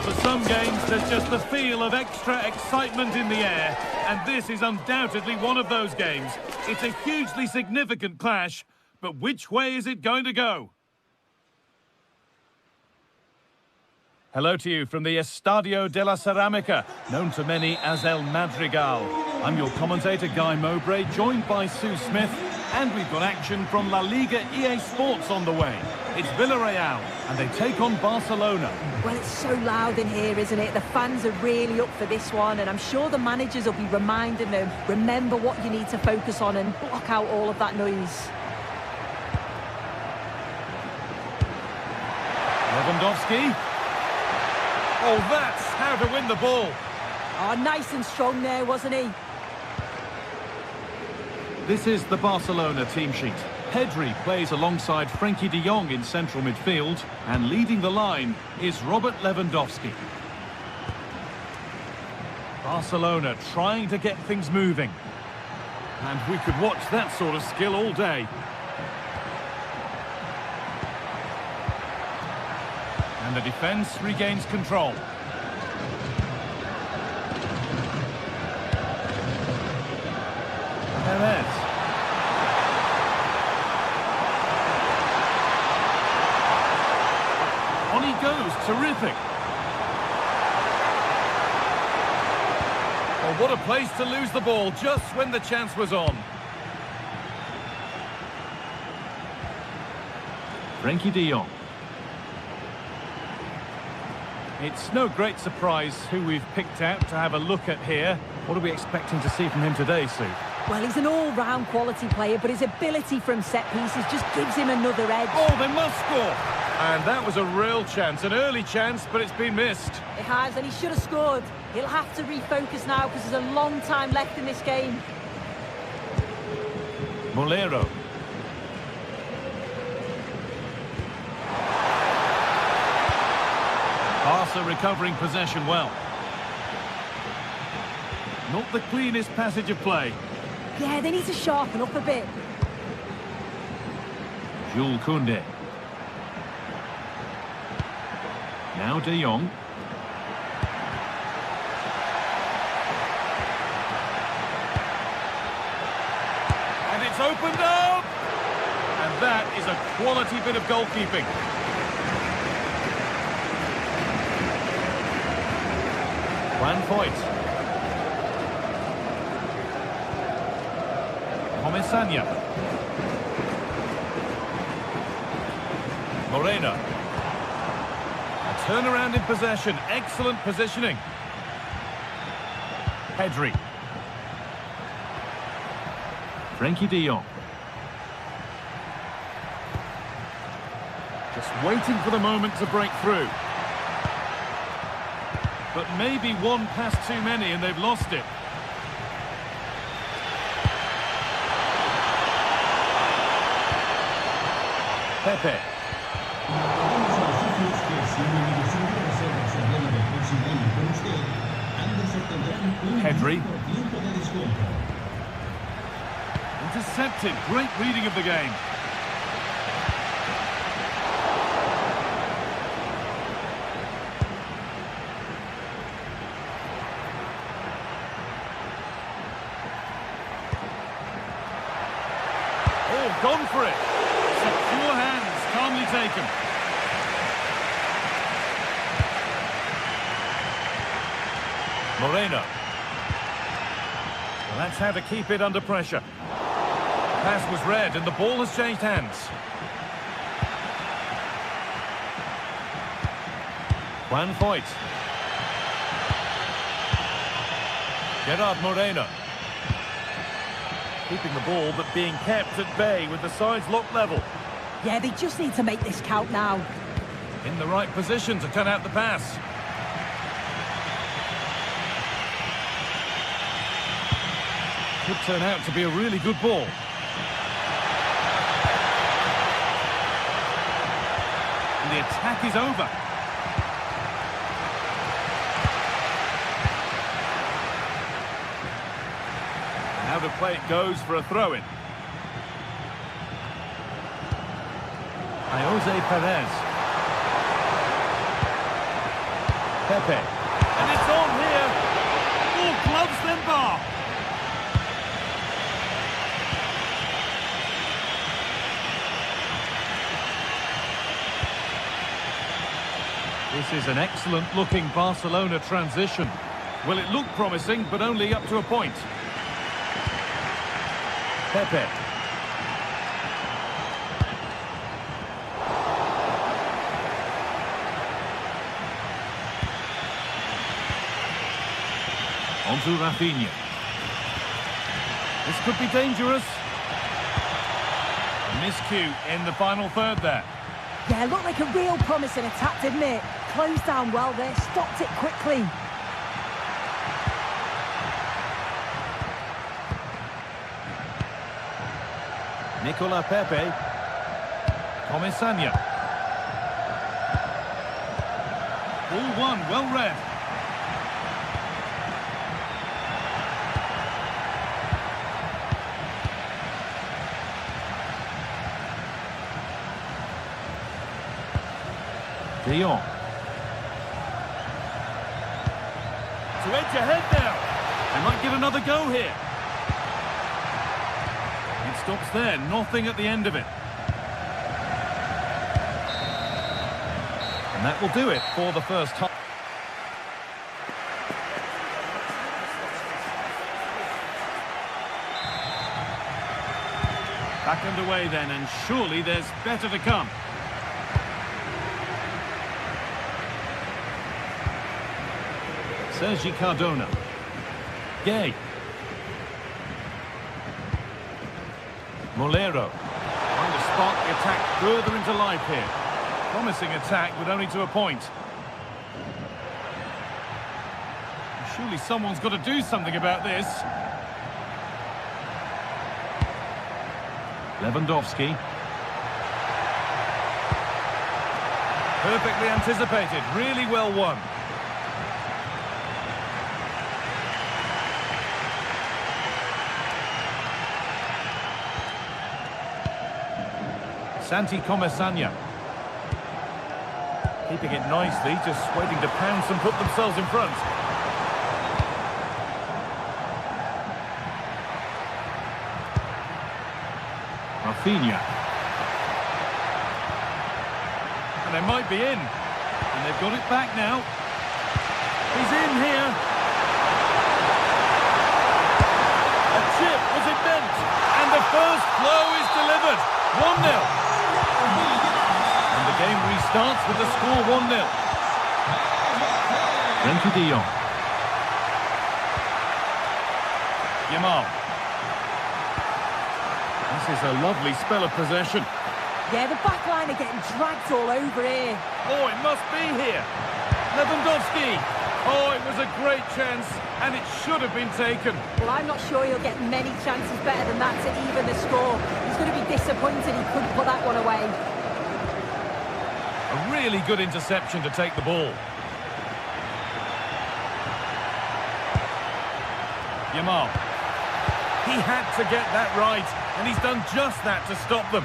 For some games, there's just the feel of extra excitement in the air, and this is undoubtedly one of those games. It's a hugely significant clash, but which way is it going to go? Hello to you from the Estadio de la Ceramica, known to many as El Madrigal. I'm your commentator, Guy Mowbray, joined by Sue Smith, and we've got action from La Liga EA Sports on the way. It's Villarreal, and they take on Barcelona. Well, it's so loud in here, isn't it? The fans are really up for this one, and I'm sure the managers will be reminding them, remember what you need to focus on and block out all of that noise. Lewandowski. Oh, that's how to win the ball. Oh, nice and strong there, wasn't he? This is the Barcelona team sheet. Pedri plays alongside Frenkie de Jong in central midfield, and leading the line is Robert Lewandowski. Barcelona trying to get things moving. And we could watch that sort of skill all day. And the defence regains control. Perez. On he goes, terrific. Oh, what a place to lose the ball just when the chance was on. Frenkie de Jong. It's no great surprise who we've picked out to have a look at here. What are we expecting to see from him today, Sue? Well, he's an all-round quality player, but his ability from set pieces just gives him another edge. Oh, they must score! And that was a real chance, an early chance, but it's been missed. It has, and he should have scored. He'll have to refocus now because there's a long time left in this game. Molero. Barca recovering possession well. Not the cleanest passage of play. Yeah, they need to sharpen up a bit. Jules Koundé. Now De Jong. And it's opened up! And that is a quality bit of goalkeeping. Juan Foyt. Comesaña. Moreno. A turnaround in possession. Excellent positioning. Pedri. Frenkie de Jong. Just waiting for the moment to break through. But maybe one pass too many and they've lost it. Pepe. Pedri. Intercepted. Great reading of the game. Oh, gone for it. Secure hands, calmly taken. Moreno. Well, that's how to keep it under pressure. The pass was read and the ball has changed hands. Juan Foyt. Gerard Moreno. Keeping the ball, but being kept at bay with the sides locked level. Yeah, they just need to make this count now. In the right position to cut out the pass. Could turn out to be a really good ball. And the attack is over. Now the play it goes for a throw-in. Jose Perez. Pepe. And it's on here. Oh, gloves then bar. This is an excellent-looking Barcelona transition. Well, it looked promising, but only up to a point. Pepe. On to Rafinha. This could be dangerous. Miscue in the final third there. Yeah, looked like a real promising attack, didn't it? Closed down well there, stopped it quickly. Nicola Pepe. Comesaña. Ball one, well read. De Jong. To edge ahead now. They might give another go here. It stops there, nothing at the end of it. And that will do it for the first half. Back underway then, and surely there's better to come. Sergi Cardona. Gay. Molero. Trying to spark the attack further into life here. Promising attack, but only to a point. Surely someone's got to do something about this. Lewandowski. Perfectly anticipated, really well won. Santi Comesaña. Keeping it nicely, just waiting to pounce and put themselves in front. Rafinha. And they might be in. And they've got it back now. He's in here. A chip, was it meant? And the first blow is delivered. 1-0. And the game restarts with the score 1-0. Frenkie de Jong. Yamal. This is a lovely spell of possession. Yeah, the back line are getting dragged all over here. Oh, it must be here. Lewandowski. Oh, it was a great chance, and it should have been taken. Well, I'm not sure he'll get many chances better than that to even the score. He's going to be disappointed he couldn't put that one away. A really good interception to take the ball. Yamal. He had to get that right, and he's done just that to stop them.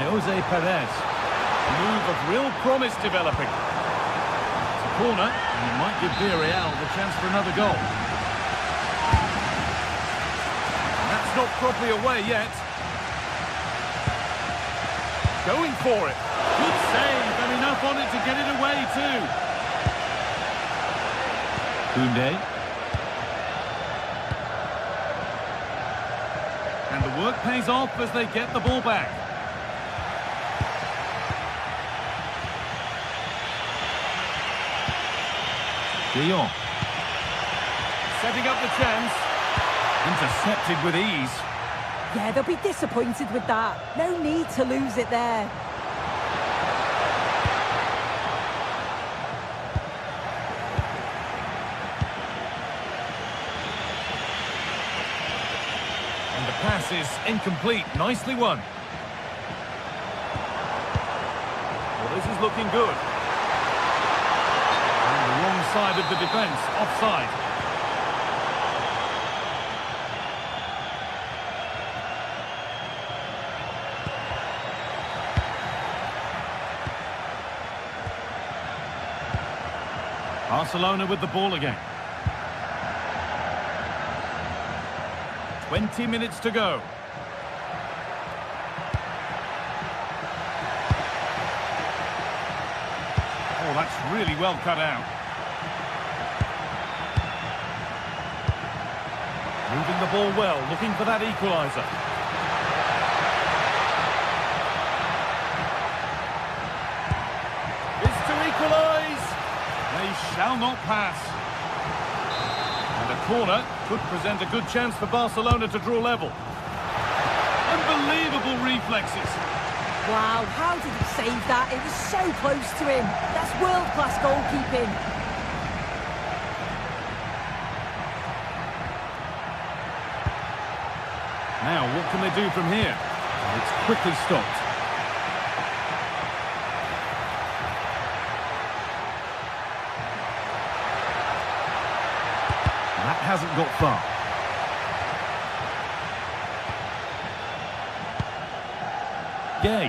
Jose Perez. A move of real promise developing. It's a corner, and it might give Villarreal the chance for another goal. And that's not properly away yet. Going for it. Good save, and enough on it to get it away too. Koundé. And the work pays off as they get the ball back. De Jong. Setting up the chance. Intercepted with ease. Yeah, they'll be disappointed with that. No need to lose it there. And the pass is incomplete. Nicely won. Well, this is looking good. Wrong side of the defence, offside. Barcelona with the ball again. 20 minutes to go. Oh, that's really well cut out. Moving the ball well, looking for that equaliser. It's to equalise. They shall not pass. And a corner could present a good chance for Barcelona to draw level. Unbelievable reflexes. Wow, how did he save that? It was so close to him. That's world-class goalkeeping. Now, what can they do from here? It's quickly stopped. That hasn't got far. Gay.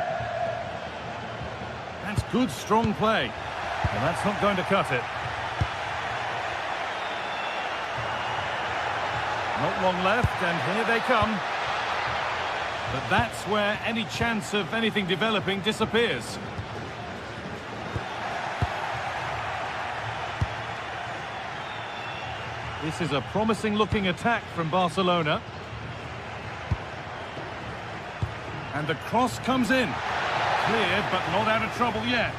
That's good, strong play. And that's not going to cut it. Not long left, and here they come. But that's where any chance of anything developing disappears. This is a promising-looking attack from Barcelona. And the cross comes in. Cleared, but not out of trouble yet.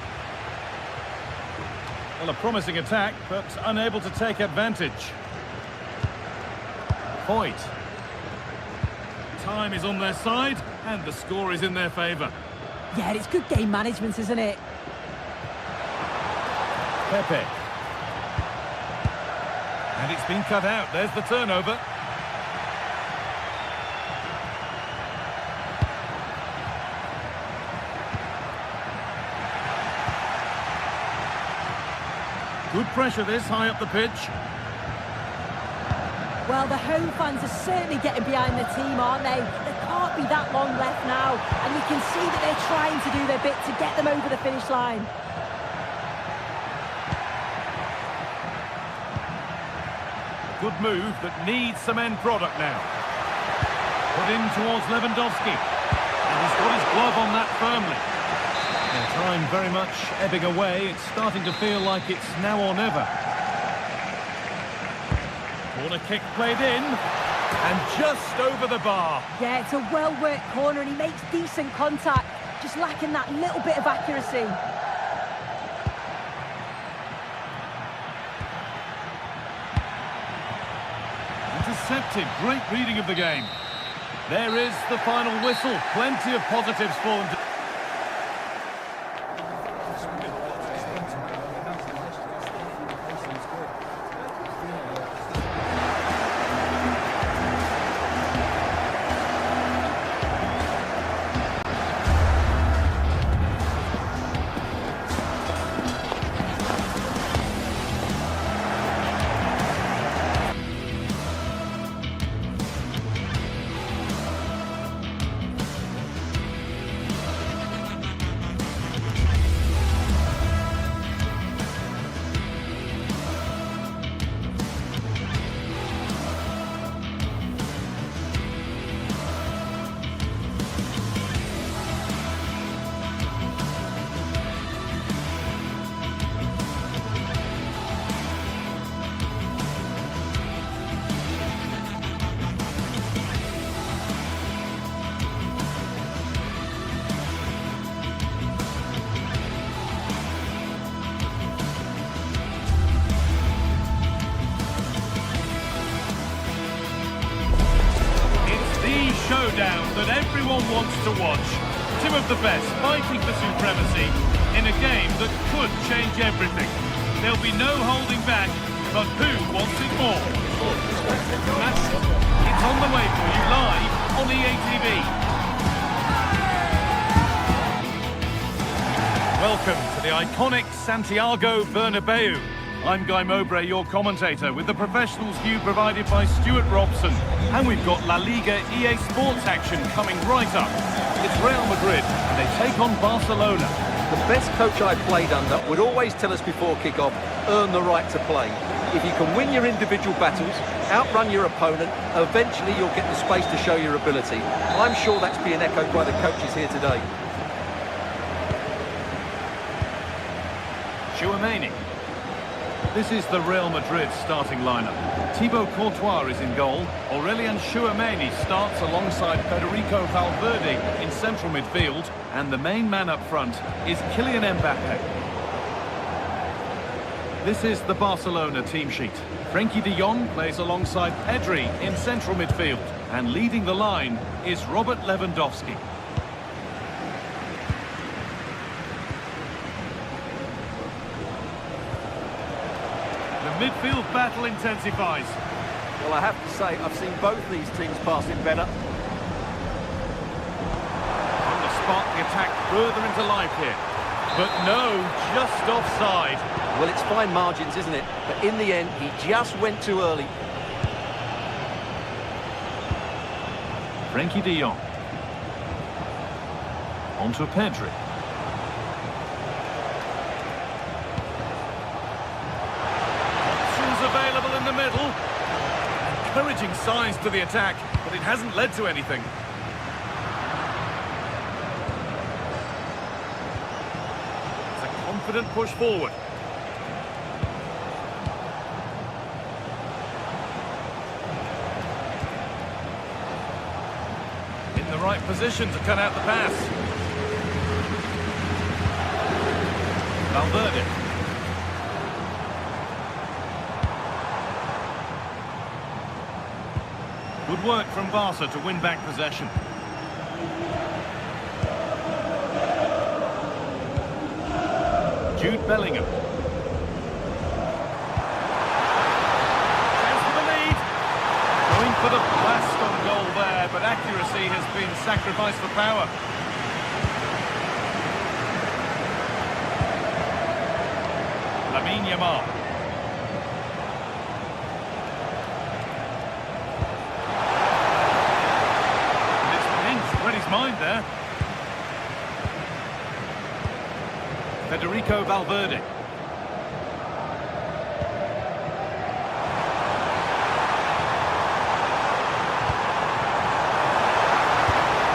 Well, a promising attack, but unable to take advantage. Voigt. Time is on their side, and the score is in their favour. Yeah, it's good game management, isn't it? Pepe. And it's been cut out. There's the turnover. Good pressure this, high up the pitch. Well, the home fans are certainly getting behind the team, aren't they? There can't be that long left now, and you can see that they're trying to do their bit to get them over the finish line. Good move that needs some end product now. Put in towards Lewandowski. And he's got his glove on that firmly. And time very much ebbing away. It's starting to feel like it's now or never. Corner kick played in. And just over the bar. Yeah, it's a well-worked corner and he makes decent contact. Just lacking that little bit of accuracy. Intercepted. Great reading of the game. There is the final whistle. Plenty of positives for them. Showdown that everyone wants to watch. Two of the best fighting for supremacy in a game that could change everything. There'll be no holding back, but who wants it more? It's on the way for you live on EA TV. Welcome to the iconic Santiago Bernabeu. I'm Guy Mowbray, your commentator, with the professionals view provided by Stuart Robson. And we've got La Liga EA Sports action coming right up. It's Real Madrid, and they take on Barcelona. The best coach I played under would always tell us before kick-off, earn the right to play. If you can win your individual battles, outrun your opponent, eventually you'll get the space to show your ability. I'm sure that's being echoed by the coaches here today. Chouameni. This is the Real Madrid starting lineup. Thibaut Courtois is in goal. Aurelien Chouameni starts alongside Federico Valverde in central midfield. And the main man up front is Kylian Mbappe. This is the Barcelona team sheet. Frenkie de Jong plays alongside Pedri in central midfield. And leading the line is Robert Lewandowski. The midfield battle intensifies. Well, I have to say, I've seen both these teams passing better. On the spot, the attack further into life here. But no, just offside. Well, it's fine margins, isn't it? But in the end, he just went too early. Frenkie de Jong. On to Pedri. Options available in the middle. Encouraging signs to the attack, but it hasn't led to anything. It's a confident push forward. In the right position to cut out the pass. Valverde. Good work from Barca to win back possession. Jude Bellingham. Chance for the lead. Going for the blast on goal there, but accuracy has been sacrificed for power. Lamine Yamal. Read his mind there. Federico Valverde.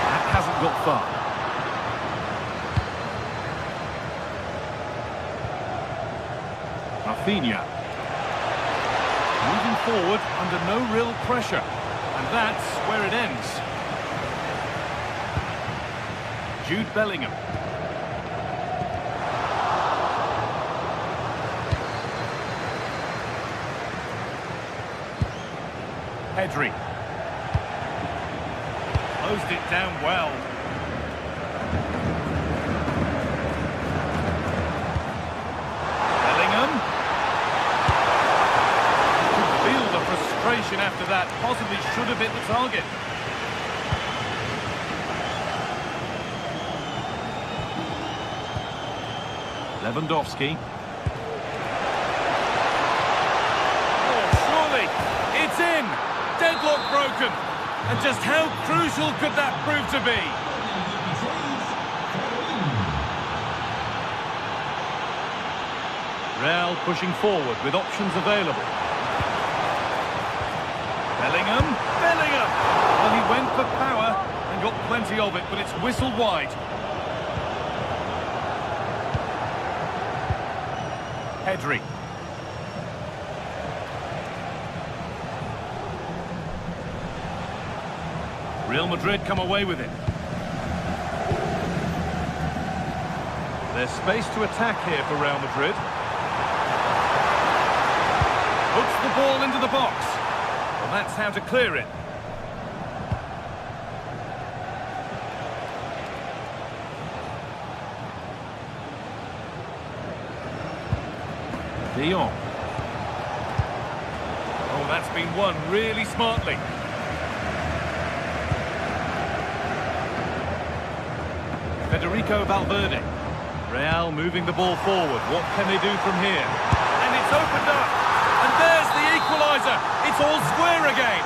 That hasn't got far. Rafinha. Moving forward under no real pressure. And that's where it ends. Jude Bellingham. Pedri. Closed it down well. Bellingham. Could feel the frustration after that. Possibly should have hit the target. Lewandowski. Oh, surely, it's in! Deadlock broken! And just how crucial could that prove to be? Real pushing forward with options available. Bellingham! Bellingham! Well, he went for power and got plenty of it, but it's whistled wide. Pedri. Real Madrid come away with it. There's space to attack here for Real Madrid. Puts the ball into the box. Well, that's how to clear it. De Jong. Oh, that's been won really smartly. Federico Valverde. Real moving the ball forward. What can they do from here? And it's opened up. And there's the equaliser. It's all square again.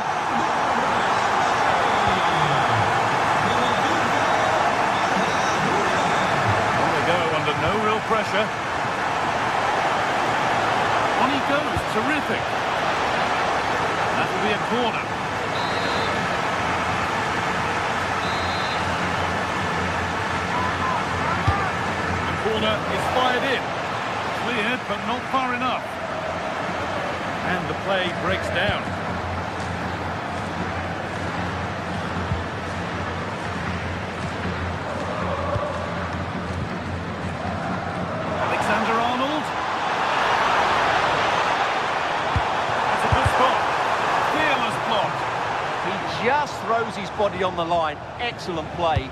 On they go under no pressure. On he goes, terrific. That will be a corner. The corner is fired in. Cleared, but not far enough. And the play breaks down. Just throws his body on the line. Excellent play.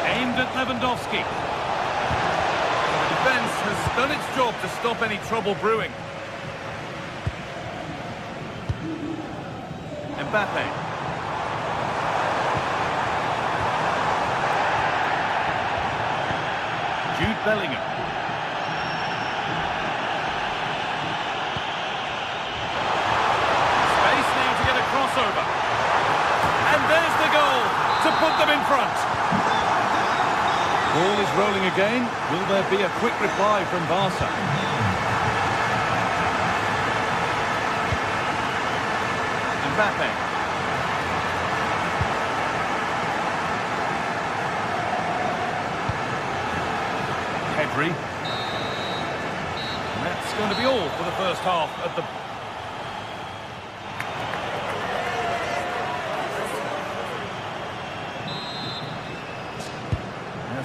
Aimed at Lewandowski. The defence has done its job to stop any trouble brewing. Mbappe. Jude Bellingham. Crossover. And there's the goal to put them in front. Ball is rolling again. Will there be a quick reply from Barca? Mbappe. Pedri. And that's going to be all for the first half at the...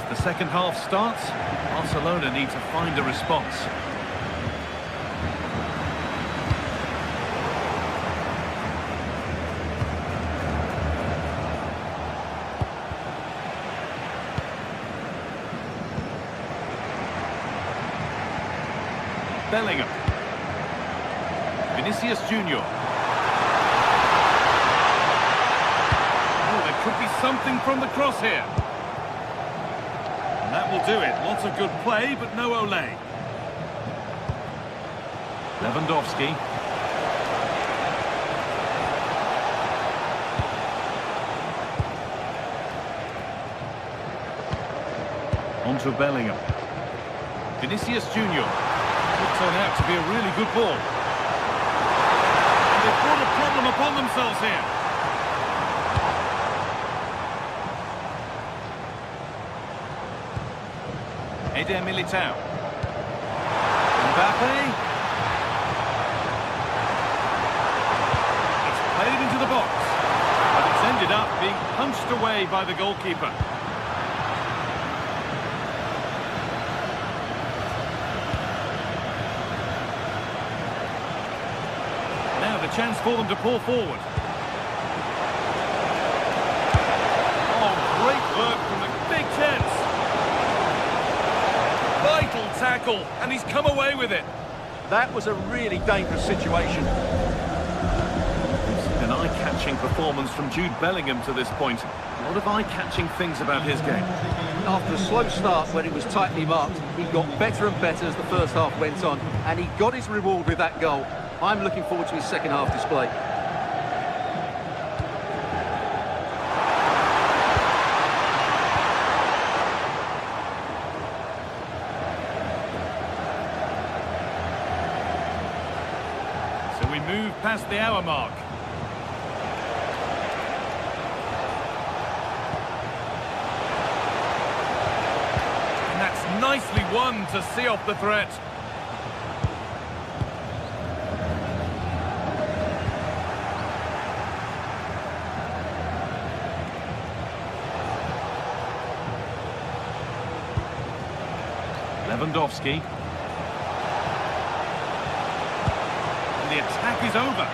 The second half starts. Barcelona need to find a response. Bellingham. Vinicius Junior. Oh, there could be something from the cross here. That will do it. Lots of good play, but no Olé. Lewandowski. On to Bellingham. Vinicius Junior. Could turn out to be a really good ball. And they've brought a problem upon themselves here. Eder Militao. Mbappe. It's played into the box, but it's ended up being punched away by the goalkeeper. Now the chance for them to pull forward. Oh, great work from the big chance. Vital tackle, and he's come away with it. That was a really dangerous situation. An eye-catching performance from Jude Bellingham to this point. A lot of eye-catching things about his game. After a slow start when it was tightly marked, he got better and better as the first half went on, and he got his reward with that goal. I'm looking forward to his second half display. We move past the hour mark. And that's nicely won to see off the threat. Lewandowski. The attack is over.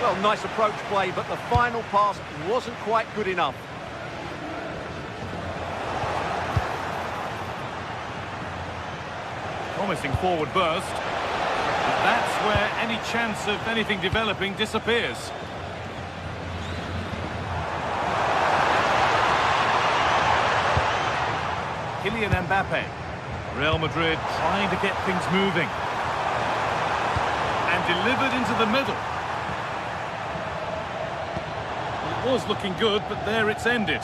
Well, nice approach play, but the final pass wasn't quite good enough. Promising forward burst. But that's where any chance of anything developing disappears. Kylian Mbappe. Real Madrid trying to get things moving. And delivered into the middle. Was looking good, but there it's ended.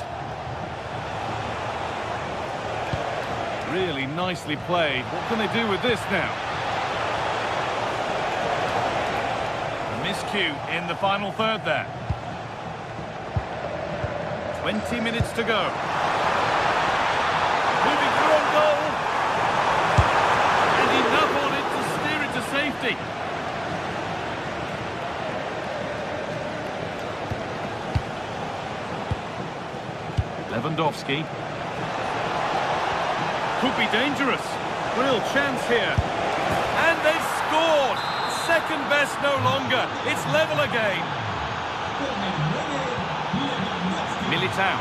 Really nicely played. What can they do with this now? A miscue in the final third there. 20 minutes to go. Moving through on goal. And enough on it to steer it to safety. Lewandowski. Could be dangerous. Real chance here. And they've scored. Second best no longer. It's level again. Militao.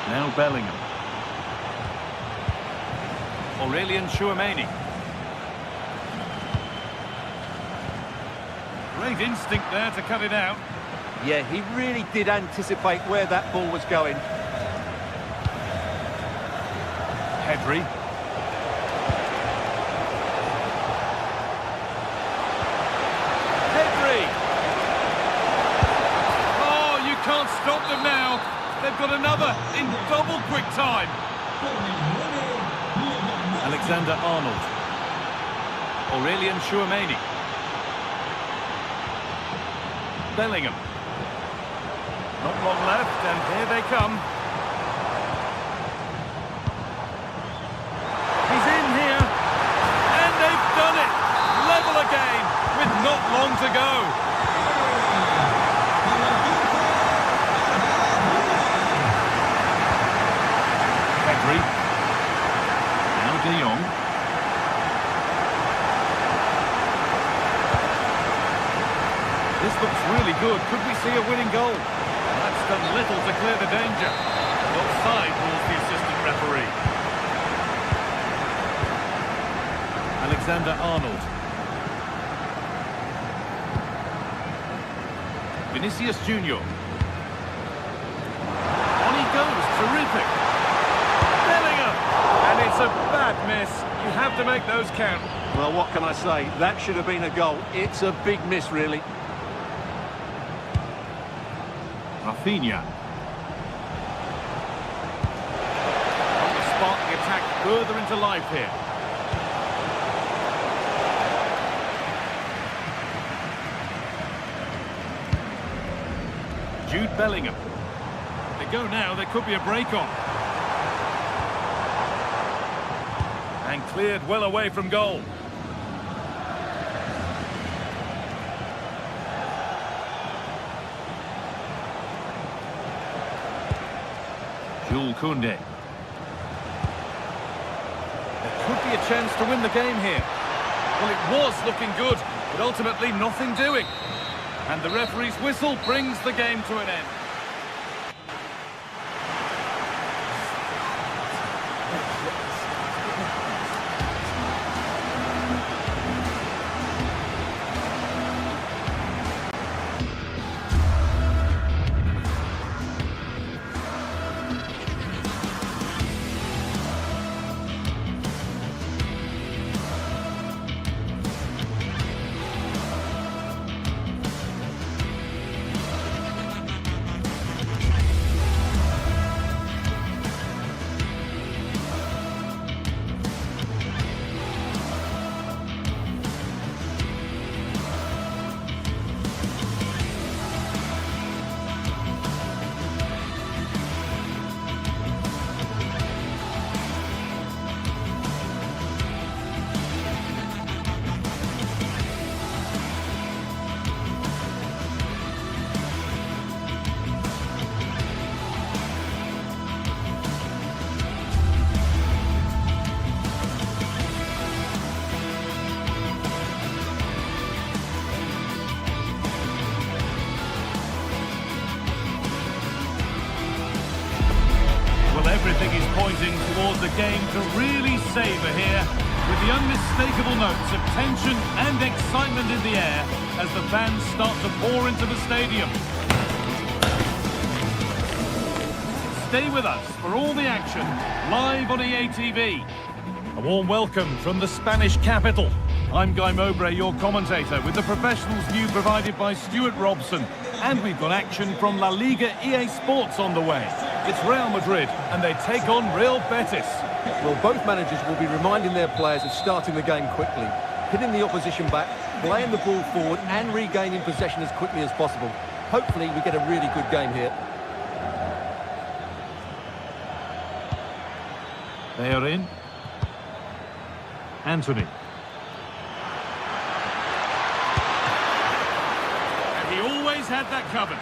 Now Bellingham. Aurelian Tchouameni. Great instinct there to cut it out. Yeah, he really did anticipate where that ball was going. Pedri. Pedri! Oh, you can't stop them now. They've got another in double quick time. Alexander-Arnold. Aurelian Tchouameni. Bellingham. Not long left, and here they come. He's in here, and they've done it! Level again, with not long to go. Pedri. Now De Jong. This looks really good. Could we see a winning goal? That's done little to clear the danger. Offside rules the assistant referee. Alexander-Arnold. Vinicius Junior. On he goes, terrific. Bellingham! And it's a bad miss. You have to make those count. Well, what can I say? That should have been a goal. It's a big miss, really. Rafinha. To spark the attack further into life here. Jude Bellingham. They go now, there could be a break on. And cleared well away from goal. Jules Koundé. There could be a chance to win the game here. Well, it was looking good, but ultimately nothing doing. And the referee's whistle brings the game to an end. Everything is pointing towards a game to really savour here, with the unmistakable notes of tension and excitement in the air as the fans start to pour into the stadium. Stay with us for all the action, live on EA TV. A warm welcome from the Spanish capital. I'm Guy Mowbray, your commentator, with the professionals view provided by Stuart Robson. And we've got action from La Liga EA Sports on the way. It's Real Madrid, and they take on Real Betis. Well, both managers will be reminding their players of starting the game quickly, hitting the opposition back, playing the ball forward and regaining possession as quickly as possible. Hopefully we get a really good game here. They are in. Anthony. And he always had that covered.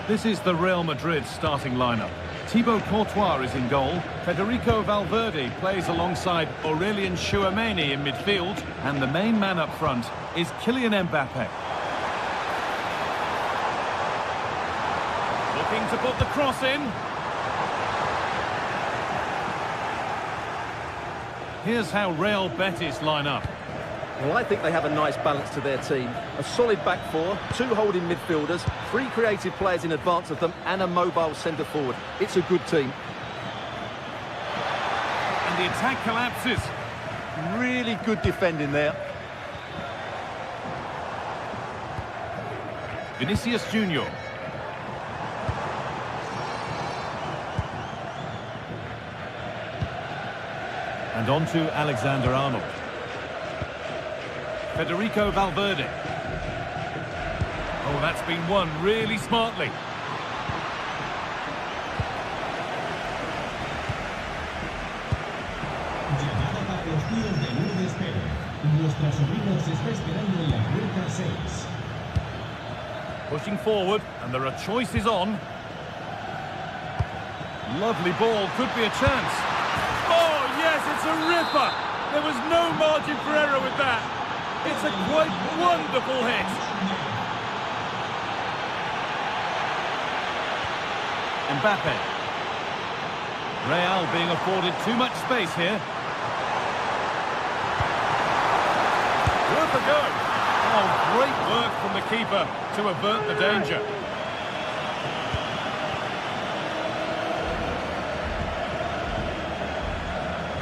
This is the Real Madrid starting lineup. Thibaut Courtois is in goal. Federico Valverde plays alongside Aurelien Tchouameni in midfield. And the main man up front is Kylian Mbappe. Looking to put the cross in. Here's how Real Betis line up. Well, I think they have a nice balance to their team. A solid back four, two holding midfielders, three creative players in advance of them, and a mobile centre forward. It's a good team. And the attack collapses. Really good defending there. Vinicius Junior. And on to Alexander-Arnold. Federico Valverde. Oh, that's been won really smartly. Pushing forward, and there are choices on. Lovely ball, could be a chance. Oh, yes, it's a ripper. There was no margin for error with that. It's a quite wonderful hit. Mbappe. Real being afforded too much space here. Worth a go. Oh, great work from the keeper to avert the danger.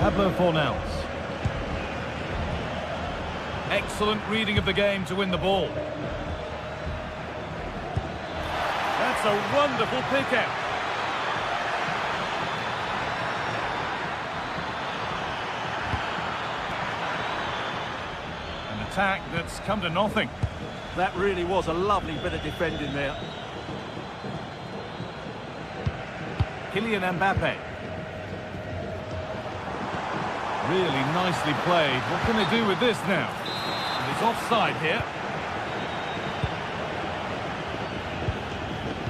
Pablo Fornals. Excellent reading of the game to win the ball. That's a wonderful pick out. An attack that's come to nothing. That really was a lovely bit of defending there. Kylian Mbappe. Really nicely played. What can they do with this now? And it's offside here.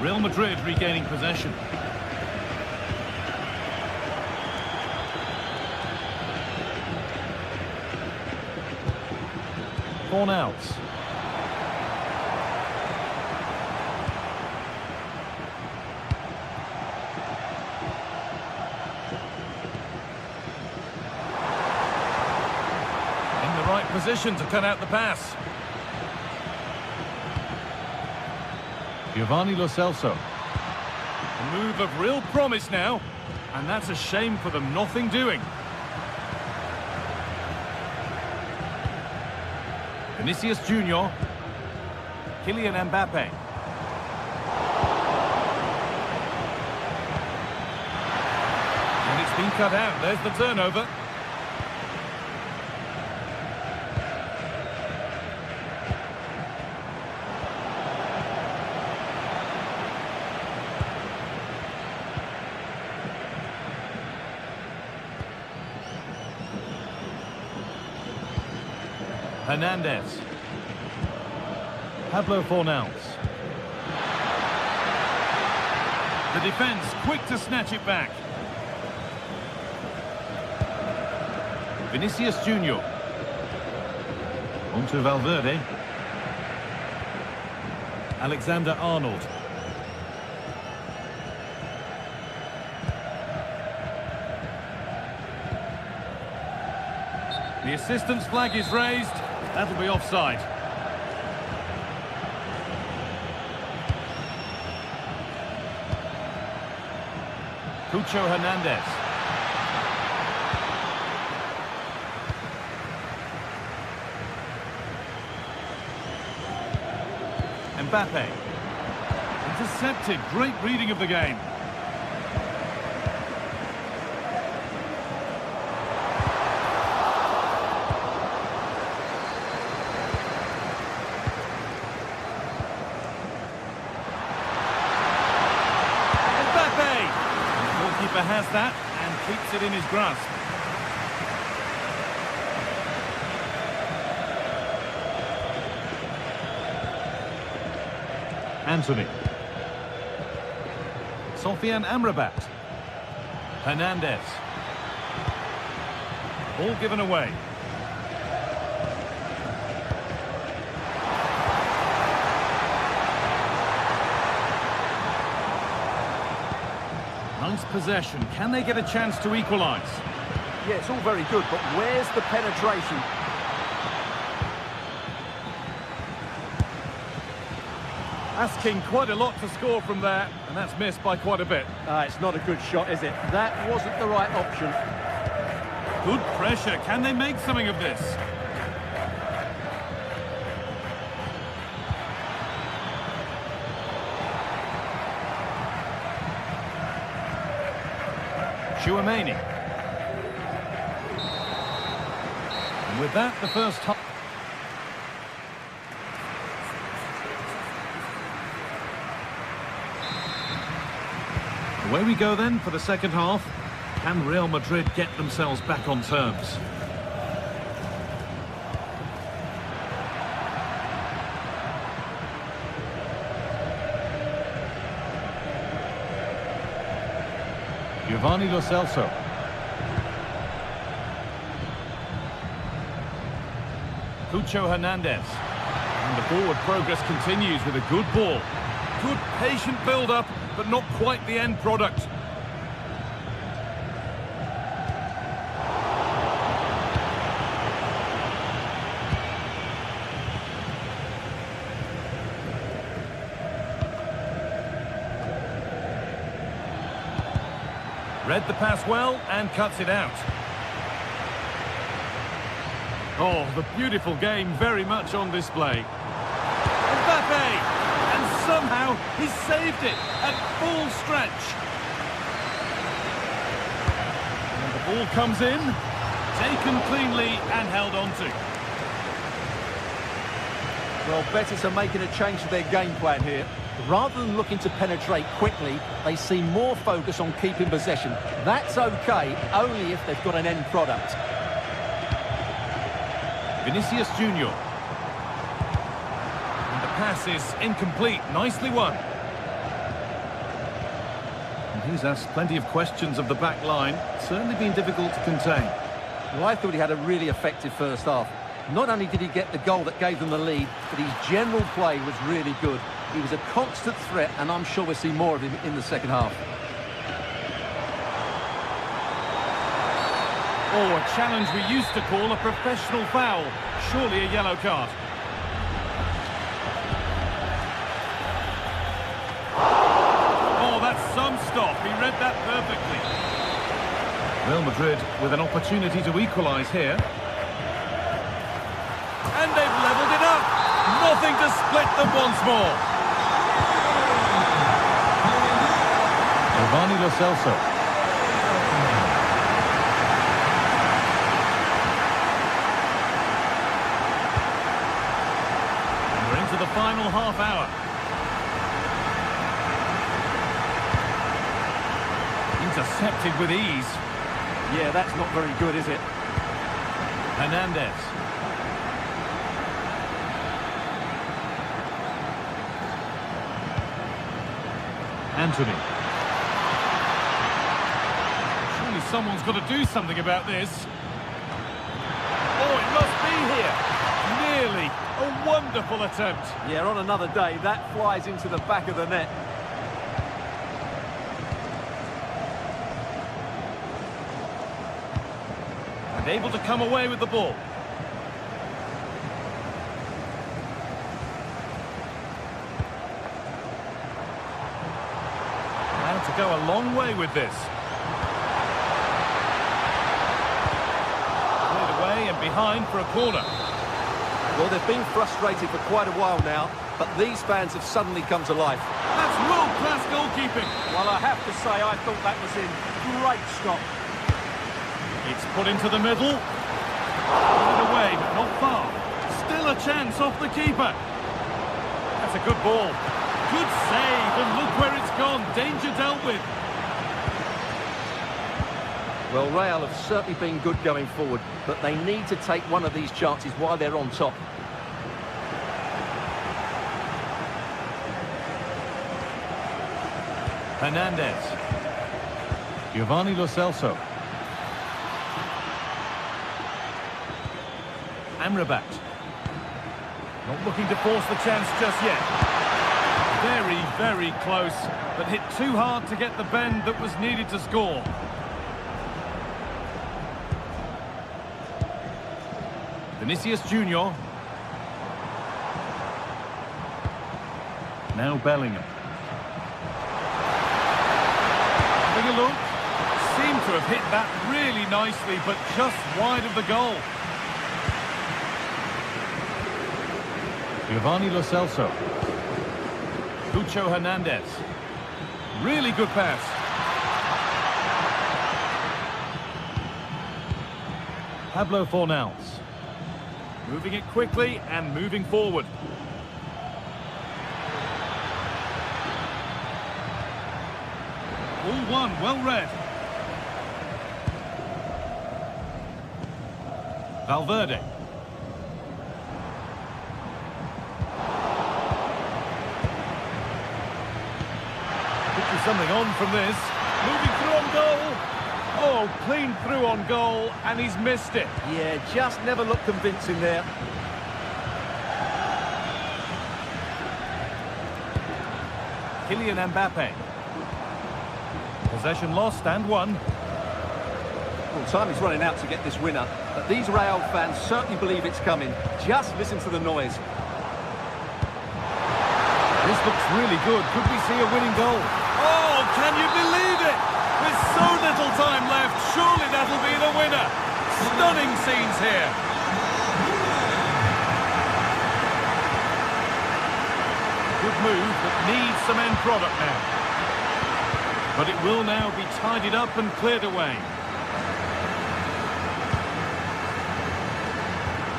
Real Madrid regaining possession. Fornals. Position to cut out the pass. Giovanni Lo Celso. A move of real promise now, and that's a shame for them. Nothing doing. Vinicius Junior. Kylian Mbappe. And it's been cut out. There's the turnover. Hernandez. Pablo Fornals. The defence quick to snatch it back. Vinicius Junior. On to Valverde. Alexander-Arnold. The assistant's flag is raised. That'll be offside. Cucho Hernandez. Mbappe. Intercepted, great reading of the game. Has that and keeps it in his grasp. Anthony. Sofian Amrabat. Hernandez. Ball given away. Nice possession. Can they get a chance to equalise? Yeah, it's all very good, but where's the penetration? Asking quite a lot to score from there, and that's missed by quite a bit. It's not a good shot, is it? That wasn't the right option. Good pressure. Can they make something of this? Chouameni. And with that, the first half. Away we go then for the second half. Can Real Madrid get themselves back on terms? Giovanni Lo Celso. Cucho Hernandez. And the forward progress continues with a good ball. Good patient build-up, but not quite the end product. Read the pass well and cuts it out. Oh, the beautiful game very much on display. Mbappe! And somehow he saved it at full stretch. And the ball comes in, taken cleanly and held on to. Well, Betis are making a change to their game plan here. Rather than looking to penetrate quickly, they seem more focused on keeping possession. That's okay, only if they've got an end product. Vinicius Junior. And the pass is incomplete. Nicely won. And he's asked plenty of questions of the back line. Certainly been difficult to contain. Well, I thought he had a really effective first half. Not only did he get the goal that gave them the lead, but his general play was really good. He was a constant threat, and I'm sure we'll see more of him in the second half. Oh, a challenge we used to call a professional foul. Surely a yellow card. Oh, that's some stop. He read that perfectly. Real Madrid with an opportunity to equalise here. And they've levelled it up. Nothing to split them once more. Giovanni Lo Celso. And we're into the final half hour. Intercepted with ease. Yeah, that's not very good, is it? Hernandez. Anthony. Surely someone's got to do something about this. Oh, it must be here. Nearly. A wonderful attempt. Yeah, on another day, that flies into the back of the net. And able to come away with the ball. To go a long way with this. Cleared away and behind for a corner. Well, they've been frustrated for quite a while now, but these fans have suddenly come to life. That's world-class goalkeeping. Well, I have to say, I thought that was in great stop. It's put into the middle. Put it away, but not far. Still a chance off the keeper. That's a good ball. Good save, and look where it's gone. Danger dealt with. Well, Real have certainly been good going forward, but they need to take one of these chances while they're on top. Hernandez. Giovanni Lo Celso. Amrabat. Not looking to force the chance just yet. Very, very close, but hit too hard to get the bend that was needed to score. Vinicius Junior. Now Bellingham. Having a look. Seemed to have hit that really nicely, but just wide of the goal. Giovanni Lo Celso. Lucho Hernandez. Really good pass. Pablo Fornals. Moving it quickly and moving forward. All one, well read. Valverde. Could be something on from this. Moving through on goal. Oh, clean through on goal, and he's missed it. Yeah, just never looked convincing there. Kylian Mbappe. Possession lost and won. Well, time is running out to get this winner, but these Real fans certainly believe it's coming. Just listen to the noise. This looks really good. Could we see a winning goal? Oh, can you believe it? With so little time left, surely that'll be the winner. Stunning scenes here. Good move, but needs some end product now. But it will now be tidied up and cleared away.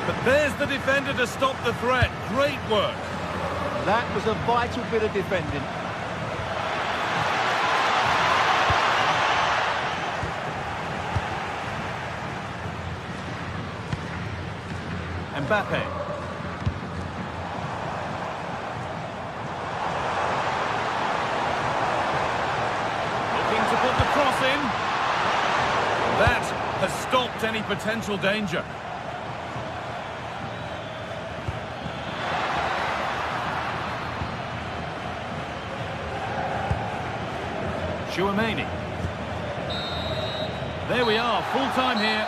But there's the defender to stop the threat. Great work. That was a vital bit of defending. Mbappe. Looking to put the cross in. That has stopped any potential danger. Chouameni. There we are, full time here.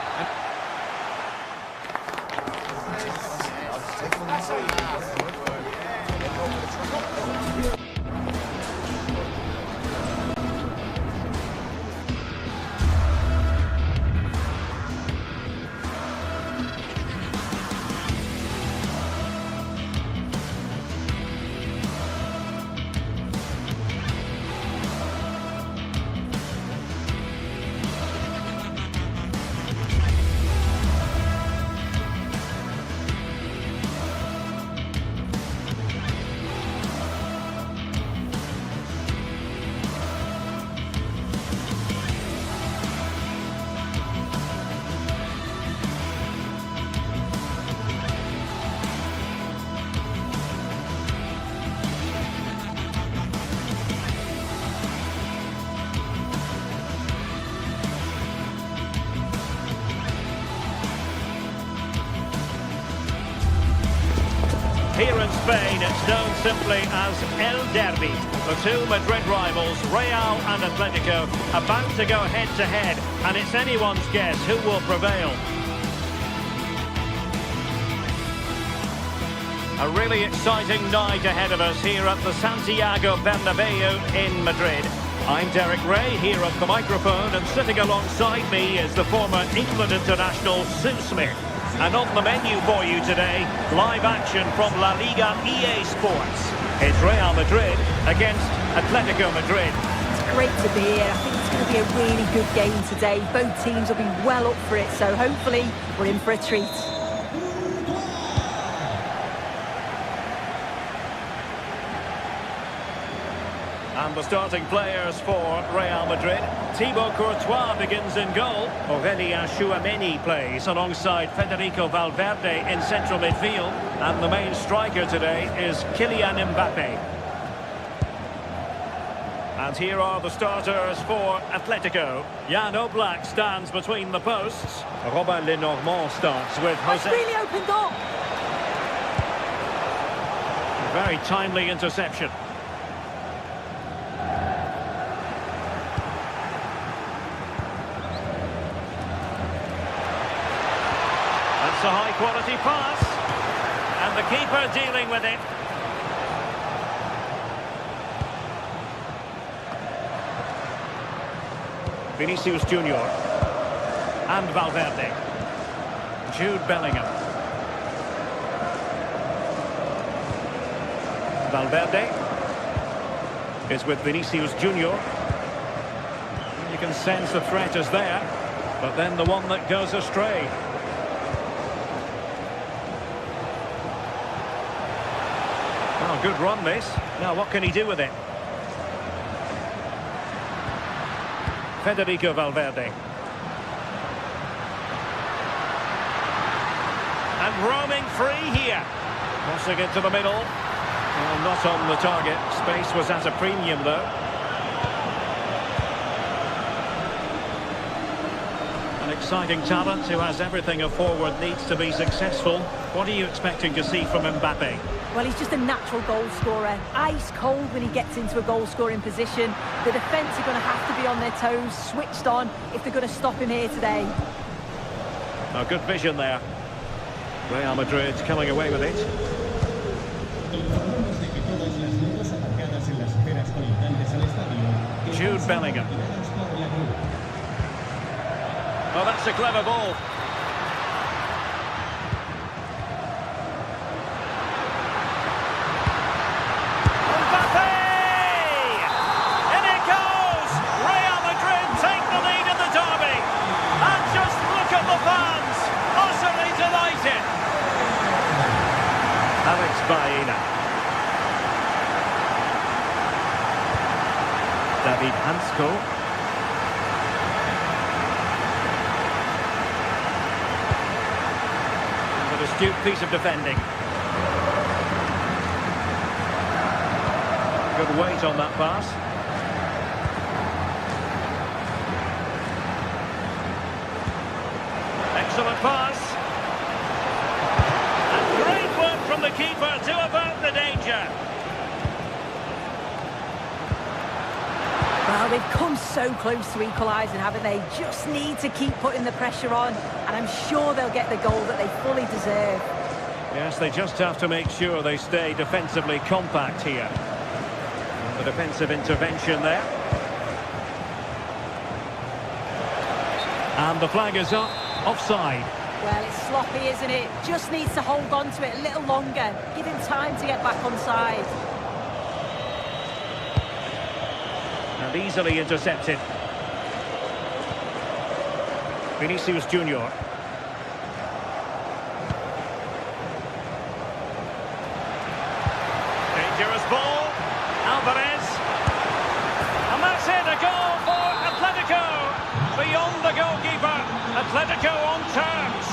Here in Spain, it's known simply as El Derby. The two Madrid rivals, Real and Atletico, about to go head-to-head, and it's anyone's guess who will prevail. A really exciting night ahead of us here at the Santiago Bernabeu in Madrid. I'm Derek Ray, here at the microphone, and sitting alongside me is the former England international Sue Smith. And on the menu for you today, live action from La Liga EA Sports. It's Real Madrid against Atletico Madrid. It's great to be here. I think it's going to be a really good game today. Both teams will be well up for it, so hopefully we're in for a treat. And the starting players for Real Madrid. Thibaut Courtois begins in goal. Aurélien Tchouameni plays alongside Federico Valverde in central midfield. And the main striker today is Kylian Mbappe. And here are the starters for Atletico. Jan Oblak stands between the posts. Robin Lenormand starts with Jose. That's really opened up. Very timely interception. That's a high-quality pass. And the keeper dealing with it. Vinicius Junior. And Valverde. Jude Bellingham. Valverde is with Vinicius Junior. You can sense the threat is there, but then the one that goes astray. Oh, good run this. Now what can he do with it? Federico Valverde. And roaming free here. Crossing into the middle. Well, not on the target. Space was at a premium, though. An exciting talent who has everything a forward needs to be successful. What are you expecting to see from Mbappe? Well, he's just a natural goal scorer. Ice cold when he gets into a goal-scoring position. The defence are going to have to be on their toes, switched on, if they're going to stop him here today. Oh, good vision there. Real Madrid coming away with it. Jude Bellingham. Oh, that's a clever ball. Mbappe! In it goes! Real Madrid take the lead in the derby. And just look at the fans. Utterly delighted. Alex Baena. David Hansko. An astute piece of defending. Good weight on that pass. Excellent pass. And great work from the keeper to avert the danger. Well, they've come so close to equalising, haven't they? Just need to keep putting the pressure on, and I'm sure they'll get the goal that they fully deserve. Yes, they just have to make sure they stay defensively compact here. The defensive intervention there. And the flag is up, offside. Well, it's sloppy, isn't it? Just needs to hold on to it a little longer. Give him time to get back on side. And easily intercepted. Vinicius Junior. Dangerous ball. Alvarez. And that's it, a goal for Atletico. Beyond the goalkeeper. Atletico on terms.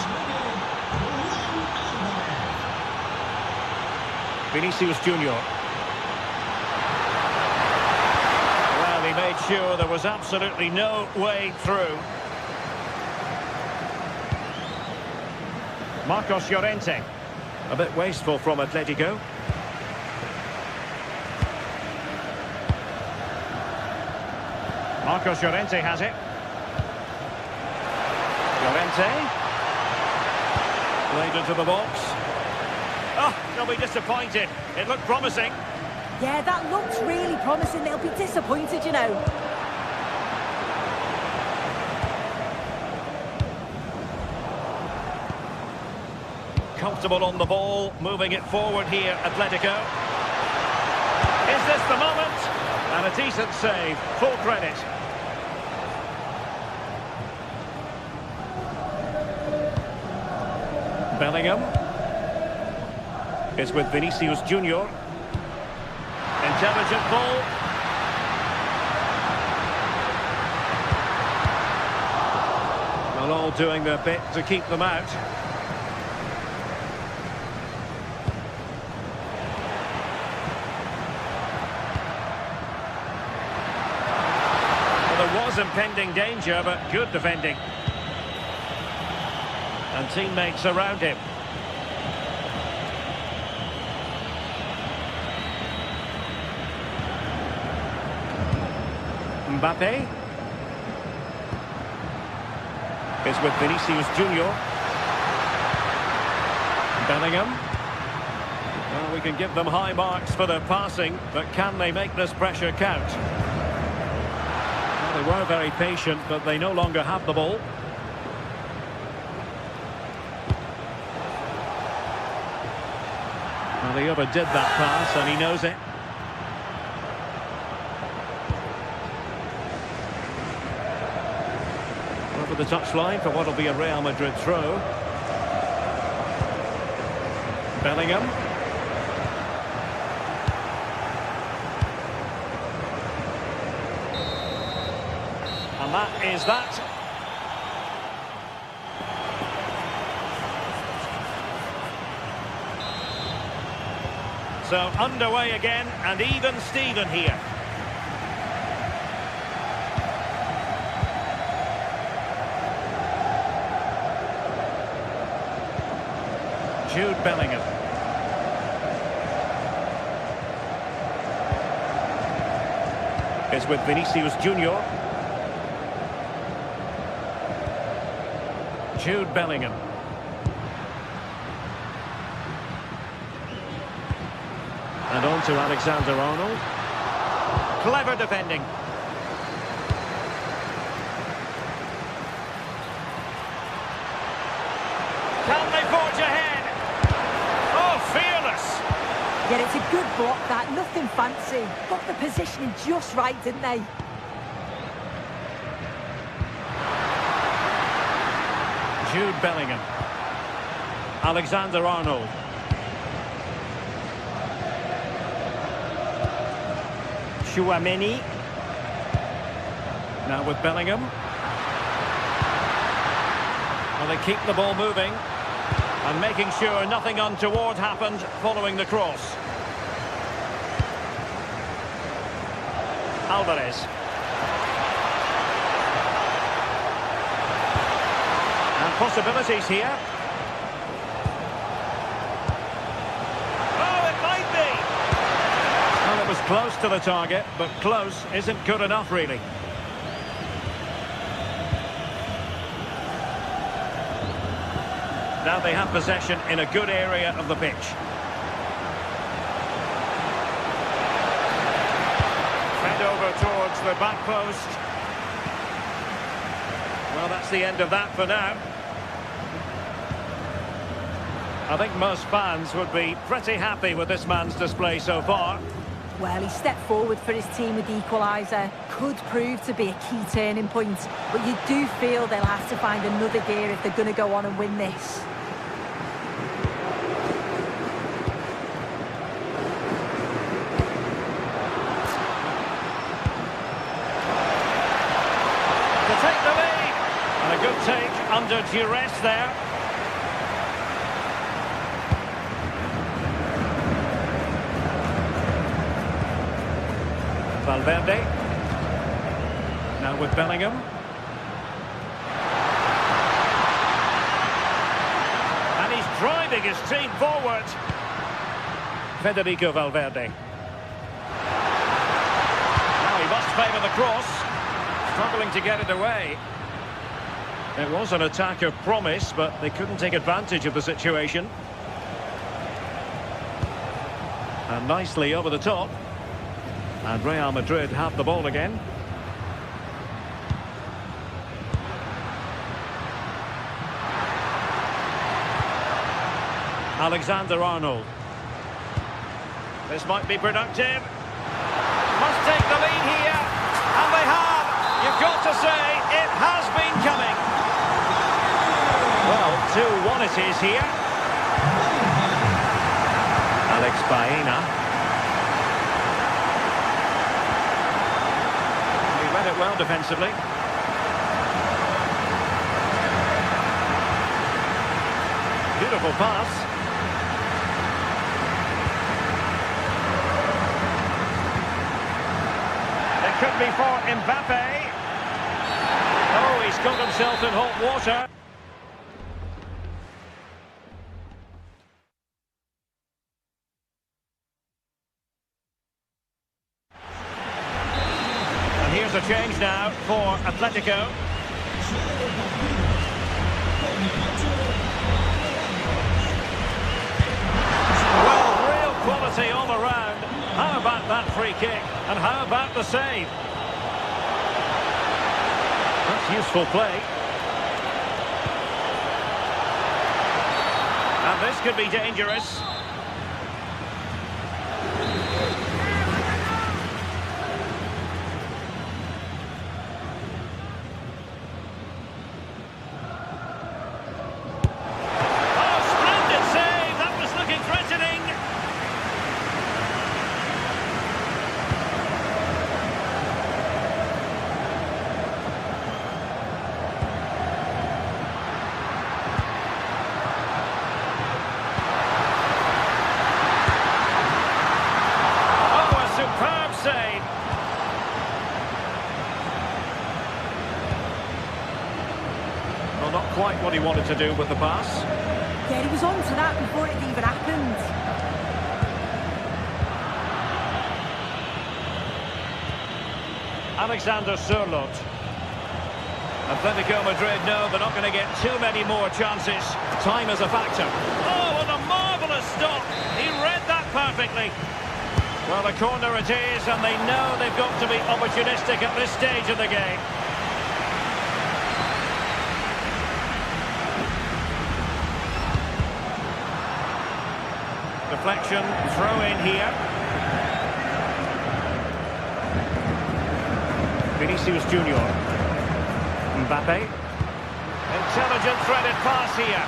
Vinicius Junior. Well, he made sure there was absolutely no way through. Marcos Llorente. A bit wasteful from Atletico. Marcos Llorente has it. Llorente. Played into the box. Oh, they'll be disappointed. It looked promising. Yeah, that looks really promising. They'll be disappointed, you know. comfortable on the ball, moving it forward here, Atletico. Is this the moment? And a decent save, full credit. Bellingham is with Vinicius Junior. Intelligent ball. Well, all doing their bit to keep them out. Well, there was impending danger, but good defending. And teammates around him. Mbappe is with Vinicius Junior. Bellingham. Well, we can give them high marks for their passing, but can they make this pressure count? Well, they were very patient, but they no longer have the ball. Well, he overdid that pass, and he knows it. Over the touchline for what will be a Real Madrid throw. Bellingham. And that is that. So underway again, and even Steven here. Jude Bellingham. Is with Vinicius Junior. Jude Bellingham. And on to Alexander-Arnold. Clever defending. Can they forge ahead? Oh, fearless. Yeah, it's a good block, that. Nothing fancy. Got the positioning just right, didn't they? Jude Bellingham. Alexander-Arnold. Chouameni. Now with Bellingham. Well, they keep the ball moving and making sure nothing untoward happened following the cross. Alvarez. And possibilities here. Was close to the target, but close isn't good enough, really. Now they have possession in a good area of the pitch. Fed over towards the back post. Well, that's the end of that for now. I think most fans would be pretty happy with this man's display so far. Well, he stepped forward for his team with the equaliser. Could prove to be a key turning point. But you do feel they'll have to find another gear if they're going to go on and win this. To take the lead. And a good take under duress there. Valverde. Now with Bellingham. And he's driving his team forward. Federico Valverde. Now he must favour the cross. Struggling to get it away. It was an attack of promise, but they couldn't take advantage of the situation. And nicely over the top. And Real Madrid have the ball again. Alexander-Arnold. This might be productive. Must take the lead here. And they have. You've got to say, it has been coming. Well, 2-1 it is here. Alex Baena. He read it well defensively. Beautiful pass. It could be for Mbappe. Oh, he's got himself in hot water. And here's a change now for Atletico. Quality all around. How about that free kick? And how about the save? That's useful play. And this could be dangerous. Oh, splendid save! That was looking threatening. Not quite what he wanted to do with the pass. Yeah, he was on to that before it even happened. Alexander Sørloth. Atletico Madrid know they're not going to get too many more chances. Time is a factor. Oh, what a marvellous stop. He read that perfectly. Well, a corner it is, and they know they've got to be opportunistic at this stage of the game. Deflection, throw in here. Vinicius Junior. Mbappe. Intelligent threaded pass here.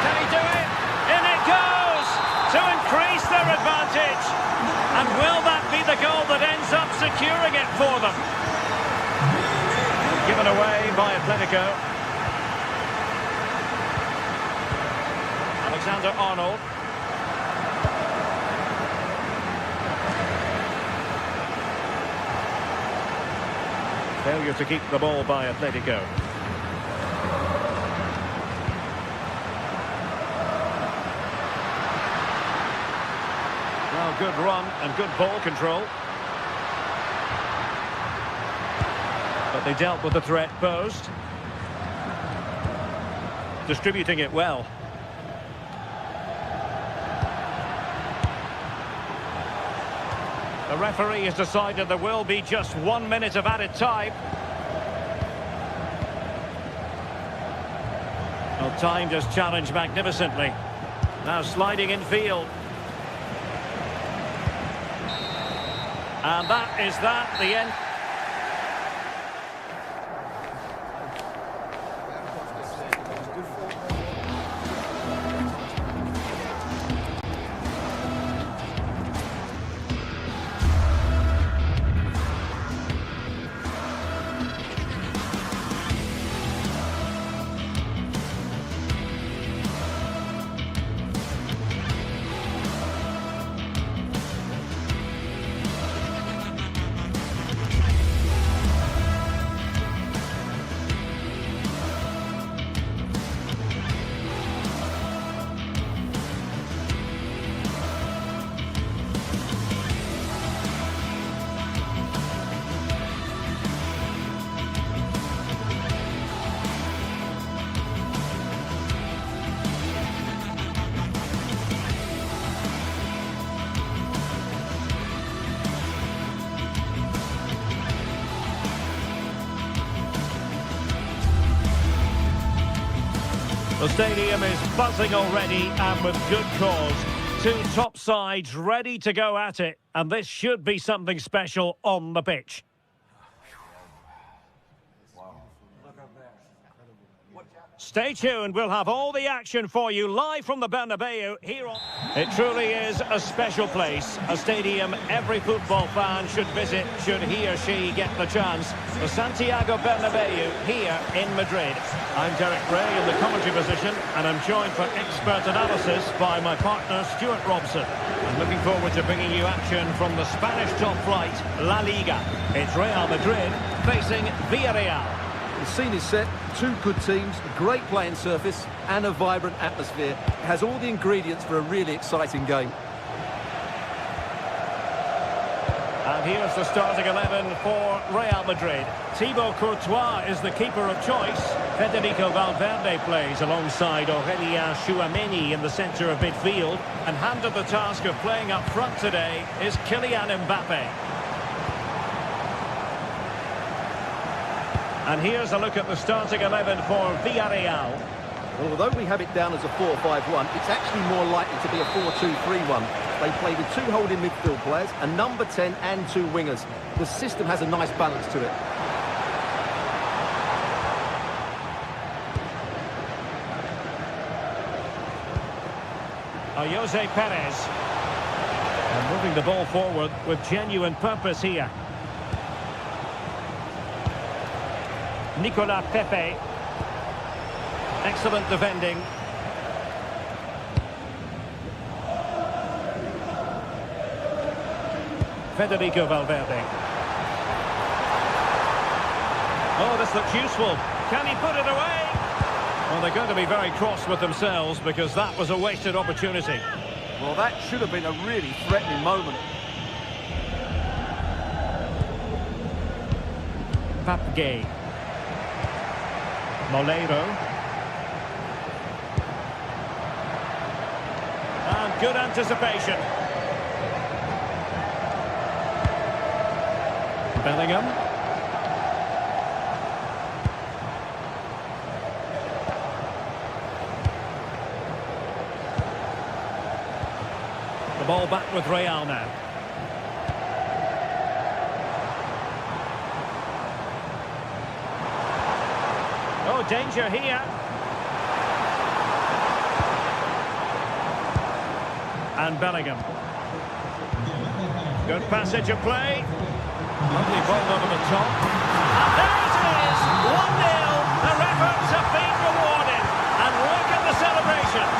Can he do it? In it goes! To increase their advantage. And will that be the goal that ends up securing it for them? Given away by Atletico. Alexander-Arnold. Failure to keep the ball by Atletico. Well, good run and good ball control. But they dealt with the threat posed. Distributing it well. The referee has decided there will be just 1 minute of added time. Well, timed his challenge magnificently. Now sliding in field. And that is that, the end. The stadium is buzzing already, and with good cause. Two top sides ready to go at it, and this should be something special on the pitch. Stay tuned, we'll have all the action for you live from the Bernabeu here on... It truly is a special place, a stadium every football fan should visit should he or she get the chance. The Santiago Bernabeu here in Madrid. I'm Derek Ray in the commentary position, and I'm joined for expert analysis by my partner Stuart Robson. I'm looking forward to bringing you action from the Spanish top flight, La Liga. It's Real Madrid facing Villarreal. The scene is set, two good teams, a great playing surface and a vibrant atmosphere. It has all the ingredients for a really exciting game. And here's the starting 11 for Real Madrid. Thibaut Courtois is the keeper of choice. Federico Valverde plays alongside Aurélien Tchouaméni in the centre of midfield. And handed the task of playing up front today is Kylian Mbappe. And here's a look at the starting 11 for Villarreal. Well, although we have it down as a 4-5-1, it's actually more likely to be a 4-2-3-1. They play with two holding midfield players, a number 10 and two wingers. The system has a nice balance to it. Jose Perez. And moving the ball forward with genuine purpose here. Nicolas Pepe. Excellent defending. Federico Valverde. Oh, this looks useful. Can he put it away? Well, they're going to be very cross with themselves because that was a wasted opportunity. Well, that should have been a really threatening moment. Papgay. Moleiro. And good anticipation. Bellingham. The ball back with Royale now. Oh, danger here. And Bellingham. Good passage of play. Lovely ball over the top. And there it is! 1-0. Their efforts have been rewarded. And look at the celebrations.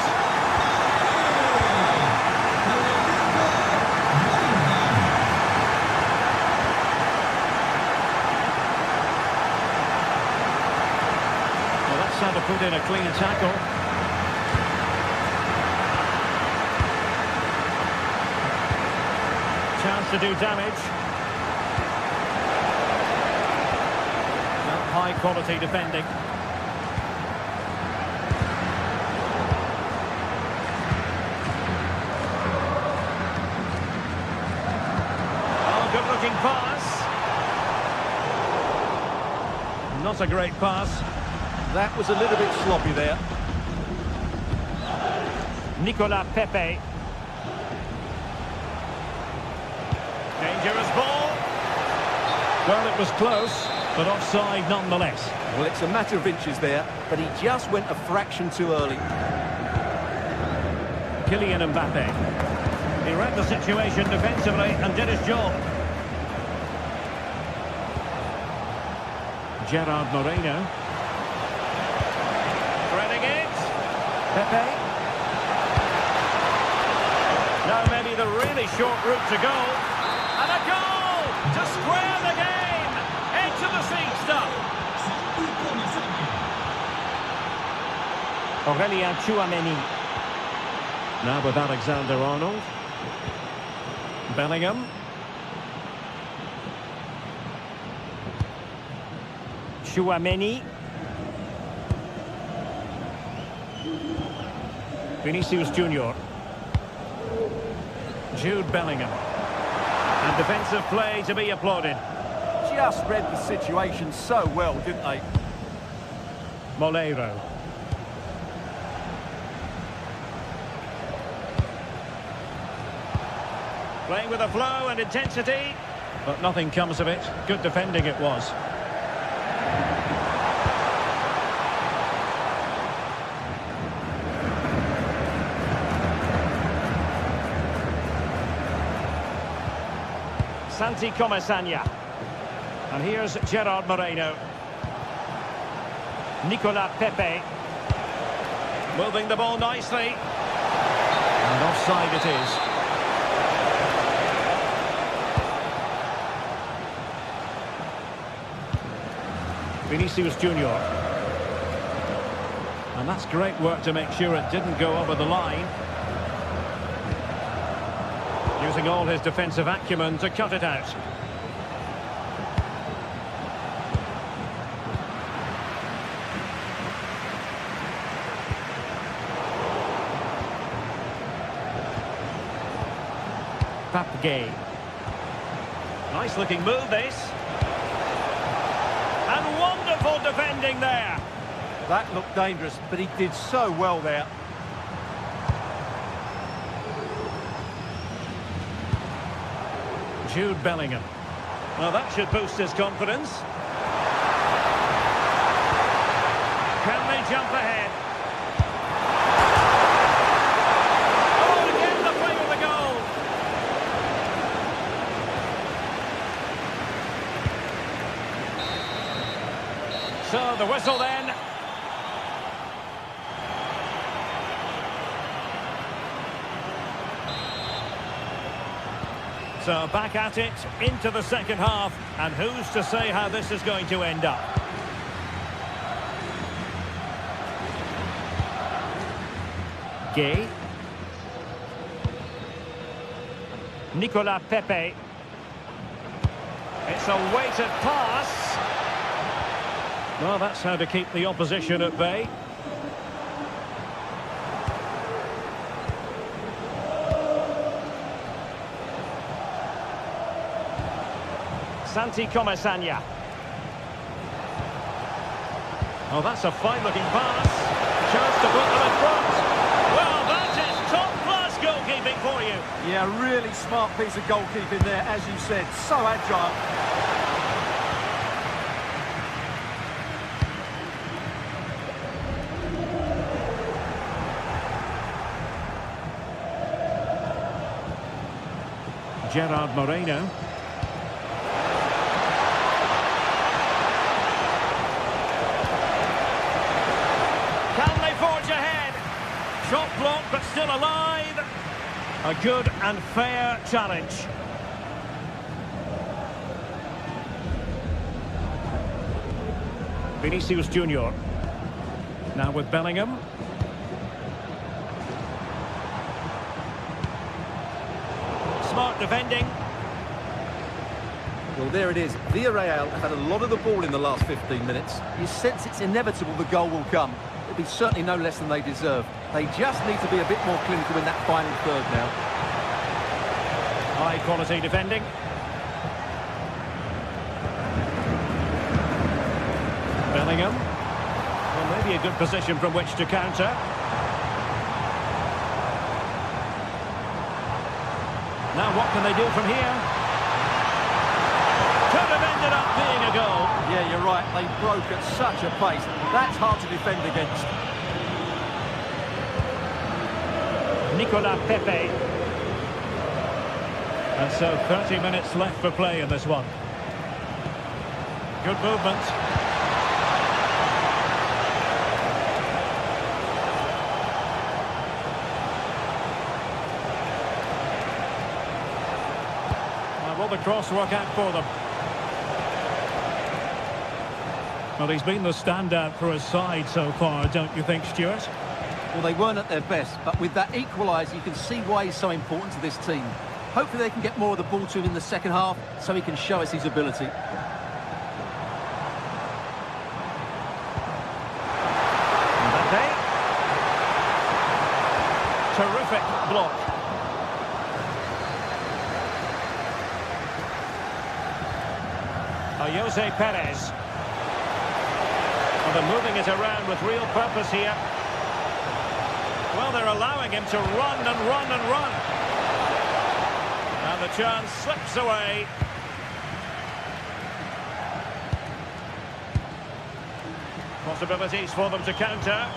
Well, that's how to put in a clean tackle. Chance to do damage. High quality defending. Oh, good looking pass. Not a great pass. That was a little bit sloppy there. Nicolas Pepe. Dangerous ball. Well, it was close, but offside nonetheless. Well, it's a matter of inches there, but he just went a fraction too early. Kylian Mbappe. He read the situation defensively and did his job. Gerard Moreno. Threading it. Pepe. Now maybe the really short route to goal. And a goal to square the game. Edge of the seat stuff. Aurélien Tchouaméni. Now with Alexander-Arnold. Bellingham. Tchouaméni. Vinicius Junior. Jude Bellingham. And defensive play to be applauded. Just read the situation so well, didn't they? Moleiro. Playing with a flow and intensity, but nothing comes of it. Good defending it was. Santi Comasagna. And here's Gerard Moreno. Nicola Pepe. Moving the ball nicely. And offside it is. Vinicius Junior. And that's great work to make sure it didn't go over the line. Using all his defensive acumen to cut it out. Papgay. Nice looking move this. And wonderful defending there. That looked dangerous, but he did so well there. Jude Bellingham. Well, that should boost his confidence. Can they jump ahead? Oh, again the play with the goal. So the whistle then. So back at it into the second half, and who's to say how this is going to end up? Gay. Nicola Pepe. It's a weighted pass. Well, that's how to keep the opposition at bay. Santi Comasagna. Oh, that's a fine-looking pass. Chance to put them in front. Well, that is top-class goalkeeping for you. Yeah, really smart piece of goalkeeping there, as you said. So agile. Gerard Moreno. Shot blocked, but still alive. A good and fair challenge. Vinicius Junior. Now with Bellingham. Smart defending. Well, there it is. Villarreal have had a lot of the ball in the last 15 minutes. You sense it's inevitable the goal will come. It'll be certainly no less than they deserve. They just need to be a bit more clinical in that final third now. High quality defending. Bellingham. Well, maybe a good position from which to counter. Now what can they do from here? Could have ended up being a goal. Yeah, you're right. They broke at such a pace. That's hard to defend against. Nicola Pepe. And so 30 minutes left for play in this one. Good movement. Will the cross work out for them? Well, he's been the standout for his side so far, don't you think, Stuart? Well, they weren't at their best, but with that equaliser, you can see why he's so important to this team. Hopefully they can get more of the ball to him in the second half, so he can show us his ability. Mbappe. Terrific block. Jose Perez. And they're moving it around with real purpose here. Well, they're allowing him to run and run and run. And And the chance slips away. Possibilities for them to counter.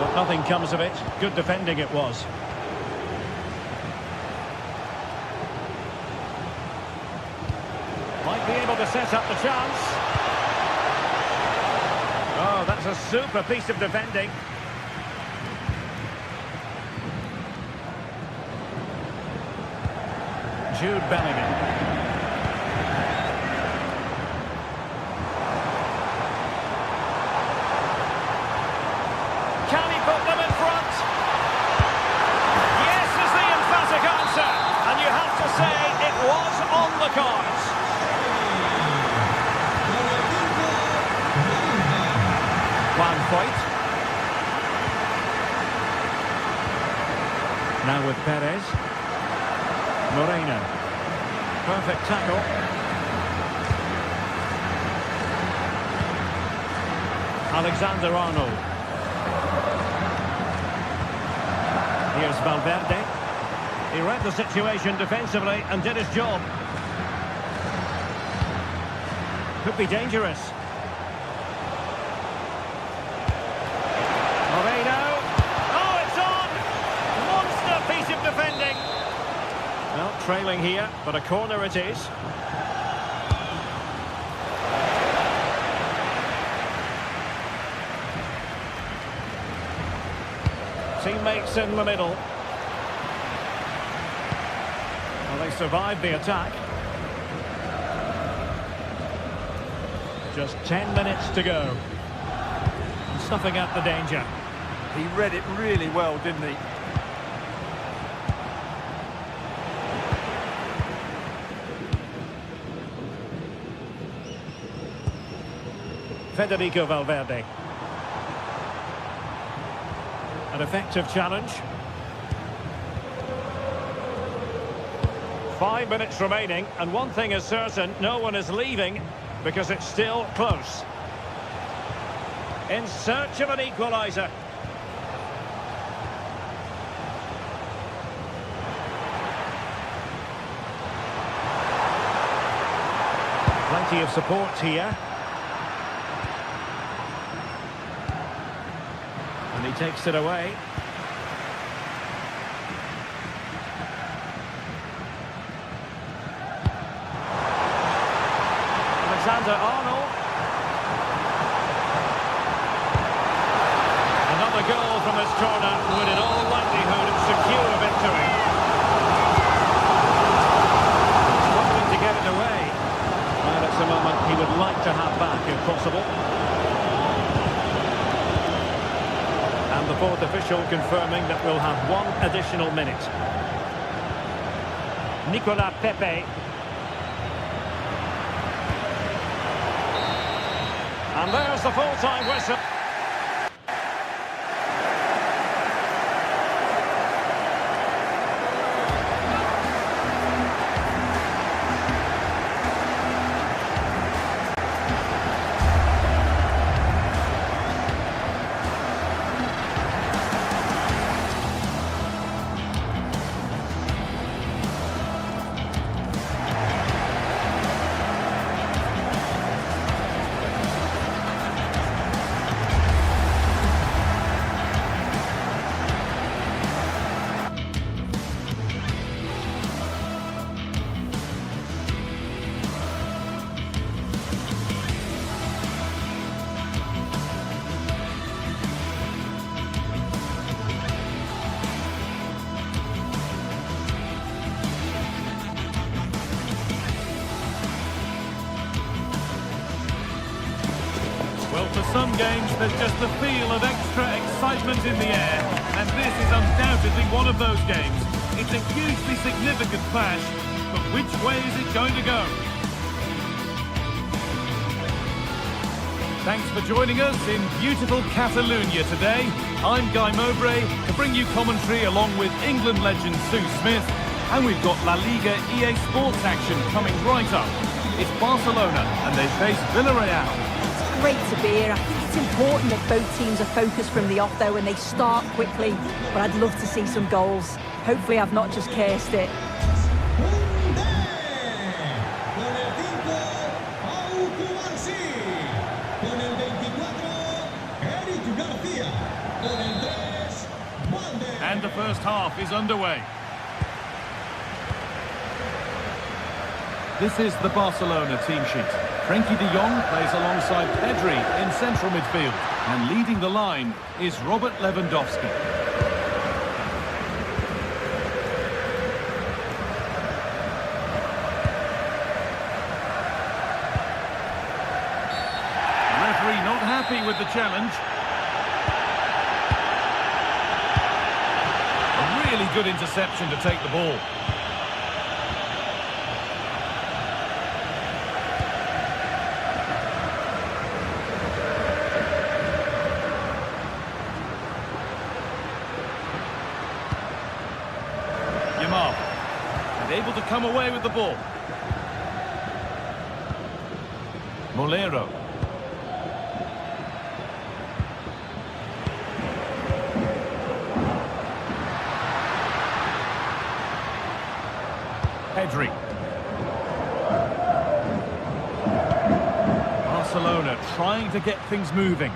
But nothing comes of it. Good defending it was. Might be able to set up the chance. Oh, that's a super piece of defending. Jude Bellingham. Can he put them in front? Yes is the emphatic answer. And you have to say it was on the cards. Juan Foyt. Now with Perez. Moreno. Perfect tackle. Alexander-Arnold. Here's Valverde. He read the situation defensively and did his job. Could be dangerous. Moreno. Oh, it's on! Monster piece of defending. Well, trailing here, but a corner it is. Teammates in the middle. Well, they survived the attack. Just 10 minutes to go. And snuffing at the danger. He read it really well, didn't he? Federico Valverde. An effective challenge. 5 minutes remaining, and one thing is certain, no one is leaving because it's still close. In search of an equaliser. Plenty of support here. And he takes it away. Alexander-Arnold. Another goal from his corner would in all likelihood secure a victory. Struggling to get it away. Well, it's a moment he would like to have back if possible. And the fourth official confirming that we'll have one additional minute. Nicolas Pepe. And there's the full-time whistle. Well, for some games, there's just a feel of extra excitement in the air, and this is undoubtedly one of those games. It's a hugely significant clash, but which way is it going to go? Thanks for joining us in beautiful Catalonia today. I'm Guy Mowbray to bring you commentary along with England legend Sue Smith, and we've got La Liga EA Sports action coming right up. It's Barcelona and they face Villarreal. Great to be here. I think it's important that both teams are focused from the off though and they start quickly, but I'd love to see some goals. Hopefully I've not just cursed it. And the first half is underway. This is the Barcelona team sheet. Frenkie de Jong plays alongside Pedri in central midfield. And leading the line is Robert Lewandowski. The referee not happy with the challenge. A really good interception to take the ball. And able to come away with the ball. Molero. Pedri. Barcelona trying to get things moving.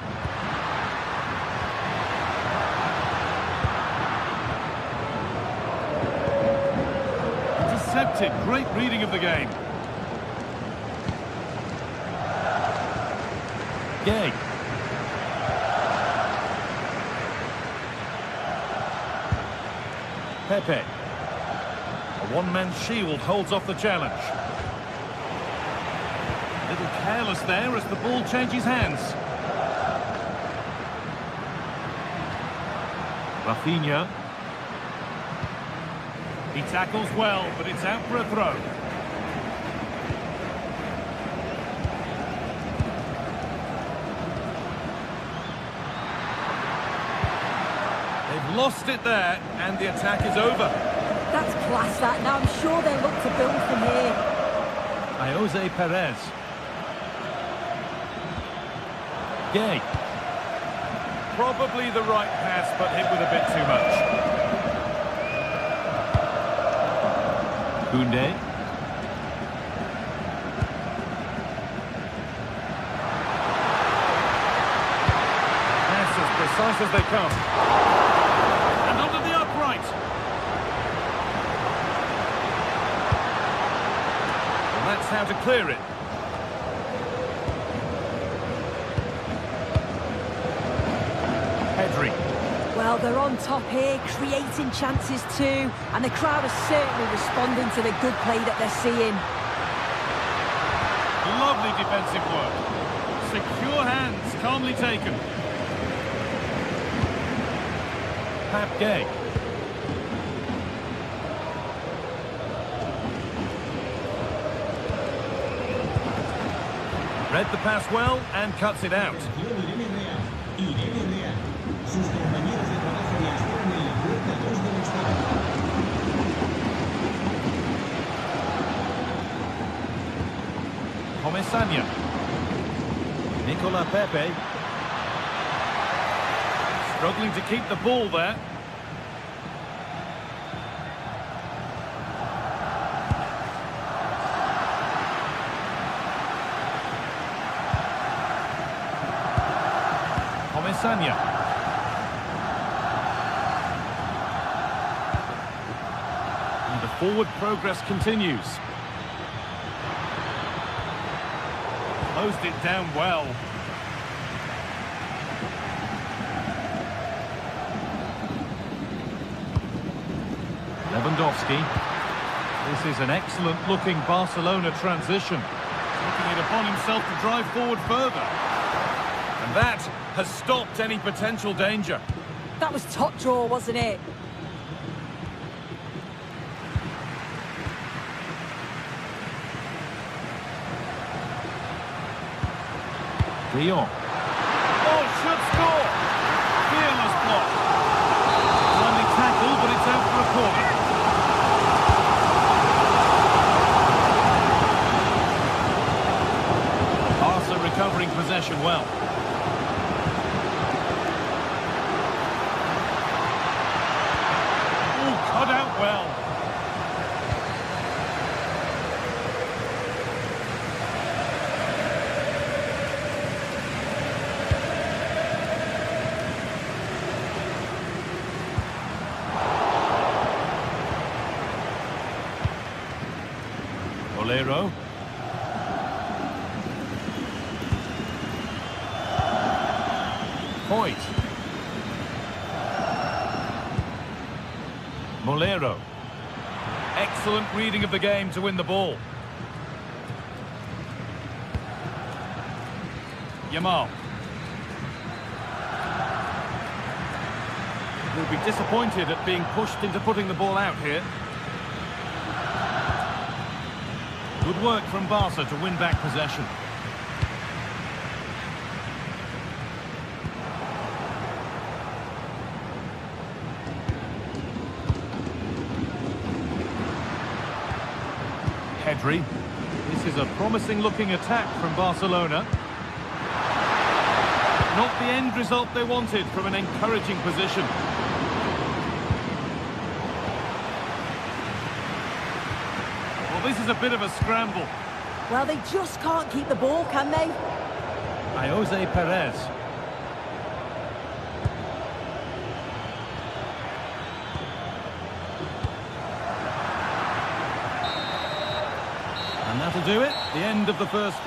Intercepted. Great reading of the game. Gay. Pepe. A one-man shield holds off the challenge. A little careless there as the ball changes hands. Rafinha. He tackles well, but it's out for a throw. They've lost it there, and the attack is over. That's class, that. Now I'm sure they'll look to build from here. Jose Perez. Gay. Probably the right pass, but hit with a bit too much. Koundé. That's as precise as they come. And onto the upright. And that's how to clear it. Pedri. Well, they're on top here, creating chances too, and the crowd are certainly responding to the good play that they're seeing. Lovely defensive work. Secure hands, calmly taken. Pap Gay. Read the pass well and cuts it out. Comesaña. Nicola Pepe. Struggling to keep the ball there. Comesaña. And the forward progress continues. Closed it down well. Lewandowski. This is an excellent-looking Barcelona transition. Taking it upon himself to drive forward further. And that has stopped any potential danger. That was top draw, wasn't it? De Jong. Oh, should score! Fearless block. Timely tackle, but it's out for a corner. Barca recovering possession well. Oh, cut out Valero. Hoyt. Molero. Excellent reading of the game to win the ball. Yamal. Will be disappointed at being pushed into putting the ball out here. Good work from Barca to win back possession. Pedri. This is a promising looking attack from Barcelona. Not the end result they wanted from an encouraging position. Well, this is a bit of a scramble. Well, they just can't keep the ball, can they? Jose Perez. And that'll do it. The end of the first.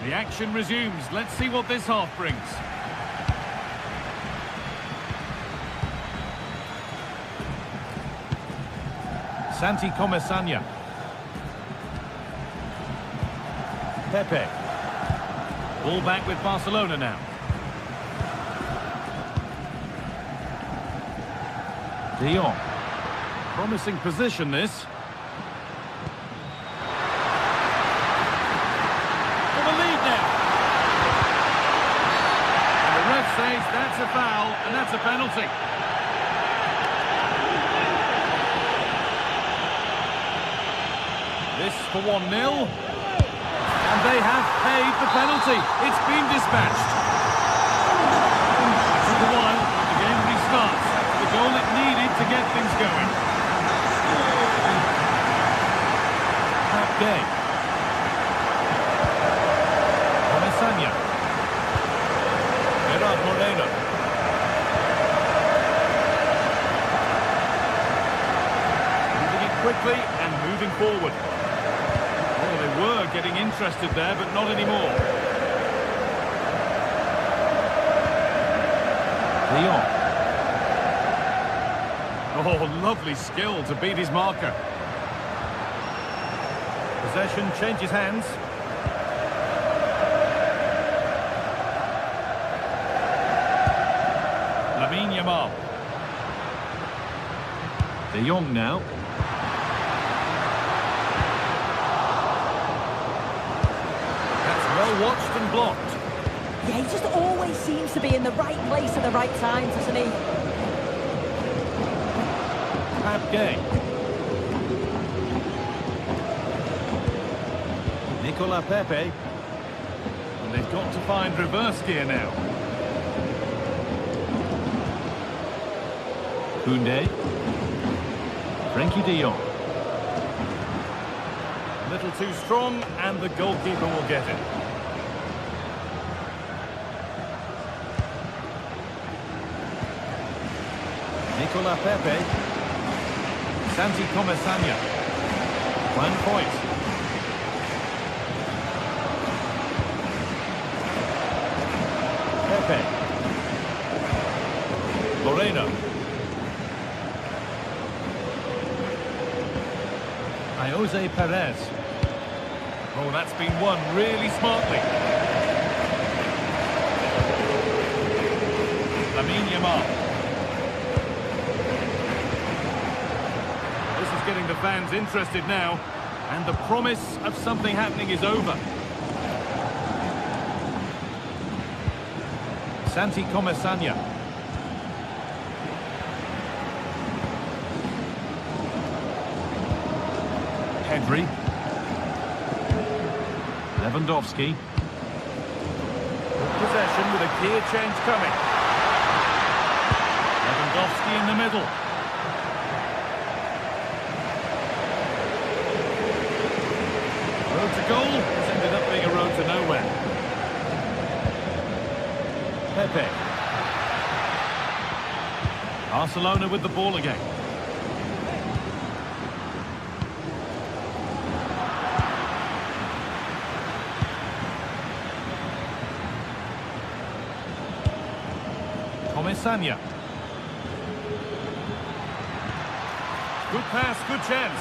The action resumes. Let's see what this half brings. Santi Comesaña. Pepe. Ball back with Barcelona now. De Jong. Promising position, this. For the lead now. And the ref says that's a foul, and that's a penalty. This for 1-0. And they have paid the penalty. It's been dispatched. It took a while, but the game restarts. The goal it needed to get things going. Gay. Comesaña. Gerard Moreno. Moving it quickly and moving forward. Oh, they were getting interested there, but not anymore. Leon. Oh, lovely skill to beat his marker. Possession changes hands. Lamine Yamal. De Jong now. That's well watched and blocked. Yeah, he just always seems to be in the right place at the right time, doesn't he? Gay. Nicola Pepe. And they've got to find reverse gear now. Koundé. Frenkie de Jong. A little too strong, and the goalkeeper will get it. Nicola Pepe. Santi Comesaña. One point. Pepe. Moreno. Jose Perez. Oh, that's been won really smartly. Lamine Yamal. This is getting the fans interested now, and the promise of something happening is over. Santi Comesaña. Pedri. Lewandowski. Possession with a gear change coming. Lewandowski in the middle. Road to goal has ended up being a road to nowhere. Pepe. Barcelona with the ball again. Comesaña. Good pass, good chance.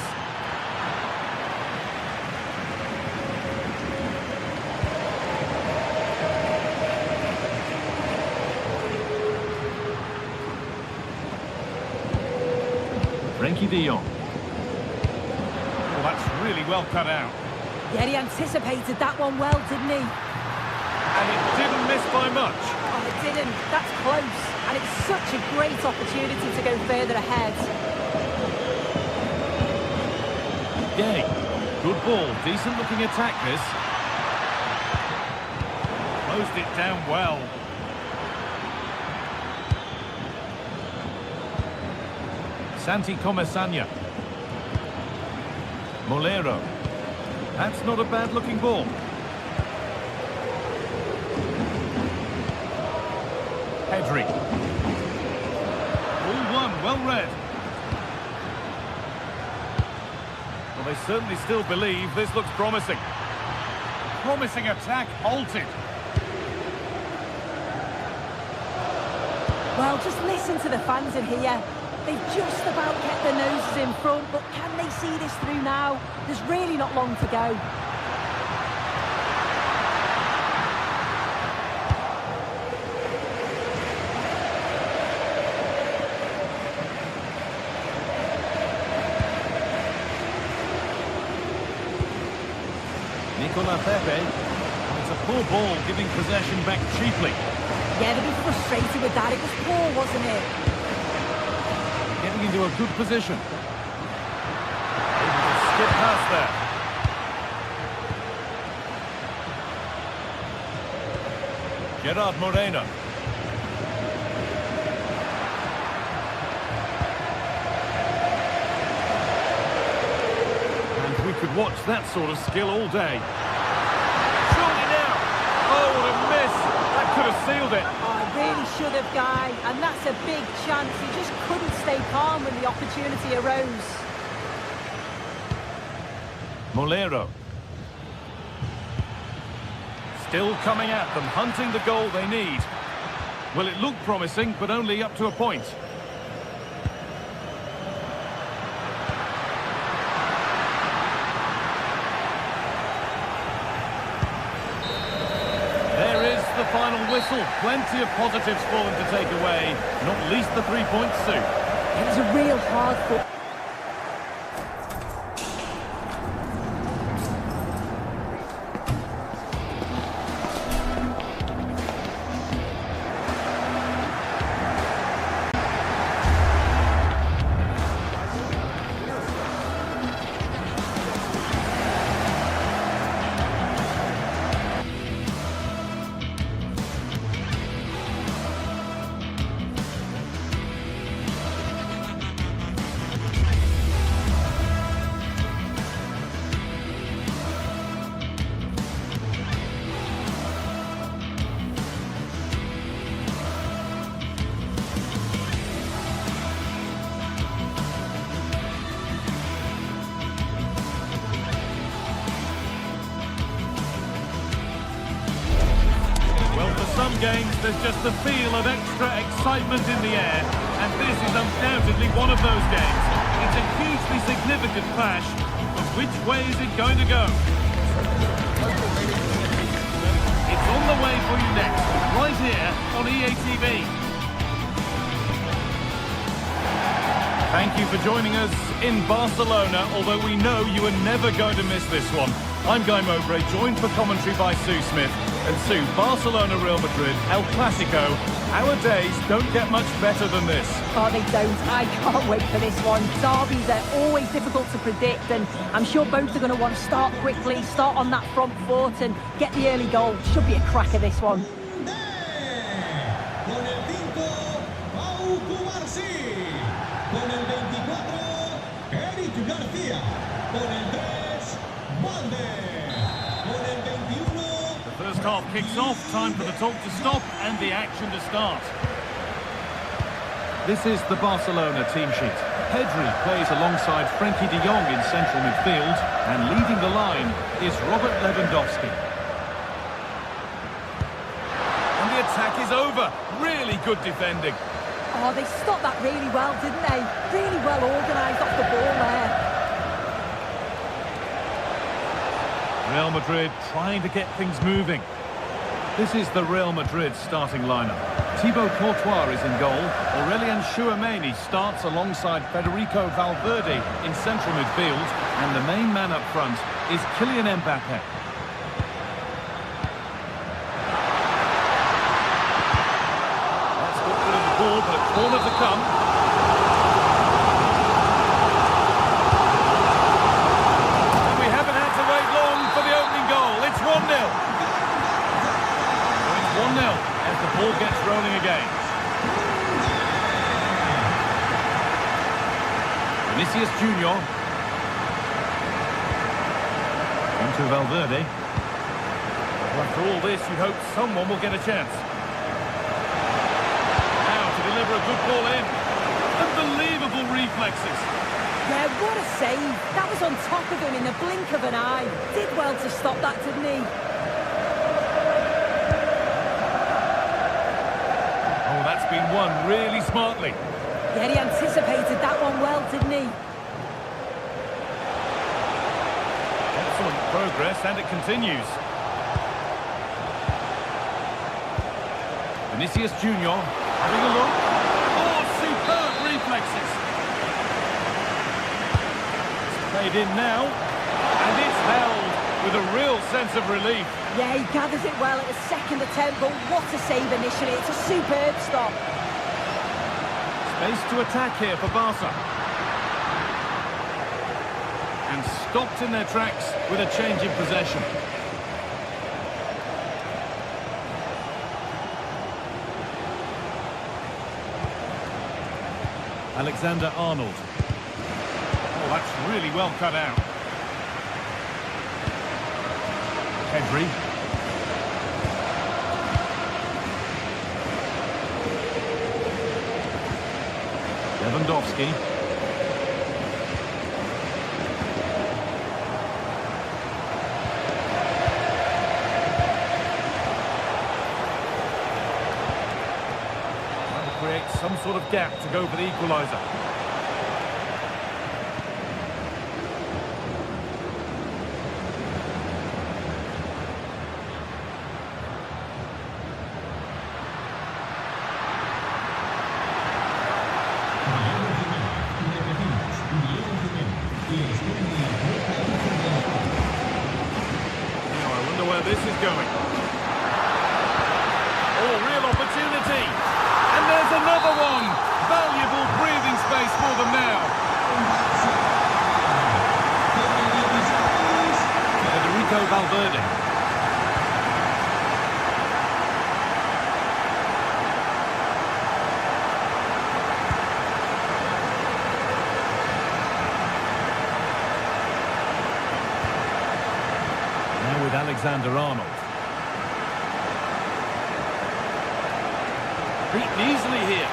Frenkie de Jong. Oh, that's really well cut out. Yeah, he anticipated that one well, didn't he? And it didn't miss by much. Oh, it didn't. That's close. And it's such a great opportunity to go further ahead. Gay. Good ball. Decent looking attack, this. Closed it down well. Santi Comesaña. Molero. That's not a bad looking ball. Pedri. All one, well read. Well, they certainly still believe this looks promising. Promising attack halted. Well, just listen to the fans in here. They've just about kept their noses in front, but can they see this through now? There's really not long to go. Nicola Pepe. It's a poor ball, giving possession back cheaply. Yeah, they'll be frustrated with that. It was poor, wasn't it? Getting into a good position. Able to skip past there. Gerard Moreno. And we could watch that sort of skill all day. Surely now! Oh, what a miss! That could have sealed it. Really should have, Guy, and that's a big chance. He just couldn't stay calm when the opportunity arose. Molero. Still coming at them, hunting the goal they need. Well, it looked promising, but only up to a point. The final whistle. Plenty of positives for them to take away, not least the 3 points, Sue. It was a real hard fought. Some games, there's just the feel of extra excitement in the air, and this is undoubtedly one of those games. It's a hugely significant clash, but which way is it going to go? It's on the way for you next, right here on EA TV. Thank you for joining us in Barcelona, although we know you are never going to miss this one. I'm Guy Mowbray, joined for commentary by Sue Smith. And Sue, Barcelona, Real Madrid, El Clasico. Our days don't get much better than this. Oh, they don't. I can't wait for this one. Derbies are always difficult to predict, and I'm sure both are going to want to start quickly, start on that front foot and get the early goal. Should be a cracker, this one. First half kicks off, time for the talk to stop and the action to start. This is the Barcelona team sheet. Pedri plays alongside Frenkie de Jong in central midfield, and leading the line is Robert Lewandowski. And the attack is over. Really good defending. Oh, they stopped that really well, didn't they? Really well organised off the ball there. Real Madrid trying to get things moving. This is the Real Madrid starting lineup. Thibaut Courtois is in goal. Aurelien Tchouameni starts alongside Federico Valverde in central midfield. And the main man up front is Kylian Mbappe. That's got rid of the ball, but a corner to come. And we haven't had to wait long for the opening goal. It's 1-0. 1-0 as the ball gets rolling again. Vinicius Junior. Into Valverde. Well, after all this, you hope someone will get a chance. Now to deliver a good ball in. Unbelievable reflexes. Yeah, what a save. That was on top of him in the blink of an eye. Did well to stop that, didn't he? That's been won really smartly. Yeah, he anticipated that one well, didn't he? Excellent progress, and it continues. Vinicius Junior having a look. Oh, superb reflexes. It's played in now, and it's held with a real sense of relief. Yeah, he gathers it well at the second attempt, but what a save initially. It's a superb stop. Space to attack here for Barca. And stopped in their tracks with a change in possession. Alexander-Arnold. Oh, that's really well cut out. Pedri. Lewandowski. Trying to create some sort of gap to go for the equaliser. This is going. Oh, real opportunity. And there's another one. Valuable breathing space for them now. Federico Valverde. With Alexander-Arnold. Beaten easily here.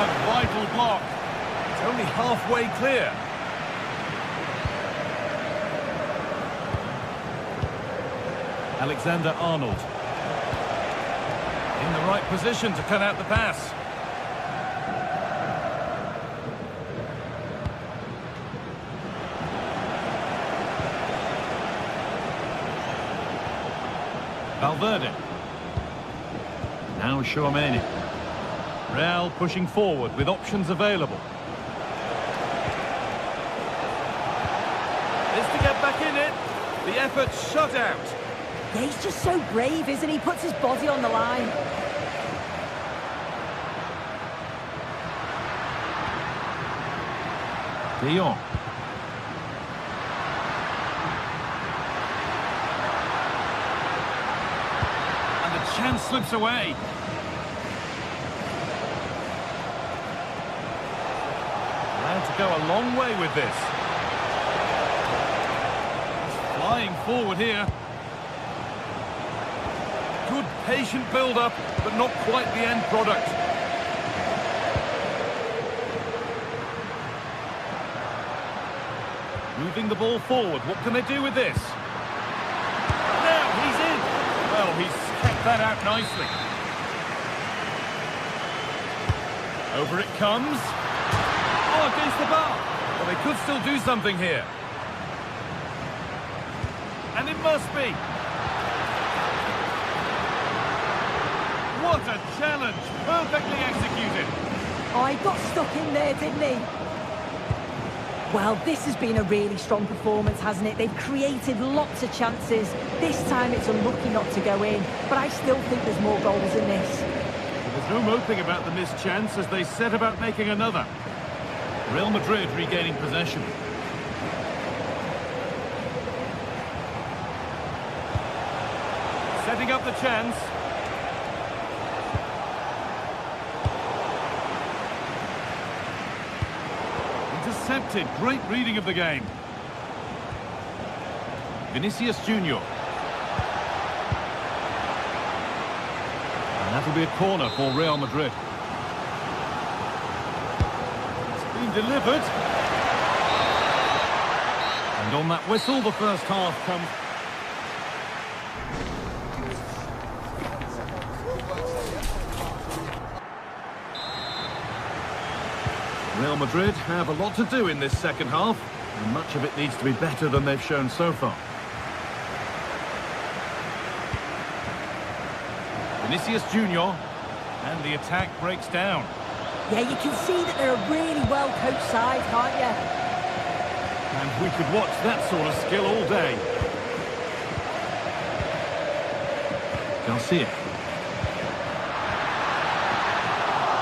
A vital block. It's only halfway clear. Alexander-Arnold. In the right position to cut out the pass. Valverde. Now Tchouameni. Real pushing forward with options available. Is to get back in it. The effort shut out. Yeah, he's just so brave, isn't he? Puts his body on the line. De Jong. Chance slips away. Allowed to go a long way with this. He's flying forward here. Good patient build-up, but not quite the end product. Moving the ball forward, what can they do with this? Now he's in! Well, he's kept that out nicely. Over it comes. Oh, against the bar. Well, they could still do something here. And it must be. What a challenge. Perfectly executed. Oh, he got stuck in there, didn't he? Well, this has been a really strong performance, hasn't it? They've created lots of chances. This time it's unlucky not to go in, but I still think there's more goals in this. There's no moping about the missed chance as they set about making another. Real Madrid regaining possession. Setting up the chance. Intercepted. Great reading of the game. Vinicius Junior. And that'll be a corner for Real Madrid. It's been delivered. And on that whistle, the first half comes. Real Madrid have a lot to do in this second half, and much of it needs to be better than they've shown so far. Vinicius Junior, and the attack breaks down. Yeah, you can see that they're a really well-coached side, can't you? And we could watch that sort of skill all day. Garcia.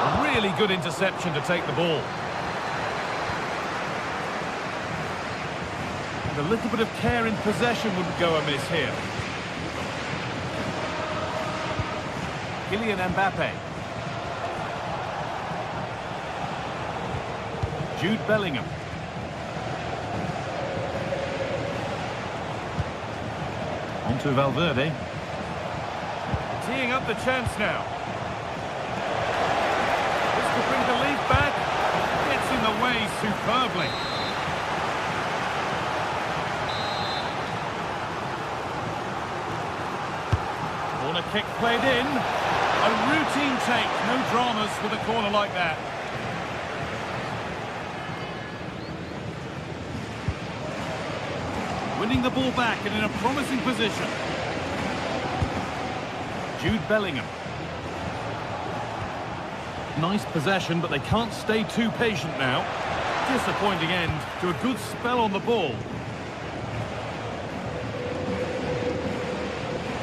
A really good interception to take the ball. And a little bit of care in possession wouldn't go amiss here. Kylian Mbappe. Jude Bellingham. On to Valverde. Teeing up the chance now. This could bring the lead back. Gets in the way superbly. Corner kick played in. A routine take. No dramas with a corner like that. Winning the ball back and in a promising position. Jude Bellingham. Nice possession, but they can't stay too patient now. Disappointing end to a good spell on the ball.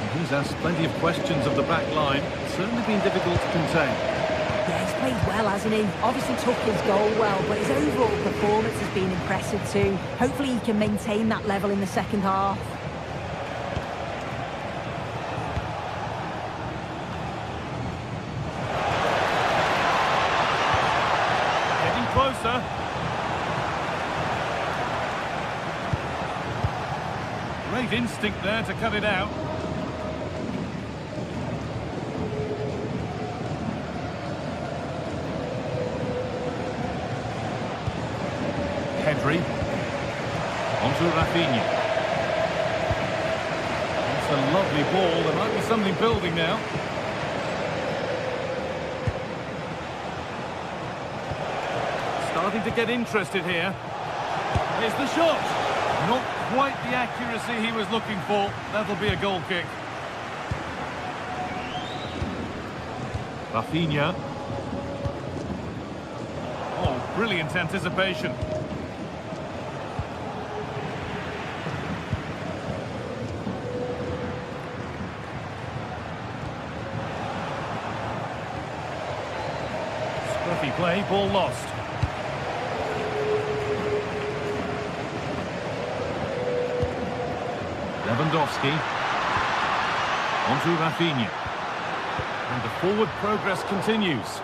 And he's asked plenty of questions of the back line. It's certainly been difficult to contain. Yeah, he's played well, hasn't he? Obviously took his goal well, but his overall performance has been impressive too. Hopefully he can maintain that level in the second half. Getting closer. Great instinct there to cut it out. Pedri. Onto Rafinha. It's a lovely ball. There might be something building now. Starting to get interested here. Here's the shot. Not quite the accuracy he was looking for. That'll be a goal kick. Rafinha. Oh, brilliant anticipation. Scruffy play, ball lost. Lewandowski. Onto Rafinha. And the forward progress continues.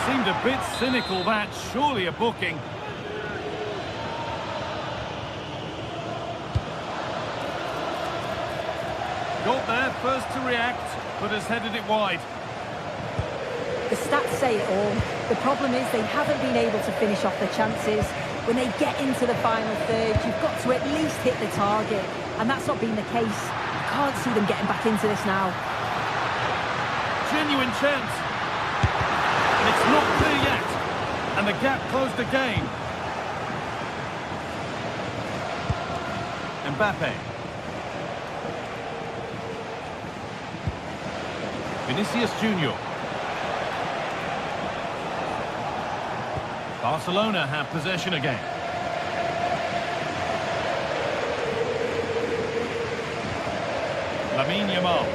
Seemed a bit cynical that, surely a booking. Got there first to react, but has headed it wide. The stats say it all. The problem is they haven't been able to finish off their chances. When they get into the final third, you've got to at least hit the target. And that's not been the case. I can't see them getting back into this now. Genuine chance. And it's not clear yet. And the gap closed again. Mbappe. Vinicius Junior. Barcelona have possession again. Lamine Yamal.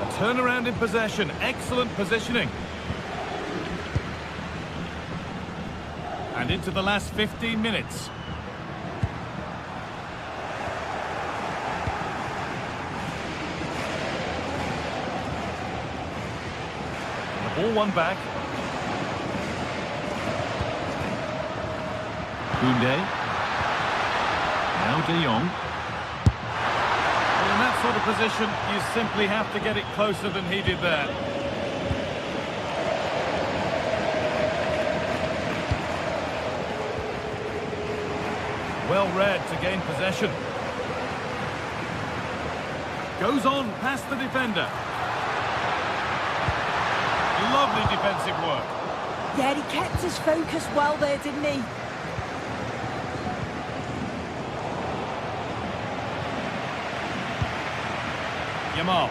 A turnaround in possession. Excellent positioning. And into the last 15 minutes. Ball one back. Koundé. Now De Jong. Well, in that sort of position, you simply have to get it closer than he did there. Well read to gain possession. Goes on past the defender. Lovely defensive work. Yeah, he kept his focus well there, didn't he? Yamal.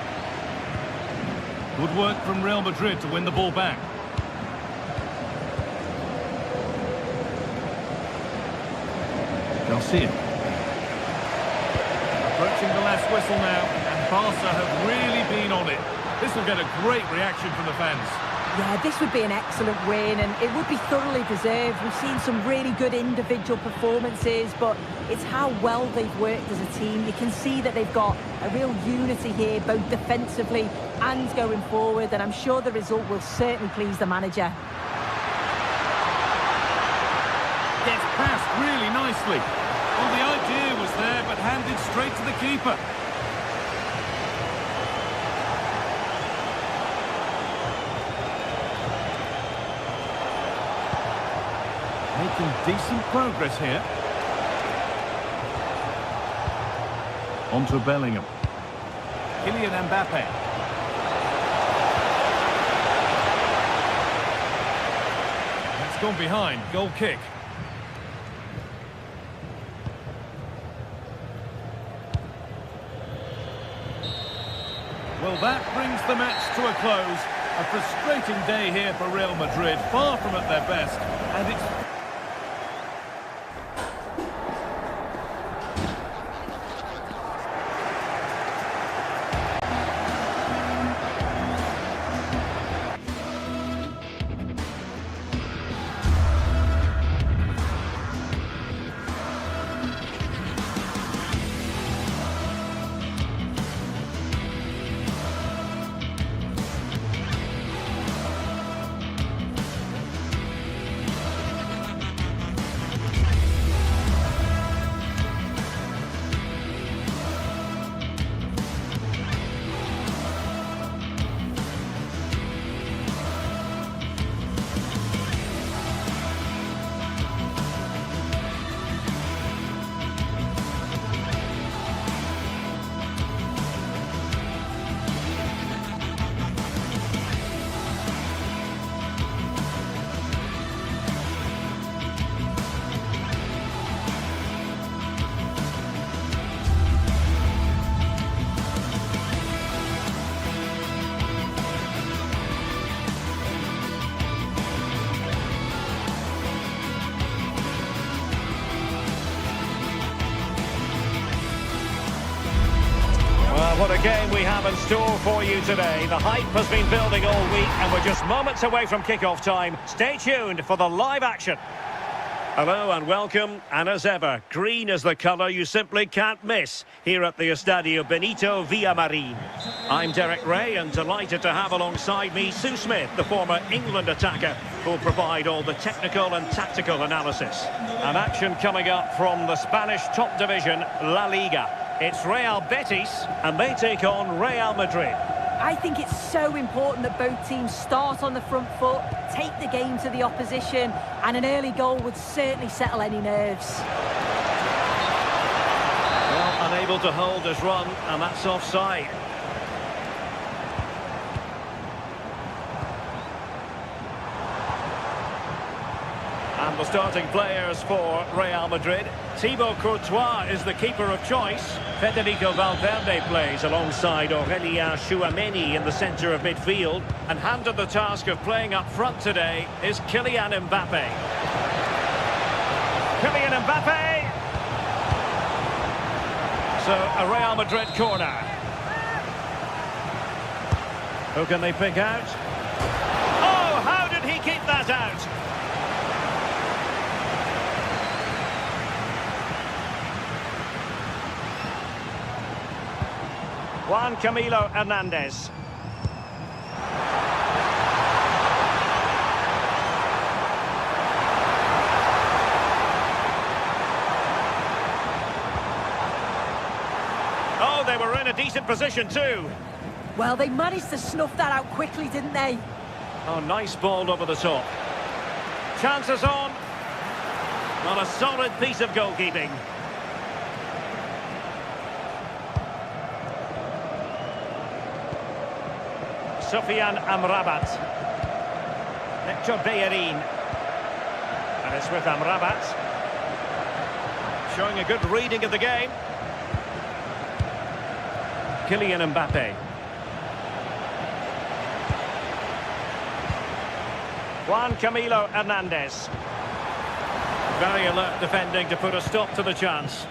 Good work from Real Madrid to win the ball back. Garcia. Approaching the last whistle now, and Barca have really been on it. This will get a great reaction from the fans. Yeah, this would be an excellent win, and it would be thoroughly deserved. We've seen some really good individual performances, but it's how well they've worked as a team. You can see that they've got a real unity here, both defensively and going forward, and I'm sure the result will certainly please the manager. Gets past really nicely. Well, the idea was there, but handed straight to the keeper. Making decent progress here. On to Bellingham. Kylian Mbappe. That's gone behind. Goal kick. Well, that brings the match to a close. A frustrating day here for Real Madrid. Far from at their best. And it's... What a game we have in store for you today. The hype has been building all week and we're just moments away from kick-off time. Stay tuned for the live action. Hello and welcome, and as ever, green is the colour you simply can't miss here at the Estadio Benito Villamarín. I'm Derek Ray and delighted to have alongside me Sue Smith, the former England attacker, who'll provide all the technical and tactical analysis. An action coming up from the Spanish top division, La Liga. It's Real Betis, and they take on Real Madrid. I think it's so important that both teams start on the front foot, take the game to the opposition, and an early goal would certainly settle any nerves. Well, unable to hold his run, and that's offside. And the starting players for Real Madrid. Thibaut Courtois is the keeper of choice. Federico Valverde plays alongside Aurelien Tchouameni in the centre of midfield. And handed the task of playing up front today is Kylian Mbappe. Kylian Mbappe! So, a Real Madrid corner. Who can they pick out? Oh, how did he keep that out? Juan Camilo Hernandez. Oh, they were in a decent position too. Well, they managed to snuff that out quickly, didn't they? Oh, nice ball over the top. Chances on. Not a solid piece of goalkeeping. Sofian Amrabat. Hector Bellerin. And it's with Amrabat. Showing a good reading of the game. Kylian Mbappe. Juan Camilo Hernandez. Very alert defending to put a stop to the chance.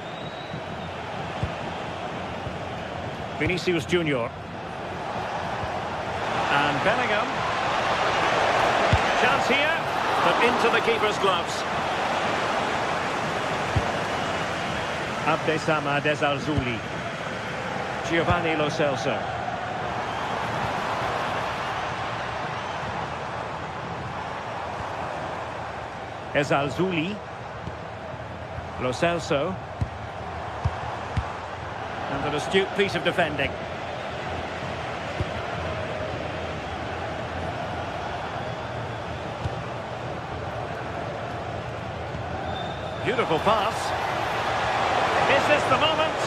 Vinicius Junior. And Bellingham. Chance here, but into the keeper's gloves. Abdesama Desalzuli. Giovanni Lo Celso. Esalzuli. Lo Celso. And an astute piece of defending. Beautiful pass. Is this the moment?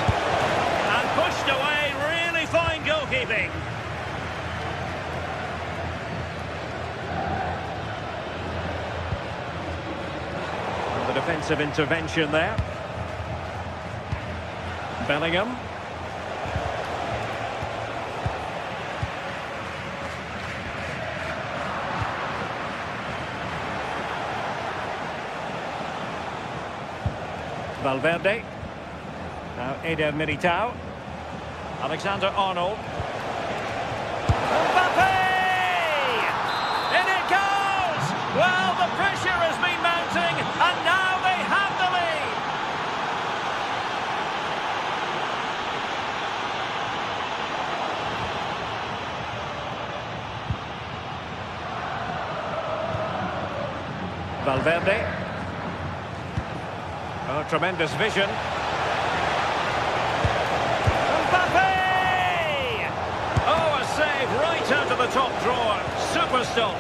And pushed away, really fine goalkeeping. And the defensive intervention there. Bellingham. Valverde. Now Eder Militao. Alexander-Arnold. Mbappe! In it goes! Well, the pressure has been mounting, and now they have the lead. Valverde. Oh, tremendous vision. Mbappe! Oh, a save right out of the top drawer. Super stop.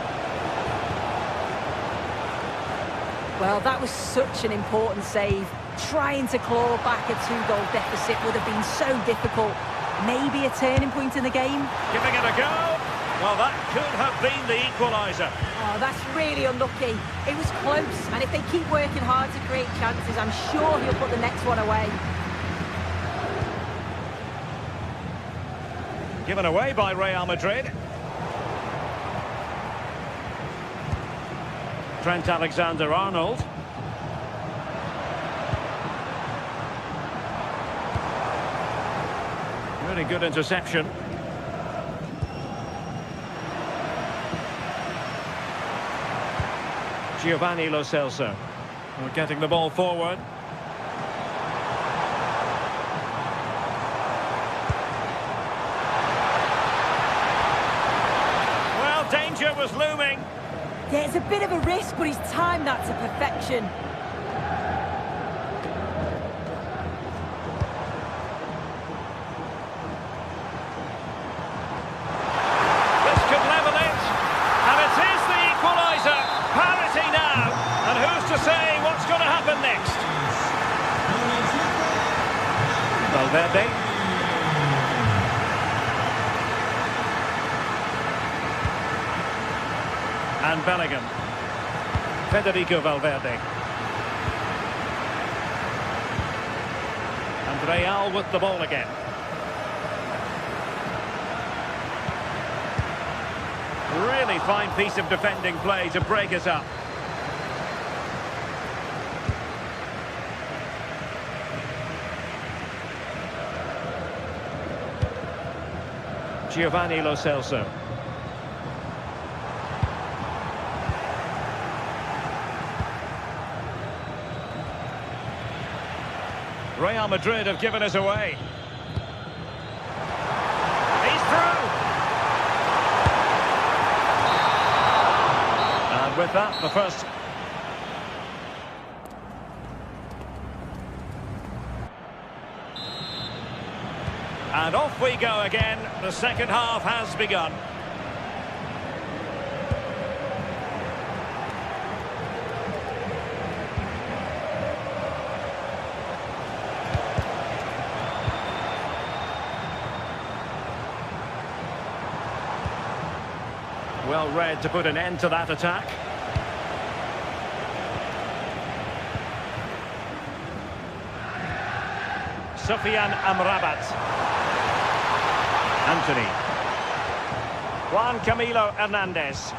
Well, that was such an important save. Trying to claw back a two-goal deficit would have been so difficult. Maybe a turning point in the game. Giving it a go. Well, that could have been the equaliser. Oh, that's really unlucky. It was close, and if they keep working hard to create chances, I'm sure he'll put the next one away. Given away by Real Madrid. Trent Alexander-Arnold. Really good interception. Giovanni Lo Celso. We're getting the ball forward. Well, danger was looming. Yeah, it's a bit of a risk, but he's timed that to perfection. This could level it. And it is the equaliser. Parity now. And who's to say what's going to happen next? Valverde. And Bellingham. Federico Valverde. And Royale with the ball again. Really fine piece of defending play to break us up. Giovanni Lo Celso. Real Madrid have given us away. He's through. And with that, the first. And off we go again. The second half has begun. Well read to put an end to that attack. Sofian Amrabat. Anthony. Juan Camilo Hernandez.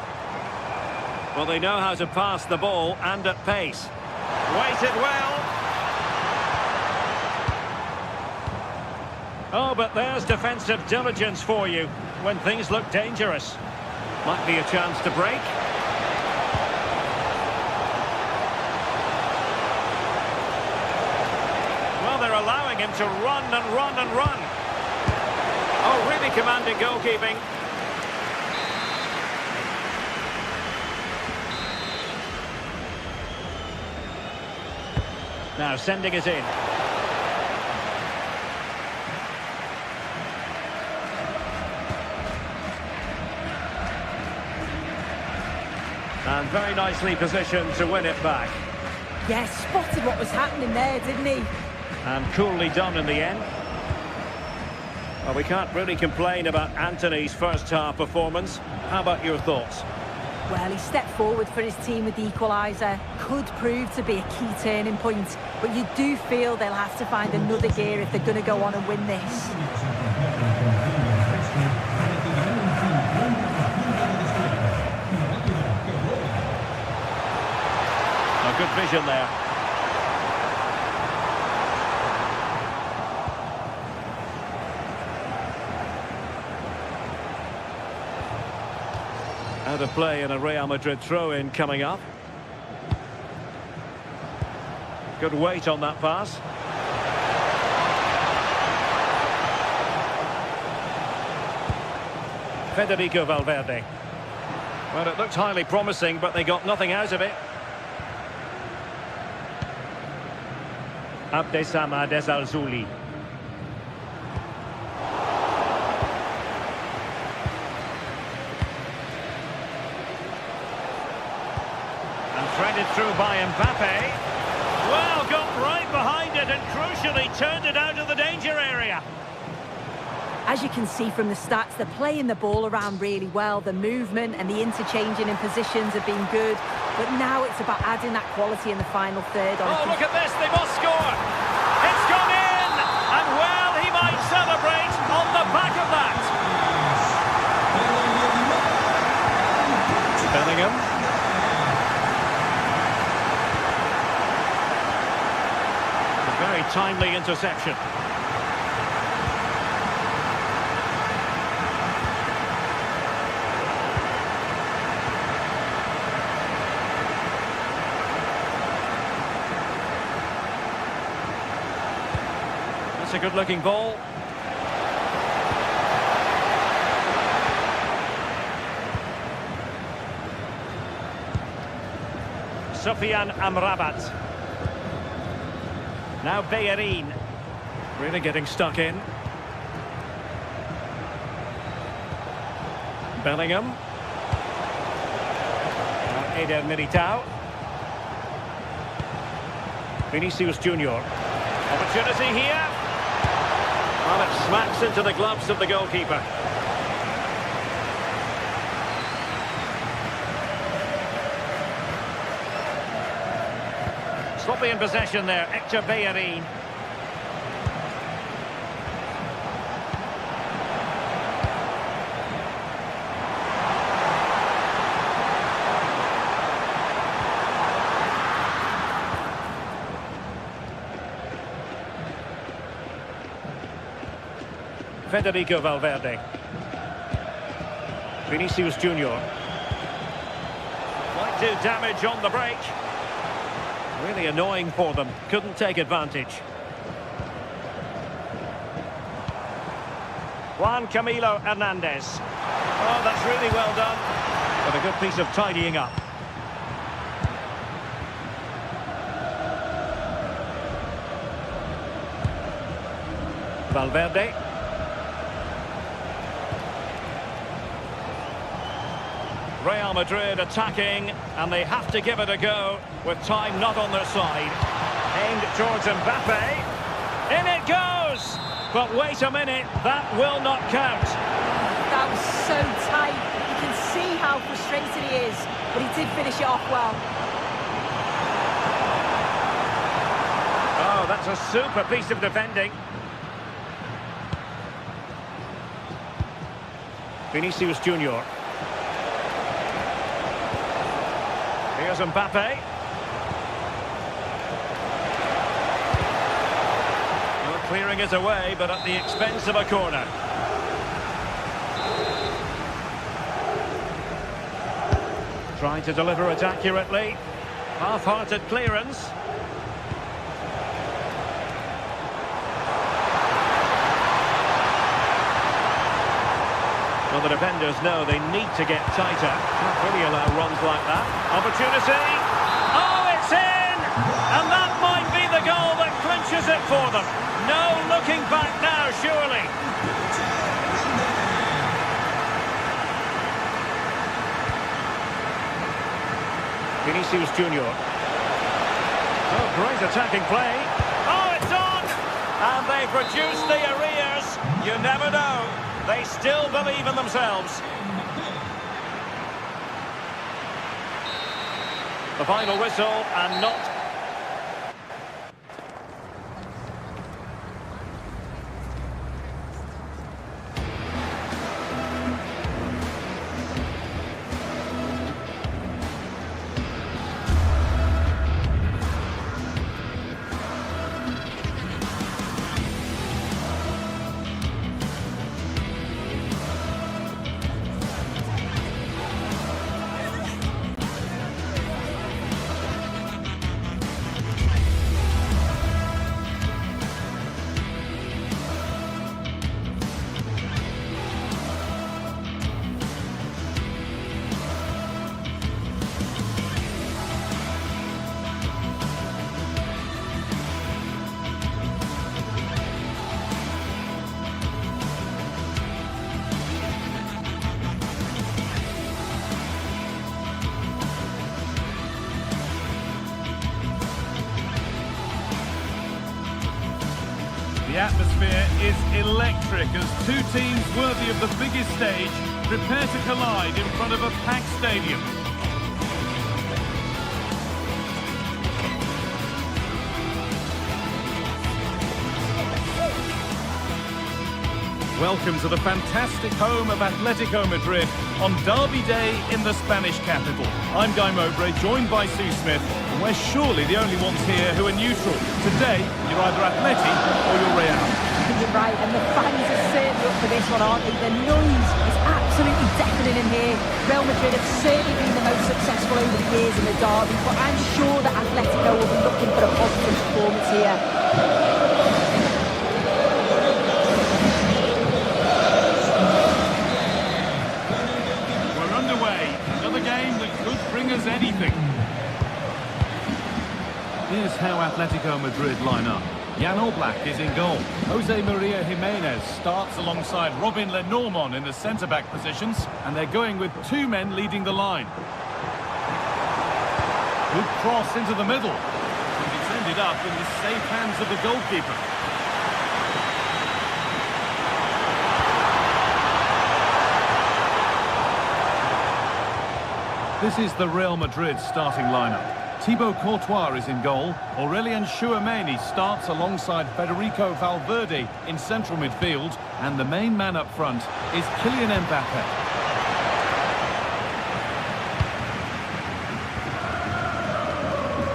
Well, they know how to pass the ball and at pace. Waited well. Oh, but there's defensive diligence for you when things look dangerous. Might be a chance to break. Well, they're allowing him to run and run and run. Oh, really commanding goalkeeping. Now sending it in. And very nicely positioned to win it back. Yeah, spotted what was happening there, didn't he? And coolly done in the end. Well, we can't really complain about Anthony's first half performance. How about your thoughts? Well, he stepped forward for his team with the equaliser. Could prove to be a key turning point. But you do feel they'll have to find another gear if they're going to go on and win this. A good vision there. Out of play and a Real Madrid throw-in coming up. Good weight on that pass. Federico Valverde. Well, it looked highly promising, but they got nothing out of it. Abdesama Desalzuli. And threaded through by Mbappe. Well, got right behind it and crucially turned it out of the danger area. As you can see from the stats, they're playing the ball around really well. The movement and the interchanging in positions have been good. But now it's about adding that quality in the final third. Oh, look at this. They must score. It's gone in. And, well, he might celebrate on the back of that. Bellingham. A very timely interception. That's a good-looking ball. Sofian Amrabat. Now Bellerin. Really getting stuck in. Bellingham. Now Eder Militao. Vinicius Junior. Opportunity here. And it smacks into the gloves of the goalkeeper. Sloppy in possession there, Hector Bellerin. Federico Valverde. Vinicius Junior. Might do damage on the break. Really annoying for them. Couldn't take advantage. Juan Camilo Hernandez. Oh, that's really well done. But a good piece of tidying up. Valverde. Real Madrid attacking, and they have to give it a go with time not on their side. Aimed towards Mbappe. In it goes! But wait a minute, that will not count. That was so tight. You can see how frustrated he is, but he did finish it off well. Oh, that's a super piece of defending. Vinicius Junior. Here's Mbappe. Well, clearing it away, but at the expense of a corner. Trying to deliver it accurately. Half-hearted clearance. Well, the defenders know they need to get tighter. Can't really allow runs like that. Opportunity. Oh, it's in! And that might be the goal that clinches it for them. No looking back now, surely. Vinicius Junior. Oh, great attacking play. Oh, it's on! And they've reduced the arrears. You never know. They still believe in themselves. The final whistle and not... The atmosphere is electric as two teams worthy of the biggest stage prepare to collide in front of a packed stadium. Welcome to the fantastic home of Atletico Madrid on Derby Day in the Spanish capital. I'm Guy Mowbray, joined by Sue Smith, and we're surely the only ones here who are neutral. Today, you're either Atleti or you're Real. You're right, and the fans are certainly up for this one, aren't they? The noise is absolutely deafening in here. Real Madrid have certainly been the most successful over the years in the derby, but I'm sure that Atletico will be looking for a positive performance here. We're underway. Another game that could bring us anything. Madrid line up. Jan Oblak is in goal. Jose Maria Jimenez starts alongside Robin Lenormand in the centre-back positions, and they're going with two men leading the line. Good cross into the middle. And it's ended up in the safe hands of the goalkeeper. This is the Real Madrid starting lineup. Thibaut Courtois is in goal. Aurelien Chouameni starts alongside Federico Valverde in central midfield. And the main man up front is Kylian Mbappe.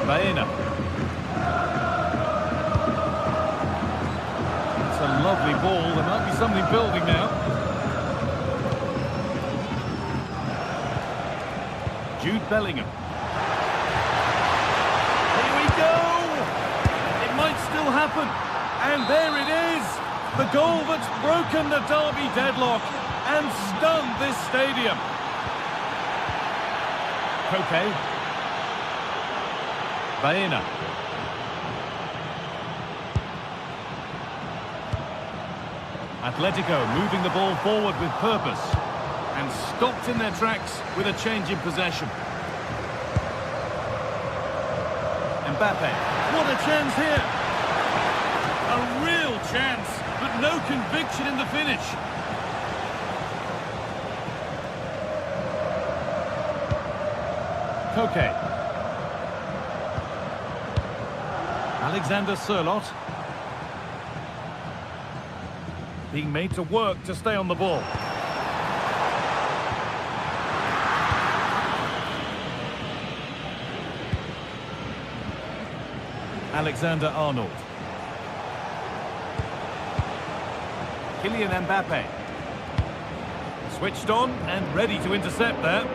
Baena. It's a lovely ball. There might be something building now. Jude Bellingham. Here we go! It might still happen. And there it is! The goal that's broken the Derby deadlock and stunned this stadium. Koke. Baena. Atletico moving the ball forward with purpose. And stopped in their tracks with a change in possession. Mbappe, what a chance here! A real chance, but no conviction in the finish. Koke. Alexander Sørloth. Being made to work to stay on the ball. Alexander Arnold. Kylian Mbappe. Switched on and ready to intercept there.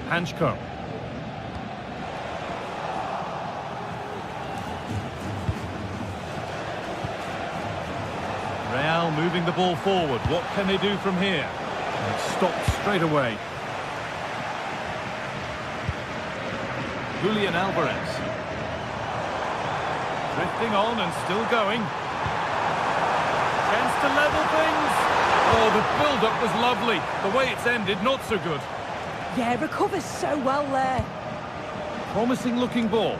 Hanchko. Real moving the ball forward. What can they do from here? And it's stopped straight away. Julian Alvarez. Drifting on and still going. Chance to level things. Oh, the build-up was lovely. The way it's ended, not so good. Yeah, recovers so well there. Promising looking ball.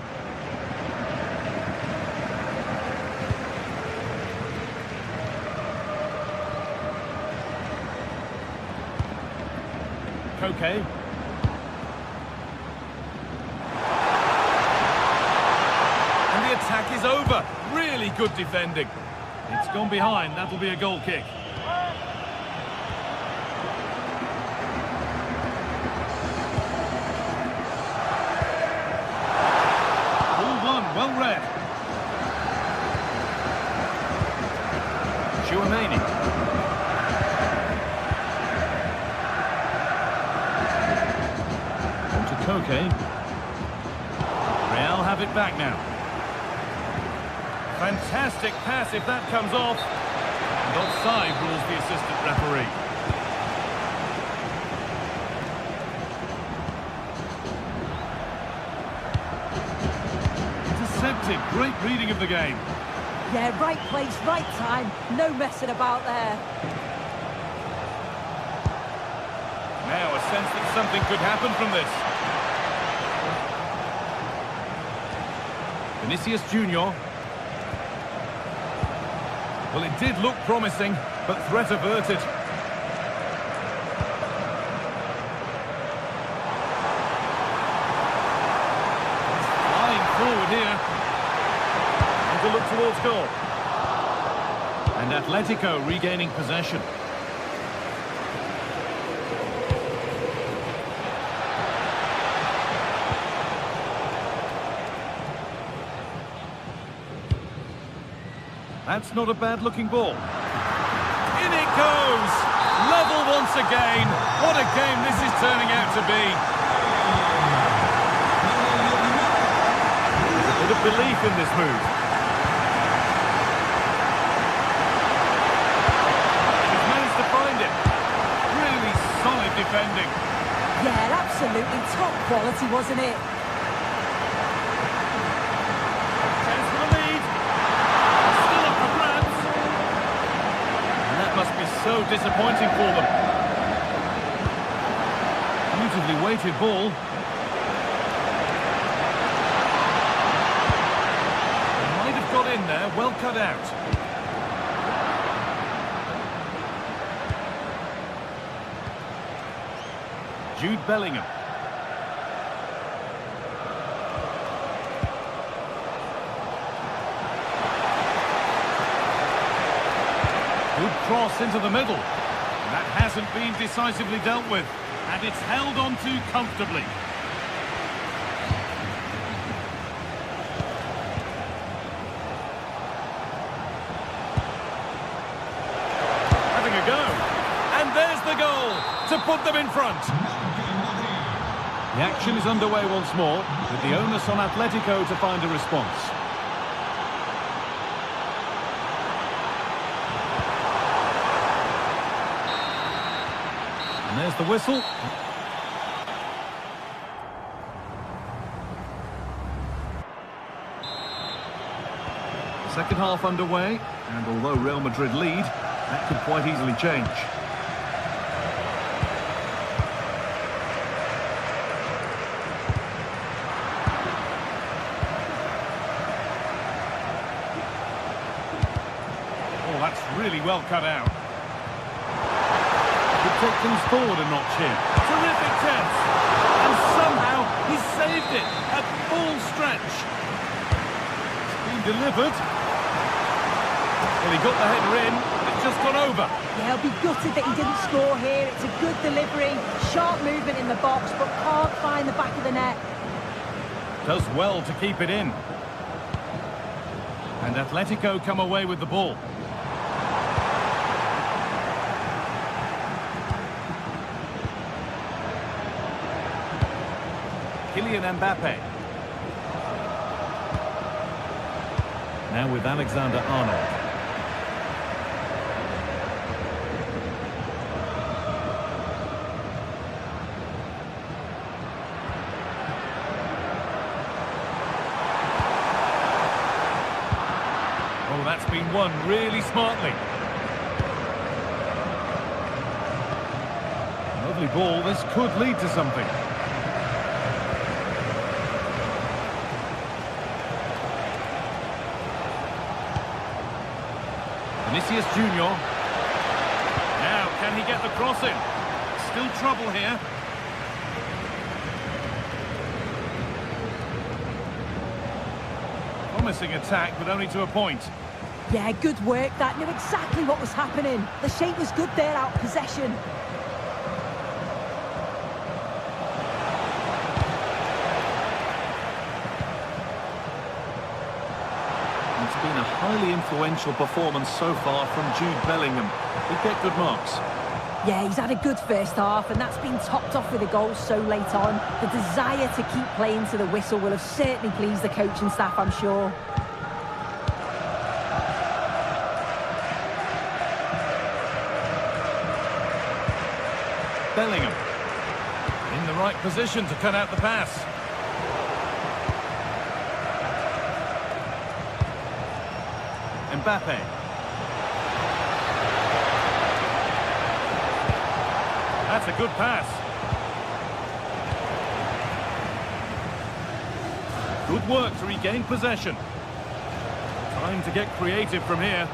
Koke. And the attack is over. Really good defending. It's gone behind. That'll be a goal kick. Well read. Chouameni. On to Koke. Real have it back now. Fantastic pass if that comes off. And offside rules the assistant referee. Great reading of the game. Yeah, right place, right time. No messing about there. Now a sense that something could happen from this. Vinicius Junior. Well, it did look promising, but threat averted. Flying forward here. To look towards goal. And Atletico regaining possession. That's not a bad looking ball. In it goes! Level once again. What a game this is turning out to be. There's a bit of belief in this move. Defending. Yeah, absolutely top quality, wasn't it? Chance for the lead. Still up for grabs. And that must be so disappointing for them. Beautifully weighted ball. Might have got in there, well cut out. Jude Bellingham. Good cross into the middle. That hasn't been decisively dealt with. And it's held on to comfortably. Having a go. And there's the goal to put them in front. The action is underway once more, with the onus on Atletico to find a response. And there's the whistle. Second half underway, and although Real Madrid lead, that could quite easily change. Oh, that's really well cut out. Could take things forward a notch here. Terrific chance. And somehow he saved it at full stretch. It's been delivered. Well, he got the header in, but it's just gone over. Yeah, he'll be gutted that he didn't score here. It's a good delivery, sharp movement in the box, but can't find the back of the net. Does well to keep it in. And Atletico come away with the ball. Kylian Mbappe. Now with Alexander-Arnold. Oh, that's been won really smartly. Lovely ball. This could lead to something. Vinicius Junior. Now, can he get the cross in? Still trouble here. Promising attack, but only to a point. Yeah, good work. That knew exactly what was happening. The shape was good there, out of possession. It's been a highly influential performance so far from Jude Bellingham. He'd get good marks. Yeah, he's had a good first half, and that's been topped off with a goal so late on. The desire to keep playing to the whistle will have certainly pleased the coaching staff, I'm sure. Bellingham in the right position to cut out the pass. Mbappe. That's a good pass. Good work to regain possession. Time to get creative from here.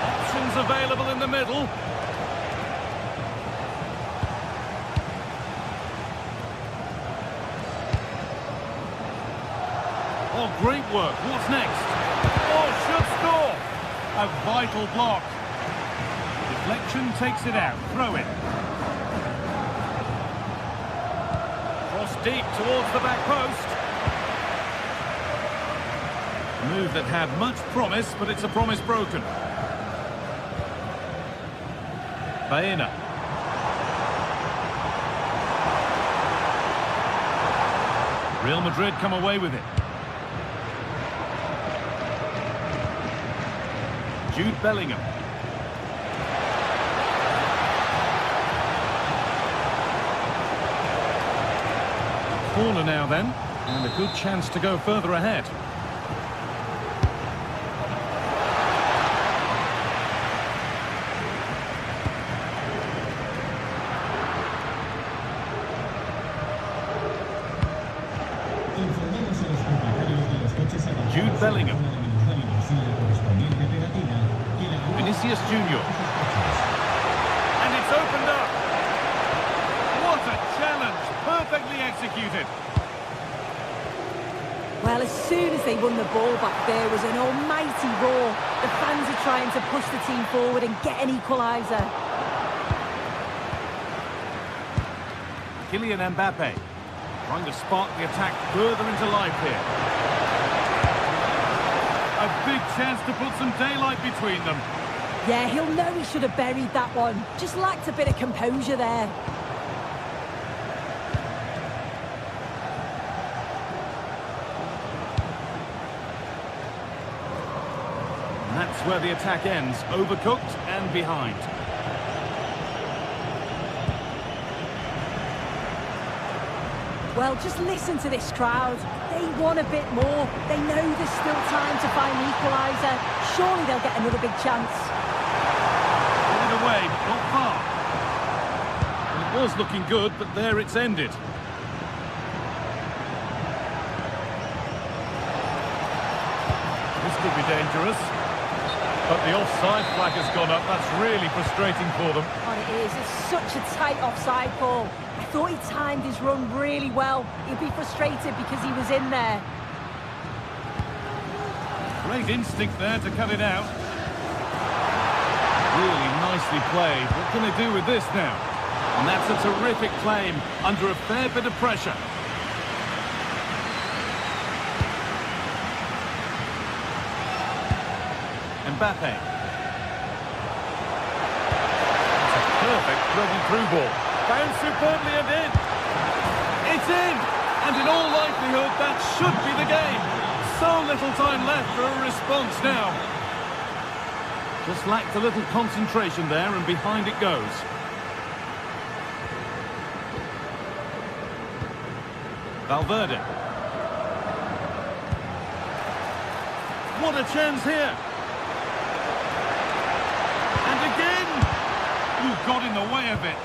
Options available in the middle. Oh, great work. What's next? Oh, should score. A vital block. Deflection takes it out. Throw in. Cross deep towards the back post. A move that had much promise, but it's a promise broken. Baena. Real Madrid come away with it. Jude Bellingham. corner now then, and a good chance to go further ahead. Jude Bellingham. Vinicius Junior. And it's opened up. What a challenge, perfectly executed. Well, as soon as they won the ball back, there was an almighty roar. The fans are trying to push the team forward and get an equaliser. Kylian Mbappe trying to spark the attack further into life here. A big chance to put some daylight between them. Yeah, he'll know he should have buried that one. Just lacked a bit of composure there. And that's where the attack ends, overcooked and behind. Well, just listen to this crowd. They want a bit more. They know there's still time to find the equaliser. Surely they'll get another big chance. Put it away, but not far. Well, it was looking good, but there it's ended. This could be dangerous. But the offside flag has gone up. That's really frustrating for them. Oh, it is. It's such a tight offside call. I thought he timed his run really well. He'd be frustrated because he was in there. Great instinct there to cut it out. Really nicely played. What can they do with this now? And that's a terrific claim under a fair bit of pressure. Mbappe. It's a perfect threaded through ball. Bounced superbly and in. It's in! And in all likelihood, that should be the game. So little time left for a response now. Just lacked a little concentration there, and behind it goes. Valverde. What a chance here. And again! Ooh, got in the way of it.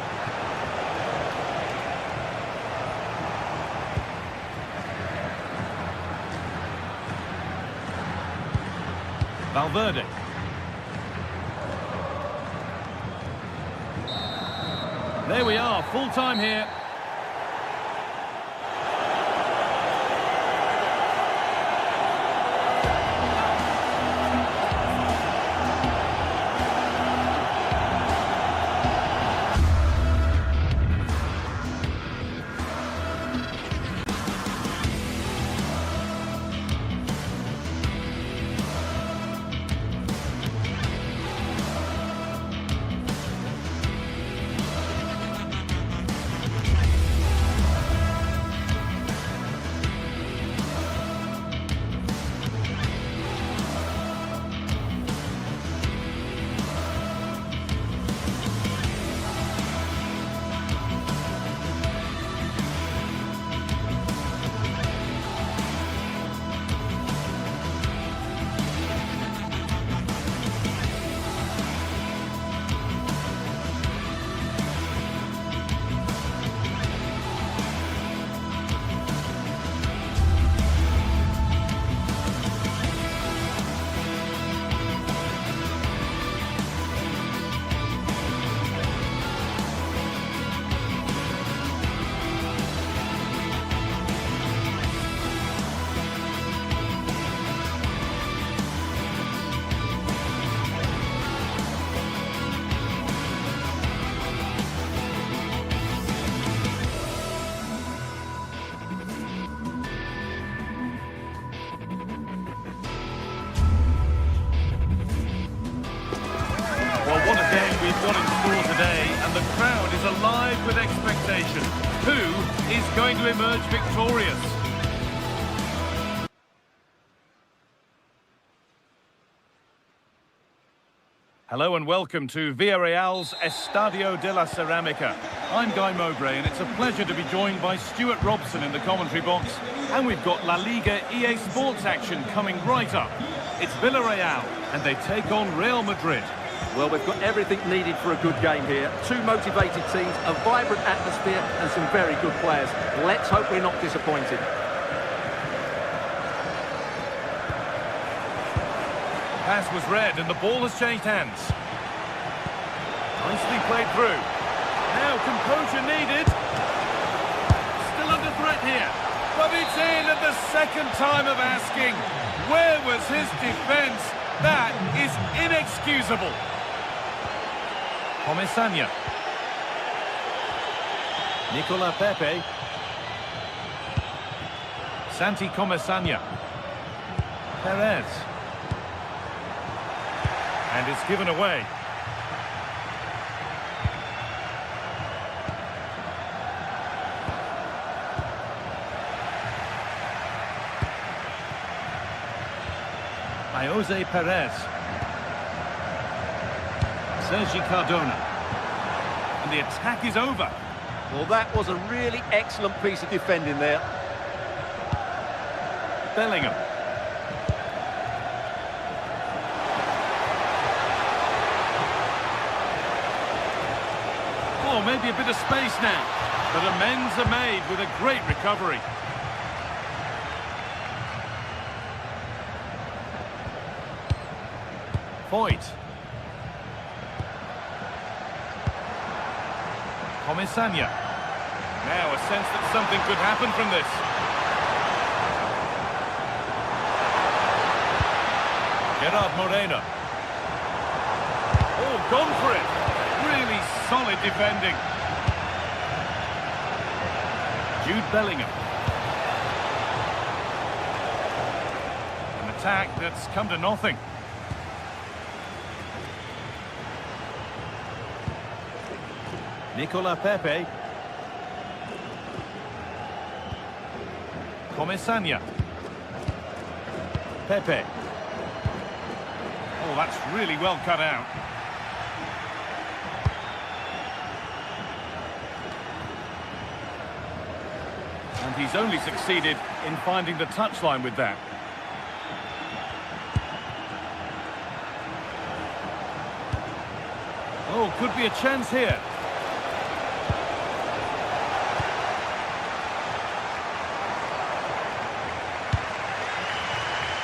Valverde. There we are, full time here. We've got in store today, and the crowd is alive with expectation. Who is going to emerge victorious? Hello and welcome to Villarreal's Estadio de la Ceramica. I'm Guy Mowbray and it's a pleasure to be joined by Stuart Robson in the commentary box. And we've got La Liga EA Sports action coming right up. It's Villarreal and they take on Real Madrid. Well, we've got everything needed for a good game here. Two motivated teams, a vibrant atmosphere and some very good players. Let's hope we're not disappointed. Pass was read and the ball has changed hands. Nicely played through. Now composure needed. Still under threat here. But it's in at the second time of asking. Where was his defence? That is inexcusable. Comesaña. Nicola Pepe. Santi Comesaña. Perez. And it's given away. Jose Perez. Sergi Cardona. And the attack is over. Well, that was a really excellent piece of defending there. Bellingham. Oh, maybe a bit of space now. But amends are made with a great recovery. Voigt. Comesaña. Now a sense that something could happen from this. Gerard Moreno. Oh, gone for it. Really solid defending. Jude Bellingham. An attack that's come to nothing. Nicola Pepe. Comesaña. Pepe. Oh, that's really well cut out. And he's only succeeded in finding the touchline with that. Oh, could be a chance here.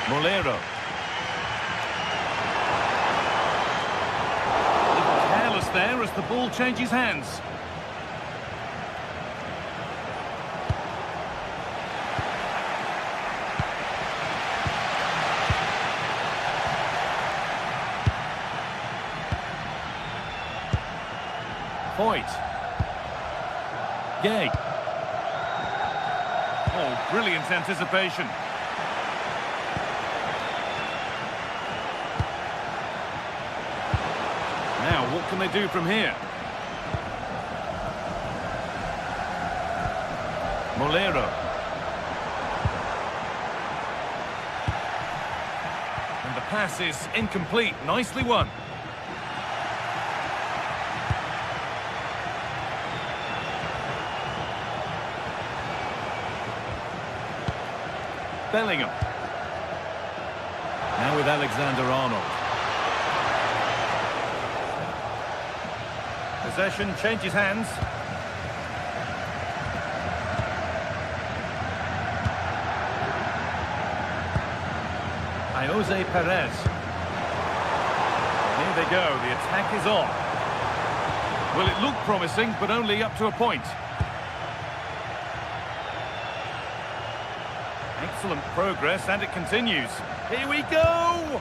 Molero. Careless there as the ball changes hands. Voigt. Gay. Oh, brilliant anticipation. Now, what can they do from here? Molero. And the pass is incomplete. Nicely won. Bellingham. Now with Alexander-Arnold. Possession changes hands. Jose Perez. Here they go, the attack is on. Well, it looked promising, but only up to a point. Excellent progress, and it continues. Here we go!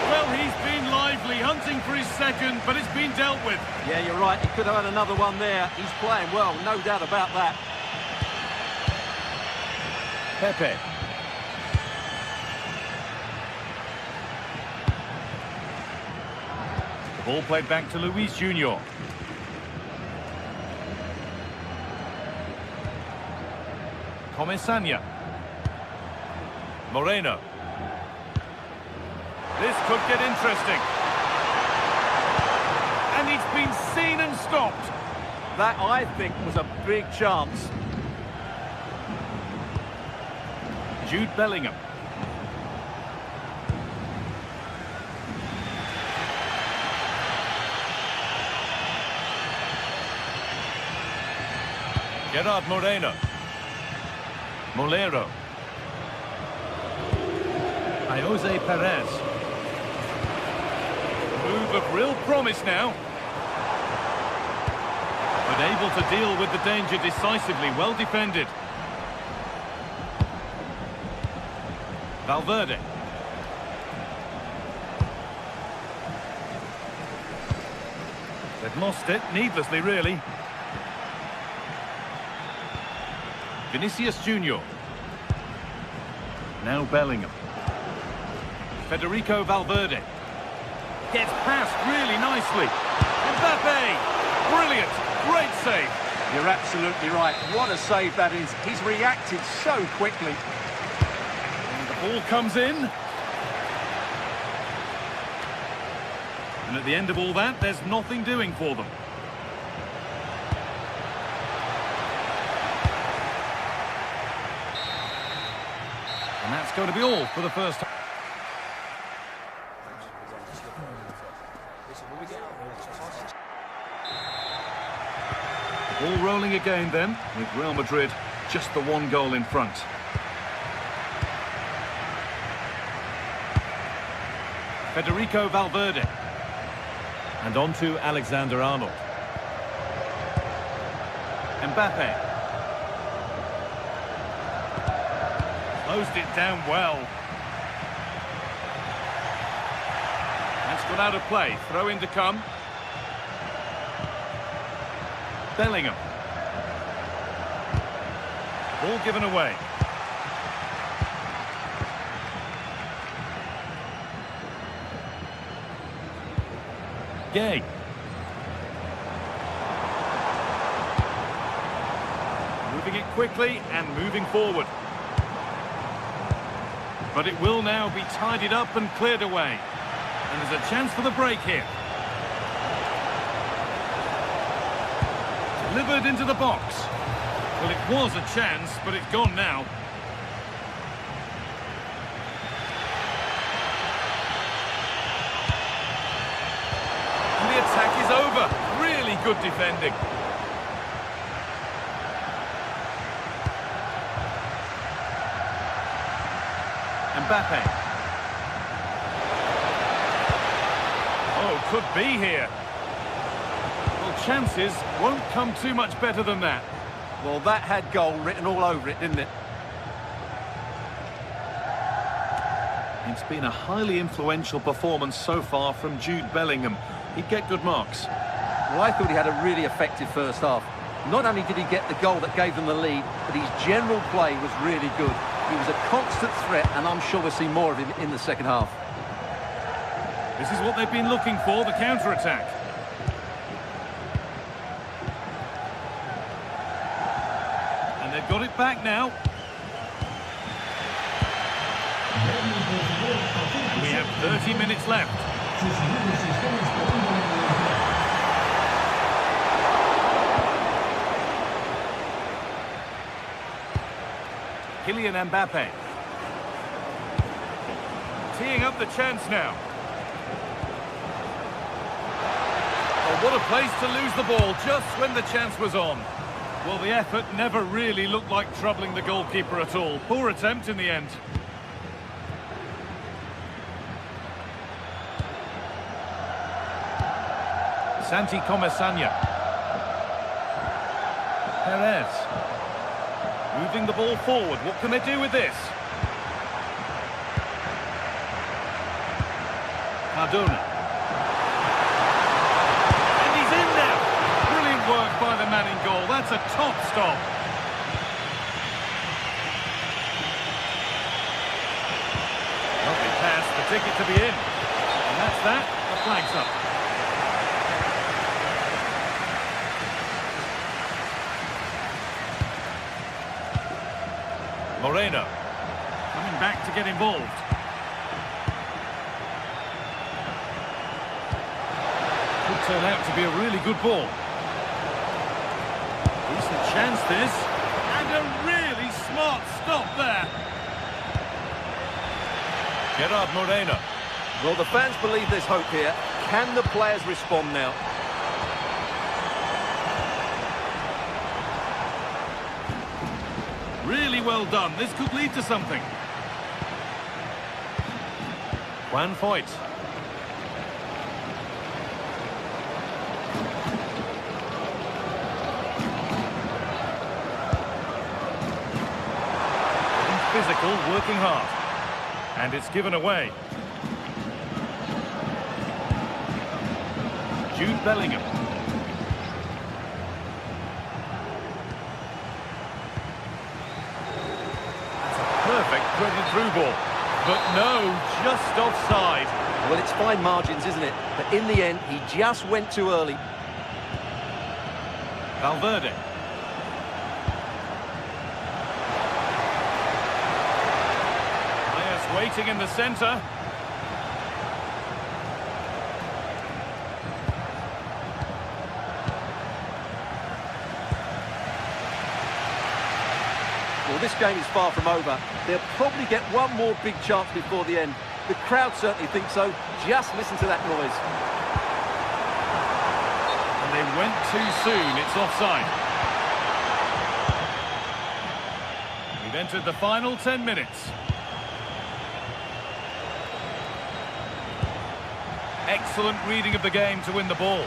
Well, he's been lively, hunting for his second, but it's been dealt with. Yeah, you're right. He could have had another one there. He's playing well, no doubt about that. Pepe. The ball played back to Luis Junior. Comesaña. Moreno. This could get interesting. And he's been seen and stopped. That, I think, was a big chance. Jude Bellingham. Gerard Moreno. Molero. Jose Perez. Move of real promise now. But able to deal with the danger decisively. Well defended. Valverde. They've lost it, needlessly really. Vinicius Junior. Now Bellingham. Federico Valverde. Gets past really nicely. Mbappe! Brilliant! Great save. You're absolutely right. What a save that is. He's reacted so quickly. And the ball comes in. And at the end of all that, there's nothing doing for them. And that's going to be all for the first half. All rolling again then, with Real Madrid just the one goal in front. Federico Valverde. And on to Alexander-Arnold. Mbappe. Closed it down well. That's got out of play. Throw in to come. Bellingham. Ball given away. Gay. Moving it quickly and moving forward. But it will now be tidied up and cleared away. And there's a chance for the break here. Delivered into the box. Well, it was a chance, but it's gone now. And the attack is over. Really good defending. Mbappe. Oh, could be here. Well, chances won't come too much better than that. Well, that had goal written all over it, didn't it? It's been a highly influential performance so far from Jude Bellingham. He'd get good marks. Well, I thought he had a really effective first half. Not only did he get the goal that gave them the lead, but his general play was really good. He was a constant threat, and I'm sure we'll see more of him in the second half. This is what they've been looking for, the counter-attack. And they've got it back now. We have 30 minutes left. Kylian Mbappe. Teeing up the chance now. Oh, what a place to lose the ball just when the chance was on. Well, the effort never really looked like troubling the goalkeeper at all. Poor attempt in the end. Santi Comesanya. Perez. Moving the ball forward. What can they do with this? Cardona. And he's in there. Brilliant work by the man in goal. That's a top stop. Lovely pass, the ticket to be in. And that's that. The flag's up. Moreno coming back to get involved. turn out to be a really good ball. Decent chance this. And a really smart stop there. Gerard Moreno. Well, the fans believe there's hope here. Can the players respond now? Really well done. This could lead to something. Juan Foyt. Physical, working hard. And it's given away. Jude Bellingham. That's a perfect threaded through ball. But no, just offside. Well, it's fine margins, isn't it? But in the end, he just went too early. Valverde. Waiting in the centre. Well, this game is far from over. They'll probably get one more big chance before the end. The crowd certainly think so. Just listen to that noise. And they went too soon. It's offside. We've entered the final 10 minutes. Excellent reading of the game to win the ball.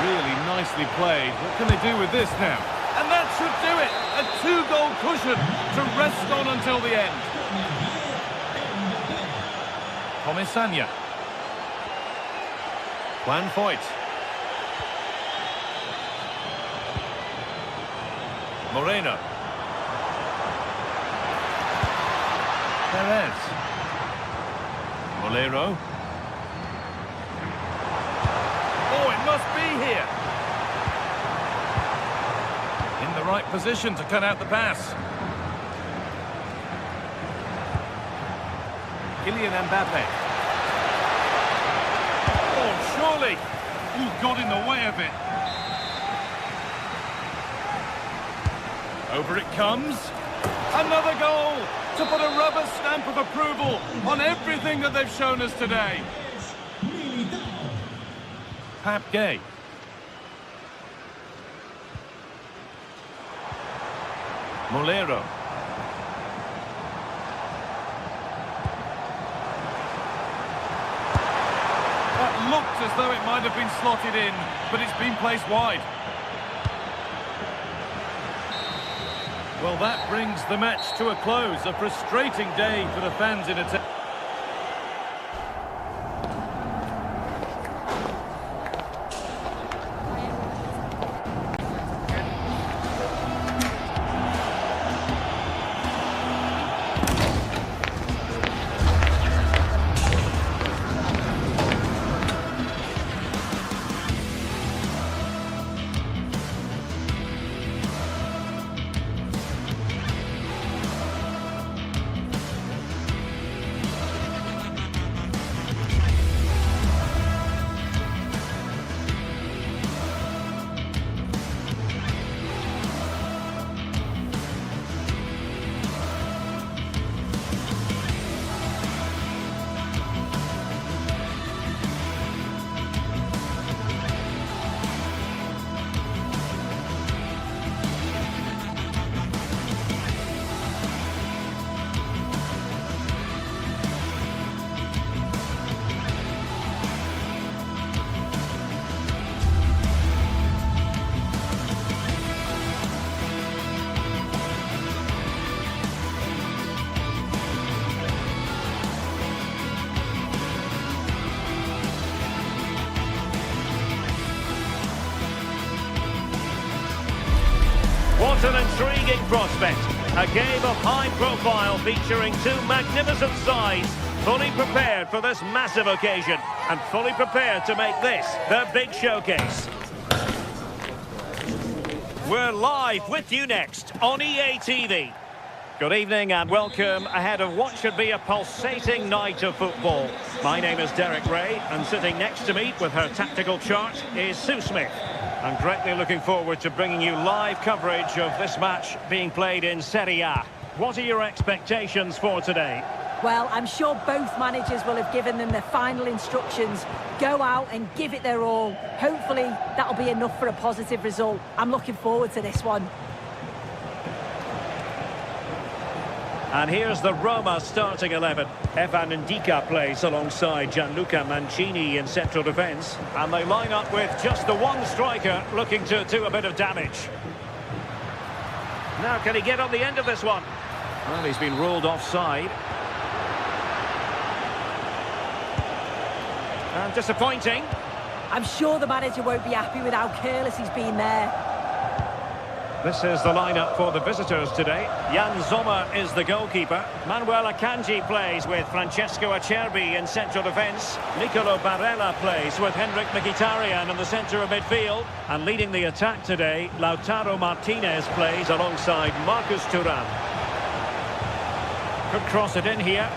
Really nicely played. What can they do with this now? And that should do it! A 2-goal cushion to rest on until the end. Comisania. Juan Foyt. Moreno. Perez. Molero. Oh, it must be here. In the right position to cut out the pass. Kylian Mbappe. Oh, surely. Ooh, got in the way of it. Over it comes. Another goal to put a rubber stamp of approval on everything that they've shown us today. Pap Gay. Molero. That looked as though it might have been slotted in, but it's been placed wide. Well, that brings the match to a close. A frustrating day for the fans in attendance. What an intriguing prospect. A game of high profile featuring two magnificent sides, fully prepared for this massive occasion and fully prepared to make this their big showcase. We're live with you next on EA TV. Good evening and welcome ahead of what should be a pulsating night of football. My name is Derek Ray and sitting next to me with her tactical chart is Sue Smith. I'm greatly looking forward to bringing you live coverage of this match being played in Serie A. What are your expectations for today? Well, I'm sure both managers will have given them their final instructions. Go out and give it their all. Hopefully that'll be enough for a positive result. I'm looking forward to this one. And here's the Roma starting 11. Evan Ndika plays alongside Gianluca Mancini in central defence. And they line up with just the one striker looking to do a bit of damage. Now, can he get on the end of this one? Well, he's been ruled offside. And disappointing. I'm sure the manager won't be happy with how careless he's been there. This is the lineup for the visitors today. Jan Sommer is the goalkeeper. Manuel Akanji plays with Francesco Acerbi in central defence. Nicolo Barella plays with Henrik Mkhitaryan in the centre of midfield. And leading the attack today, Lautaro Martinez plays alongside Marcus Thuram. Could cross it in here.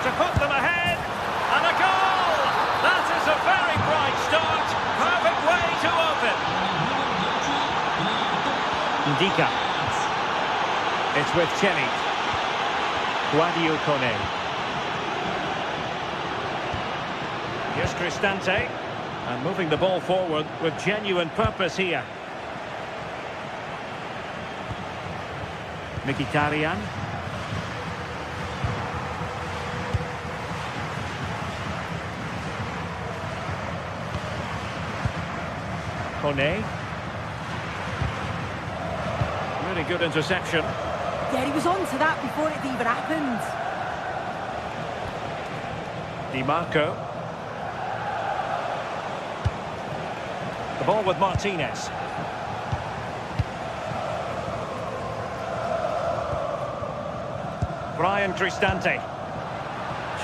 To put them ahead. And a goal! That is a very bright start. Perfect way to open. Ndika. It's with Chelly. Guadio Kone. Here's Cristante. And moving the ball forward with genuine purpose here. Mkhitaryan. Kone. Really good interception. Yeah, he was on to that before it even happened. Di Marco. The ball with Martinez. Brian Cristante.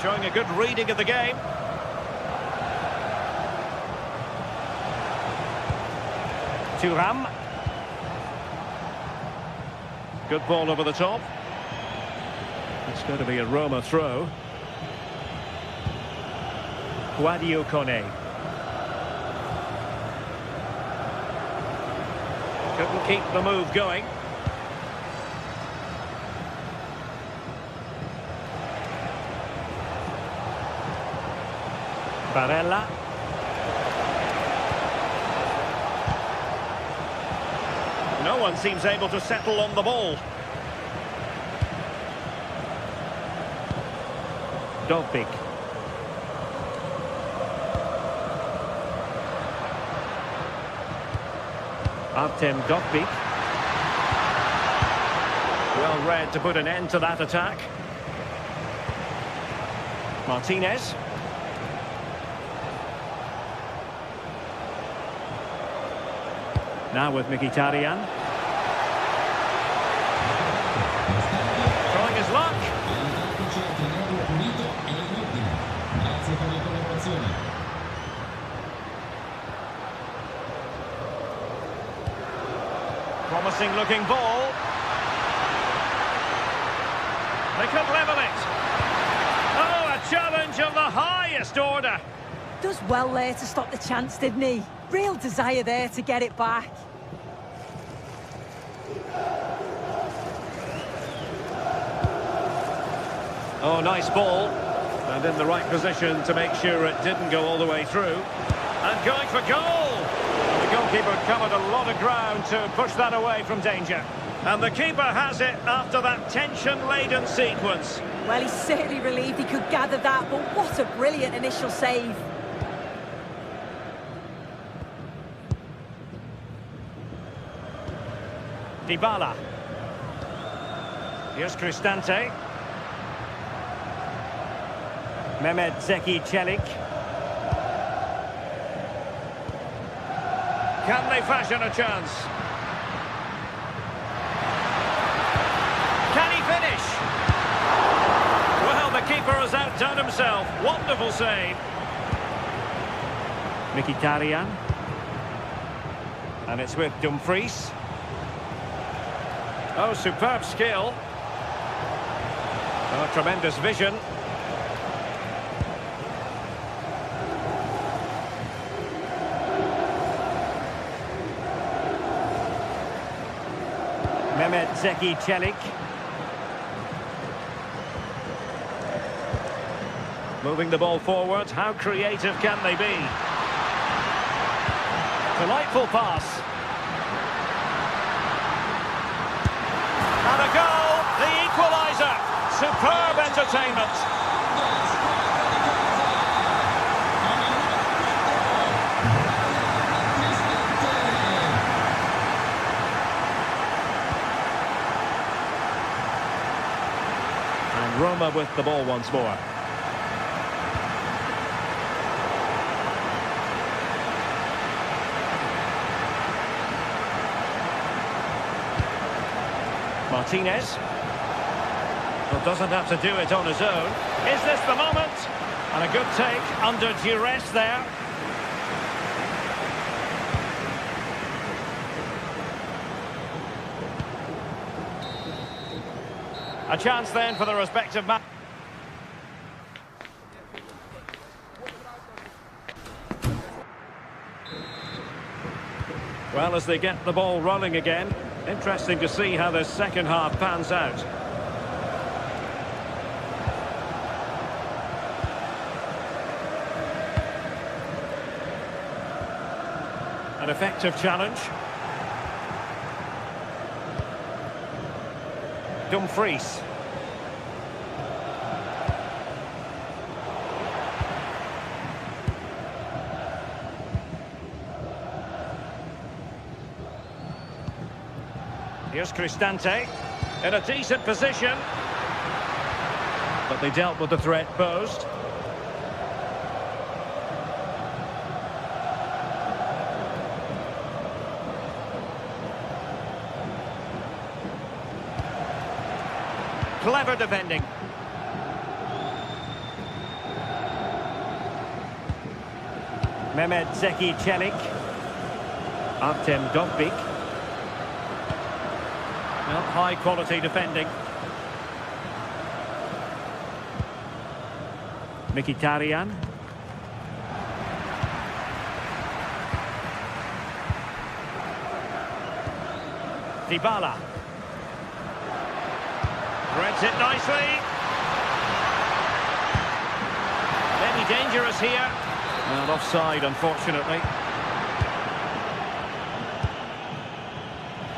Showing a good reading of the game. Thuram. Good ball over the top. It's going to be a Roma throw. Guadio Kone. Couldn't keep the move going. Barella. No one seems able to settle on the ball. Dovbyk. Artem Dovbyk. Well read to put an end to that attack. Martinez. Now with Mkhitaryan. Trying his luck. Promising looking ball. They could level it. Oh, a challenge of the highest order. Does well there to stop the chance, didn't he? Real desire there to get it back. Oh, nice ball. And in the right position to make sure it didn't go all the way through. And going for goal. And the goalkeeper covered a lot of ground to push that away from danger. And the keeper has it after that tension-laden sequence. Well, he's certainly relieved he could gather that, but what a brilliant initial save. Dybala. Here's Cristante. Mehmet Zeki Çelik. Can they fashion a chance? Can he finish? Well, the keeper has outdone himself. Wonderful save. Mkhitaryan. And it's with Dumfries. Oh, superb skill. Oh, tremendous vision. Mehmet Zeki Çelik. Moving the ball forward. How creative can they be? Delightful pass. And a goal, the equaliser. Superb entertainment. And Roma with the ball once more. Martinez. Well, doesn't have to do it on his own. Is this the moment? And a good take under duress there. A chance then for the respective man. Well, as they get the ball rolling again, interesting to see how the second half pans out. An effective challenge. Dumfries. Here's Cristante in a decent position, but they dealt with the threat posed. Clever defending. Mehmet Zeki Çelik. Artem Dogbik. Well, high quality defending. Mkhitaryan. Dybala. Threads it nicely. Maybe dangerous here. Well, offside, unfortunately.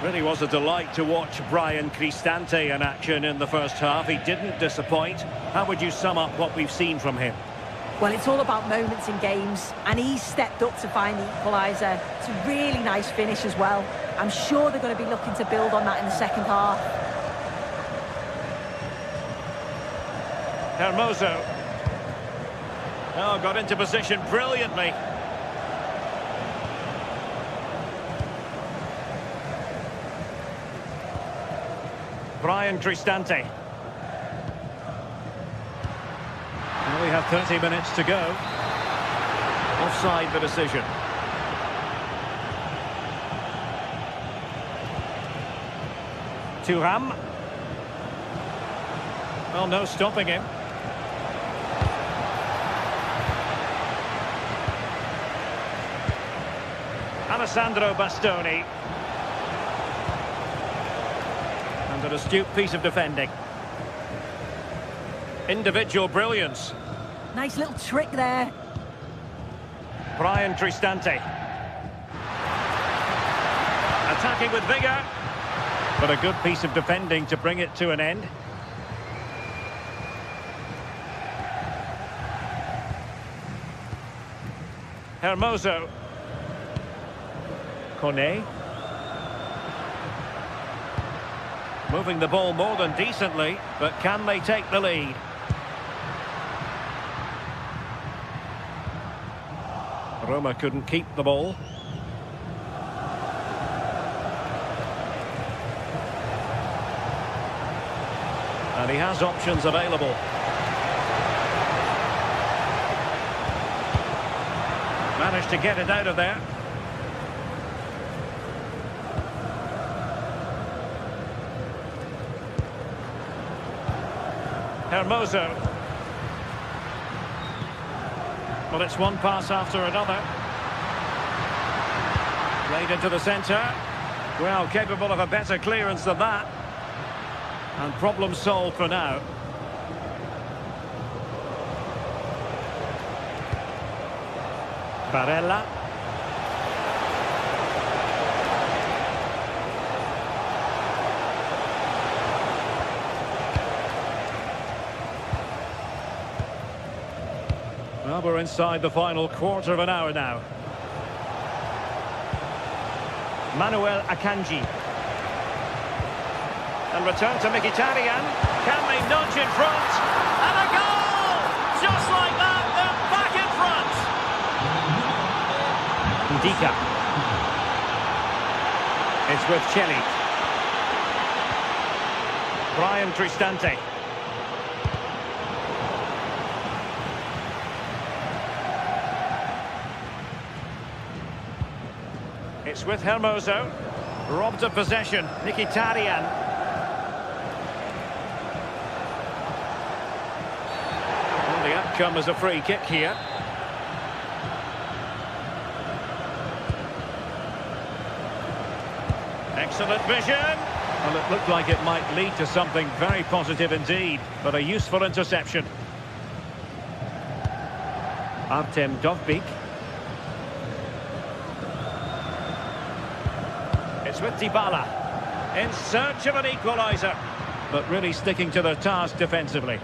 Really was a delight to watch Brian Cristante in action in the first half. He didn't disappoint. How would you sum up what we've seen from him? Well, it's all about moments in games, and he's stepped up to find the equaliser. It's a really nice finish as well. I'm sure they're going to be looking to build on that in the second half. Hermoso. Oh, got into position brilliantly. Brian Cristante. Well, we have 30 minutes to go. Offside the decision. Thuram. Well, no stopping him. Alessandro Bastoni. And an astute piece of defending. Individual brilliance. Nice little trick there. Brian Cristante. Attacking with vigour. But a good piece of defending to bring it to an end. Hermoso. Kone. Moving the ball more than decently, but can they take the lead? Roma couldn't keep the ball. And he has options available. Managed to get it out of there. Hermoso. Well, it's one pass after another. Played into the centre. Well, capable of a better clearance than that. And problem solved for now. Barella. Well, we're inside the final quarter of an hour now. Manuel Akanji. And return to Mkhitaryan. Can they nudge in front? And a goal! Just like that, they're back in front! Ndika. It's with Cheli. Brian Cristante. It's with Hermoso. Robbed of possession. Mkhitaryan. Well, the outcome is a free kick here. Excellent vision. Well, it looked like it might lead to something very positive indeed, but a useful interception. Artem Dovbyk. It's with Dybala. In search of an equaliser, but really sticking to their task defensively.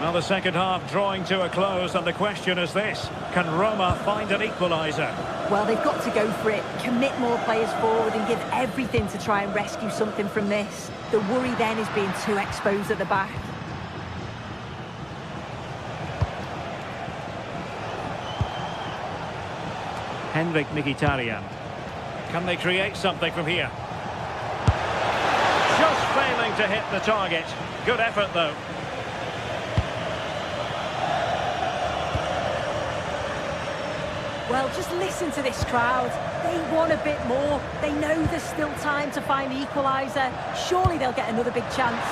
Now the second half drawing to a close, and the question is this: can Roma find an equaliser? Well, they've got to go for it, commit more players forward and give everything to try and rescue something from this. The worry then is being too exposed at the back. Henrik Mkhitaryan. Can they create something from here? Just failing to hit the target. Good effort though. Well, just listen to this crowd. They want a bit more. They know there's still time to find the equaliser. Surely they'll get another big chance.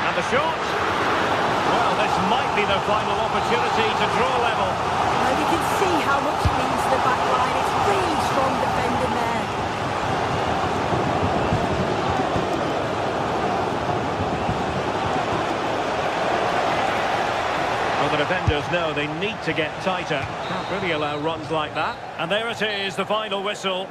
And the shot. Well, this might be their final opportunity to draw level. Well, you can see how much it means to the back line. It's really strong defending there. Well, the defenders know they need to get tighter. Can't really allow runs like that. And there it is, the final whistle.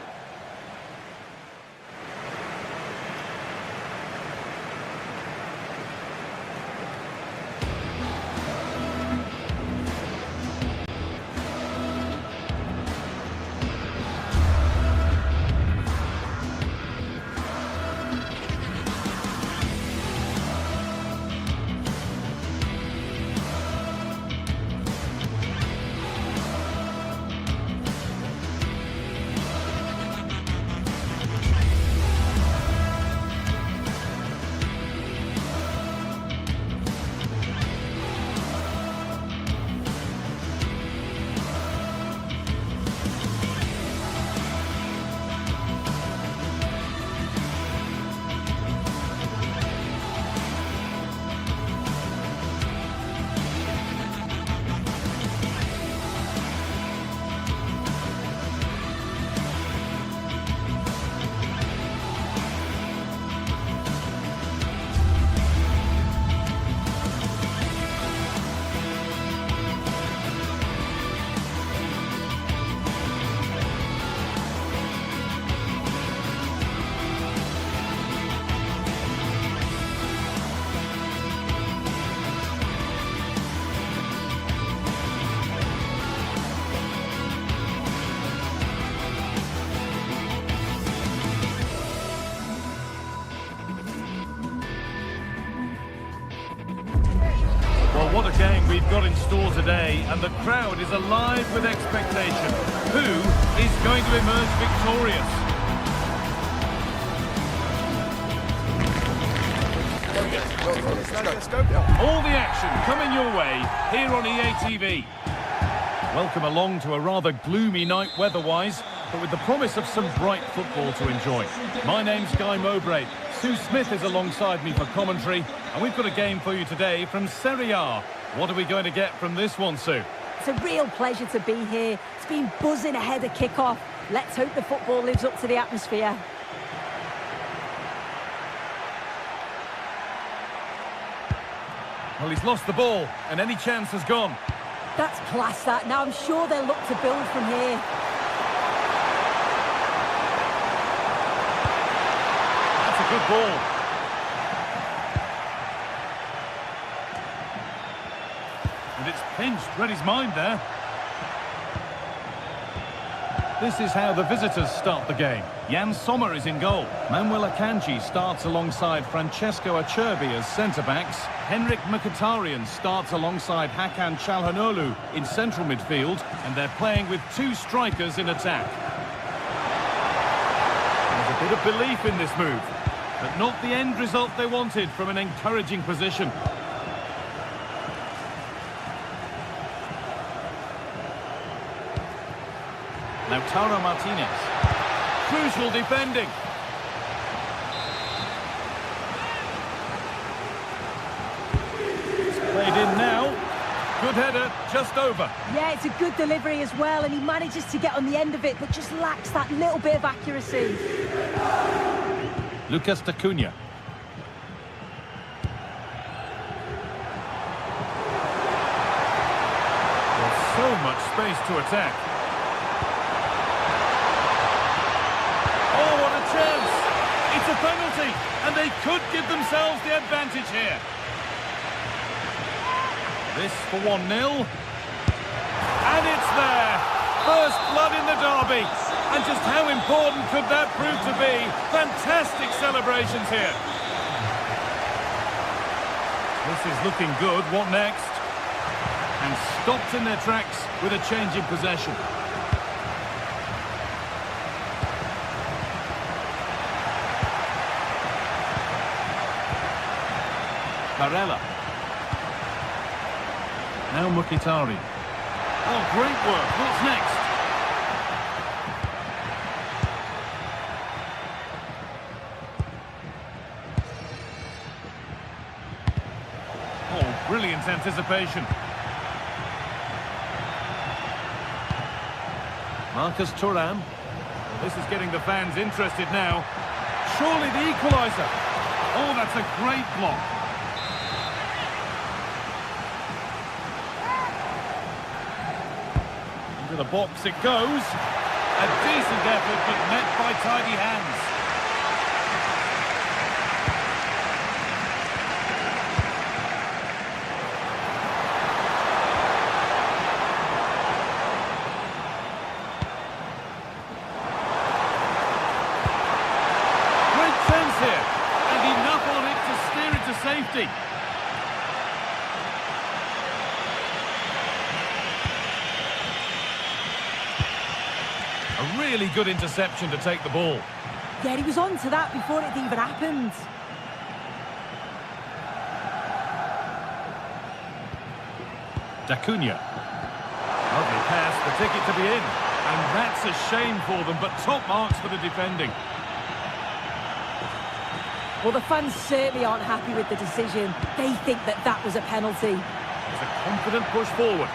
Well, what a game we've got in store today, and the crowd is alive with expectation. Who is going to emerge victorious? All the action coming your way here on EA TV. Welcome along to a rather gloomy night weather-wise, but with the promise of some bright football to enjoy. My name's Guy Mowbray. Sue Smith is alongside me for commentary, and we've got a game for you today from Serie A. What are we going to get from this one, Sue? It's a real pleasure to be here. It's been buzzing ahead of kick-off. Let's hope the football lives up to the atmosphere. Well, he's lost the ball, and any chance has gone. That's class, that. Now I'm sure they'll look to build from here. That's a good ball. And it's pinched, read his mind there. This is how the visitors start the game. Jan Sommer is in goal. Manuel Akanji starts alongside Francesco Acerbi as centre-backs. Henrik Mkhitaryan starts alongside Hakan Çalhanoğlu in central midfield, and they're playing with two strikers in attack. There's a bit of belief in this move, but not the end result they wanted from an encouraging position. Lautaro Martinez. Crucial defending. It's played in now. Good header, just over. Yeah, it's a good delivery as well, and he manages to get on the end of it, but just lacks that little bit of accuracy. Lucas Acuna. There's so much space to attack. It's a penalty, and they could give themselves the advantage here. This for 1-0. And it's there. First blood in the derby. And just how important could that prove to be? Fantastic celebrations here. This is looking good. What next? And stopped in their tracks with a change in possession. Barella. Now Mkhitaryan. Oh, great work. What's next? Oh, brilliant anticipation. Marcus Thuram. This is getting the fans interested now. Surely the equaliser. Oh, that's a great block. Into the box it goes. A decent effort, but met by tidy hands. Great chance here, and enough on it to steer it to safety. A really good interception to take the ball. Yeah, he was on to that before it even happened. Acuna. Lovely pass, the ticket to be in. And that's a shame for them, but top marks for the defending. Well, the fans certainly aren't happy with the decision. They think that that was a penalty. It's a confident push forward.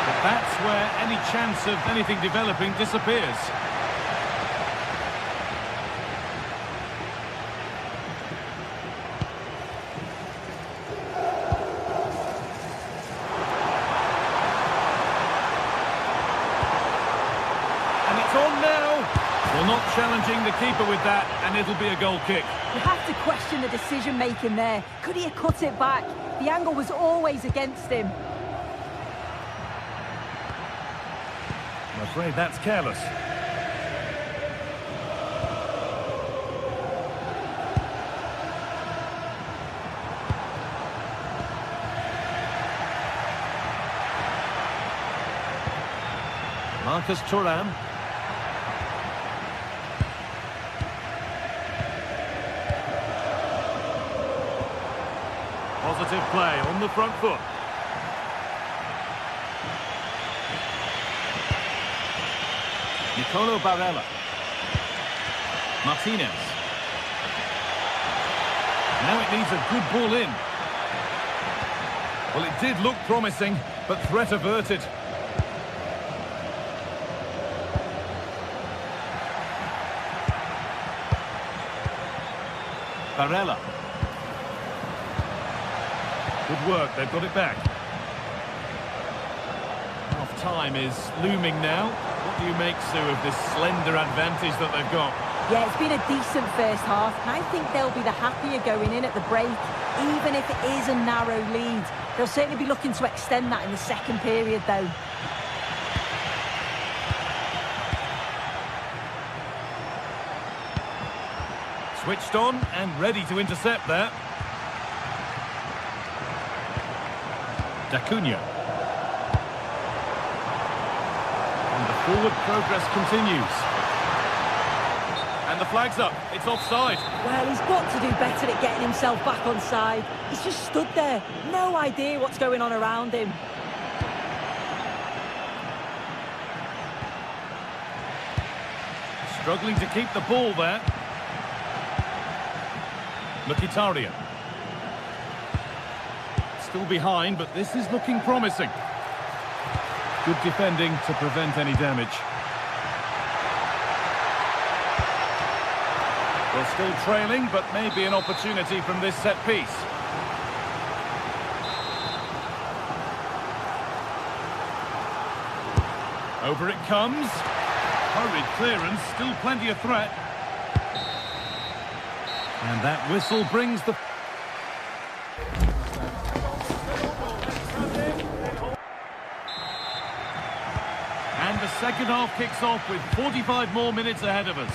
But that's where any chance of anything developing disappears. And it's on now. Well, not challenging the keeper with that, and it'll be a goal kick. You have to question the decision-making there. Could he have cut it back? The angle was always against him. I'm afraid that's careless. Marcus Thuram. Positive play on the front foot. Barella. Martinez. Now it needs a good ball in. Well, it did look promising, but threat averted. Barella. Good work, they've got it back. Half-time is looming now. What do you make, Sue, of this slender advantage that they've got? Yeah, it's been a decent first half, and I think they'll be the happier going in at the break, even if it is a narrow lead. They'll certainly be looking to extend that in the second period, though. Switched on and ready to intercept there. D'Acunha. And the forward progress continues. And the flag's up. It's offside. Well, he's got to do better at getting himself back on side. He's just stood there. No idea what's going on around him. Struggling to keep the ball there. Mkhitaryan. Still behind, but this is looking promising. Good defending to prevent any damage. They're still trailing, but maybe an opportunity from this set piece. Over it comes. Hurried clearance, still plenty of threat. And that whistle brings the... And the second half kicks off with 45 more minutes ahead of us.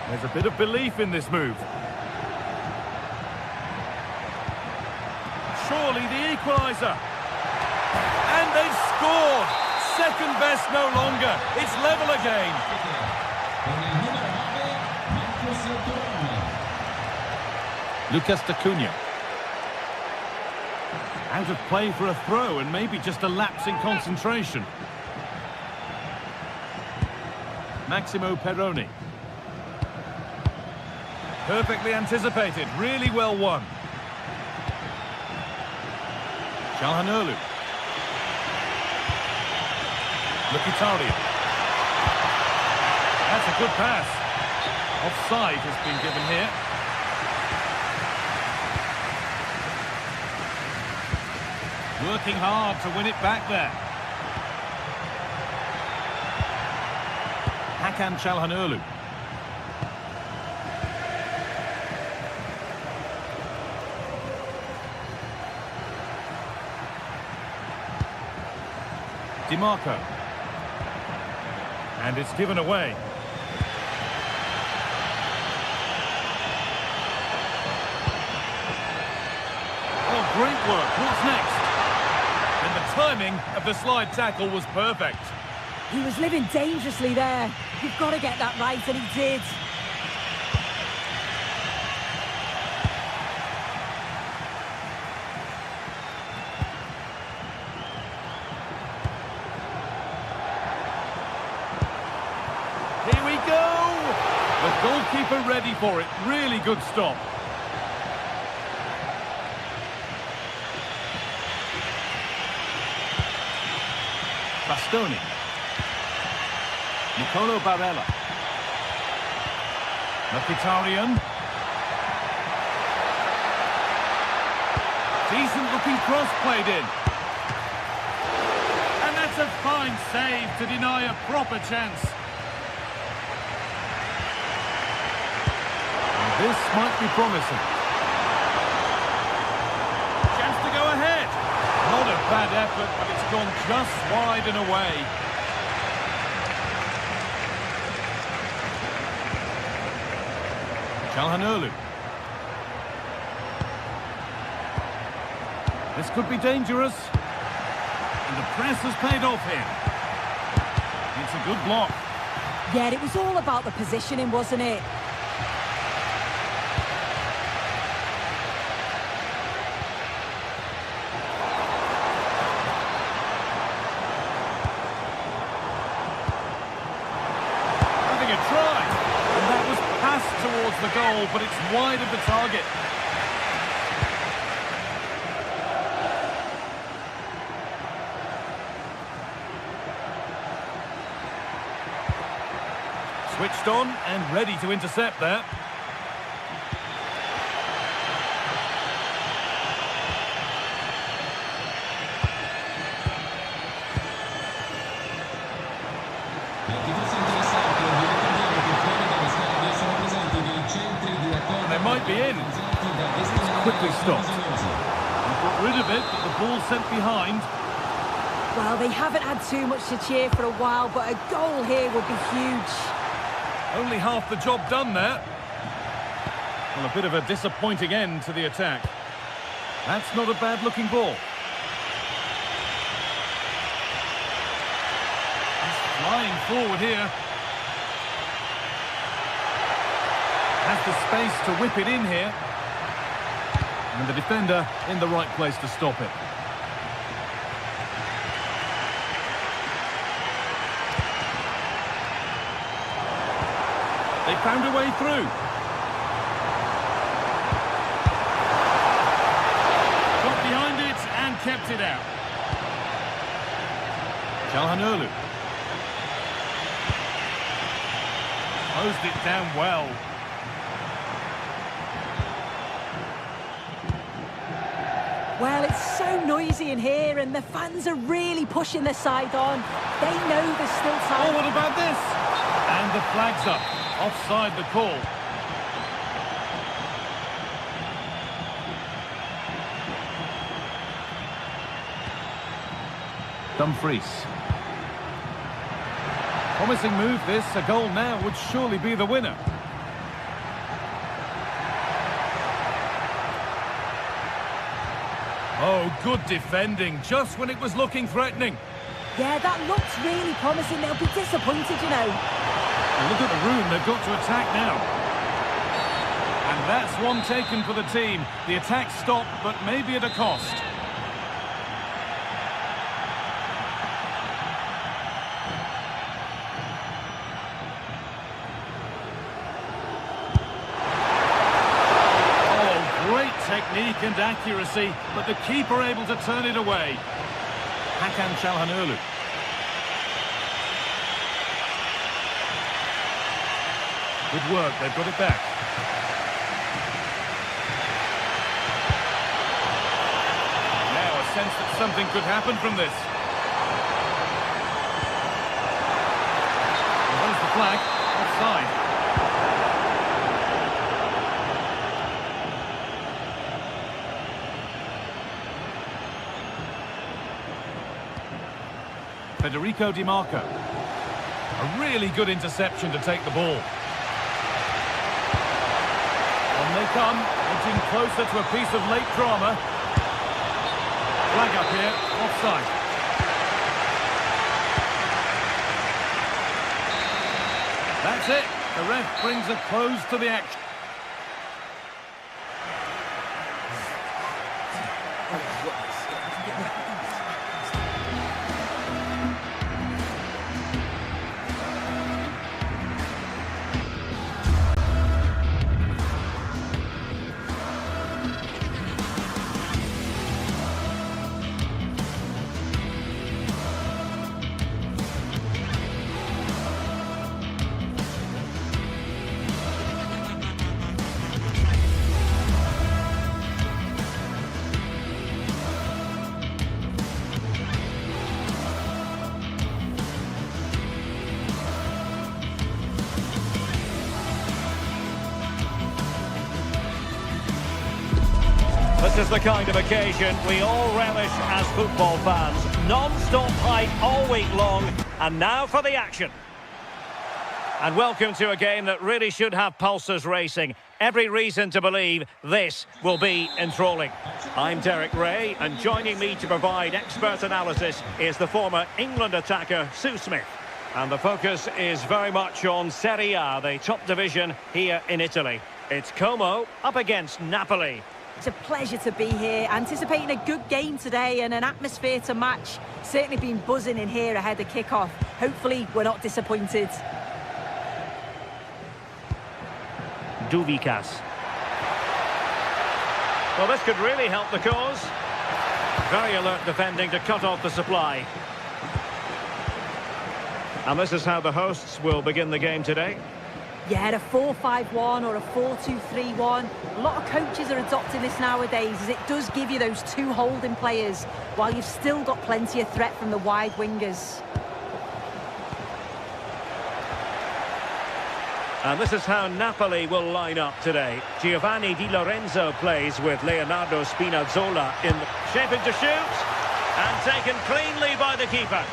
There's a bit of belief in this move. Surely the equaliser. And they've scored! Second best no longer. It's level again. Lucas D'Acunha. Out of play for a throw and maybe just a lapse in concentration. Maximo Perroni. Perfectly anticipated, really well won. Çalhanoğlu. Mkhitaryan. That's a good pass. Offside has been given here. Working hard to win it back there. Hakan Çalhanoğlu. DiMarco. And it's given away. Oh, great work. What's next? And the timing of the slide tackle was perfect. He was living dangerously there. You've got to get that right, and he did. Here we go! The goalkeeper ready for it. Really good stop. Bastoni. Barella. Mkhitaryan. Decent looking cross played in. And that's a fine save to deny a proper chance. And this might be promising. Chance to go ahead. Not a bad effort, but it's gone just wide and away. Çalhanoğlu. This could be dangerous. And the press has paid off here. It's a good block. Yeah, it was all about the positioning, wasn't it? Having a try. And that was passed towards the goal, but it's wide of the target. Switched on and ready to intercept there. They might be in. It's quickly stopped. He got rid of it, but the ball sent behind. Well, they haven't had too much to cheer for a while, but a goal here would be huge. Only half the job done there. Well, a bit of a disappointing end to the attack. That's not a bad-looking ball. He's flying forward here. Has the space to whip it in here. And the defender in the right place to stop it. They found a way through. Got behind it and kept it out. Çalhanoğlu. Closed it down well. Well, it's so noisy in here, and the fans are really pushing their side on. They know there's still time. Oh, what about this? And the flag's up. Offside the call. Dumfries. Promising move this. A goal now would surely be the winner. Oh, good defending, just when it was looking threatening. Yeah, that looks really promising. They'll be disappointed, you know. Well, look at the room they've got to attack now. And that's one taken for the team. The attack stopped, but maybe at a cost. Technique and accuracy, but the keeper able to turn it away. Hakan Çalhanoğlu. Good work, they've got it back. Now a sense that something could happen from this. Well, there's the flag, offside. Federico Di Marco. A really good interception to take the ball. On they come, edging closer to a piece of late drama. Flag up here, offside. That's it. The ref brings a close to the action. This is the kind of occasion we all relish as football fans. Non-stop hype all week long, and now for the action. And welcome to a game that really should have pulses racing. Every reason to believe this will be enthralling. I'm Derek Ray, and joining me to provide expert analysis is the former England attacker Sue Smith. And the focus is very much on Serie A, the top division here in Italy. It's Como up against Napoli. It's a pleasure to be here, anticipating a good game today and an atmosphere to match. Certainly been buzzing in here ahead of kick-off. Hopefully we're not disappointed. Duvikas. Well, this could really help the cause. Very alert defending to cut off the supply. And this is how the hosts will begin the game today. Yeah, a 4-5-1 or a 4-2-3-1. A lot of coaches are adopting this nowadays, as it does give you those two holding players, while you've still got plenty of threat from the wide wingers. And this is how Napoli will line up today. Giovanni Di Lorenzo plays with Leonardo Spinazzola in the shaping to shoot. And taken cleanly by the keeper.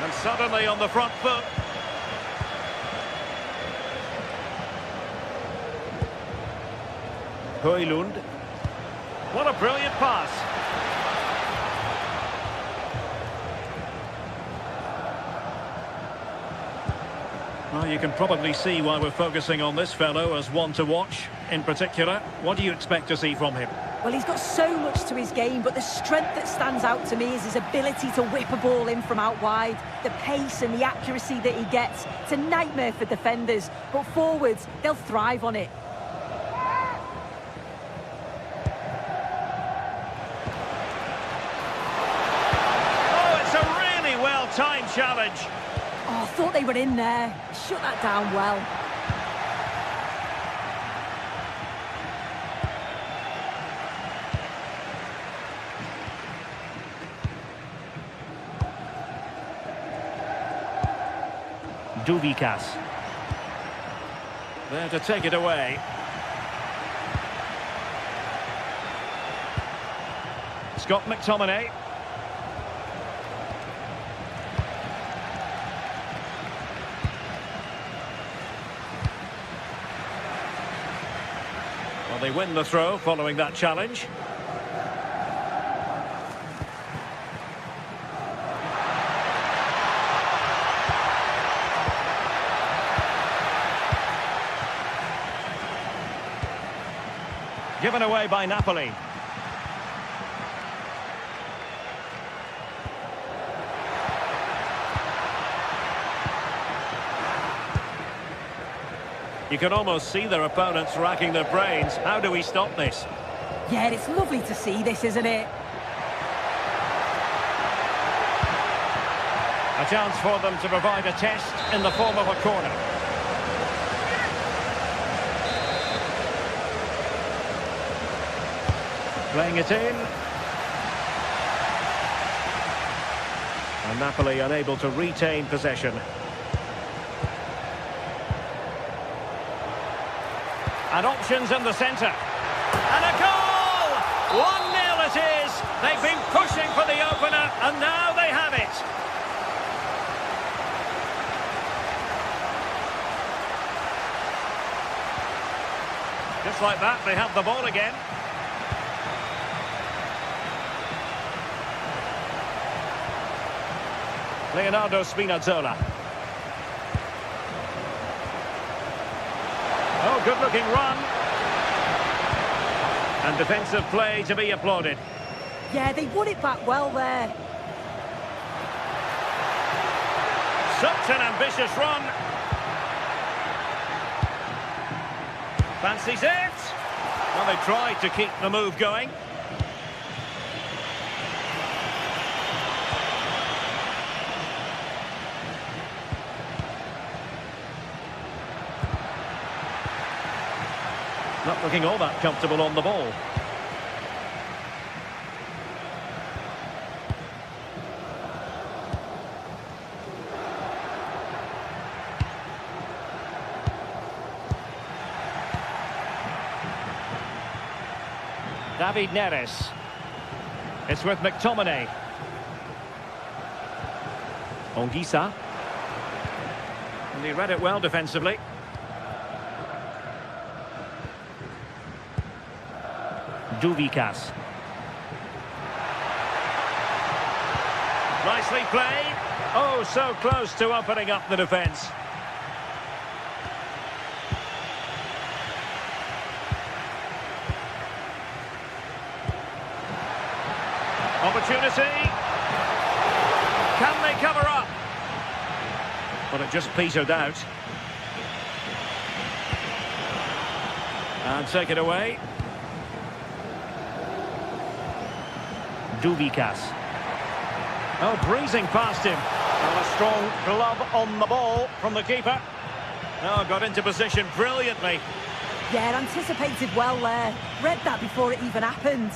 And suddenly on the front foot. Højlund. What a brilliant pass. Well, you can probably see why we're focusing on this fellow as one to watch. In particular, what do you expect to see from him? Well, he's got so much to his game, but the strength that stands out to me is his ability to whip a ball in from out wide. The pace and the accuracy that he gets. It's a nightmare for defenders, but forwards, they'll thrive on it. Time challenge. Oh, I thought they were in there. Shut that down well. Duvikas. There to take it away. Scott McTominay. They win the throw following that challenge. Given away by Napoli. You can almost see their opponents racking their brains. How do we stop this? Yeah, it's lovely to see this, isn't it? A chance for them to provide a test in the form of a corner. Playing it in. And Napoli unable to retain possession. And options in the centre. And a goal! 1-0 it is. They've been pushing for the opener, and now they have it. Just like that, they have the ball again. Leonardo Spinazzola. Oh, good-looking run. And defensive play to be applauded. Yeah, they won it back well there. Such an ambitious run. Fancies it. Well, they tried to keep the move going. Not looking all that comfortable on the ball. David Neres. It's with McTominay. Ongisa. And he read it well defensively. Duvikas. Nicely played. Oh, so close to opening up the defence. Opportunity. Can they cover up? But it just petered out. And take it away. Duvikas. Oh, breezing past him. And a strong glove on the ball from the keeper. Oh, got into position brilliantly. Yeah, anticipated well there. Read that before it even happened.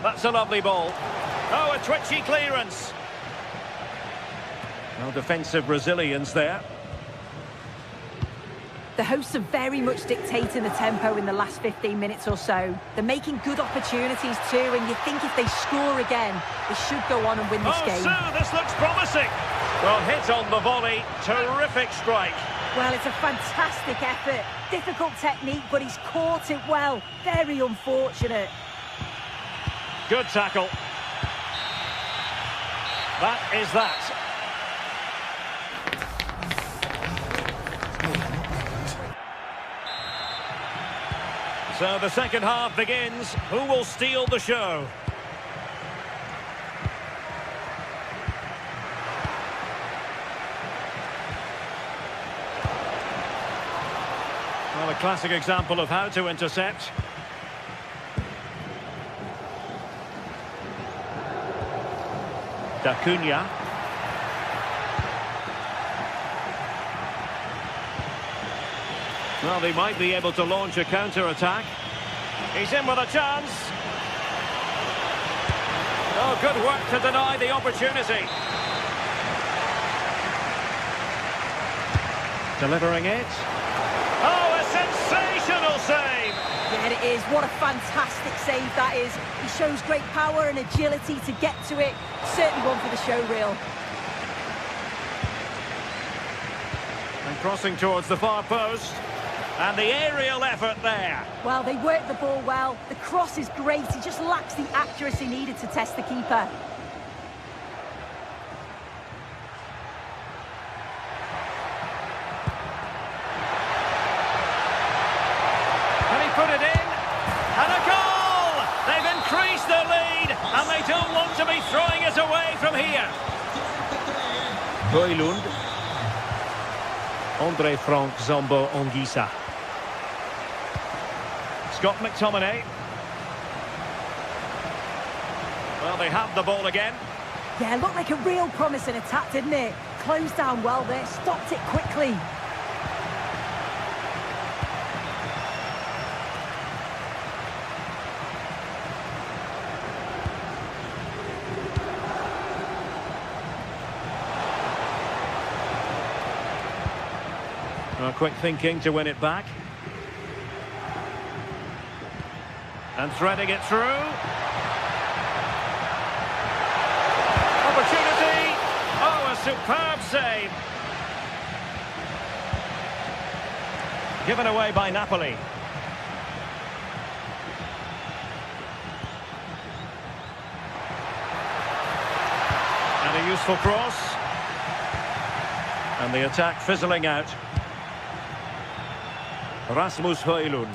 That's a lovely ball. Oh, a twitchy clearance. Well, defensive resilience there. The hosts are very much dictating the tempo in the last 15 minutes or so. They're making good opportunities too, and you think if they score again, they should go on and win this game. Oh, this looks promising. Well, hit on the volley. Terrific strike. Well, it's a fantastic effort. Difficult technique, but he's caught it well. Very unfortunate. Good tackle. That is that. So the second half begins. Who will steal the show? Well, a classic example of how to intercept. D'Acunha. Well, they might be able to launch a counter-attack. He's in with a chance. Oh, good work to deny the opportunity. Delivering it. Oh, a sensational save! Yeah, it is. What a fantastic save that is. He shows great power and agility to get to it. Certainly one for the show reel. And crossing towards the far post. And the aerial effort there. Well, they work the ball well. The cross is great. He just lacks the accuracy needed to test the keeper. Can he put it in? And a goal! They've increased their lead, and they don't want to be throwing it away from here. Højlund. Andre Frank Zombo Ongisa. Scott McTominay. Well, they have the ball again. Yeah, looked like a real promising attack, didn't it? Closed down well there, stopped it quickly. Well, quick thinking to win it back. And threading it through. Opportunity. Oh, a superb save. Given away by Napoli. And a useful cross. And the attack fizzling out. Rasmus Højlund.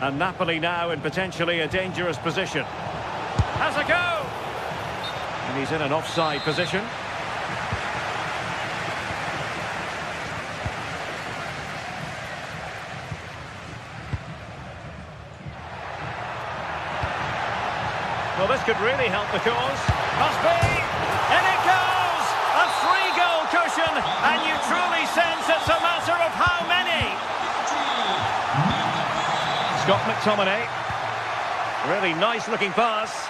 And Napoli now in potentially a dangerous position. Has a go! And he's in an offside position. Well, this could really help the cause. Must be! And it goes! A three-goal cushion, and you truly sense it's a matter of how many. Scott McTominay. Really nice looking pass.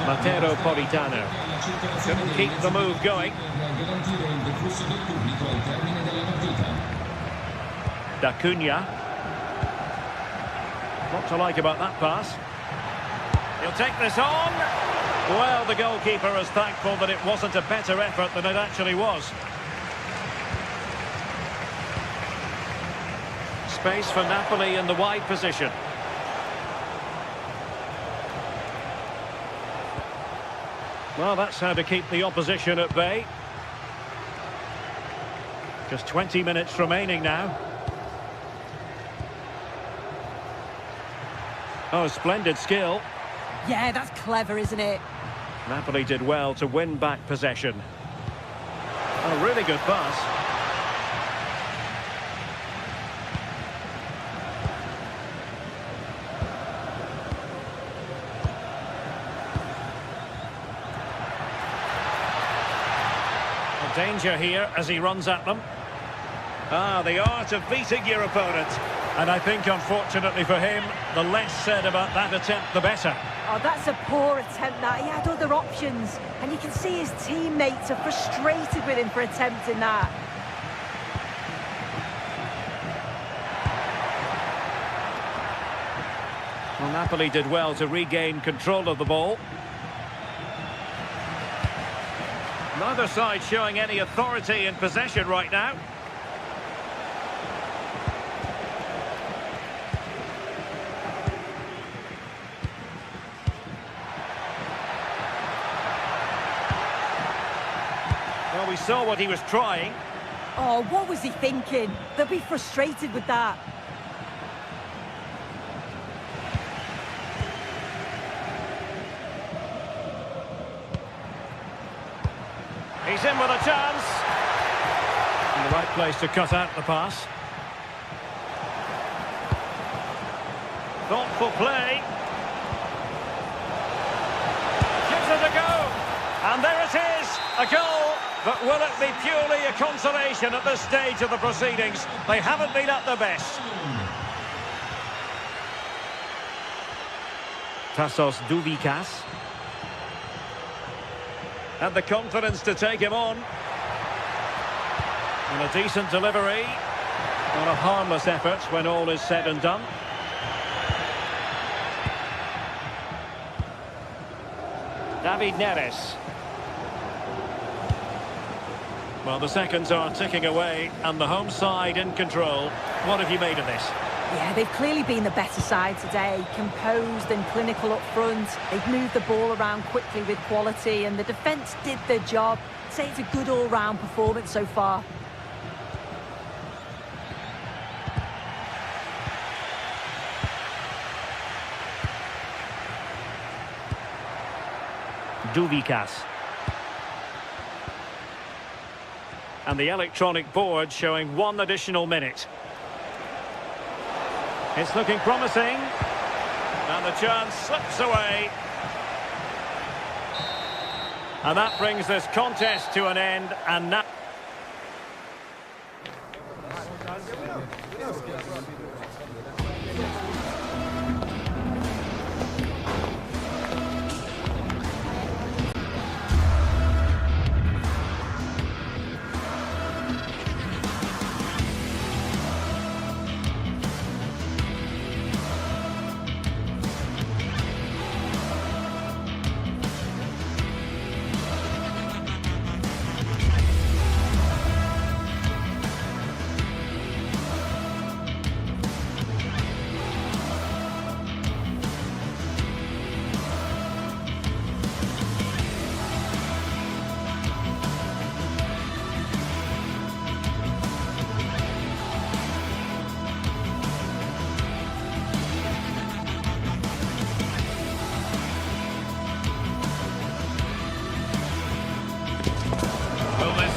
Matteo Politano. Couldn't keep the move going. D'Acunha. What to like about that pass? He'll take this on. Well, the goalkeeper is thankful that it wasn't a better effort than it actually was. space for Napoli in the wide position. Well, that's how to keep the opposition at bay. Just 20 minutes remaining now. Oh, splendid skill. Yeah, that's clever, isn't it? Napoli did well to win back possession. Oh, really good pass. Danger here as he runs at them. Ah, the art of beating your opponent. And I think, unfortunately for him, the less said about that attempt, the better. Oh, that's a poor attempt, that. He had other options. And you can see his teammates are frustrated with him for attempting that. Well, Napoli did well to regain control of the ball. Neither side showing any authority in possession right now. Well, we saw what he was trying. Oh, what was he thinking? They'll be frustrated with that. He's in with a chance. In the right place to cut out the pass. Thoughtful play. Gives it a go. And there it is, a goal. But will it be purely a consolation at this stage of the proceedings? They haven't been at their best. Tassos Douvikas. Had the confidence to take him on. And a decent delivery. Not a harmless effort when all is said and done. David Neres. Well, the seconds are ticking away and the home side in control. What have you made of this? Yeah, they've clearly been the better side today, composed and clinical up front. They've moved the ball around quickly with quality, and the defence did their job. I'd say it's a good all-round performance so far. Douvikas. And the electronic board showing 1 additional minute. It's looking promising. And the chance slips away. And that brings this contest to an end. And now...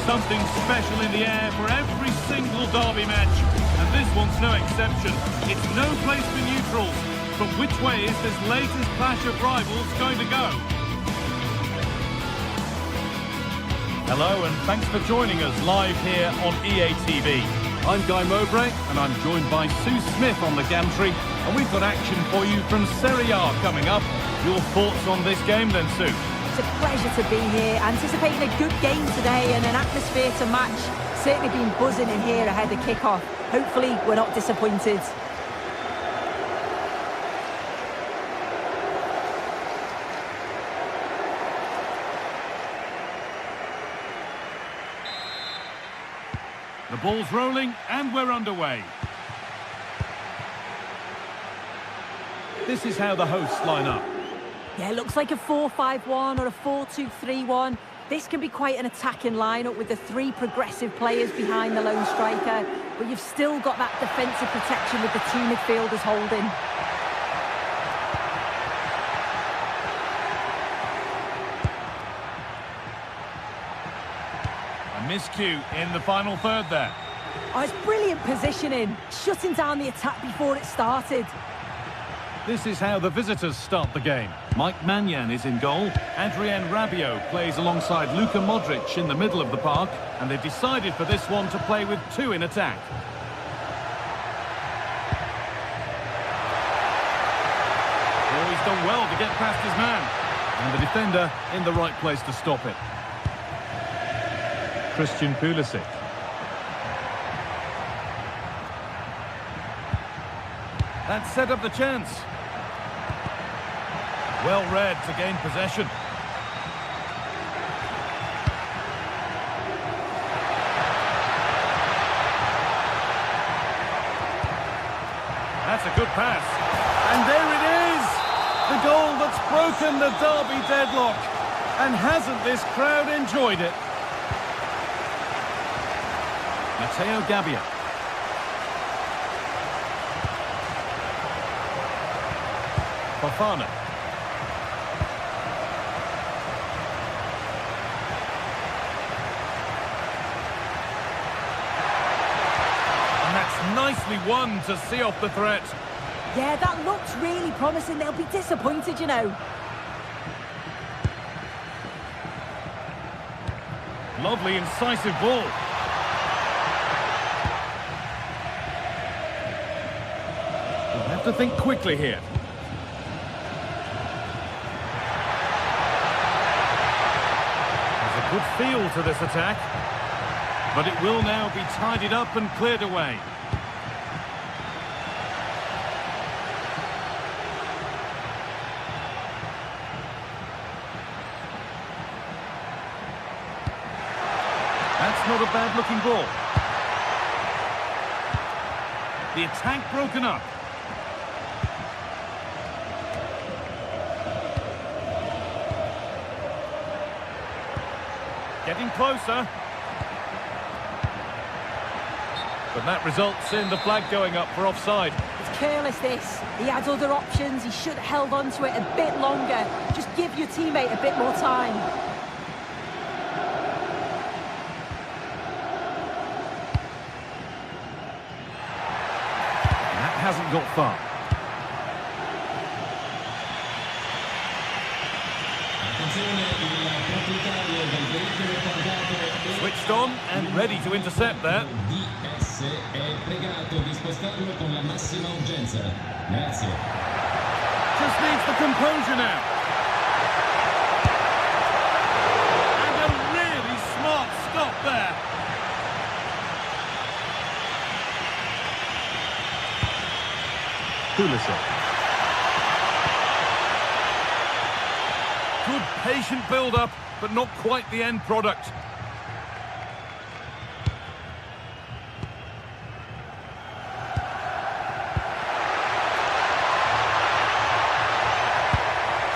Something special in the air for every single derby match, and this one's no exception. It's no place for neutrals. From which way is this latest clash of rivals going to go? Hello, and thanks for joining us live here on EA TV. I'm Guy Mowbray, and I'm joined by Sue Smith on the gantry, and we've got action for you from Serie A coming up. Your thoughts on this game then, Sue? It's a pleasure to be here, anticipating a good game today and an atmosphere to match. Certainly been buzzing in here ahead of kick-off. Hopefully we're not disappointed. The ball's rolling and we're underway. This is how the hosts line up. Yeah, it looks like a 4-5-1 or a 4-2-3-1. This can be quite an attacking lineup with the three progressive players behind the lone striker, but you've still got that defensive protection with the two midfielders holding. A miscue in the final third there. Oh, it's brilliant positioning, shutting down the attack before it started. This is how the visitors start the game. Mike Maignan is in goal. Adrien Rabiot plays alongside Luka Modric in the middle of the park. And they've decided for this one to play with two in attack. Oh, he's done well to get past his man. And the defender in the right place to stop it. Christian Pulisic. That set up the chance. Well read to gain possession. That's a good pass. And there it is! The goal that's broken the Derby deadlock. And hasn't this crowd enjoyed it? Matteo Gabbia. Fofana. And that's nicely won to see off the threat. Yeah, that looks really promising. They'll be disappointed, you know. Lovely, incisive ball. We'll have to think quickly here. There's a good feel to this attack, but it will now be tidied up and cleared away. That's not a bad-looking ball. The attack broken up. Getting closer. But that results in the flag going up for offside. It's careless, this. He had other options. He should have held on to it a bit longer. Just give your teammate a bit more time. Hasn't got far. Switched on and ready to intercept there. Just needs the composure now. And a really smart stop there. Pulisic. Good patient build-up, but not quite the end product.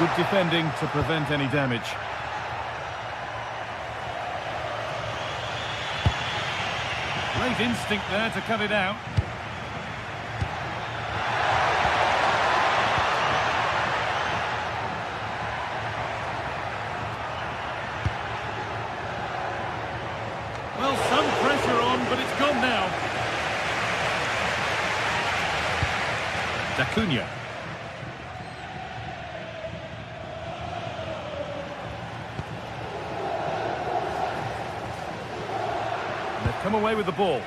Good defending to prevent any damage. Great instinct there to cut it out. Well, some pressure on, but it's gone now. D'Acunha. And they've come away with the ball.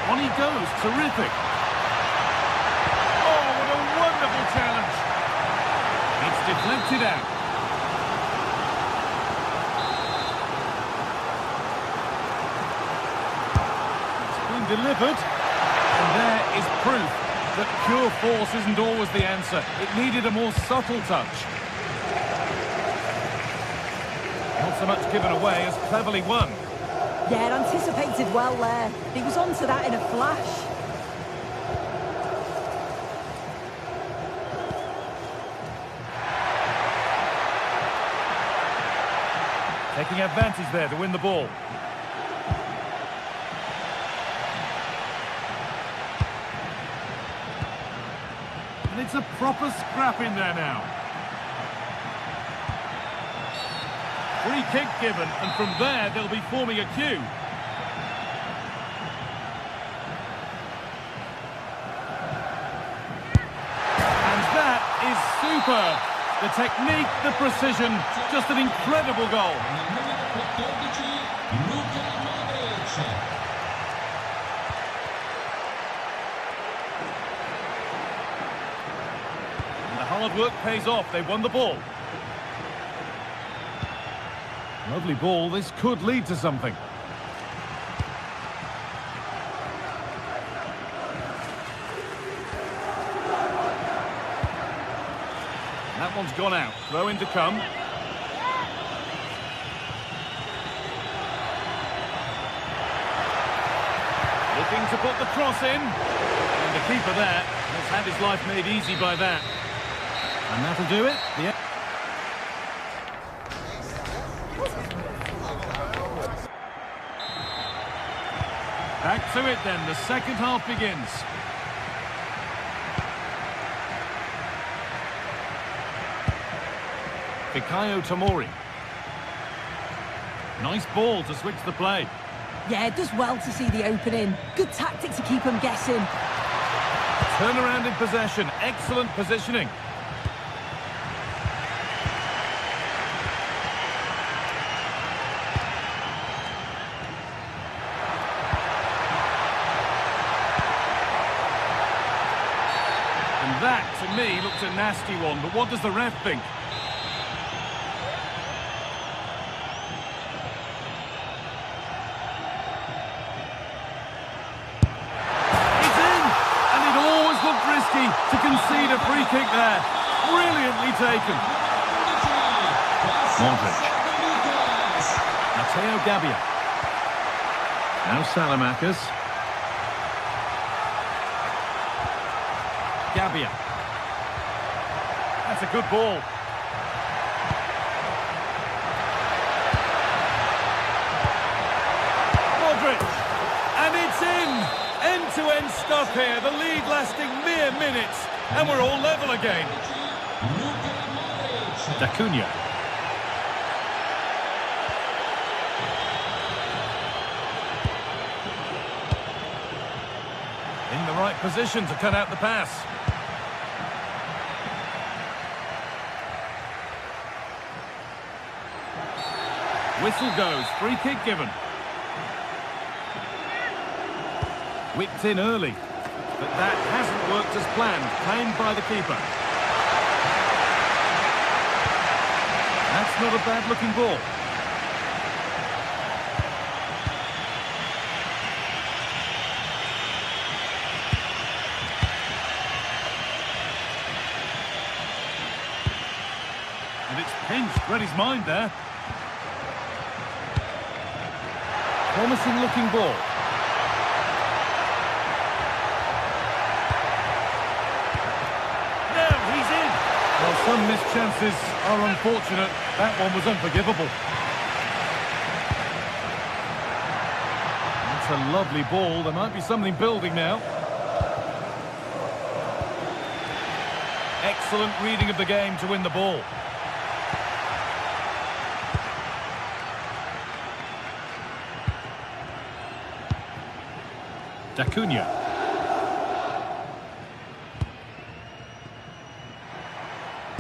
On he goes, terrific. Challenge. It's deflected out. It's been delivered. And there is proof that pure force isn't always the answer. It needed a more subtle touch. so much given away as cleverly won. Yeah, anticipated well there. He was onto that in a flash. Taking advantage there to win the ball. And it's a proper scrap in there now. Free kick given, and from there they'll be forming a queue. And that is superb. The technique, the precision, just an incredible goal. And the hard work pays off. They won the ball. Lovely ball. This could lead to something. That one's gone out. Throw in to come. Looking to put the cross in. And the keeper there has had his life made easy by that. And that'll do it. Back to it then. The second half begins. Fikayo Tomori. Nice ball to switch the play. Yeah, it does well to see the opening. Good tactic to keep them guessing. Turnaround in possession. Excellent positioning. And that, to me, looks a nasty one. But what does the ref think? To concede a free kick there. Brilliantly taken. Modric. Matteo Gabbia. Now Salamakers. Gabbia. That's a good ball. Modric. And it's in. End-to-end stuff here, the lead lasting mere minutes, and we're all level again. D'Acunha. In the right position to cut out the pass. Whistle goes, free kick given. Whipped in early, but that hasn't worked as planned. Claimed by the keeper. That's not a bad-looking ball. And it's pinched. Read his mind there. Promising-looking ball. Well, some missed chances are unfortunate. That one was unforgivable. That's a lovely ball. There might be something building now. Excellent reading of the game to win the ball. D'Acunha.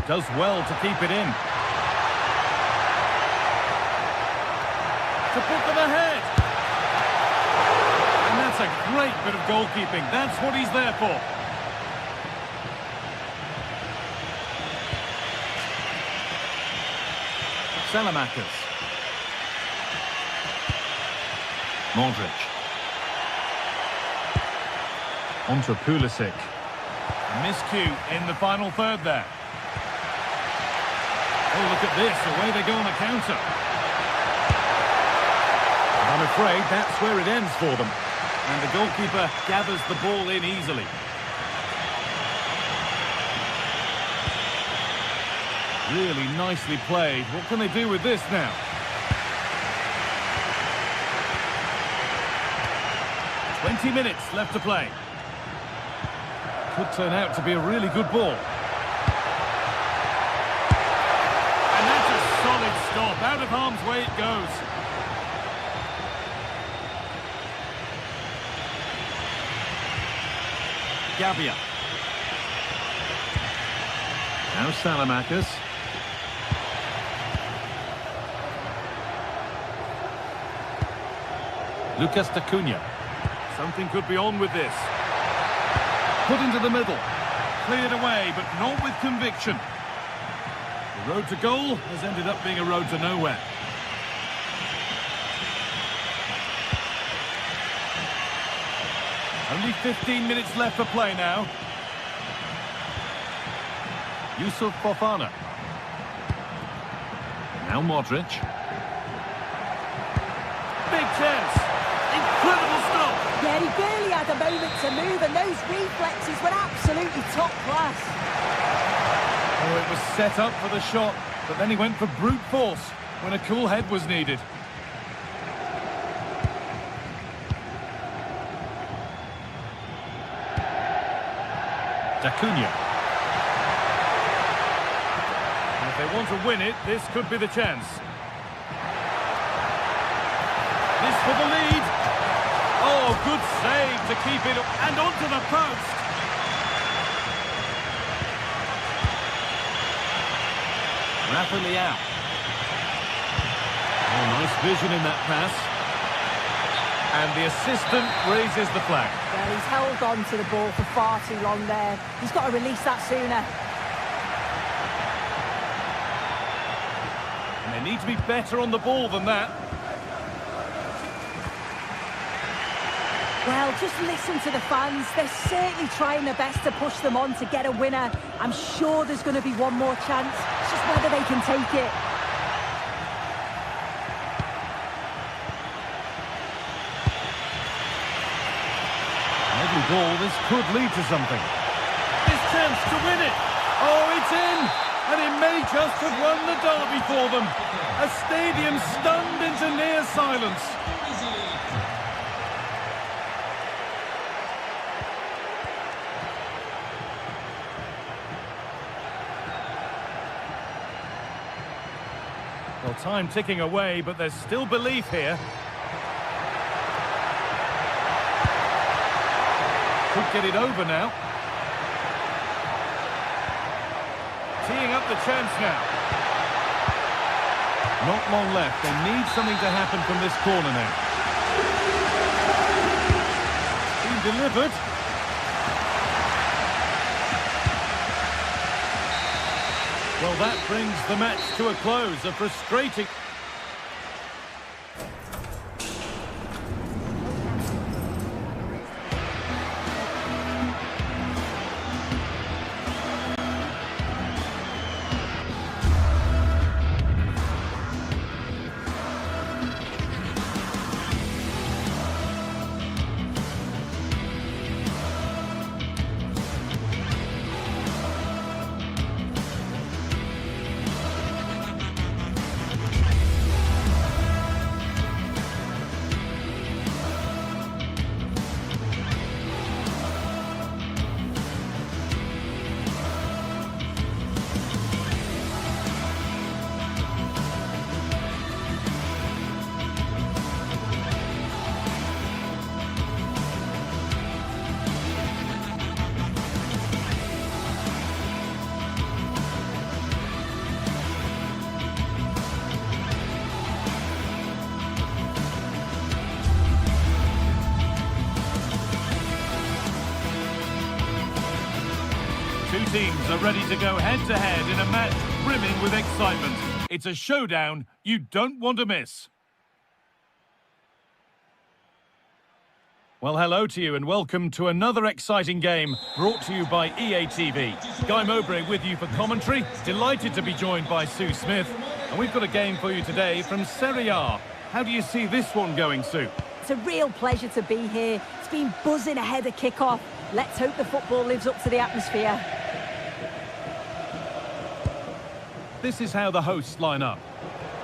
Does well to keep it in. To put them ahead. And that's a great bit of goalkeeping. That's what he's there for. Salamakers. Modric. Onto Pulisic. Miscue in the final third there. Oh, look at this, away they go on a counter. afraid that's where it ends for them. And the goalkeeper gathers the ball in easily. Really nicely played. What can they do with this now? "20 minutes left to play." Could turn out to be a really good ball. And that's a solid stop. Out of harm's way it goes. Gabia. Now Salamakis. Lucas D'Acunha. Something could be on with this. Put into the middle. Cleared away, but not with conviction. The road to goal has ended up being a road to nowhere. Only 15 minutes left for play now. Yusuf Fofana. Now Modric. Big chance. Incredible stop. Yeah, he barely had a moment to move, and those reflexes were absolutely top class. Oh, it was set up for the shot, but then he went for brute force when a cool head was needed. D'Acunha. And if they want to win it, this could be the chance. This for the lead. Oh, good save to keep it and onto the post. Raphael. Oh, nice vision in that pass. And the assistant raises the flag. Yeah, he's held on to the ball for far too long there. He's got to release that sooner. And they need to be better on the ball than that. Well, just listen to the fans. They're certainly trying their best to push them on to get a winner. I'm sure there's going to be one more chance. It's just whether they can take it. Every ball, this could lead to something. This chance to win it. Oh, it's in. And it may just have won the derby for them. A stadium stunned into near silence. Well, time ticking away, but there's still belief here. Could get it over now. Teeing up the chance now. Not long left. They need something to happen from this corner now. Being delivered. Well, that brings the match to a close. A frustrating... Two teams are ready to go head-to-head in a match brimming with excitement. It's a showdown you don't want to miss. Well, hello to you and welcome to another exciting game brought to you by EA TV. Guy Mowbray with you for commentary. Delighted to be joined by Sue Smith. And we've got a game for you today from Serie A. How do you see this one going, Sue? It's a real pleasure to be here. It's been buzzing ahead of kick-off. Let's hope the football lives up to the atmosphere. This is how the hosts line up.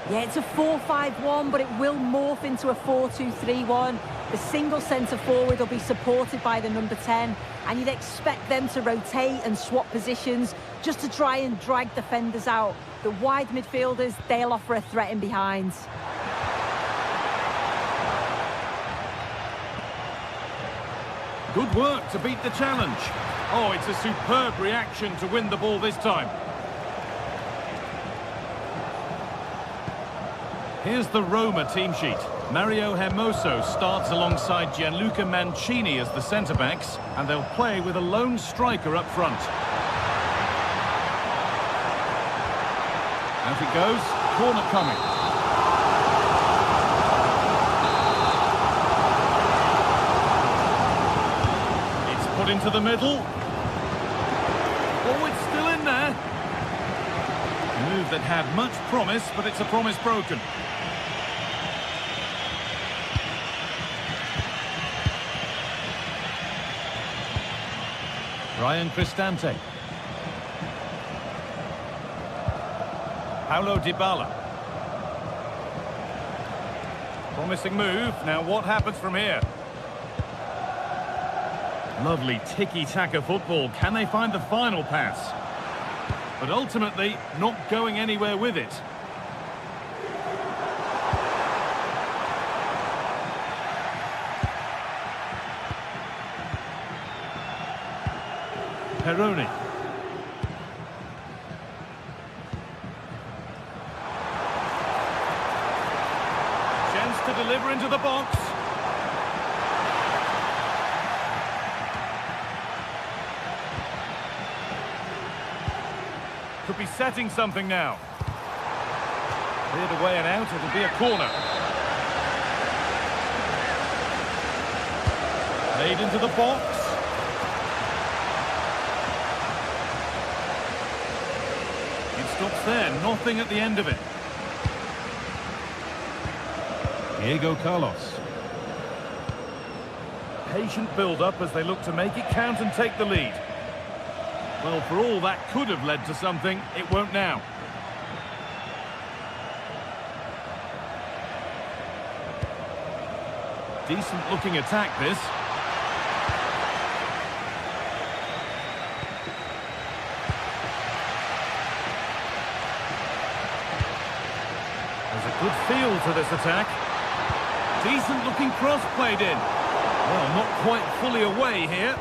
Yeah, it's a 4-5-1, but it will morph into a 4-2-3-1. The single centre-forward will be supported by the number 10, and you'd expect them to rotate and swap positions just to try and drag defenders out. The wide midfielders, they'll offer a threat in behind. Good work to beat the challenge. Oh, it's a superb reaction to win the ball this time. Here's the Roma team sheet. Mario Hermoso starts alongside Gianluca Mancini as the centre-backs, and they'll play with a lone striker up front. Out it goes, corner coming. It's put into the middle. Oh, it's still in there. A move that had much promise, but it's a promise broken. Ryan Cristante. Paulo Dybala. Promising move. Now what happens from here? Lovely tiki-taka football. Can they find the final pass? But ultimately, not going anywhere with it. Peroni. Chance to deliver into the box. Could be setting something now. Cleared away and out, it'll be a corner. Played into the box. Stops there, nothing at the end of it. Diego Carlos. Patient build-up as they look to make it count and take the lead. Well, for all that could have led to something, it won't now. Decent-looking attack, this. Good feel to this attack. Decent looking cross played in. Well, not quite fully away here.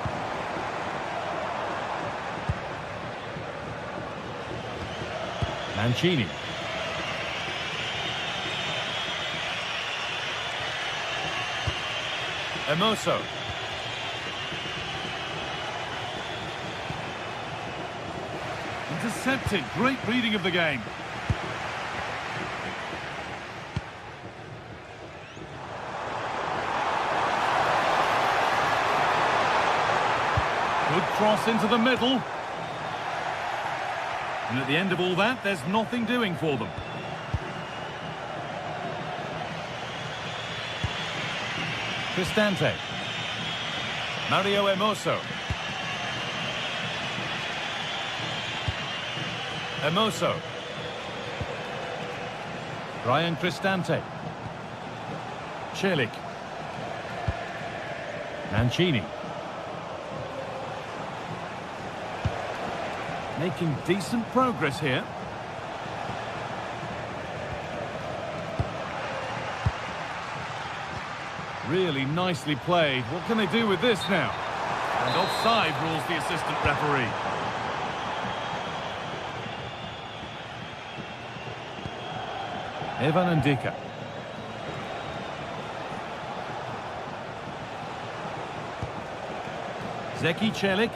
Mancini. Hermoso. Intercepted. Great reading of the game. Good cross into the middle. And at the end of all that, there's nothing doing for them. Cristante. Mario Hermoso. Hermoso. Ryan Cristante. Celik. Mancini. Making decent progress here. Really nicely played. What can they do with this now? And offside rules the assistant referee. Evan Ndika. Zeki Celik.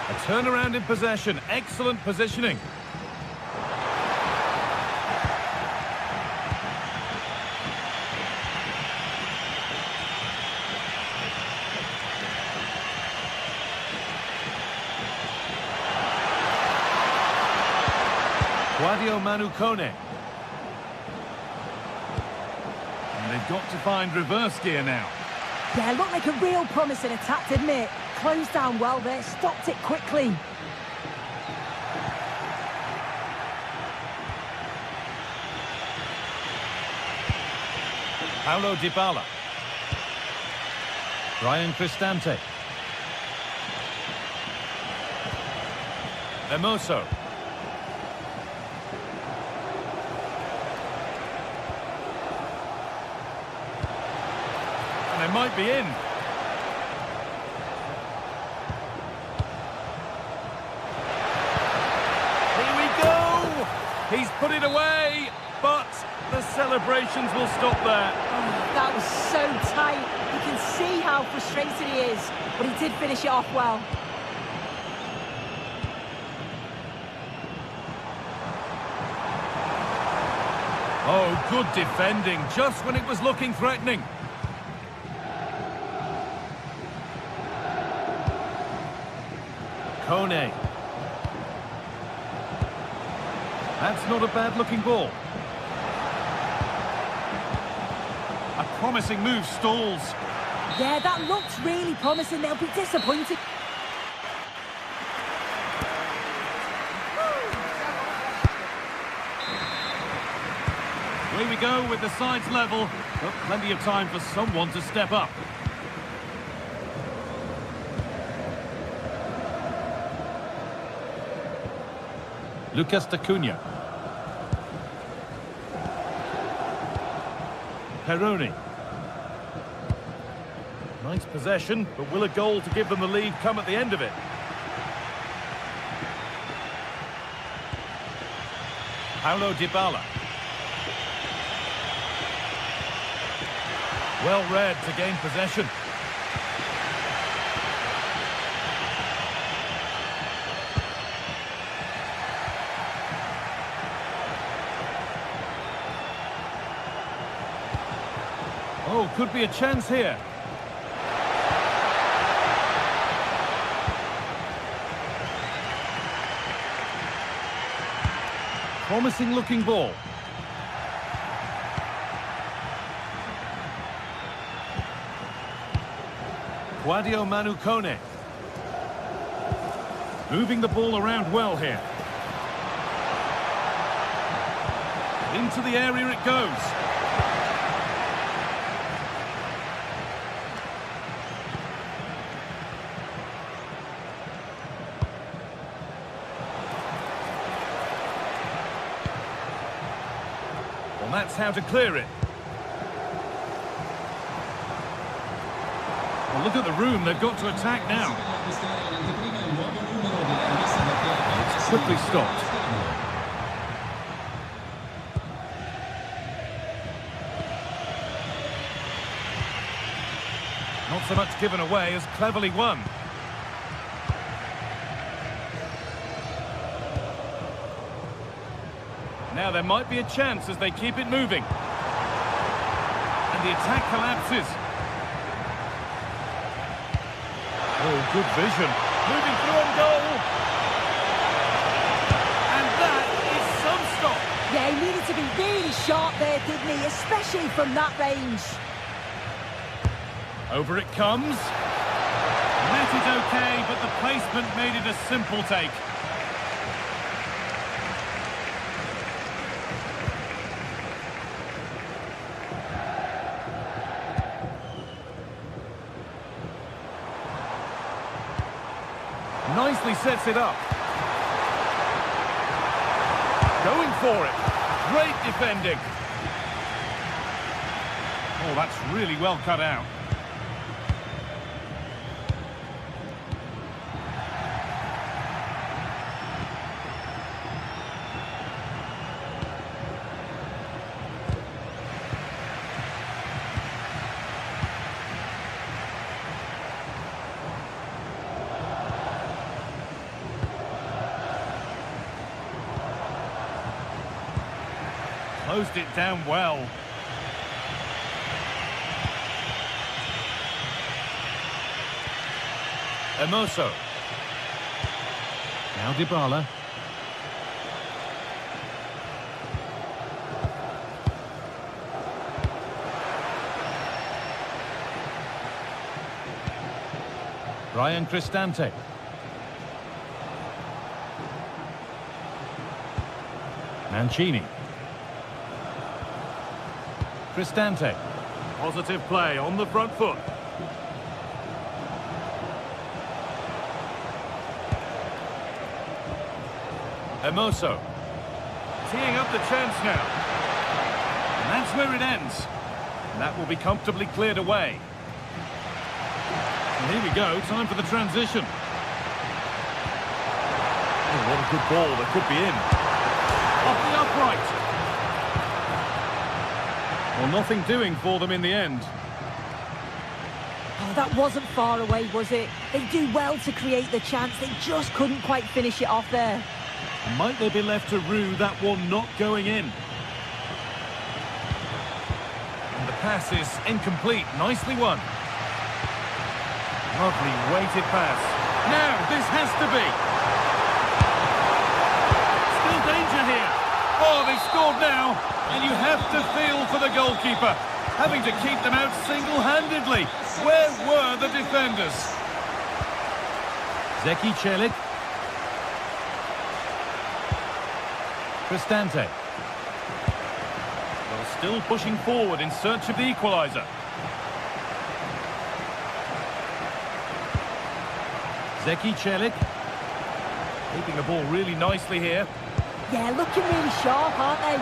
A turnaround in possession. Excellent positioning. Guadio Manu Kone. got to find reverse gear now. Yeah, looked like a real promising attack, didn't it? Closed down well there, stopped it quickly. Paulo Dybala. Brian Cristante. Hermoso. And they might be in. Here we go! He's put it away, but the celebrations will stop there. Oh, that was so tight. You can see how frustrated he is, but he did finish it off well. Oh, good defending, just when it was looking threatening. Kone. That's not a bad-looking ball. A promising move stalls. Yeah, that looks really promising. They'll be disappointed. Away we go with the sides level, but plenty of time for someone to step up. Lucas Acuna. Peroni. Nice possession, but will a goal to give them the lead come at the end of it? Paulo Dybala. Well read to gain possession. Oh, could be a chance here. Promising looking ball. Guadio Manu Kone. Moving the ball around well here. Into the area it goes. Well, that's how to clear it. Well, look at the room they've got to attack now. It's quickly stopped. Not so much given away as cleverly won. Now there might be a chance as they keep it moving. And the attack collapses. Oh, good vision. Moving through on goal. And that is some stop. Yeah, he needed to be really sharp there, didn't he? Especially from that range. Over it comes. Met it okay, but the placement made it a simple take. Nicely sets it up. Going for it. Great defending. Oh, that's really well cut out. Closed it down well. Hermoso. Now Dybala. Brian Cristante. Mancini. Cristante. Positive play on the front foot. Hermoso. Teeing up the chance now. And that's where it ends. And that will be comfortably cleared away. And here we go, time for the transition. Oh, what a good ball, that could be in. Off the upright. Well, nothing doing for them in the end. Oh, that wasn't far away, was it? They do well to create the chance. They just couldn't quite finish it off there. Might they be left to rue that one not going in? And the pass is incomplete. Nicely won. Lovely weighted pass. Now, this has to be. Still danger here. Oh, they've scored now. And you have to feel for the goalkeeper. Having to keep them out single-handedly. Where were the defenders? Zeki Celik. Cristante. Well, still pushing forward in search of the equaliser. Zeki Celik. Keeping the ball really nicely here. Yeah, looking really sharp, aren't they?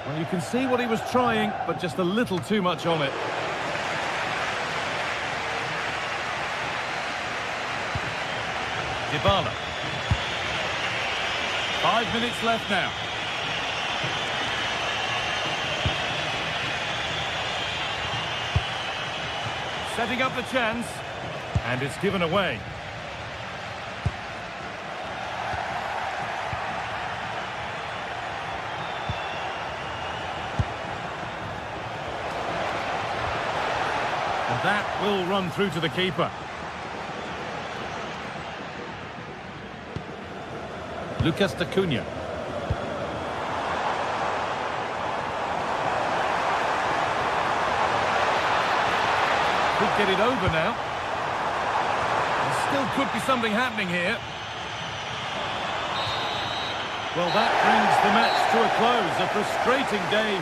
Well, you can see what he was trying, but just a little too much on it. Dybala. 5 minutes left now. Setting up the chance, and it's given away. And that will run through to the keeper. Lucas Acuna. Could get it over now. There still could be something happening here. Well, that brings the match to a close. A frustrating day.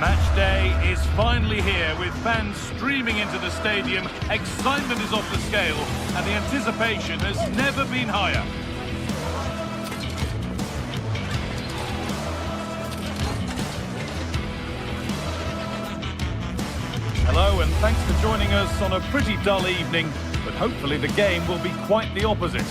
Match day is finally here with fans streaming into the stadium. Excitement is off the scale and the anticipation has never been higher. Hello and thanks for joining us on a pretty dull evening, but hopefully the game will be quite the opposite.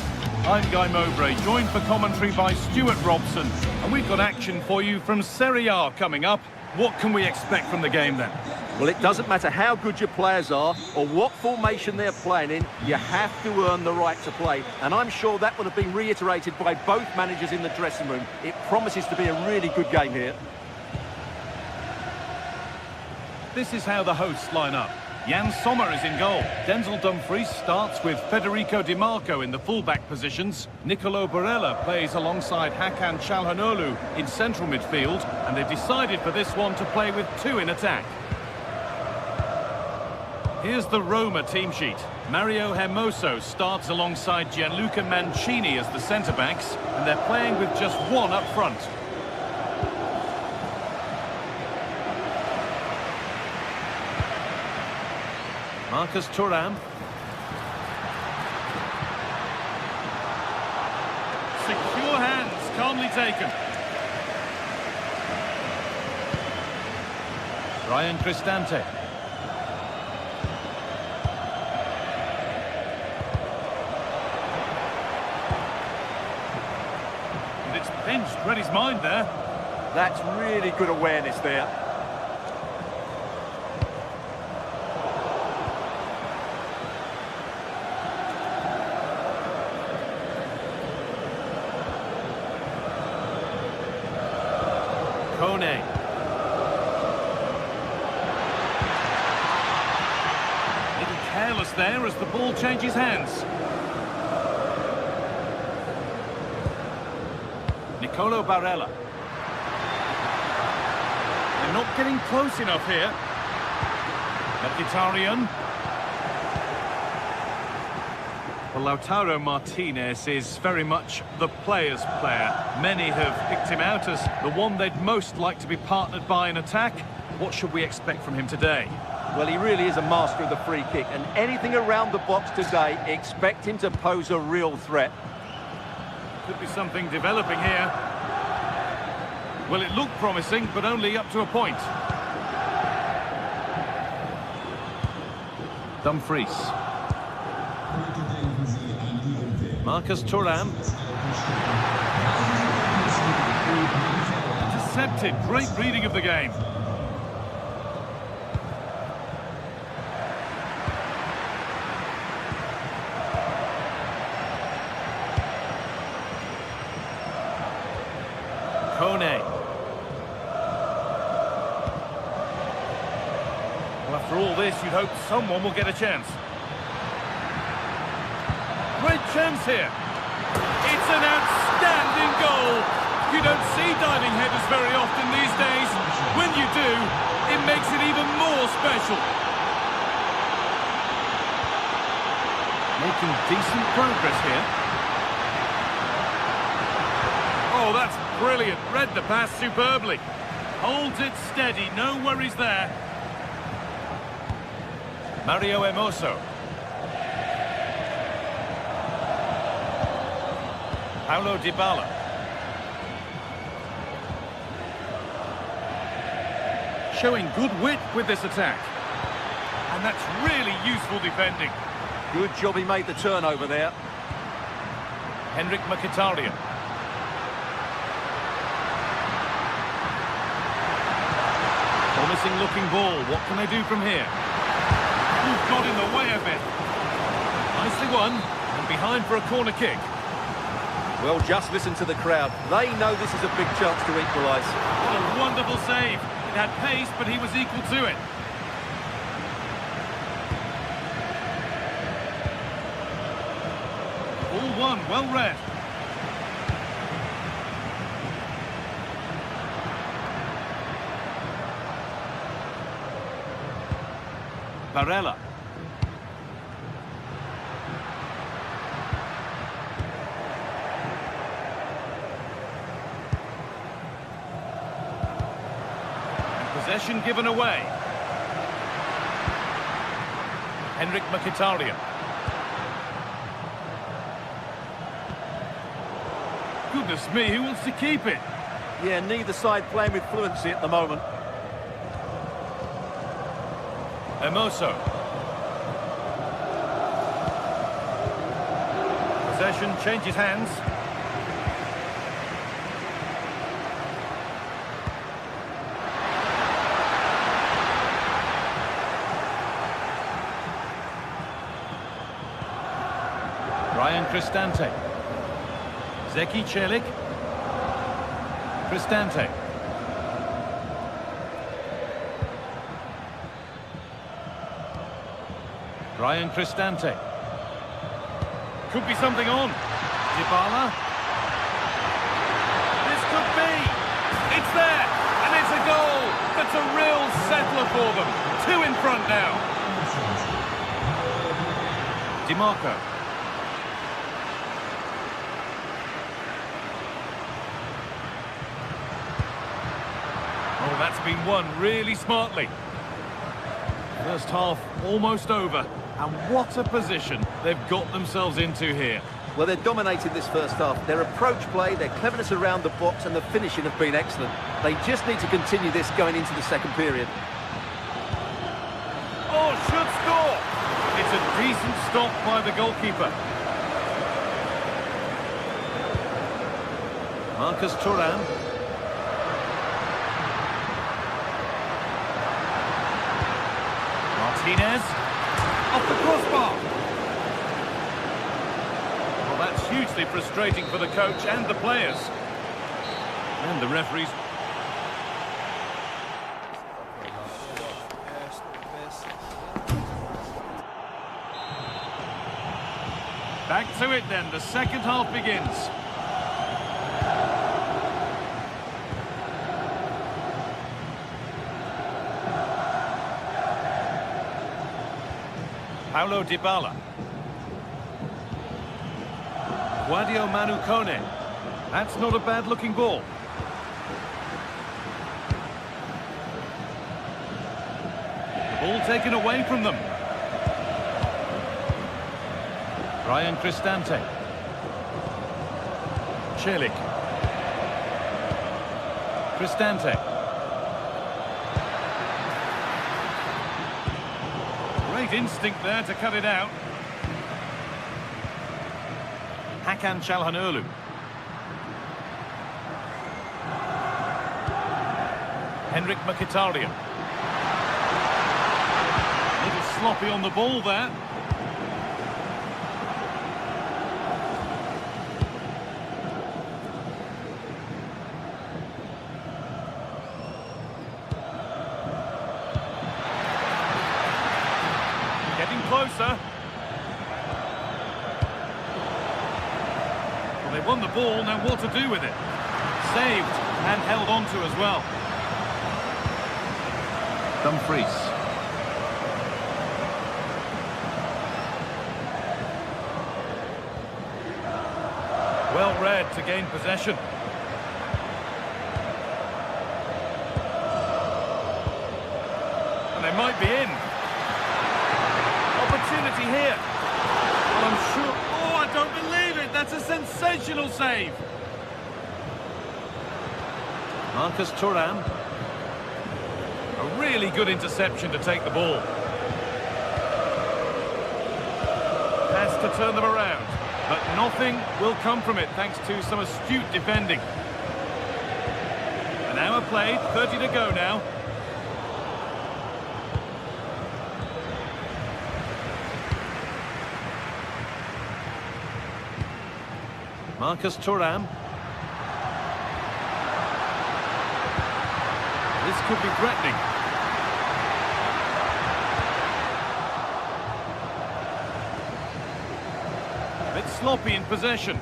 I'm Guy Mowbray, joined for commentary by Stuart Robson, and we've got action for you from Serie A coming up. What can we expect from the game then? Well, it doesn't matter how good your players are or what formation they're playing in, you have to earn the right to play. And I'm sure that would have been reiterated by both managers in the dressing room. It promises to be a really good game here. This is how the hosts line up. Jan Sommer is in goal. Denzel Dumfries starts with Federico Di Marco in the full-back positions. Nicolo Barella plays alongside Hakan Çalhanoğlu in central midfield, and they've decided for this one to play with two in attack. Here's the Roma team sheet. Mario Hermoso starts alongside Gianluca Mancini as the centre-backs, and they're playing with just one up front. Marcus Thuram. Secure hands, calmly taken. Ryan Cristante. And it's pinched, read his mind there. That's really good awareness there. Careless there as the ball changes hands. Nicolo Barella. They're not getting close enough here. Mkhitaryan. Well, Lautaro Martinez is very much the player's player. Many have picked him out as the one they'd most like to be partnered by in attack. What should we expect from him today? Well, he really is a master of the free kick, and anything around the box today, expect him to pose a real threat. Could be something developing here. Well, it looked promising, but only up to a point. Dumfries. Marcus Thuram. Intercepted. Great reading of the game. Well, after all this, you'd hope someone will get a chance. Great chance here. It's an outstanding goal. You don't see diving headers very often these days. When you do, it makes it even more special. Making decent progress here. Oh, that's brilliant. Read the pass superbly. Holds it steady, no worries there. Mario Hermoso. Paulo Dybala. Showing good wit with this attack. And that's really useful defending. Good job he made the turnover there. Henrik Mkhitaryan. Promising looking ball. What can they do from here? Ooh, got in the way a bit. Nicely won. And behind for a corner kick. Well, just listen to the crowd. They know this is a big chance to equalise. What a wonderful save. It had pace, but he was equal to it. All one, well read. Barella. Possession given away. Henrik Mkhitaryan. Goodness me, who wants to keep it? Yeah, neither side playing with fluency at the moment. Hermoso. Possession changes hands. Ryan Cristante. Zeki Celik. Cristante. Ryan Cristante. Could be something on. Dybala. This could be. It's there. And it's a goal. That's a real settler for them. 2 in front now. Di Marco. Oh, that's been won really smartly. First half almost over. And what a position they've got themselves into here. Well, they're dominating this first half. Their approach play, their cleverness around the box and the finishing have been excellent. They just need to continue this going into the second period. Oh, should score! It's a decent stop by the goalkeeper. Marcus Thuram. Martinez. Off the crossbar. Well, that's hugely frustrating for the coach and the players. And the referees. Back to it then, the second half begins. Paulo Dybala. Guadio Manu Kone. That's not a bad-looking ball. The ball taken away from them. Ryan Cristante. Celik. Cristante. Great instinct there to cut it out. Hakan Çalhanoğlu. Henrik Mkhitaryan. A little sloppy on the ball there. Getting closer. Well, they won the ball, now what to do with it? Saved and held on to as well. Dumfries. Well read to gain possession. And they might be in. Opportunity here. Well, I'm sure... Oh, I don't believe it. That's a sensational save. Marcus Thuram. A really good interception to take the ball. Has to turn them around. But nothing will come from it thanks to some astute defending. An hour played, 30 to go now. Marcus Thuram. This could be threatening. A bit sloppy in possession.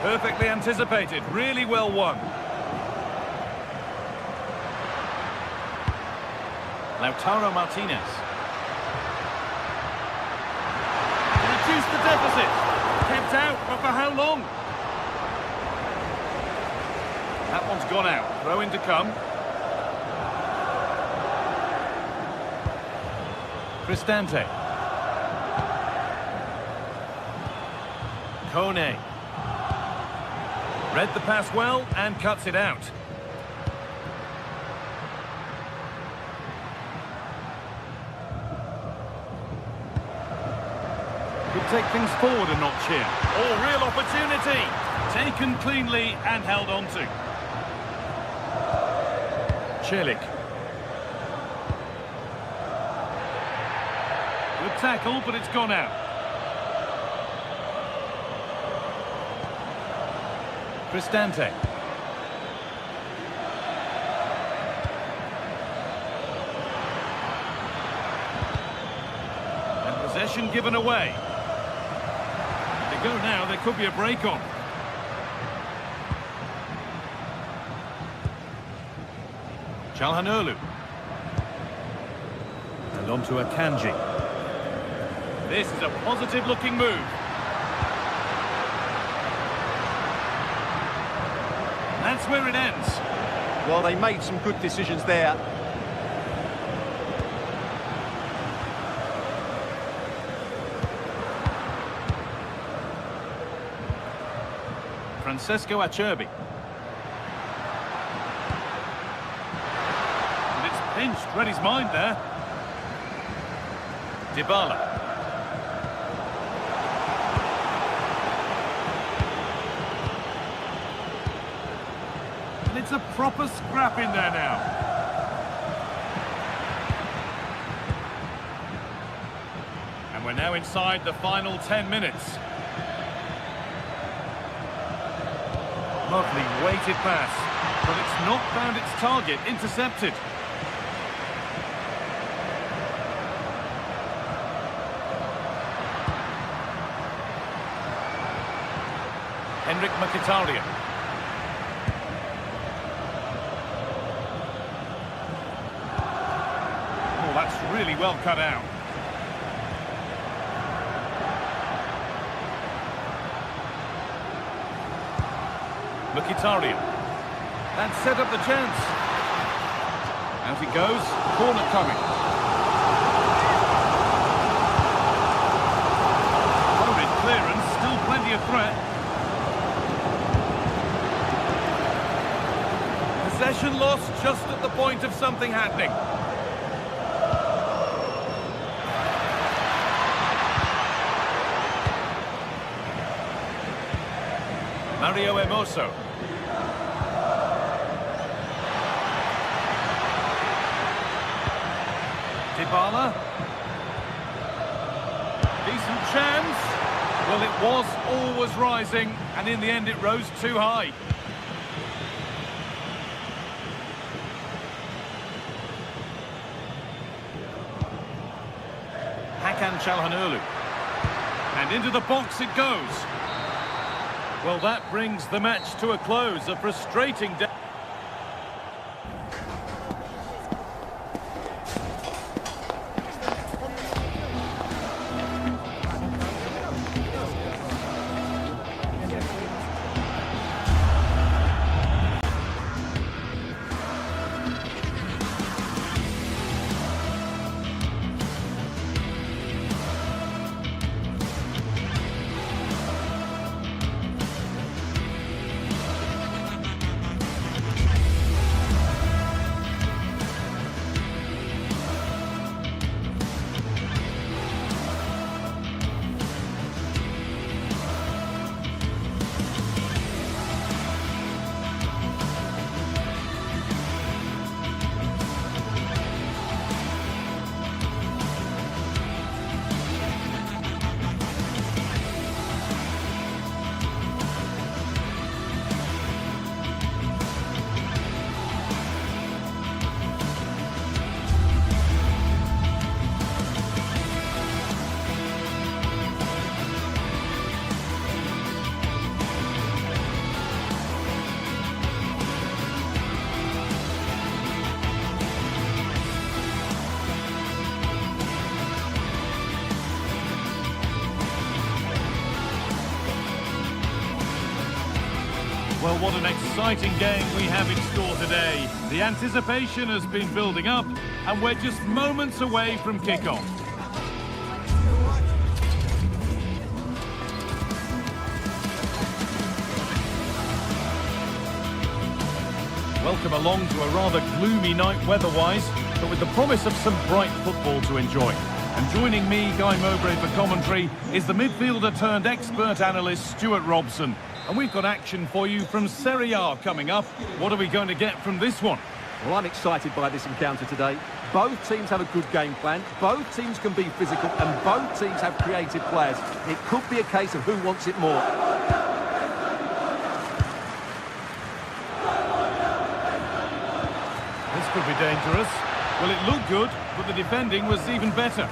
Perfectly anticipated, really well won. Lautaro Martinez. increased the deficit. Kept out, but for how long? That one's gone out. Throw in to come. Cristante. Kone. Read the pass well and cuts it out. Could take things forward a notch here. Oh, real opportunity. Taken cleanly and held on to. Celik. Good tackle, but it's gone out. Cristante. And possession given away. If they go now, there could be a break on. Çalhanoğlu. And on to Akanji. This is a positive-looking move. That's where it ends. Well, they made some good decisions there. Francesco Acerbi. And it's pinched, read his mind there. Dybala. It's a proper scrap in there now. And we're now inside the final 10 minutes. Lovely weighted pass, but it's not found its target, intercepted. Henrik Mkhitaryan. That's really well cut out. Mkhitaryan. That set up the chance. Out it goes. Corner coming. Loaded clearance. Still plenty of threat. Possession lost just at the point of something happening. Mario Hermoso. Dybala. Decent chance. Well, it was always rising, and in the end it rose too high. Hakan Çalhanoğlu. And into the box it goes. Well, that brings the match to a close. A frustrating day. Well, what an exciting game we have in store today. The anticipation has been building up, and we're just moments away from kick-off. Welcome along to a rather gloomy night weather-wise, but with the promise of some bright football to enjoy. And joining me, Guy Mowbray, for commentary, is the midfielder-turned-expert analyst Stuart Robson. And we've got action for you from Serie A coming up. What are we going to get from this one? Well, I'm excited by this encounter today. Both teams have a good game plan, both teams can be physical, and both teams have creative players. It could be a case of who wants it more. This could be dangerous. Well, it looked good, but the defending was even better.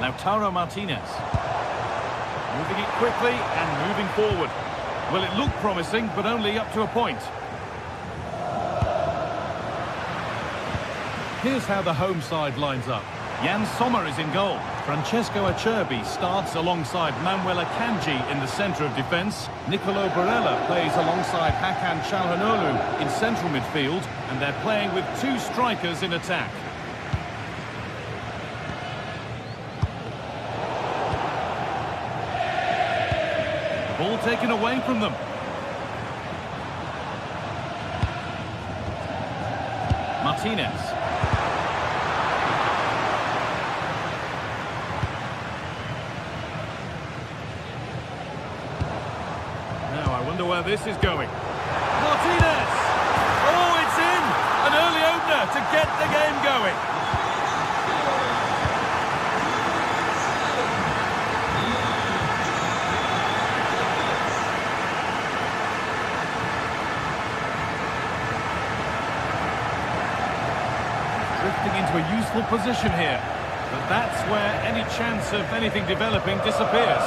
Lautaro Martinez. Moving it quickly and moving forward. Well, it looked promising, but only up to a point. Here's how the home side lines up. Jan Sommer is in goal. Francesco Acerbi starts alongside Manuel Akanji in the centre of defence. Nicolo Barella plays alongside Hakan Çalhanoğlu in central midfield, and they're playing with two strikers in attack. Ball taken away from them. Martinez. Now I wonder where this is going. Martinez! Oh, it's in! An early opener to get the game going. Drifting into a useful position here, but that's where any chance of anything developing disappears.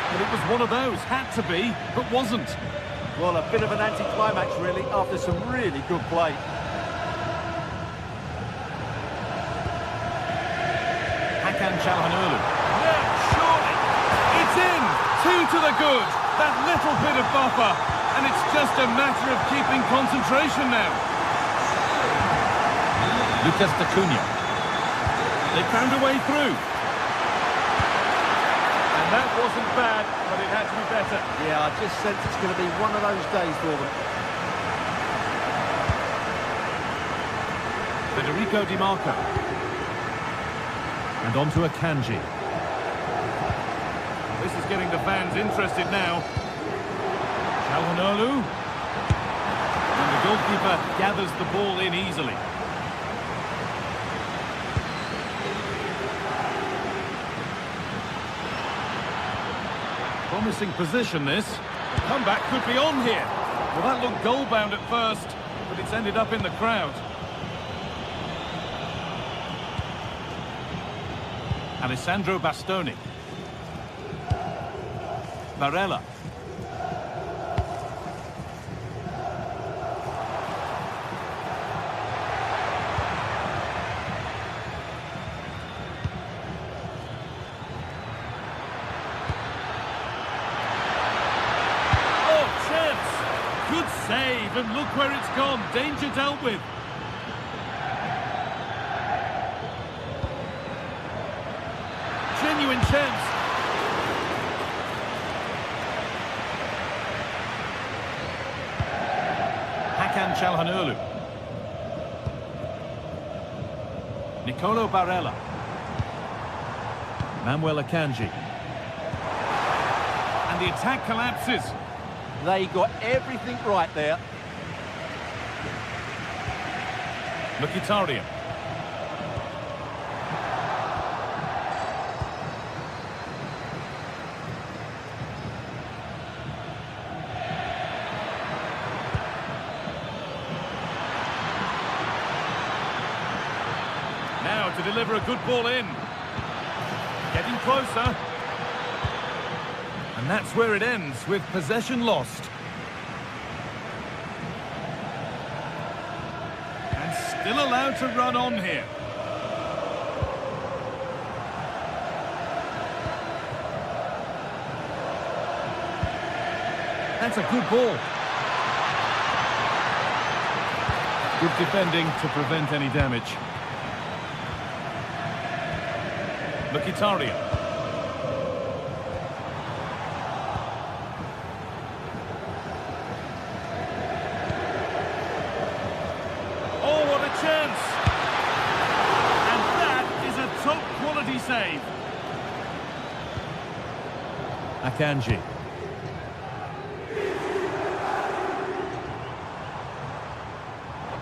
But it was one of those, had to be, but wasn't. Well, a bit of an anti-climax, really, after some really good play. Hakan Çalhanoğlu. No, surely! It's in! Two to the good. That little bit of buffer. And it's just a matter of keeping concentration now. Lucas Acuna. They found a way through. And that wasn't bad, but it had to be better. Yeah, I just sense it's going to be one of those days for them. Federico Di Marco. And on to Akanji. This is getting the fans interested now. Çalhanoğlu. And the goalkeeper gathers the ball in easily. Promising position this. The comeback could be on here. Well, that looked goal-bound at first, but it's ended up in the crowd. Alessandro Bastoni. Barella. Oh, chance! Good save, and look where it's gone. Danger dealt with. Genuine chance. Hakan Çalhanoğlu. Nicolo Barella. Manuel Akanji. And the attack collapses. They got everything right there. Mkhitaryan. Now to deliver a good ball in. Getting closer. And that's where it ends, with possession lost. still allowed to run on here. That's a good ball. Good defending to prevent any damage. Mkhitaryan. Oh, what a chance! And that is a top-quality save. Akanji.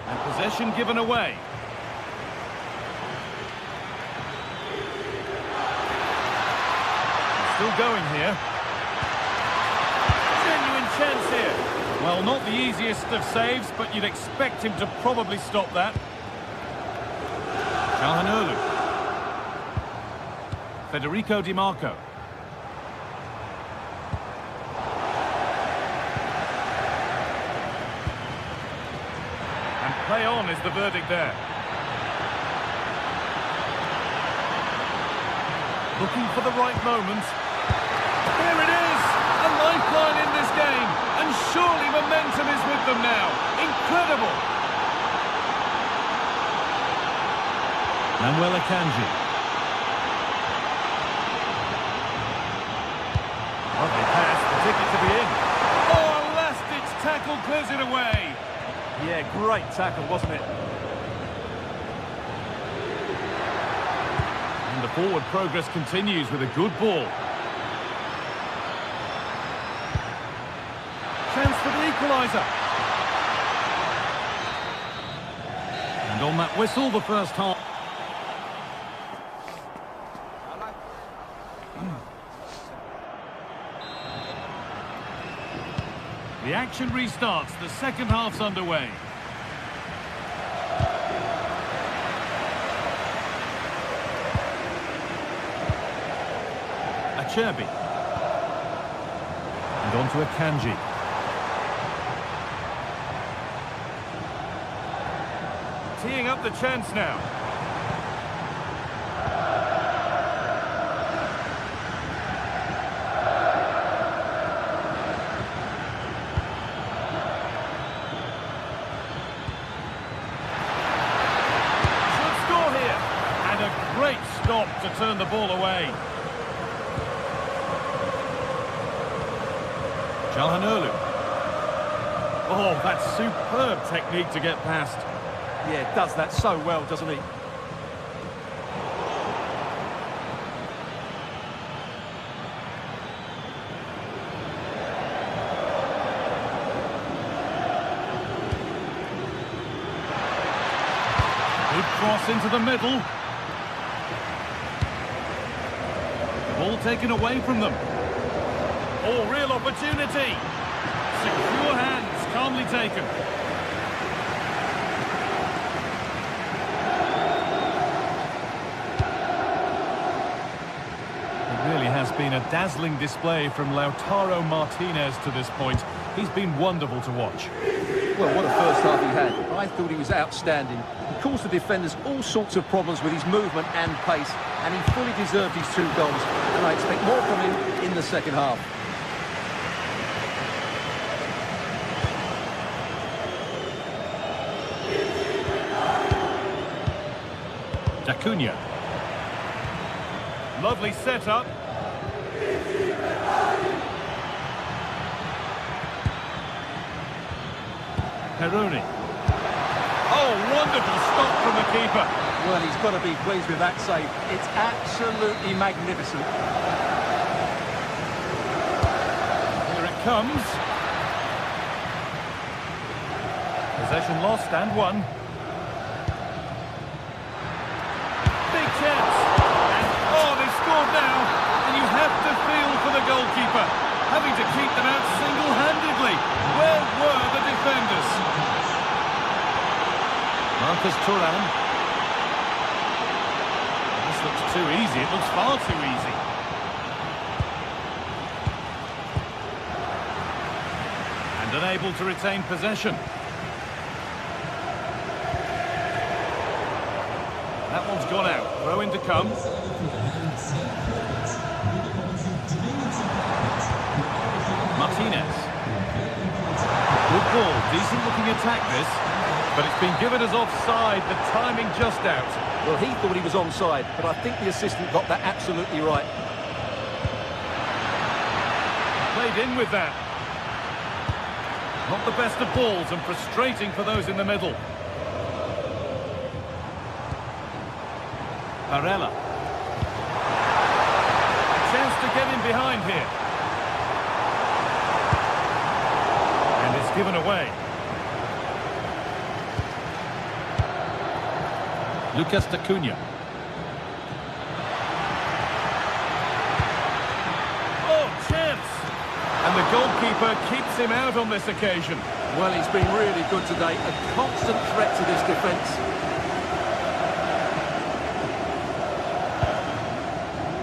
And possession given away. Still going here. Genuine chance here. Well, not the easiest of saves, but you'd expect him to probably stop that. Calhanoglu. Federico Di Marco. And play on is the verdict there. Looking for the right moment. Here it is! A lifeline in this game. And surely momentum is with them now. Incredible! Manuel Akanji. Lovely pass, the ticket to be in. Oh, a last-ditch tackle clears it away. Yeah, great tackle, wasn't it? And the forward progress continues with a good ball. Chance for the equaliser. And on that whistle, the first half. The action restarts. The second half's underway. Acerbi. And on to Akanji. Teeing up the chance now. Should score here. And a great stop to turn the ball away. Calhanoglu. Oh, that's superb technique to get past. Yeah, does that so well, doesn't he? Good cross into the middle. The ball taken away from them. Oh, real opportunity. Secure hands, calmly taken. Has been a dazzling display from Lautaro Martinez to this point. He's been wonderful to watch. Well, what a first half he had. I thought he was outstanding. He caused the defenders all sorts of problems with his movement and pace, and he fully deserved his 2 goals. And I expect more from him in the second half. Acuna. Lovely setup. Peroni. Oh, wonderful stop from the keeper. Well, he's got to be pleased with that save. It's absolutely magnificent. Here it comes. Possession lost and won. Big chance. And, oh, they've scored now. And you have to feel for the goalkeeper, having to keep them out single-handedly. Where were the defenders? Marcus Thuram. This looks too easy. It looks far too easy. And unable to retain possession. one's gone out. Throw in to come. Martinez. Good ball. Decent looking attack this. But it's been given as offside. The timing just out. Well, he thought he was onside, but I think the assistant got that absolutely right. Played in with that. Not the best of balls and frustrating for those in the middle. Barella. Chance to get in behind here. And it's given away. Lucas Acuna. Oh, chance! And the goalkeeper keeps him out on this occasion. Well, he's been really good today. A constant threat to this defence.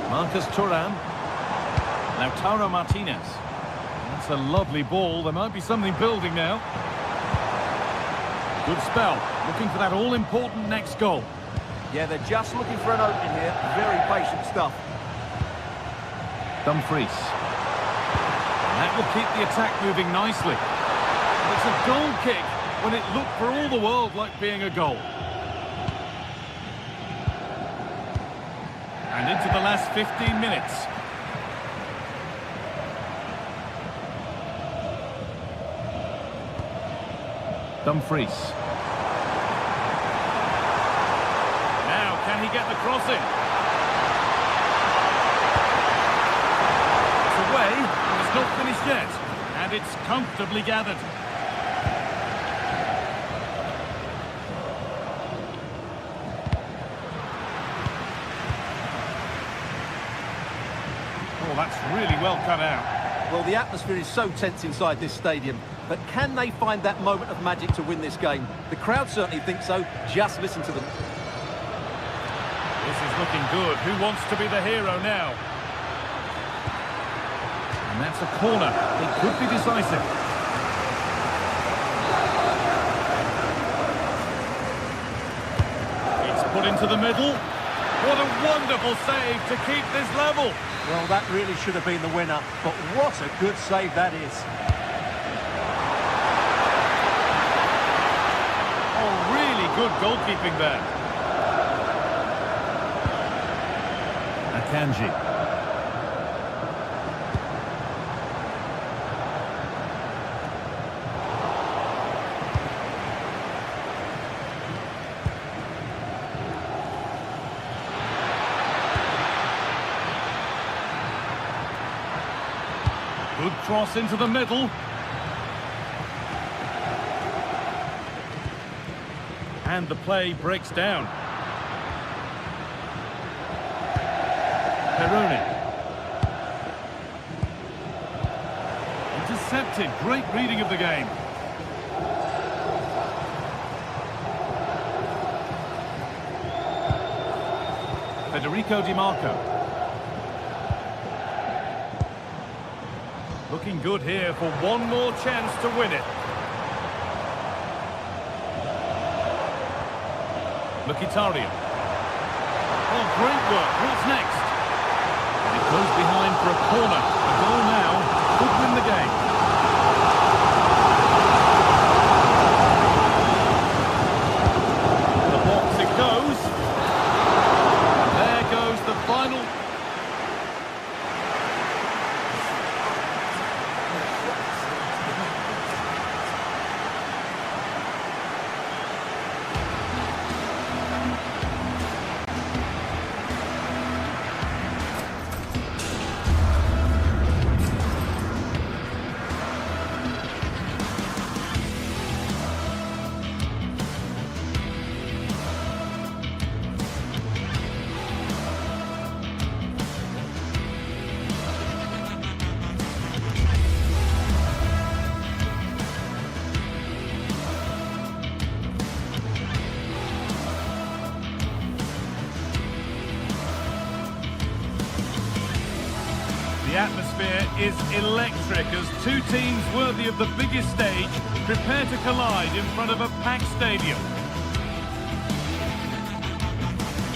Marcus Thuram. Lautaro Martinez. That's a lovely ball. There might be something building now. Good spell. Looking for that all-important next goal. Yeah, they're just looking for an opening here. Very patient stuff. Dumfries. And that will keep the attack moving nicely. It's a goal kick when it looked for all the world like being a goal. And into the last 15 minutes. Dumfries. Now, can he get the cross in? It's away, and it's not finished yet. And it's comfortably gathered. Oh, that's really well cut out. Well, the atmosphere is so tense inside this stadium, but can they find that moment of magic to win this game? The crowd certainly think so. Just listen to them. This is looking good. Who wants to be the hero now? And that's a corner. It could be decisive. It's put into the middle. What a wonderful save to keep this level. Well, that really should have been the winner, but what a good save that is. Oh, really good goalkeeping there. Akanji. Good cross into the middle. And the play breaks down. Peroni. Intercepted. Great reading of the game. Federico Di Marco. Looking good here for one more chance to win it. Mkhitaryan. Oh, great work. What's next? It goes behind for a corner. A goal now could win the game. The box it goes. And there goes the final. The atmosphere is electric as two teams worthy of the biggest stage prepare to collide in front of a packed stadium.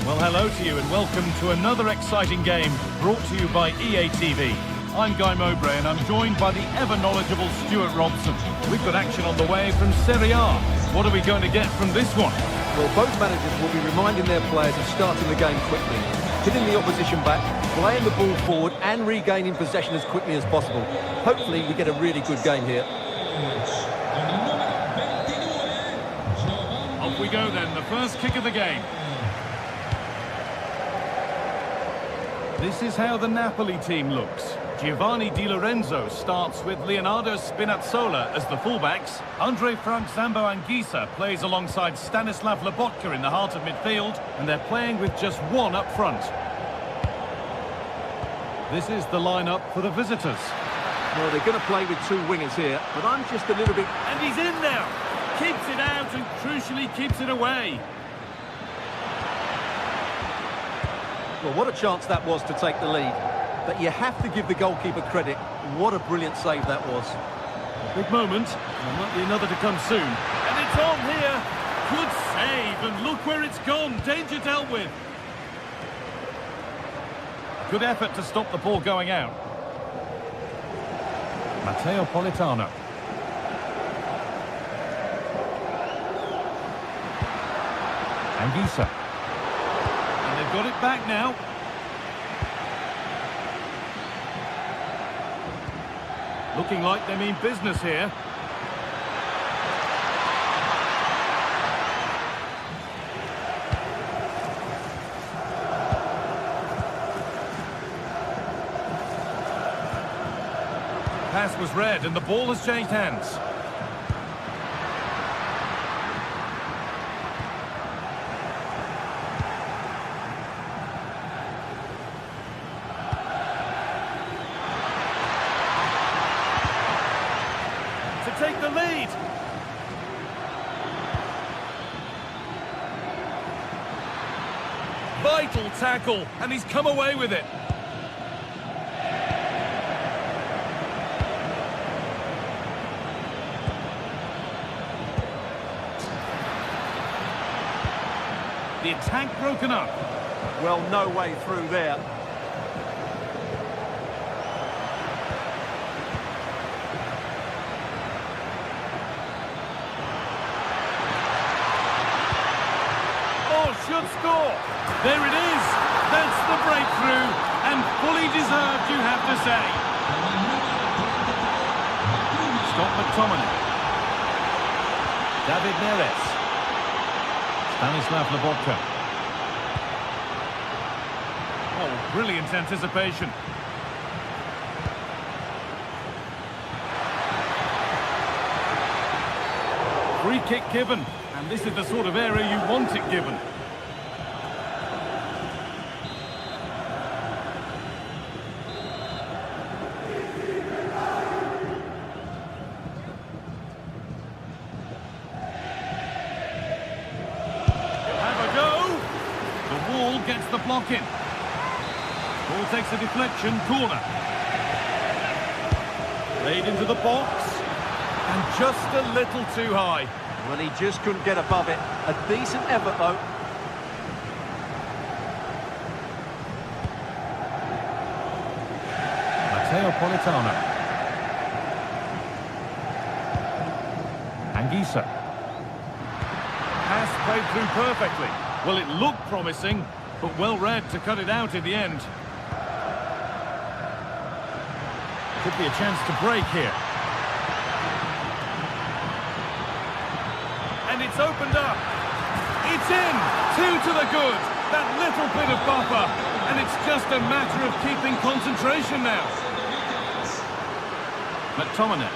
Well, hello to you and welcome to another exciting game brought to you by EA TV. I'm Guy Mowbray and I'm joined by the ever-knowledgeable Stuart Robson. We've got action on the way from Serie A. What are we going to get from this one? Well, both managers will be reminding their players of starting the game quickly, hitting the opposition back, playing the ball forward and regaining possession as quickly as possible. Hopefully we get a really good game here. Off we go then, the first kick of the game. This is how the Napoli team looks. Giovanni Di Lorenzo starts with Leonardo Spinazzola as the fullbacks. Andre Frank Zambo Anguissa plays alongside Stanislav Lobotka in the heart of midfield, and they're playing with just one up front. This is the lineup for the visitors. Well, they're going to play with two wingers here, but I'm just a little bit... And he's in now! Keeps it out and crucially keeps it away. Well, what a chance that was to take the lead. But you have to give the goalkeeper credit. What a brilliant save that was. Big moment. There might be another to come soon. And it's on here. Good save. And look where it's gone. Danger dealt with. Good effort to stop the ball going out. Matteo Politano. Anguissa. And they've got it back now. Looking like they mean business here. Pass was read and the ball has changed hands. Take the lead. Vital tackle, and he's come away with it. The attack broken up. Well, no way through there. Should score. There it is. That's the breakthrough, and fully deserved, you have to say. Scott McTominay. David Neres. Stanislav Lobotka. Oh, brilliant anticipation. Free kick given, and this is the sort of area you want it given. Gets the block in. Ball takes a deflection, corner. Laid into the box. And just a little too high. Well, he just couldn't get above it. A decent effort, though. Matteo Politano. Anguissa. Pass played through perfectly. Well, it looked promising, but well read to cut it out in the end. Could be a chance to break here. And it's opened up. It's in. 2 to the good. That little bit of buffer. And it's just a matter of keeping concentration now. McTominay.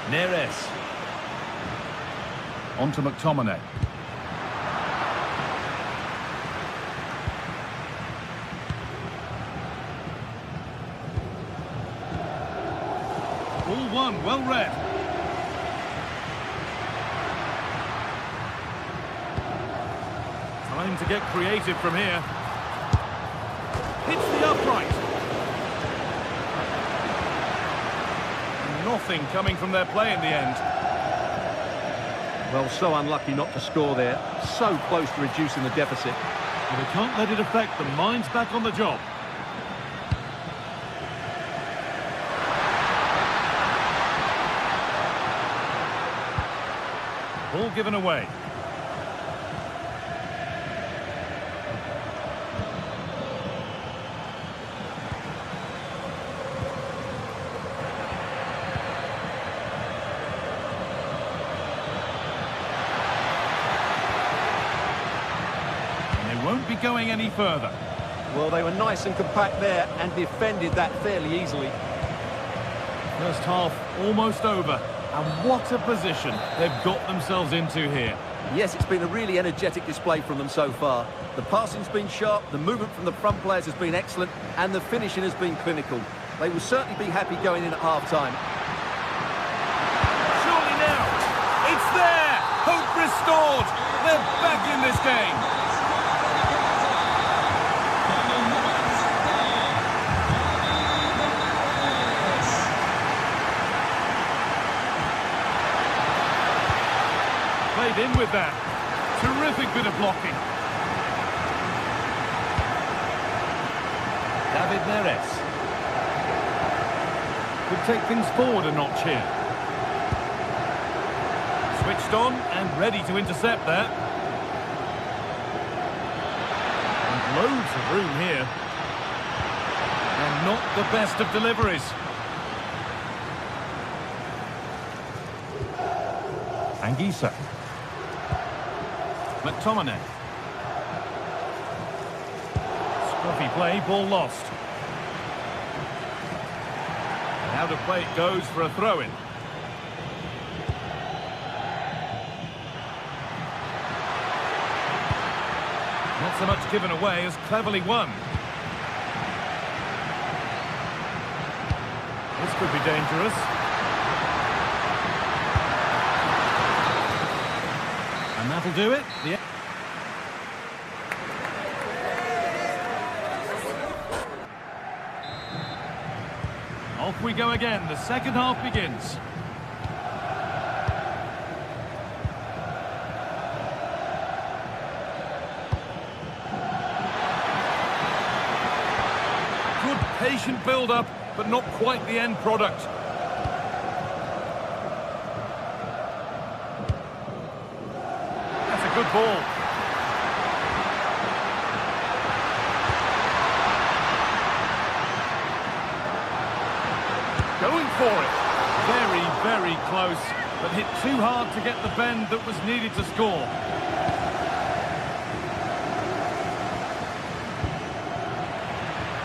Neres. On to McTominay. All one, well read. Time to get creative from here. Hits the upright. Nothing coming from their play in the end. Well, so unlucky not to score there. So close to reducing the deficit. But they can't let it affect them. Mind's back on the job. Ball given away. Won't be going any further. Well, they were nice and compact there and defended that fairly easily. First half almost over, and what a position they've got themselves into here. Yes, it's been a really energetic display from them so far. The passing's been sharp, the movement from the front players has been excellent, and the finishing has been clinical. They will certainly be happy going in at half-time. Surely now, it's there! Hope restored! They're back in this game! Played in with that. Terrific bit of blocking. David Neres. Could take things forward a notch here. Switched on and ready to intercept there. And loads of room here. And not the best of deliveries. Anguissa. McTominay. Scruffy play, ball lost. Now to play it goes for a throw-in. Not so much given away as cleverly won. This could be dangerous. And that'll do it. Off we go again. The second half begins. Good patient build-up, but not quite the end product. Good ball. Going for it. Very, very close, but hit too hard to get the bend that was needed to score.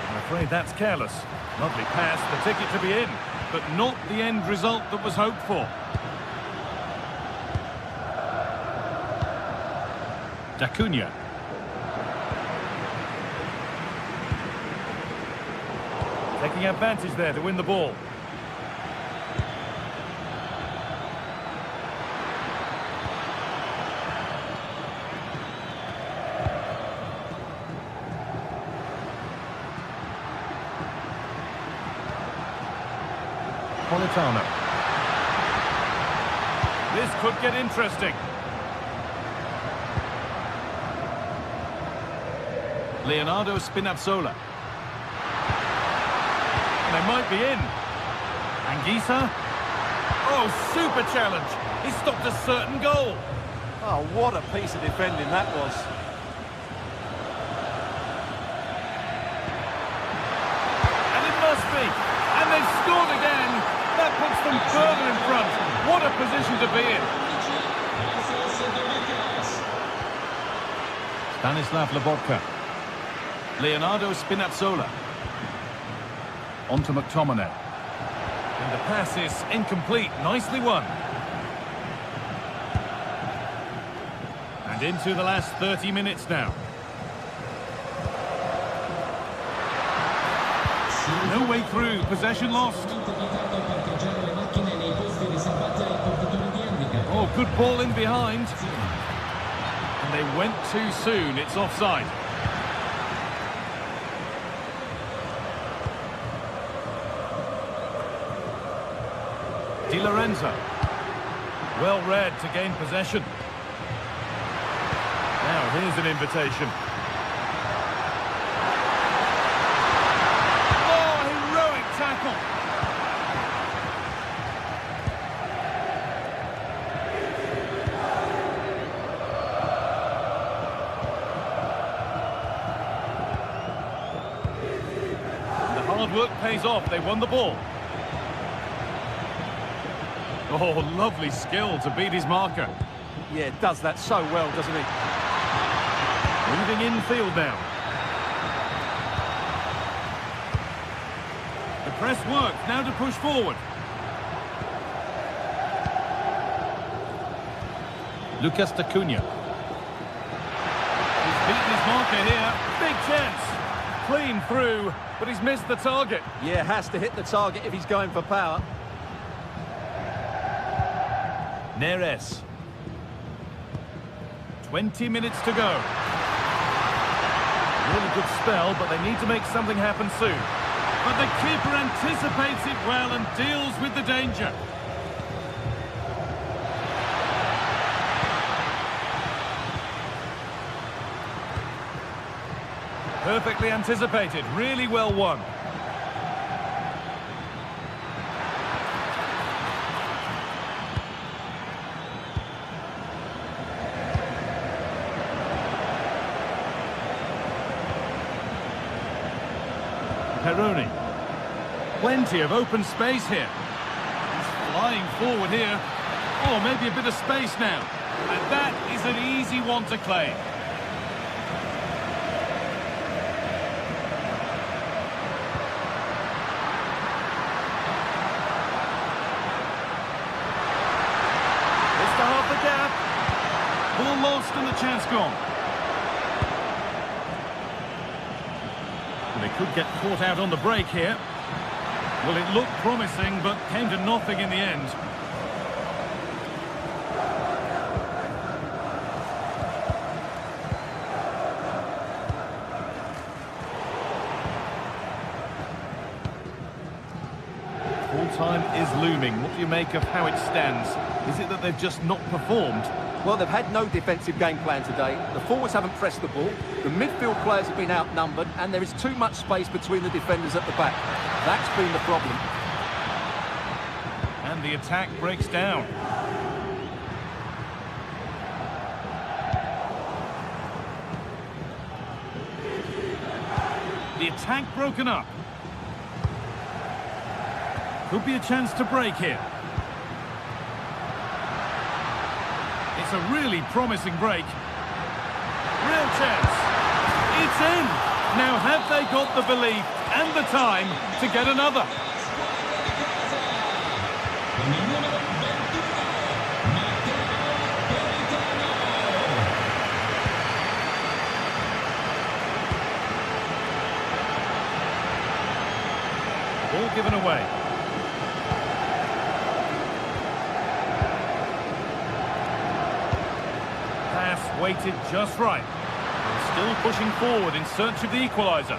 I'm afraid that's careless. Lovely pass, the ticket to be in, but not the end result that was hoped for. D'Acunha. Taking advantage there to win the ball. Politano. This could get interesting. Leonardo Spinazzola. And they might be in. Anguissa. Oh, super challenge. He stopped a certain goal. Oh, what a piece of defending that was. And it must be. And they've scored again. That puts them further in front. What a position to be in. Stanislav Lobotka. Leonardo Spinazzola. On to McTominay. And the pass is incomplete. Nicely won. And into the last 30 minutes now. No way through. Possession lost. Oh, good ball in behind. And they went too soon. It's offside. Di Lorenzo. Well read to gain possession. Now here's an invitation. Oh, heroic tackle. The hard work pays off. They won the ball. Oh, lovely skill to beat his marker. Yeah, does that so well, doesn't he? Moving infield now. The press works, now to push forward. Lucas Acuna. He's beaten his marker here. Big chance. Clean through, but he's missed the target. Yeah, has to hit the target if he's going for power. Neres. 20 minutes to go. Really good spell, but they need to make something happen soon. But the keeper anticipates it well and deals with the danger. Perfectly anticipated, really well won. Peroni. Plenty of open space here. He's flying forward here. Oh, maybe a bit of space now. And that is an easy one to claim. It's to half the gap. Ball lost and the chance gone. They could get caught out on the break here. Well, it looked promising, but came to nothing in the end. Full time is looming. What do you make of how it stands? Is it that they've just not performed? Well, they've had no defensive game plan today. The forwards haven't pressed the ball. The midfield players have been outnumbered, and there is too much space between the defenders at the back. That's been the problem. And the attack breaks down. The attack broken up. Could be a chance to break here. It's a really promising break. Real chance. It's in. Now have they got the belief and the time to get another? Ball given away. Weighted just right. Still pushing forward in search of the equaliser.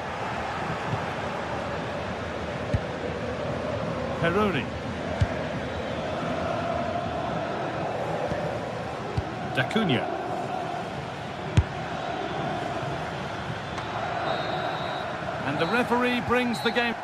Peroni. Acuna. And the referee brings the game.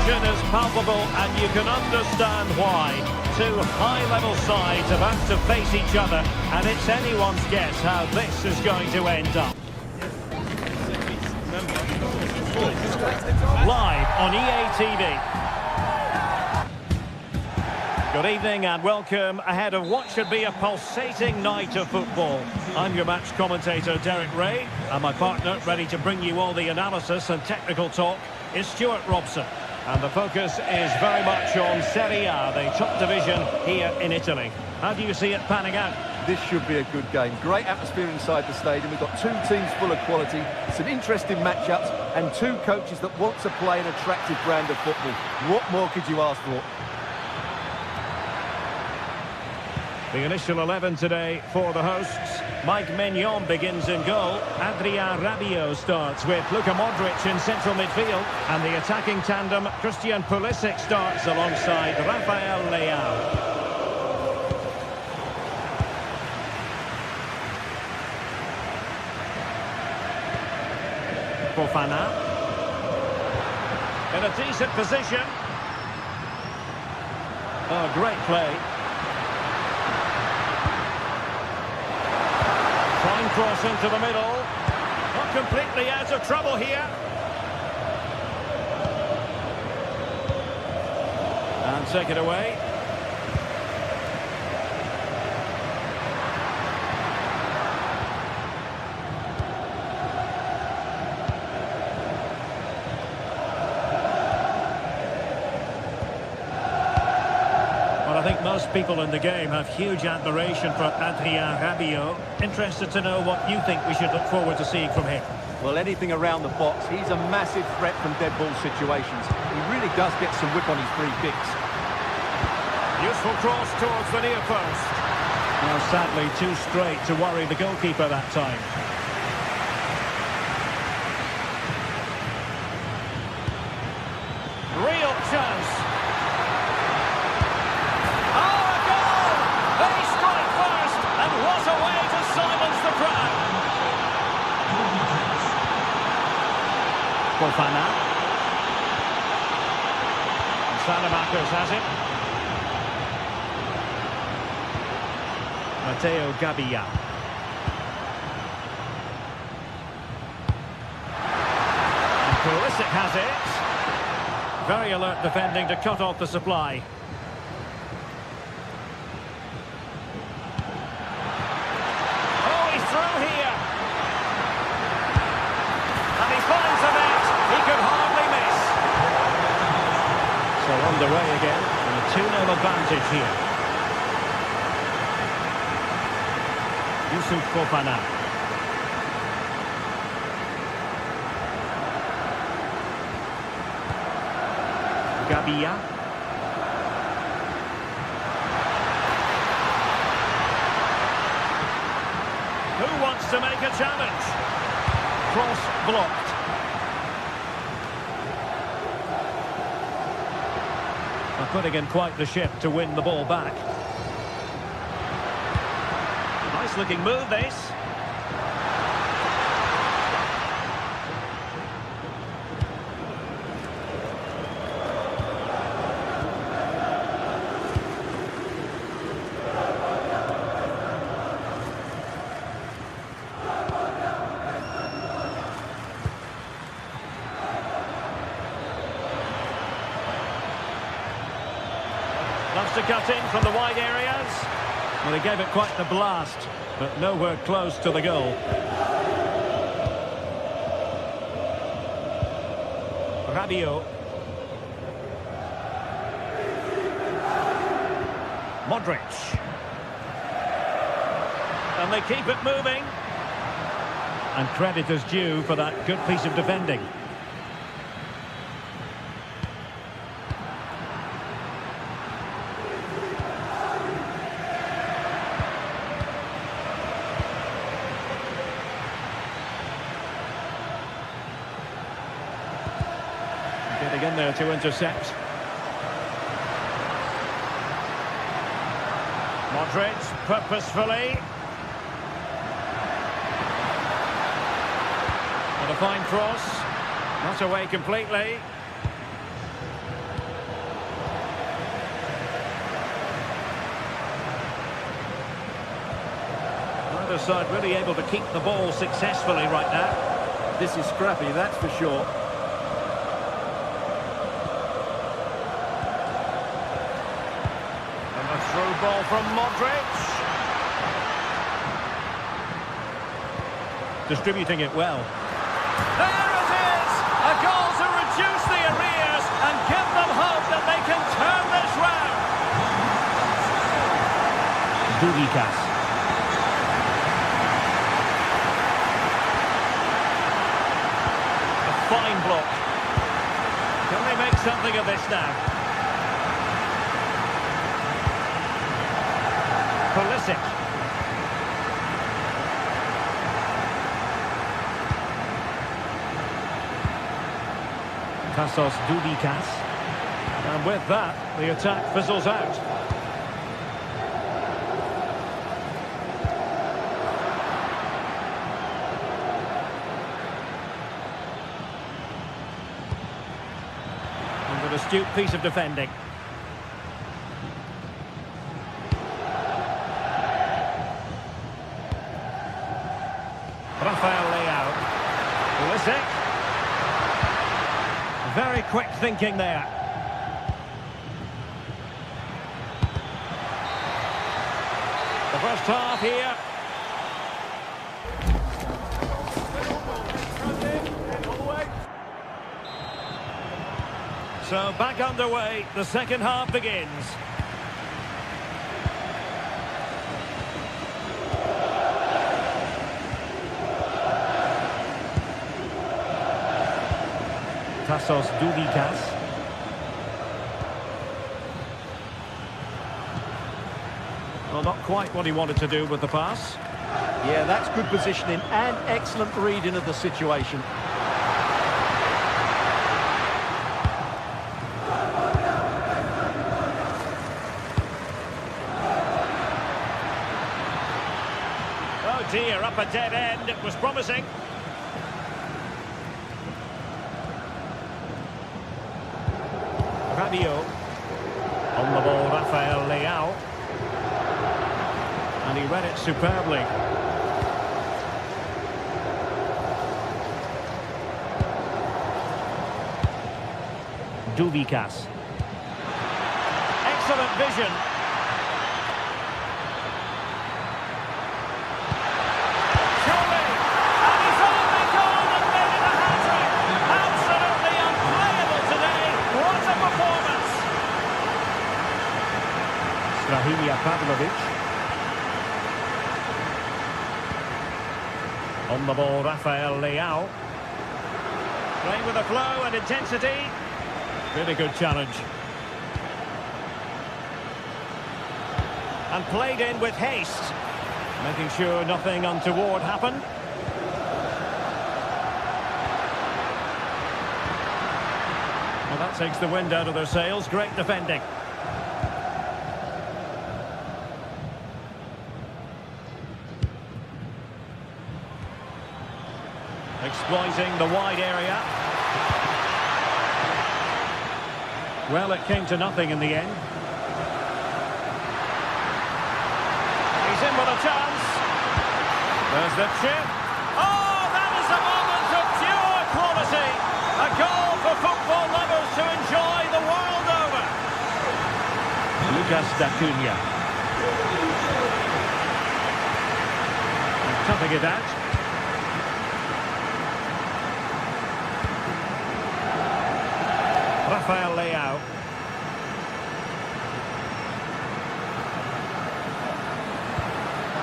tension is palpable, and you can understand why. Two high-level sides about to face each other, and it's anyone's guess how this is going to end up. Live on EA TV. Good evening and welcome ahead of what should be a pulsating night of football. I'm your match commentator Derek Ray, and my partner ready to bring you all the analysis and technical talk is Stuart Robson. And the focus is very much on Serie A, the top division here in Italy. How do you see it panning out? This should be a good game. Great atmosphere inside the stadium. We've got two teams full of quality, some interesting matchups, and two coaches that want to play an attractive brand of football. What more could you ask for? The initial 11 today for the hosts. Mike Maignan begins in goal. Adrien Rabiot starts with Luka Modric in central midfield. And the attacking tandem, Christian Pulisic, starts alongside Rafael Leao. Fofana. In a decent position. Oh, great play. Fine cross into the middle. Not completely out of trouble here. And take it away. I think most people in the game have huge admiration for Adrien Rabiot. Interested to know what you think we should look forward to seeing from him. Well, anything around the box. He's a massive threat from dead ball situations. He really does get some whip on his free kicks. Useful cross towards the near post. Now, sadly, too straight to worry the goalkeeper that time. Real chance. What a way to silence the crowd! Fofana. Salamakers has it. Matteo Gabbia. And Pulisic has it. Very alert defending to cut off the supply. Underway again, and a 2-0 advantage here. Youssouf Fofana. Gabbia. Who wants to make a challenge? Cross blocked. Putting in quite the shift to win the ball back. Nice looking move, this. Loves to cut in from the wide areas. Well, he gave it quite the blast, but nowhere close to the goal. Rabiot. Modric. And they keep it moving. And credit is due for that good piece of defending. Getting in there to intercept. Modric, purposefully. And a fine cross. Not away completely. other side really able to keep the ball successfully right now. This is scrappy, that's for sure. And a through ball from Modric. Distributing it well. There it is! A goal to reduce the arrears and give them hope that they can turn this round. Dudikas. A fine block. Can they make something of this now? Pulisic. Tassos Dudikas. And with that, the attack fizzles out. And an astute piece of defending. Rafael Leao. Pulisic. Very quick thinking there. The first half here. So back underway, the second half begins. Tassos Dudikas. Well, not quite what he wanted to do with the pass. Yeah, that's good positioning and excellent reading of the situation. Oh dear, up a dead end. It was promising. On the ball, Rafael Leao. And he read it superbly. Dudikas. Excellent vision. Surely! And he's only gone and made it a hat-trick! Absolutely unplayable today! What a performance! Strahinja Pavlovic. On the ball, Rafael Leao. Playing with a flow and intensity. Really good challenge. And played in with haste. Making sure nothing untoward happened. Well, that takes the wind out of their sails. Great defending. Exploiting the wide area. Well, it came to nothing in the end. He's in with a chance. There's the chip. Oh, that is a moment of pure quality. A goal for football lovers to enjoy the world over. Lucas D'Acunha. And cutting it out. Rafael Leao.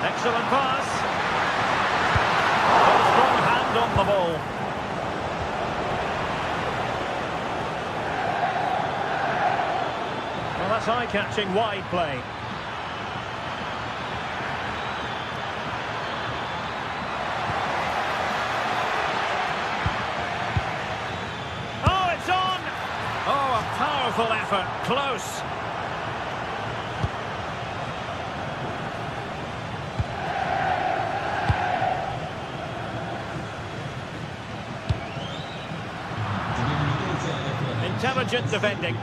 Excellent pass. A strong hand on the ball. Well, that's eye-catching wide play. Powerful effort, close. Intelligent defending.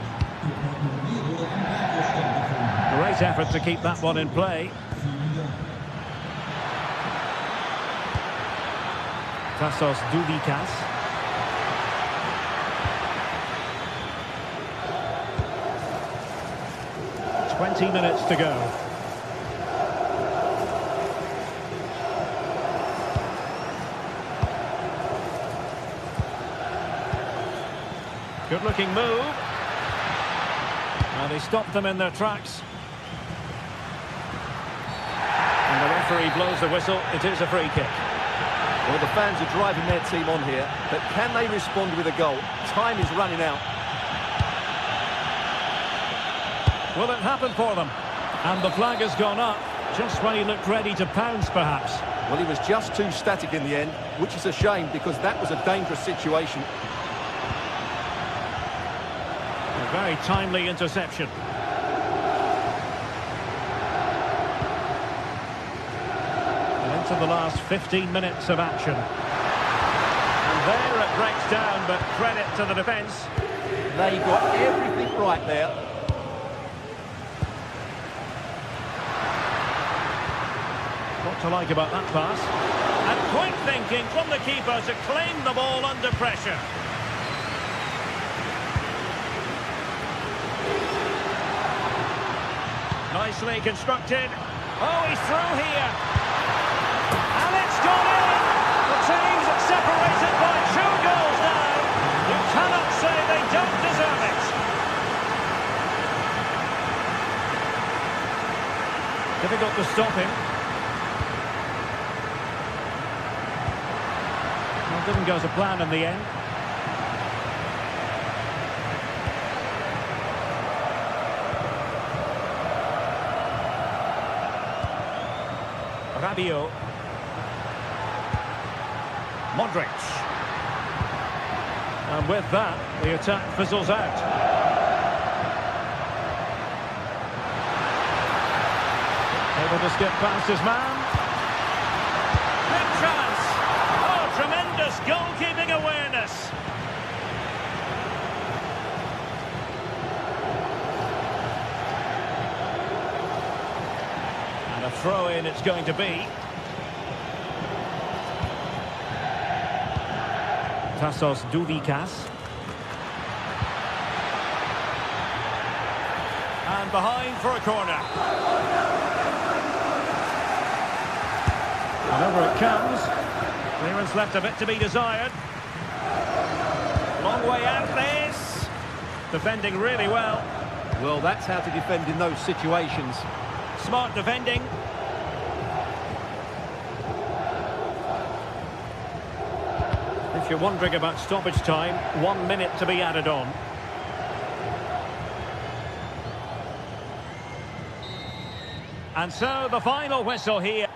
Great effort to keep that one in play. Tassos Duvikas. "20 minutes to go. Good looking move. And he stopped them in their tracks. And the referee blows the whistle. It is a free kick. Well, the fans are driving their team on here, but can they respond with a goal? Time is running out. Will it happen for them? And the flag has gone up, just when he looked ready to pounce, perhaps. Well, he was just too static in the end, which is a shame because that was a dangerous situation. A very timely interception. And into the last 15 minutes of action. And there it breaks down, but credit to the defence. They got everything right there. What to like about that pass? And quick thinking from the keeper to claim the ball under pressure. Nicely constructed. Oh, he's through here. And it's gone in. The teams are separated by 2 goals now. You cannot say they don't deserve it. Difficult to stop him. Well, didn't go to plan in the end. Rabiot. Modric. And with that, the attack fizzles out. Able to skip past his man. Big chance. Oh, tremendous goalkeeping awareness. A throw-in it's going to be. Tassos Duvikas. And behind for a corner. And over it comes. Clearance left a bit to be desired. Long way out this. Defending really well. Well, that's how to defend in those situations. Smart defending. If you're wondering about stoppage time, 1 minute to be added on. And so the final whistle here.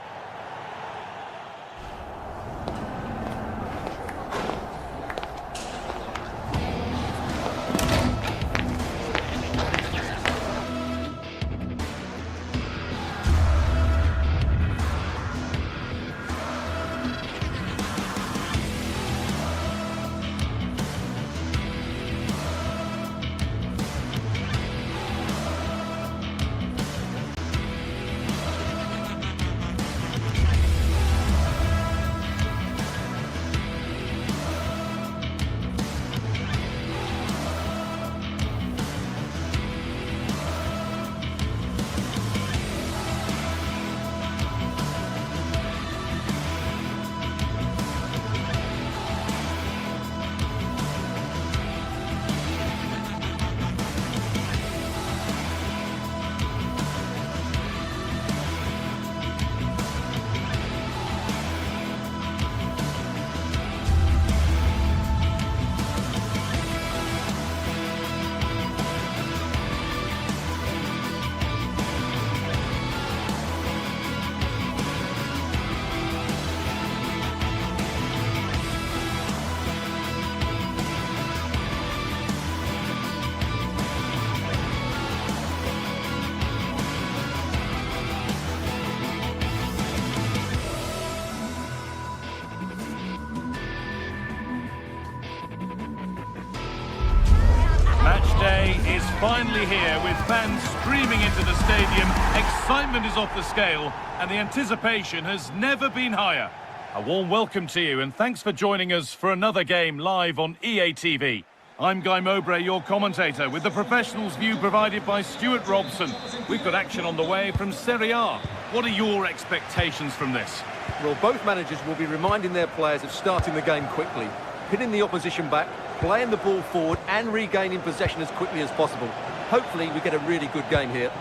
Is finally here with fans streaming into the stadium. Excitement is off the scale and the anticipation has never been higher. A warm welcome to you and thanks for joining us for another game live on EA TV. I'm Guy Mowbray, your commentator, with the professionals' view provided by Stuart Robson. We've got action on the way from Serie A. What are your expectations from this? Well, both managers will be reminding their players of starting the game quickly, pinning the opposition back, playing the ball forward and regaining possession as quickly as possible. Hopefully we get a really good game here.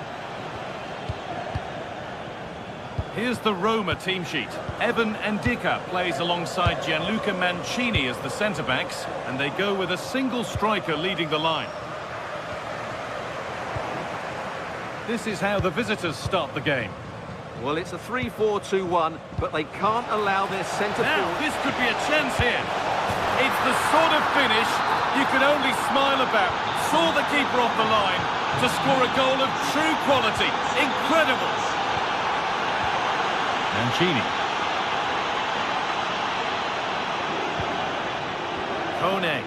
Here's the Roma team sheet. Evan Ndika plays alongside Gianluca Mancini as the centre-backs, and they go with a single striker leading the line. This is how the visitors start the game. Well, it's a 3-4-2-1, but they can't allow their centre Now, forward... this could be a chance here. It's the sort of finish you can only smile about. Saw the keeper off the line to score a goal of true quality. Incredible. Mancini. Kone.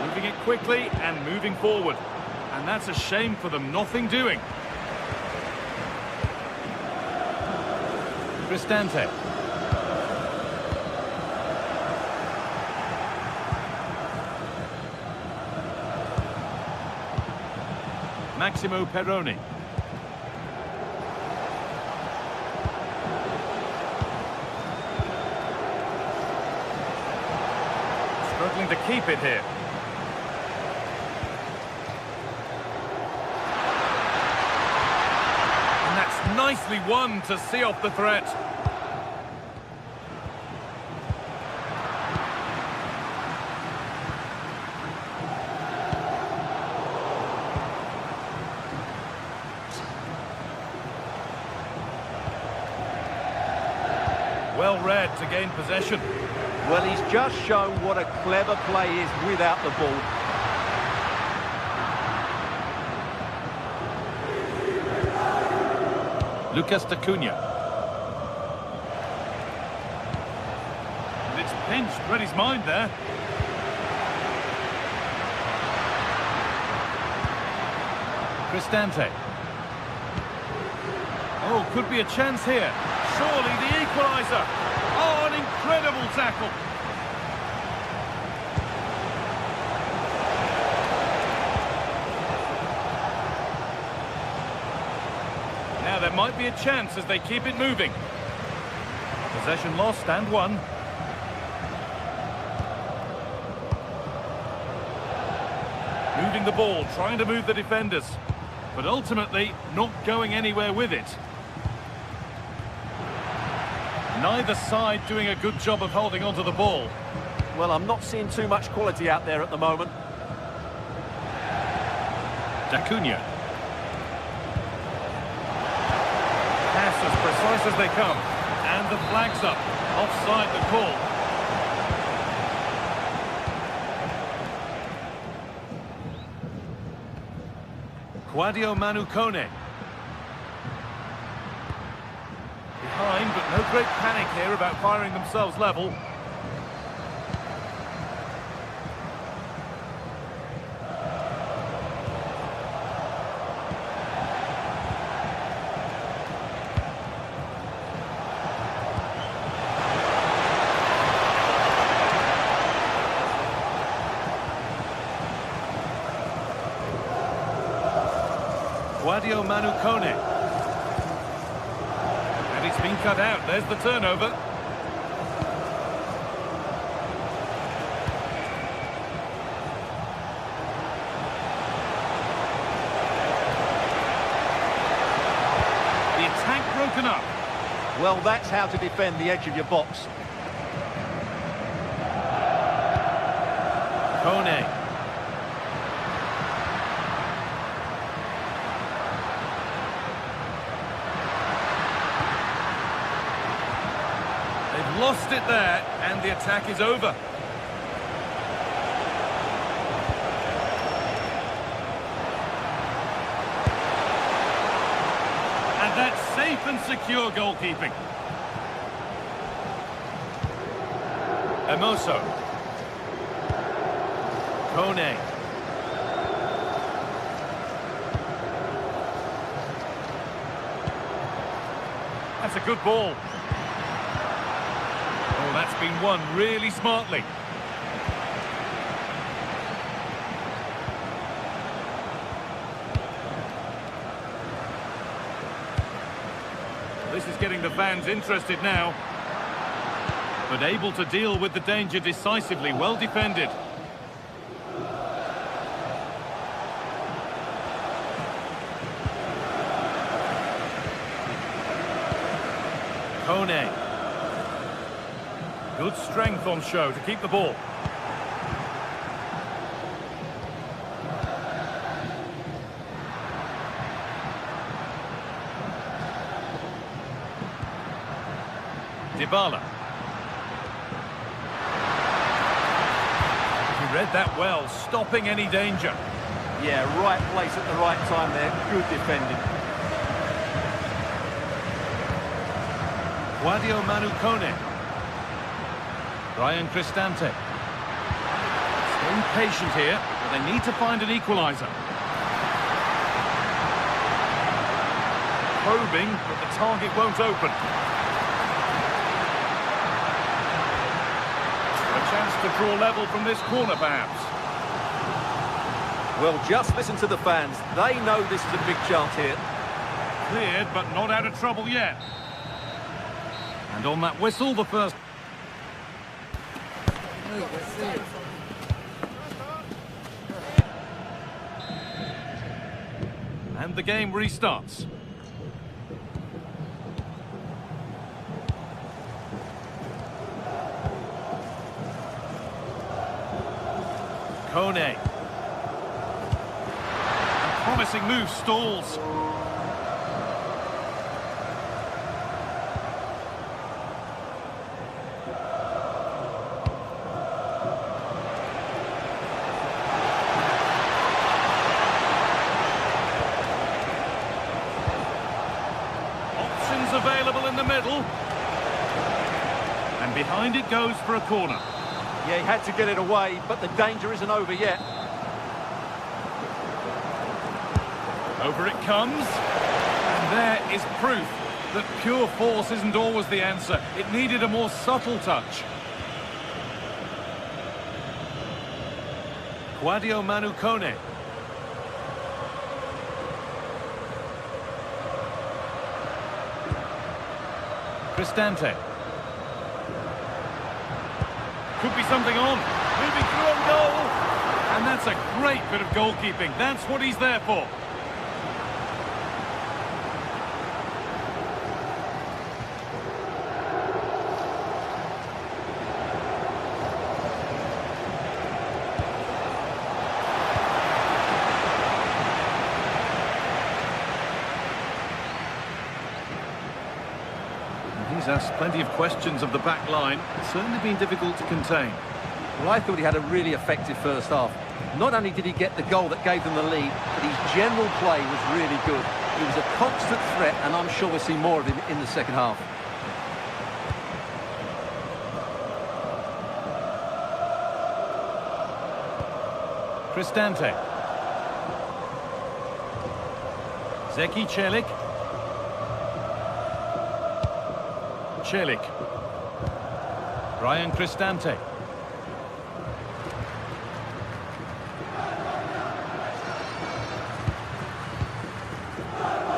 Moving it quickly and moving forward. And that's a shame for them, nothing doing. Cristante. Maximo Perroni. Struggling to keep it here. And that's nicely won to see off the threat. Well read to gain possession. Well, he's just shown what a clever play is without the ball. Lucas Acuna. And it's pinched, read his mind there. Cristante. Oh, could be a chance here. Surely the equaliser. Oh, an incredible tackle. Now there might be a chance as they keep it moving. Possession lost and won. Moving the ball, trying to move the defenders. But ultimately, not going anywhere with it. Neither side doing a good job of holding onto the ball. Well, I'm not seeing too much quality out there at the moment. Acuna. Pass as precise as they come. And the flag's up. Offside the call. Quadio Manu Kone. Behind, but no great panic here about firing themselves level. Quadio Manu Kone. And it's been cut out. There's the turnover. The attack broken up. Well, that's how to defend the edge of your box. Kone. Lost it there, and the attack is over. And that's safe and secure goalkeeping. Emoso. Kone. That's a good ball. been won really smartly. This is getting the fans interested now. But able to deal with the danger decisively, well defended. Kone. Good strength on show to keep the ball. Dybala. He read that well, stopping any danger. Yeah, right place at the right time there. Good defending. Manu Kone. Ryan Cristante. Staying patient here, but they need to find an equaliser. Probing, but the target won't open. A chance to draw level from this corner, perhaps. Well, just listen to the fans. They know this is a big chance here. Cleared, but not out of trouble yet. And on that whistle, the first... And the game restarts. Kone. Promising move stalls. Available in the middle, and behind it goes for a corner. Yeah, he had to get it away, but the danger isn't over yet. Over it comes, and there is proof that pure force isn't always the answer. It needed a more subtle touch. Manu Kone. Cristante. Could be something on. Moving through on goal. And that's a great bit of goalkeeping. That's what he's there for. He's asked plenty of questions of the back line. It's certainly been difficult to contain. Well, I thought he had a really effective first half. Not only did he get the goal that gave them the lead, but his general play was really good. He was a constant threat, and I'm sure we'll see more of him in the second half. Cristante. Zeki Celik. Celik. Ryan Cristante.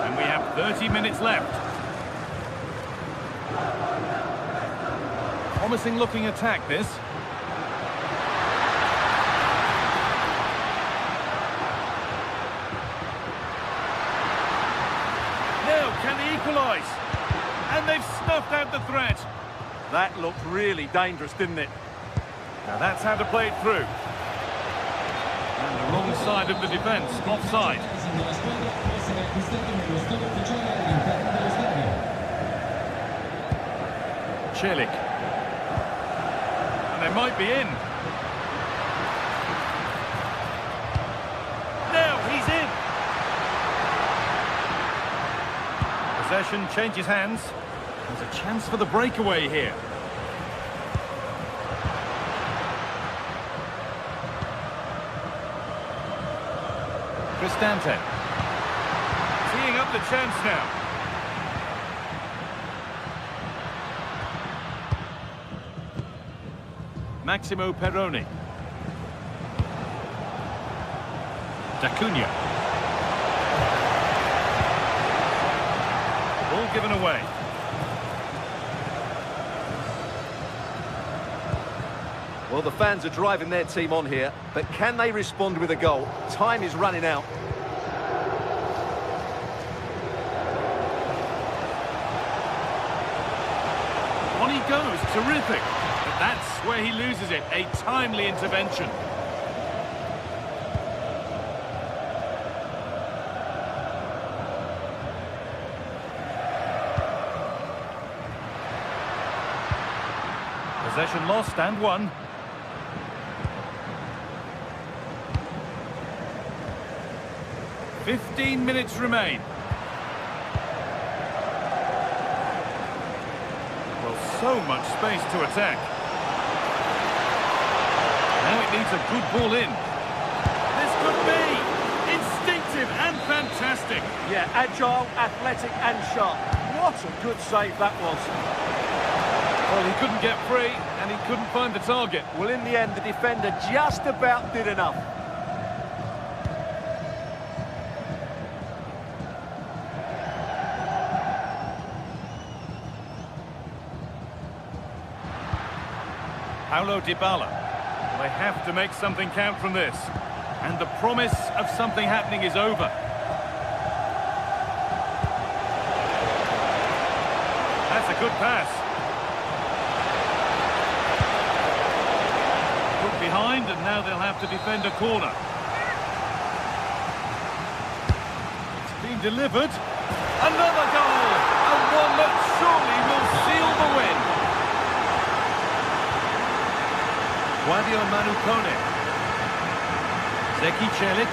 And we have 30 minutes left. Promising looking attack, this. Now, can they equalise? And they've snuffed out the threat. That looked really dangerous, didn't it? Now that's how to play it through. And the wrong side of the defence, offside. Celik. And they might be in. Now he's in. Possession changes hands. There's a chance for the breakaway here. Cristante. Teeing up the chance now. Maximo Perroni. D'Acunha. Ball given away. Well, the fans are driving their team on here, but can they respond with a goal? Time is running out. On he goes, terrific. But that's where he loses it, a timely intervention. Possession lost and won. "15 minutes remain. Well, so much space to attack. Now it needs a good ball in. This could be instinctive and fantastic. Yeah, agile, athletic and sharp. What a good save that was. Well, he couldn't get free and he couldn't find the target. Well, in the end, the defender just about did enough. Paulo Dybala. They have to make something count from this. And the promise of something happening is over. That's a good pass. Put behind, and now they'll have to defend a corner. It's been delivered. Another goal! And one that surely will seal the win. Guadio Manu Kone. Zeki Celik.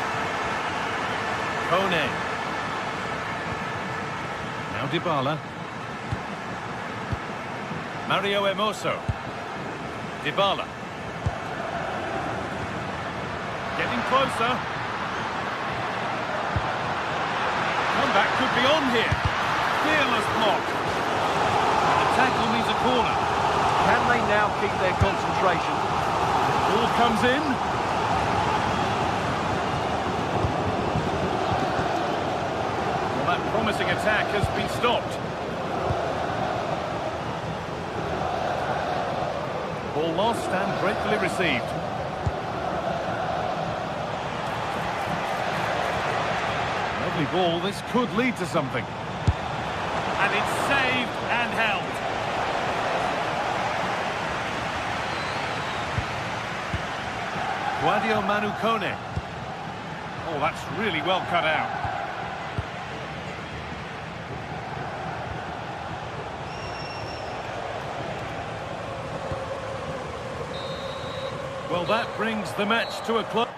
Kone. Now Dybala. Mario Hermoso. Dybala. Getting closer. Comeback could be on here. Fearless block. The tackle needs a corner. Can they now keep their concentration? Ball comes in. Well, that promising attack has been stopped. Ball lost and gratefully received. Lovely ball. This could lead to something. And it's saved and held. Guadio Manu Kone. Oh, that's really well cut out. Well, that brings the match to a close.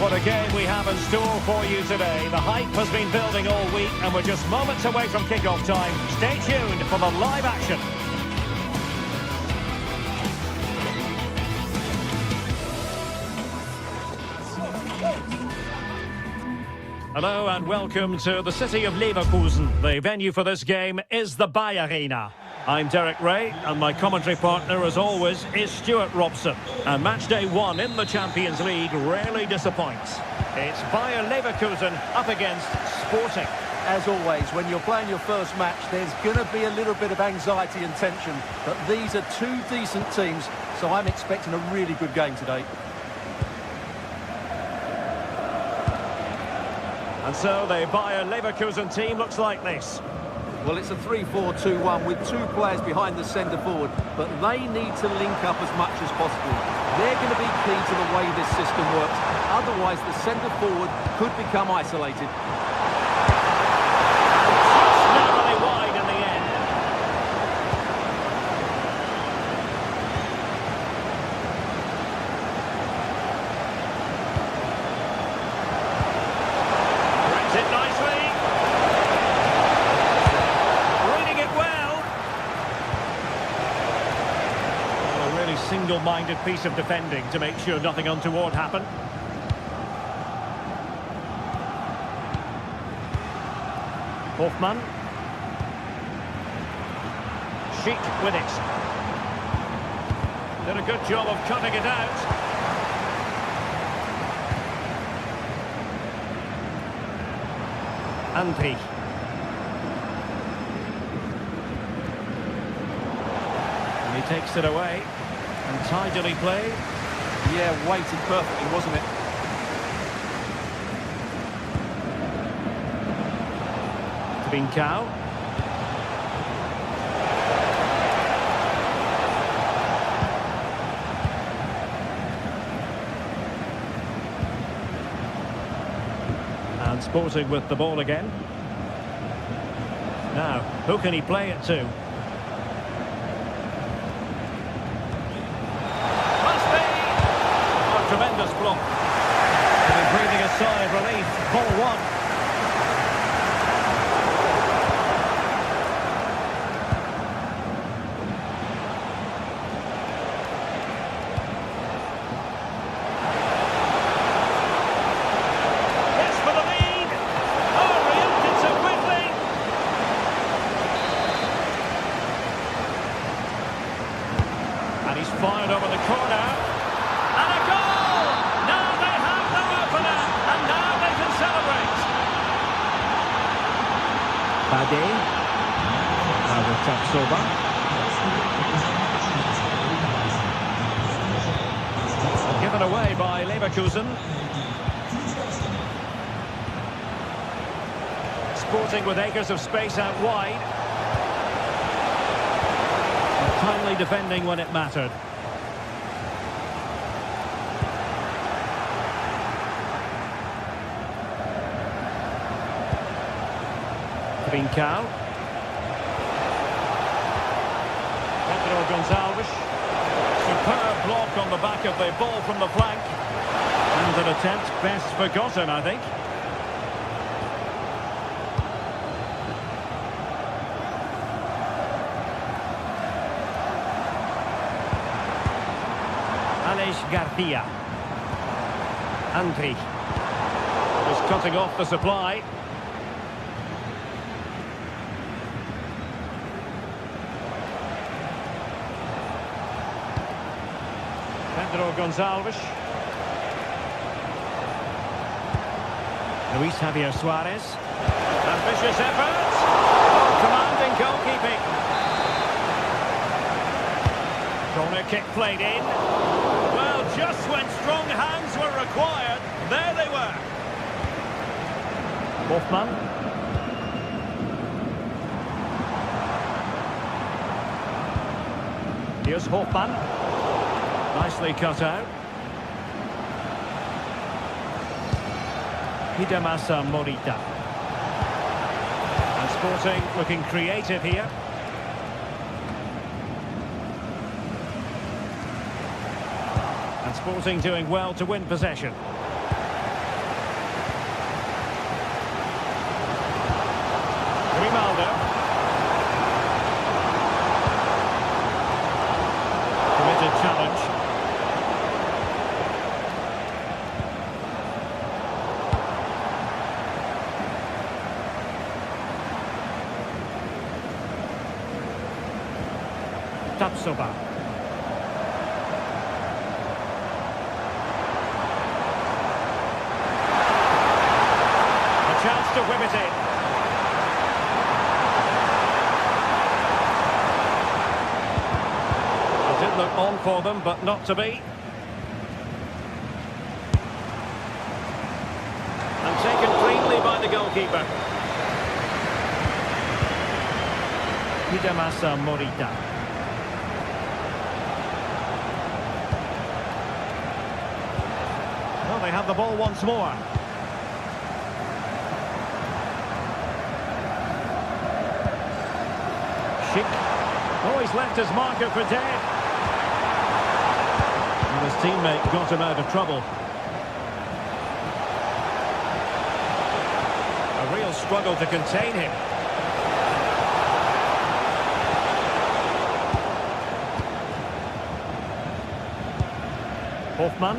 What a game we have in store for you today. The hype has been building all week and we're just moments away from kick-off time. Stay tuned for the live action. Hello and welcome to the city of Leverkusen. The venue for this game is the Arena. I'm Derek Ray, and my commentary partner, as always, is Stuart Robson. And match day 1 in the Champions League rarely disappoints. It's Bayer Leverkusen up against Sporting. As always, when you're playing your first match, there's going to be a little bit of anxiety and tension. But these are two decent teams, so I'm expecting a really good game today. And so the Bayer Leverkusen team looks like this. Well, it's a 3-4-2-1 with two players behind the centre forward, but they need to link up as much as possible. They're going to be key to the way this system works. Otherwise, the centre forward could become isolated. Narrowly wide in the end. Brings it nicely. Reading it well. A really single-minded piece of defending to make sure nothing untoward happened. Hoffman. Sheik with it. Did a good job of cutting it out. Andri. And he takes it away. And tidily played. Yeah, weighted perfectly, wasn't it? Bincao. And Sporting with the ball again. Now, who can he play it to? Must be! Oh, tremendous block. And breathing a sigh of relief. Ball 1. Fired over the corner, and a goal! Now they have their opener, and now they can celebrate. Bade, now with Tapsoba. Given away by Leverkusen. Sporting with acres of space out wide. Kindly defending when it mattered. Bincao. Pedro Gonçalves. Superb block on the back of the ball from the flank. And an attempt best forgotten, I think. Garcia. Andri is cutting off the supply. Pedro Gonçalves. Luis Javier Suarez. Ambitious effort. Commanding goalkeeping. Corner kick played in. Well, just when strong hands were required, there they were. Hoffman. Here's Hoffman. Nicely cut out. Hidemasa Morita. And Sporting looking creative here. Sporting doing well to win possession. Grimaldo. Committed challenge. Tapsoba. A chance to whip it in. It did look on for them, but not to be. And taken cleanly by the goalkeeper. Hidemasa Morita. Well, they have the ball once more. Schick. Oh, he's left his marker for dead. And his teammate got him out of trouble. A real struggle to contain him. Hoffmann.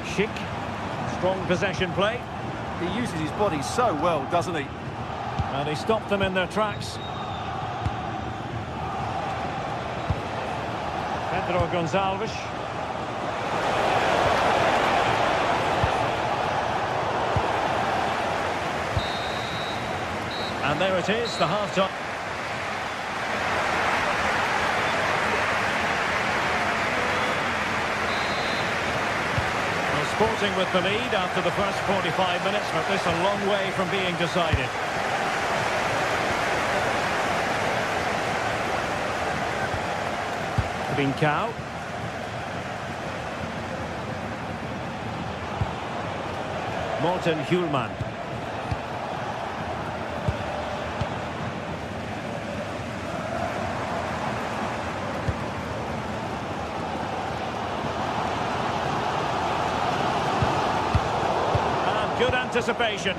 Schick. Strong possession play. He uses his body so well, doesn't he? And he stopped them in their tracks. Pedro Gonçalves. And there it is, the half-time. Sporting with the lead after the first 45 minutes, but this a long way from being decided. Trincao. Morten Hjulman. Good anticipation.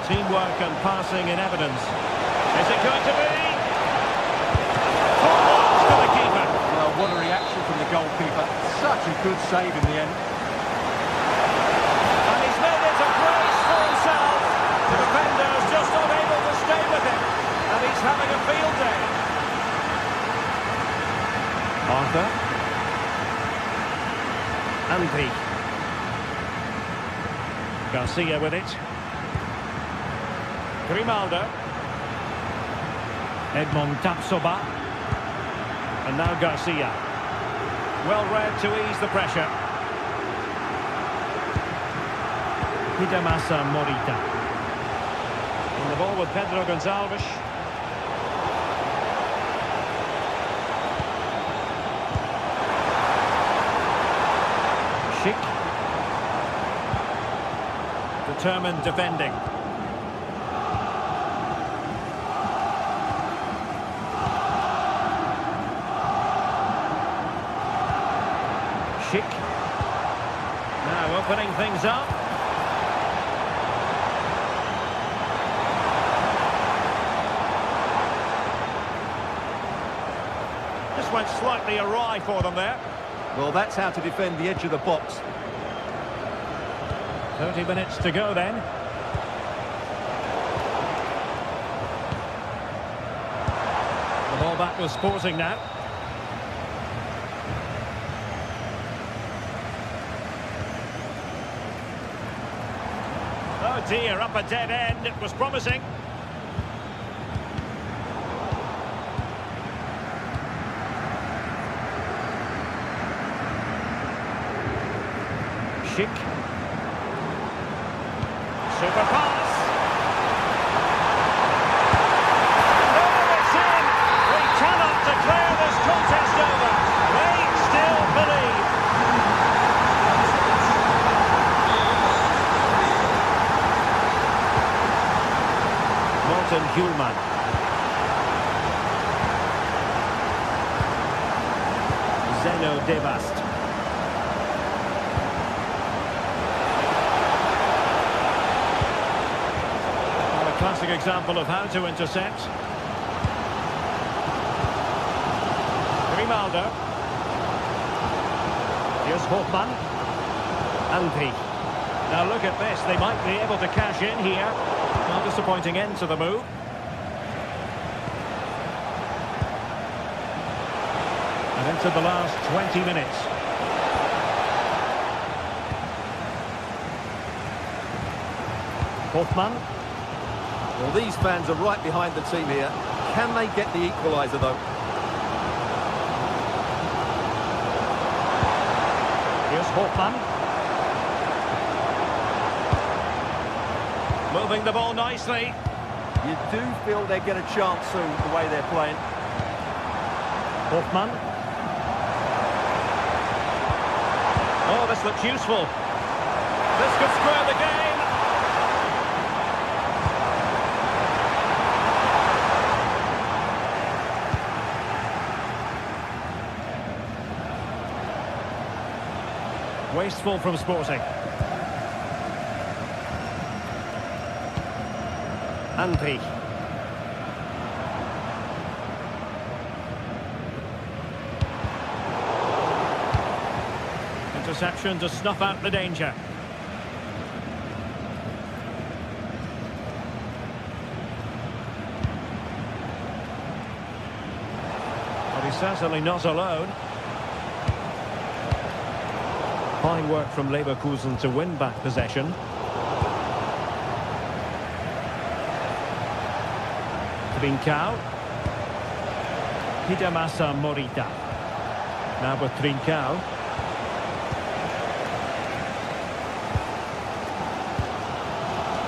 Teamwork and passing in evidence. Is it going to be? 4-1 for the keeper. Well, what a reaction from the goalkeeper. Such a good save in the end. And he's made it a brace for himself. The defender's just not able to stay with him. And he's having a field day. Arthur. Andri. Garcia with it. Grimaldo. Edmond Tapsoba. And now Garcia. Well read to ease the pressure. Hidemasa Morita. On the ball with Pedro Gonçalves. Schick. Determined defending. Schick. Now opening things up. Just went slightly awry for them there. Well, that's how to defend the edge of the box. 30 minutes to go then. The ball back with Sporting now. Oh dear, up a dead end. It was promising. Schick. Super pass. Oh, it's in. We cannot declare this contest over. They still believe. Morten Hjulman. Zeno Devast. Classic example of how to intercept. Grimaldo. Here's Hoffmann. Andri. Now look at this, they might be able to cash in here. Well, disappointing end to the move. And into the last 20 minutes. Hoffmann. Well, these fans are right behind the team here. Can they get the equaliser, though? Here's Hoffmann. Moving the ball nicely. You do feel they get a chance soon, the way they're playing. Hoffmann. Oh, this looks useful. This could square the game. Wasteful from Sporting. Andri. Interception to snuff out the danger. But he's certainly not alone. Fine work from Leverkusen to win back possession. Trincao. Hidemasa Morita. Now with Trincao.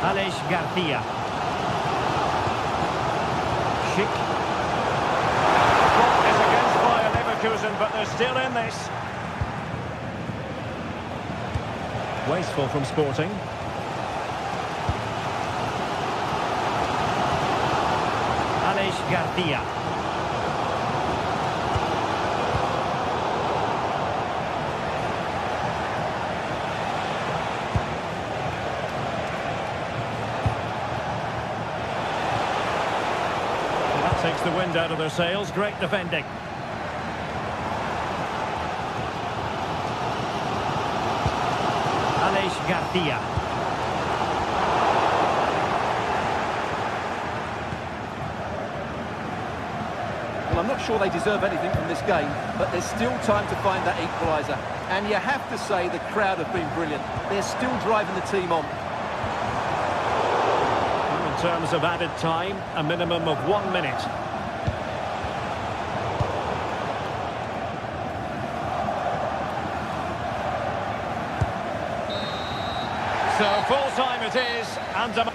Aleix Garcia. Schick. The clock is against Bayer Leverkusen, but they're still in this. Wasteful from Sporting. Aleix Garcia. Well, that takes the wind out of their sails. Great defending. Aleix Garcia. Well, I'm not sure they deserve anything from this game, but there's still time to find that equaliser. And you have to say the crowd have been brilliant. They're still driving the team on. In terms of added time, a minimum of 1 minute. So full time it is, and the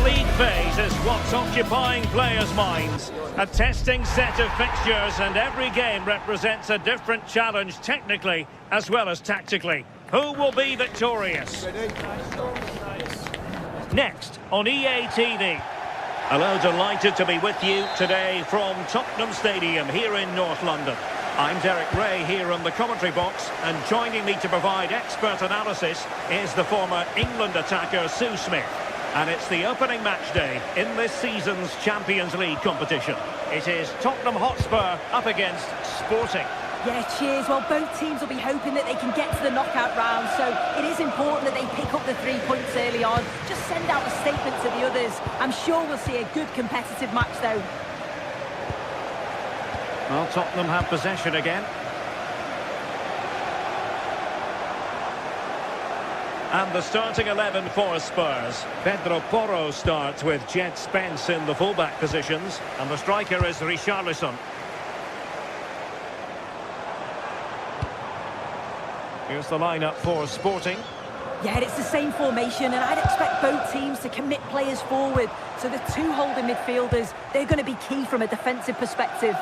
league phase is what's occupying players' minds. A testing set of fixtures, and every game represents a different challenge technically as well as tactically. Who will be victorious? Next on EA TV. Hello, delighted to be with you today from Tottenham Stadium here in North London. I'm Derek Ray here in the commentary box, and joining me to provide expert analysis is the former England attacker Sue Smith. And it's the opening match day in this season's Champions League competition. It is Tottenham Hotspur up against Sporting. Yeah, cheers. Well, both teams will be hoping that they can get to the knockout round, so it is important that they pick up the 3 points early on. Just send out a statement to the others. I'm sure we'll see a good competitive match, though. Well, Tottenham have possession again. And the starting 11 for Spurs. Pedro Porro starts with Jet Spence in the fullback positions, and the striker is Richarlison. Here's the lineup for Sporting. Yeah, it's the same formation, and I'd expect both teams to commit players forward. So the two holding midfielders, they're going to be key from a defensive perspective.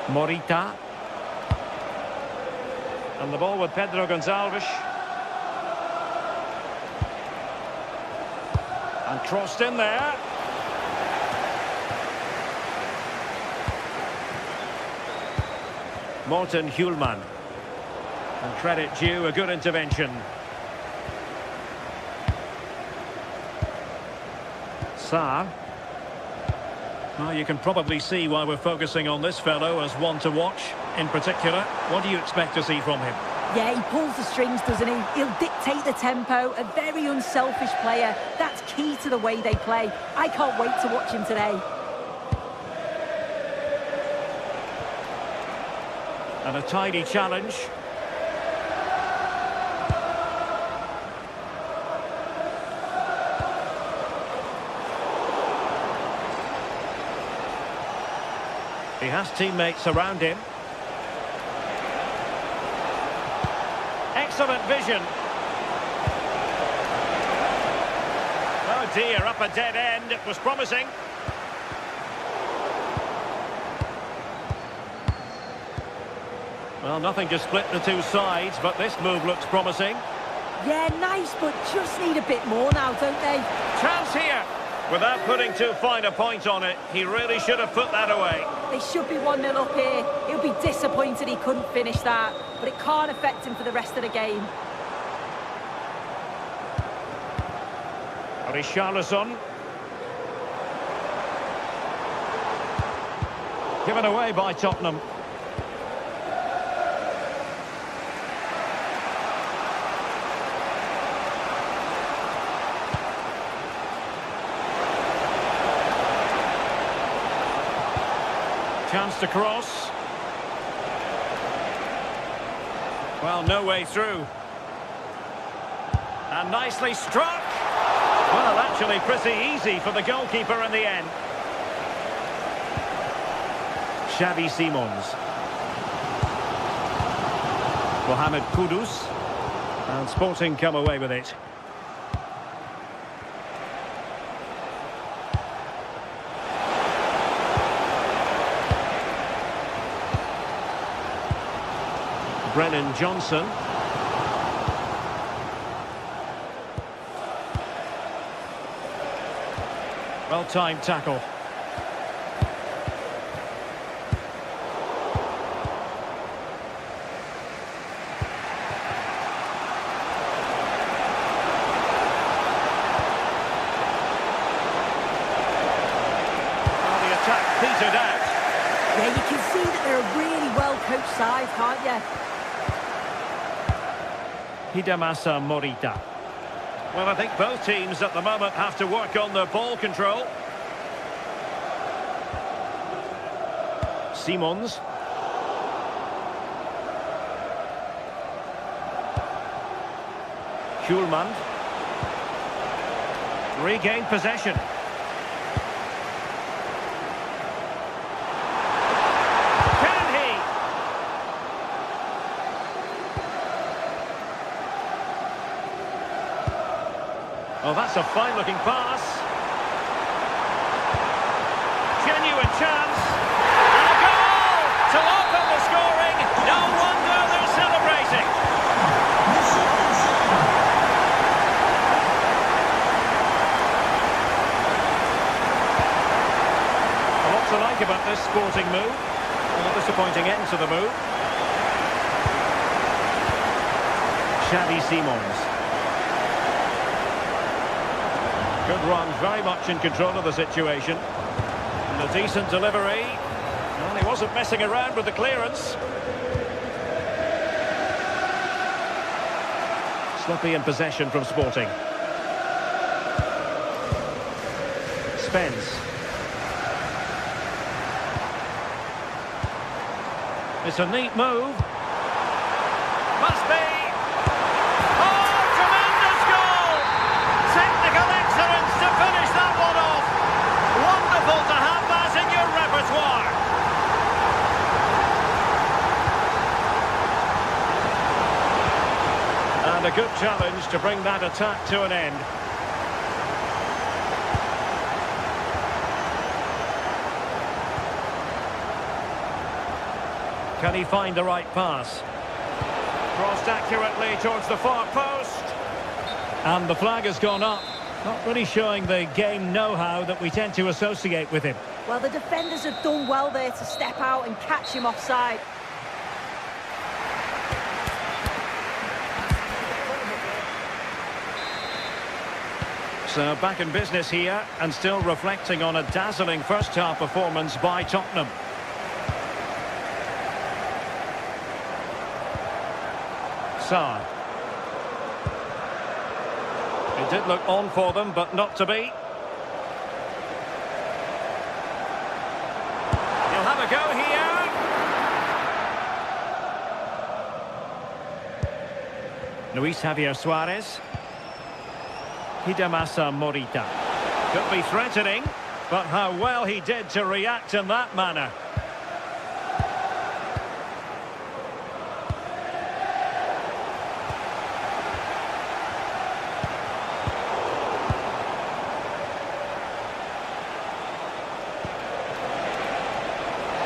Morita. And the ball with Pedro Gonçalves. And crossed in there. Morten Hjulman. And credit due, a good intervention. Sarr. Well, you can probably see why we're focusing on this fellow as one to watch in particular. What do you expect to see from him? Yeah, he pulls the strings, doesn't he? He'll dictate the tempo, a very unselfish player. That's key to the way they play. I can't wait to watch him today. And a tidy challenge. He has teammates around him. Excellent vision. Oh dear, up a dead end. It was promising. Well, nothing to split the two sides, but this move looks promising. Yeah, nice, but just need a bit more now, don't they? Chance here. Without putting too fine a point on it, he really should have put that away. They should be 1-0 up here. He'll be disappointed he couldn't finish that, but it can't affect him for the rest of the game. Richarlison. Given away by Tottenham. Chance to cross. Well, no way through. And nicely struck. Well, actually pretty easy for the goalkeeper in the end. Xavi Simons. Mohamed Kudus. And Sporting come away with it. Brennan Johnson. Well-timed tackle. Well, the attack petered out. Yeah, you can see that they're a really well-coached side, can't you? Hidemasa Morita. Well, I think both teams at the moment have to work on their ball control. Simons. Hjulman. Regained possession. Well, that's a fine-looking pass. Genuine chance. And a goal to open the scoring. No wonder promising move. A disappointing end to the move. Xavi Simons. Good run, very much in control of the situation. And a decent delivery. Well, he wasn't messing around with the clearance. Sloppy in possession from Sporting. Spence. It's a neat move. Must be. Oh, tremendous goal! Technical excellence to finish that one off. Wonderful to have that in your repertoire. And a good challenge to bring that attack to an end. Can he find the right pass? Crossed accurately towards the far post. And the flag has gone up. Not really showing the game know-how that we tend to associate with him. Well, the defenders have done well there to step out and catch him offside. So back in business here and still reflecting on a dazzling first-half performance by Tottenham. Saar. It did look on for them, but not to be. He'll have a go here. Luis Javier Suarez. Hidemasa Morita. Could be threatening, but how well he did to react in that manner.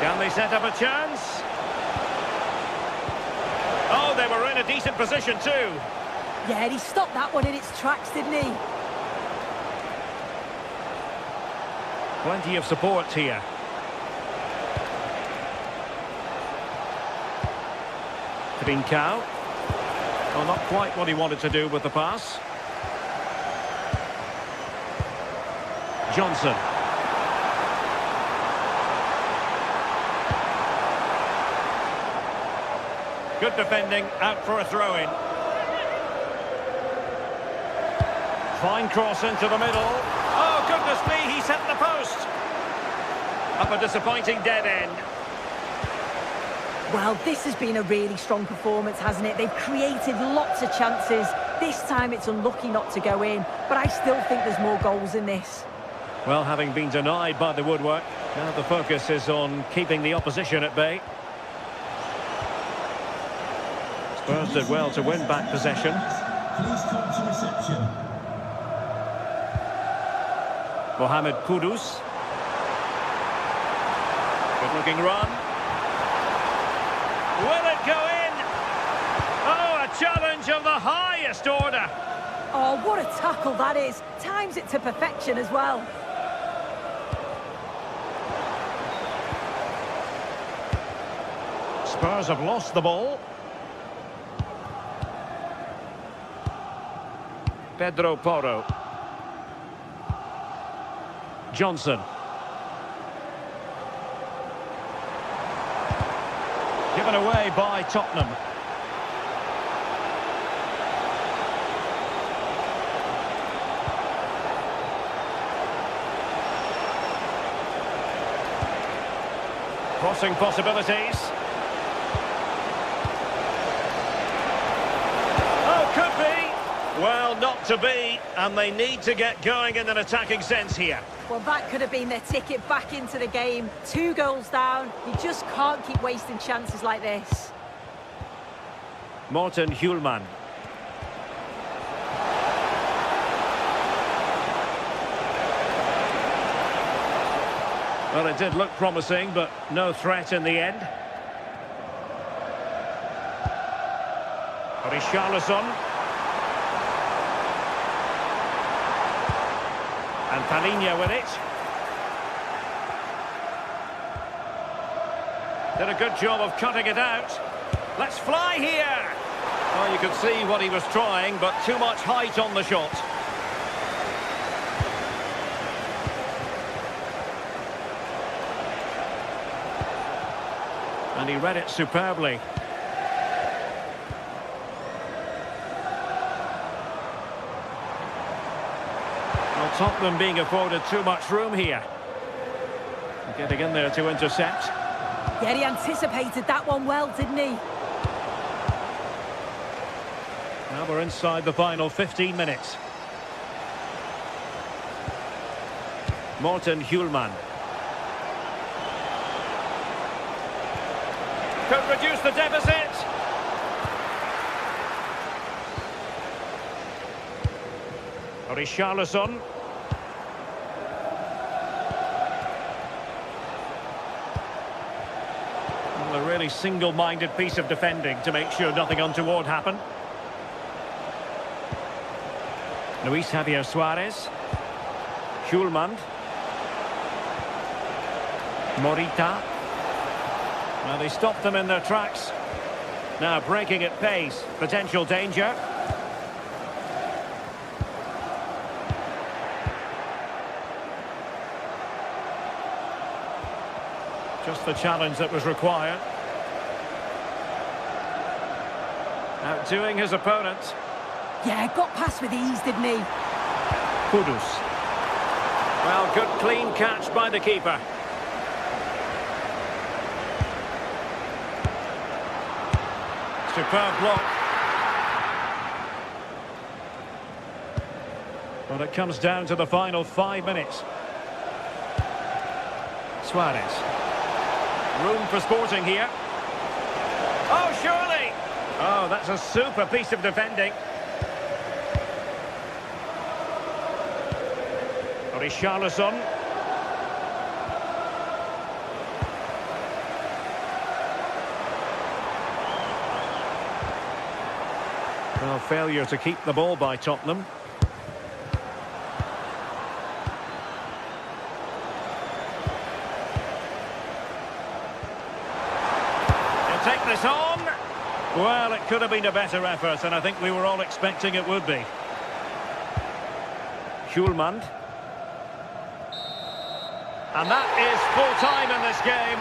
Can they set up a chance? Oh, they were in a decent position too. Yeah, he stopped that one in its tracks, didn't he? Plenty of support here. Trincao. Well, not quite what he wanted to do with the pass. Johnson. Good defending, out for a throw-in. Fine cross into the middle. Oh, goodness me, he's hit the post. Up a disappointing dead end. Well, this has been a really strong performance, hasn't it? They've created lots of chances. This time it's unlucky not to go in, but I still think there's more goals in this. Well, having been denied by the woodwork, now the focus is on keeping the opposition at bay. Spurs did well to win back possession. Please come to reception. Mohamed Kudus. Good-looking run. Will it go in? Oh, a challenge of the highest order. Oh, what a tackle that is. Times it to perfection as well. Spurs have lost the ball. Pedro Porro. Johnson. Given away by Tottenham. Crossing possibilities. Oh, could be. Well, not to be, and they need to get going in an attacking sense here. Well, that could have been their ticket back into the game. 2 goals down. You just can't keep wasting chances like this. Morten Hjulman. Well, it did look promising, but no threat in the end. Richarlison. And Palinha with it. Did a good job of cutting it out. Let's fly here. Well, you could see what he was trying, but too much height on the shot. And he read it superbly. Well, Tottenham being afforded too much room here. Getting in there to intercept. Yeah, he anticipated that one well, didn't he? Now we're inside the final 15 minutes. Morten Hjulman. Could reduce the deficit. Richarlison. Well, a really single-minded piece of defending to make sure nothing untoward happened. Luis Javier Suarez. Hjulman. Morita. Well, they stopped them in their tracks. Now breaking at pace. Potential danger. Just the challenge that was required. Outdoing his opponent. Yeah, got past with ease, didn't he? Kudus. Well, good clean catch by the keeper. Superb block. Well, it comes down to the final 5 minutes. Suarez. Room for Sporting here. Oh, surely! Oh, that's a super piece of defending. Richarlison. Well, failure to keep the ball by Tottenham. They'll take this on. Well, it could have been a better effort, and I think we were all expecting it would be. Hjulman. And that is full time in this game.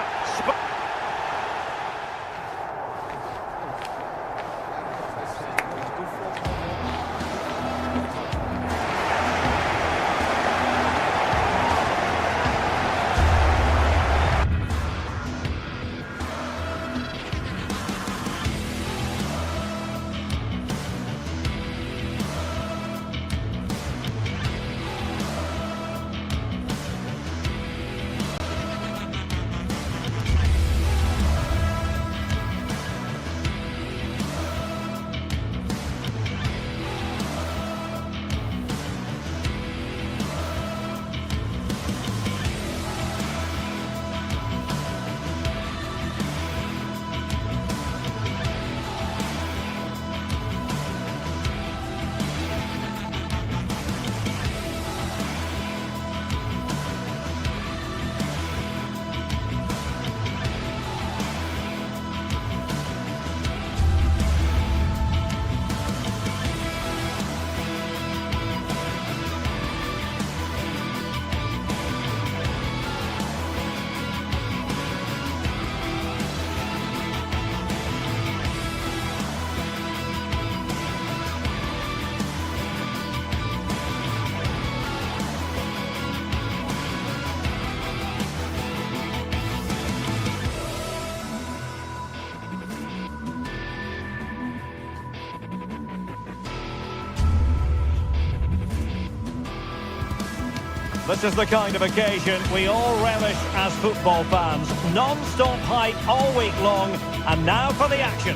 This is the kind of occasion we all relish as football fans. Non-stop hype all week long, and now for the action.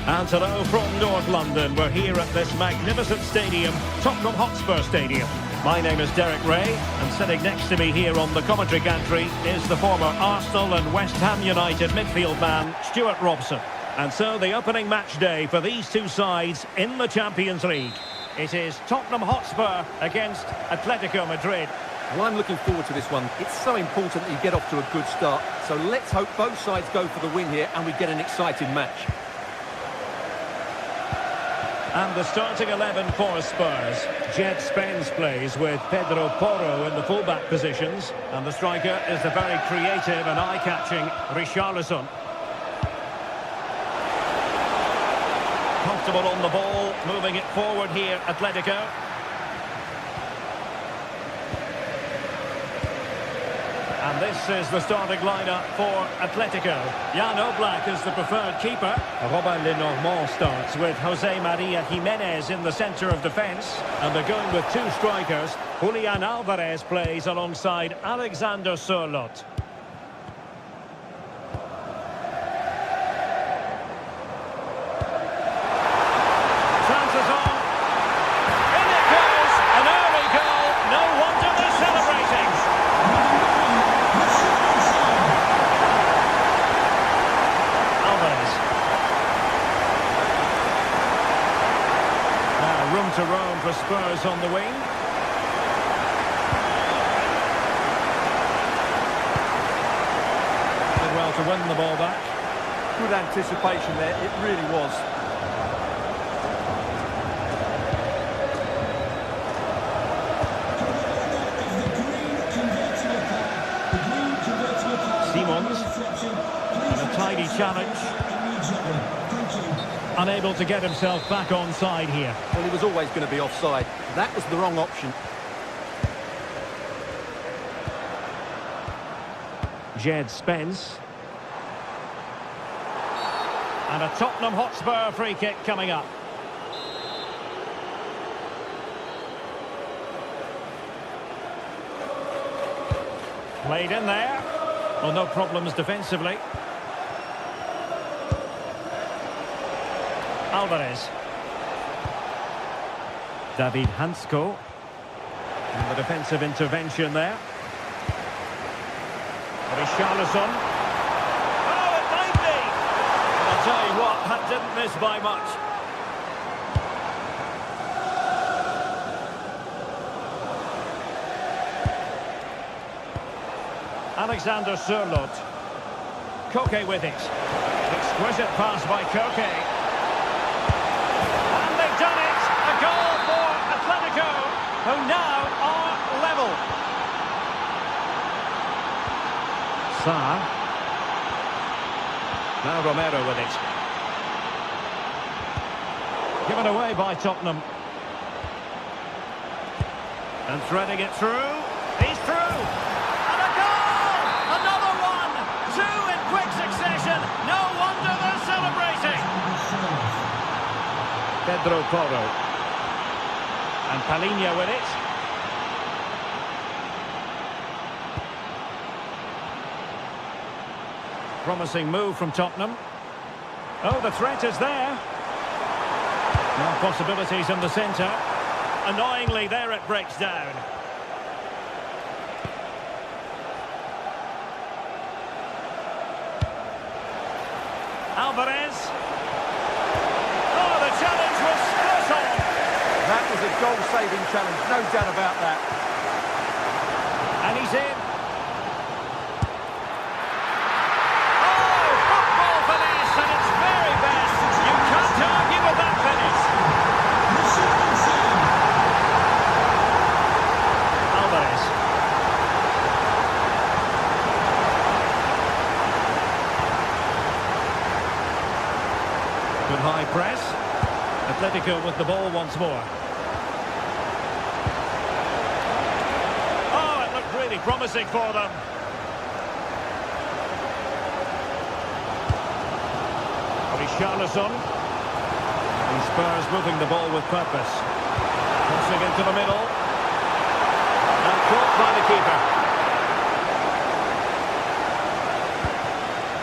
And hello from North London. We're here at this magnificent stadium, Tottenham Hotspur Stadium. My name is Derek Ray, and sitting next to me here on the commentary gantry is the former Arsenal and West Ham United midfield man, Stuart Robson. And so the opening match day for these two sides in the Champions League. It is Tottenham Hotspur against Atletico Madrid. Well, I'm looking forward to this one. It's so important that you get off to a good start. So let's hope both sides go for the win here and we get an exciting match. And the starting 11 for Spurs. Jed Spence plays with Pedro Porro in the fullback positions. And the striker is the very creative and eye-catching Richarlison. Comfortable on the ball, moving it forward here, Atletico. And this is the starting lineup for Atletico. Jan Oblak is the preferred keeper. Robin Lenormand starts with Jose Maria Jimenez in the centre of defence. And they're going with two strikers. Julian Alvarez plays alongside Alexander Sørloth. Chances on. In it goes! An early goal. No wonder they're celebrating. Room to roam for Spurs on the wing. Did well to win the ball back. Good anticipation there, it really was. Simons. And a tidy challenge. Unable to get himself back onside here. Well, he was always going to be offside. That was the wrong option. Jed Spence. And a Tottenham Hotspur free kick coming up. Played in there. Well, no problems defensively. Alvarez. David Hansko. And the defensive intervention there. Richarlison. Oh, it might be! I'll tell you what, that didn't miss by much. Alexander Sørloth. Koke with it. Exquisite pass by Koke. Done it! A goal for Atletico, who now are level. Sarr. Now Romero with it. Given away by Tottenham. And threading it through. He's through! And a goal! Another one! Two in quick succession. No wonder they're celebrating. Pedro Porro. And Palhinha with it. Promising move from Tottenham. Oh, the threat is there. More possibilities in the centre. Annoyingly, there it breaks down. Alvarez. That was a goal-saving challenge, no doubt about that. And he's in. Oh, football finesse, and it's very best. You can't argue with that finish. Alvarez. Good high press. Atletico with the ball once more. Oh, it looked really promising for them. Richarlison. And Spurs moving the ball with purpose. Crossing into the middle. And caught by the keeper.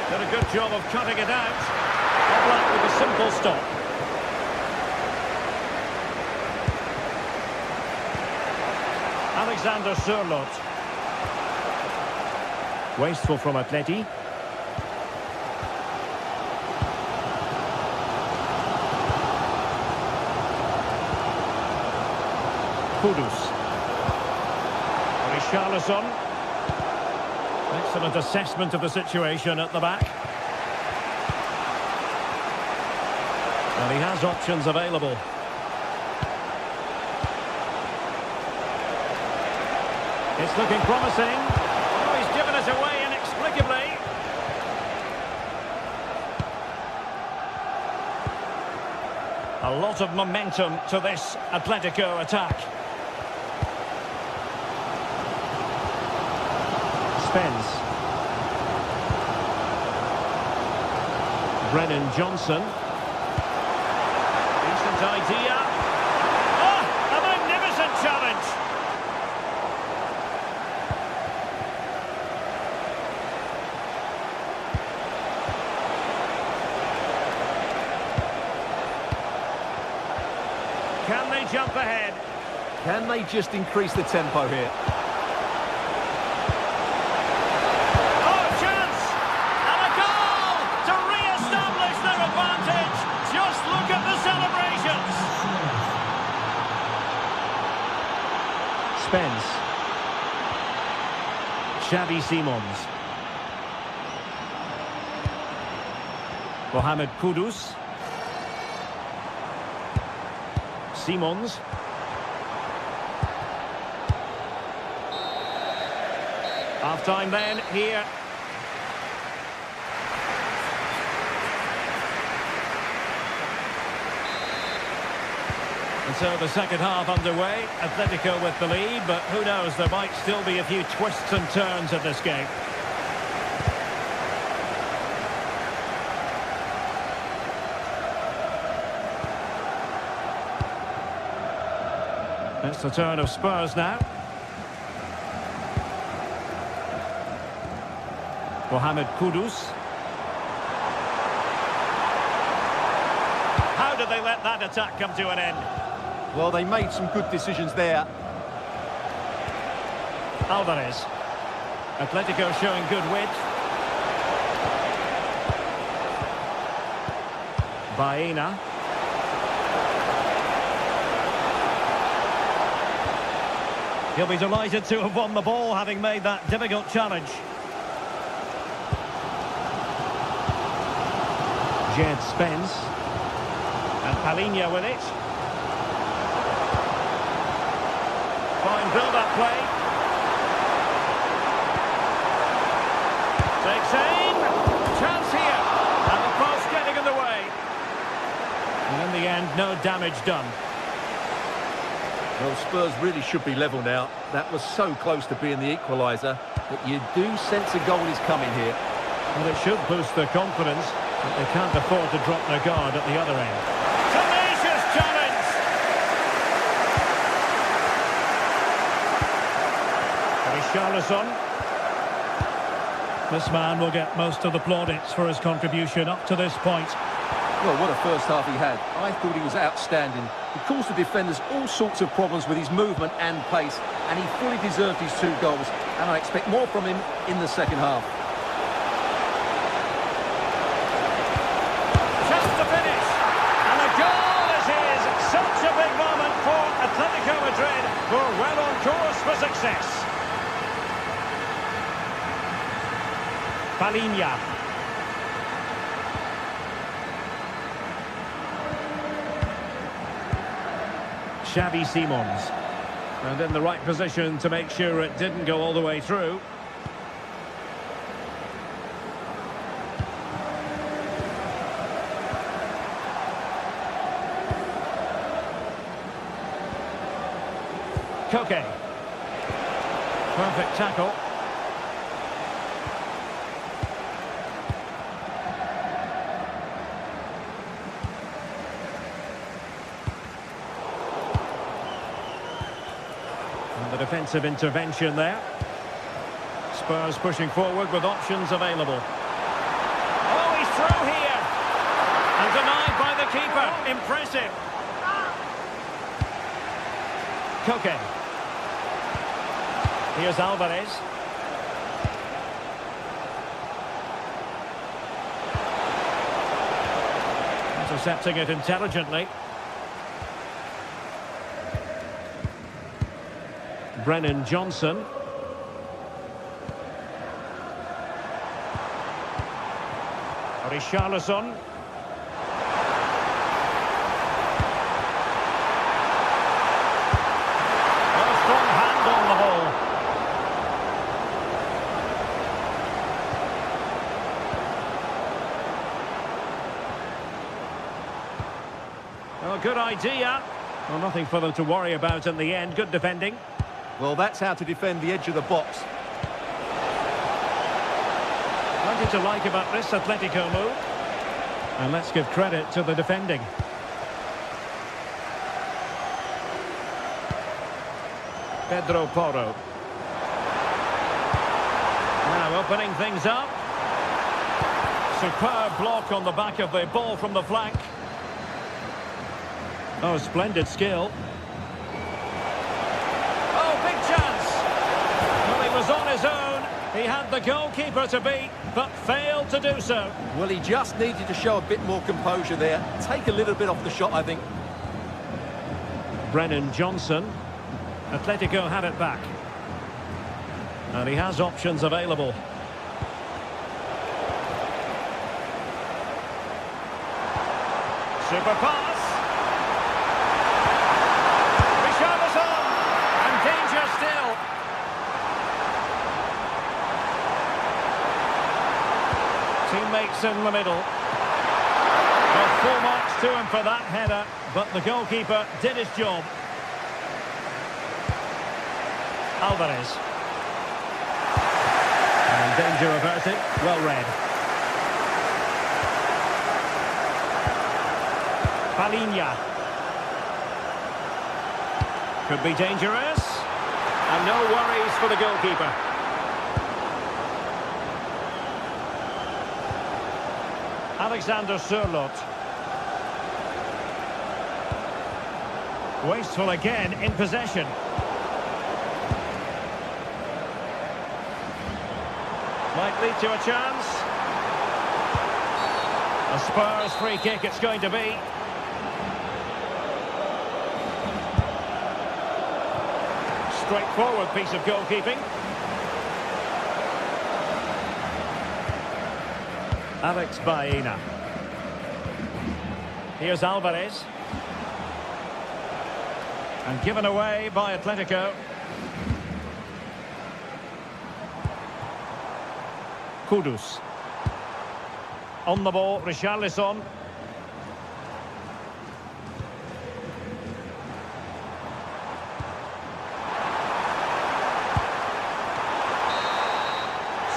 Did a good job of cutting it out. Oblak with a simple stop. Alexander Sørloth. Wasteful from Atleti. Kudus. Richarlison. Excellent assessment of the situation at the back. And he has options available. It's looking promising. Oh, he's given us away inexplicably. A lot of momentum to this Atletico attack. Spence. Brennan Johnson. Decent idea. Oh, a magnificent challenge. Can they jump ahead? Can they just increase the tempo here? Oh, chance! And a goal to re-establish their advantage. Just look at the celebrations. Spence. Xavi Simons. Mohamed Kudus. Simons. Half-time then, here. And so the second half underway. Atletico with the lead, but who knows, there might still be a few twists and turns at this game. It's the turn of Spurs now. Mohamed Kudus. How did they let that attack come to an end? Well, they made some good decisions there. Alvarez. Atletico showing good width. Baena. He'll be delighted to have won the ball, having made that difficult challenge. Jed Spence. And Palinha with it. Fine build-up play. Takes aim. Chance here. And the post getting in the way. And in the end, no damage done. Well, Spurs really should be level now. That was so close to being the equaliser, but you do sense a goal is coming here. Well, it should boost their confidence, but they can't afford to drop their guard at the other end. Tenacious challenge! Richarlison. This man will get most of the plaudits for his contribution up to this point. Well, what a first half he had. I thought he was outstanding. He caused the defenders all sorts of problems with his movement and pace, and he fully deserved his 2 goals, and I expect more from him in the second half. Chance to finish, and a goal is his. Such a big moment for Atletico Madrid, who are well on course for success. Palinha. Xavi Simons. And in the right position to make sure it didn't go all the way through. Koke. Perfect tackle. And the defensive intervention there. Spurs pushing forward with options available. Oh, he's through here. And denied by the keeper. Impressive. Koke. Here's Alvarez. Intercepting it intelligently. Brennan Johnson. Richarlison. A strong hand on the ball. Oh, good idea. Well, nothing for them to worry about in the end. Good defending. Well, that's how to defend the edge of the box. Plenty to like about this Atletico move. And let's give credit to the defending. Pedro Porro. Now opening things up. Superb block on the back of the ball from the flank. Oh, splendid skill. Oh, big chance. Well, he was on his own. He had the goalkeeper to beat, but failed to do so. Well, he just needed to show a bit more composure there. Take a little bit off the shot, I think. Brennan Johnson. Atletico have it back. And he has options available. Super pass. Richarlison. And danger still. Teammates in the middle. Well, full marks to him for that header, but the goalkeeper did his job. Alvarez. And danger averted. Well read. Palinha. Could be dangerous. And no worries for the goalkeeper. Alexander Sørloth. Wasteful again in possession. Might lead to a chance. A Spurs free kick it's going to be. Straightforward piece of goalkeeping. Alex Baena. Here's Alvarez. And given away by Atletico. Kudus. On the ball, Richarlison.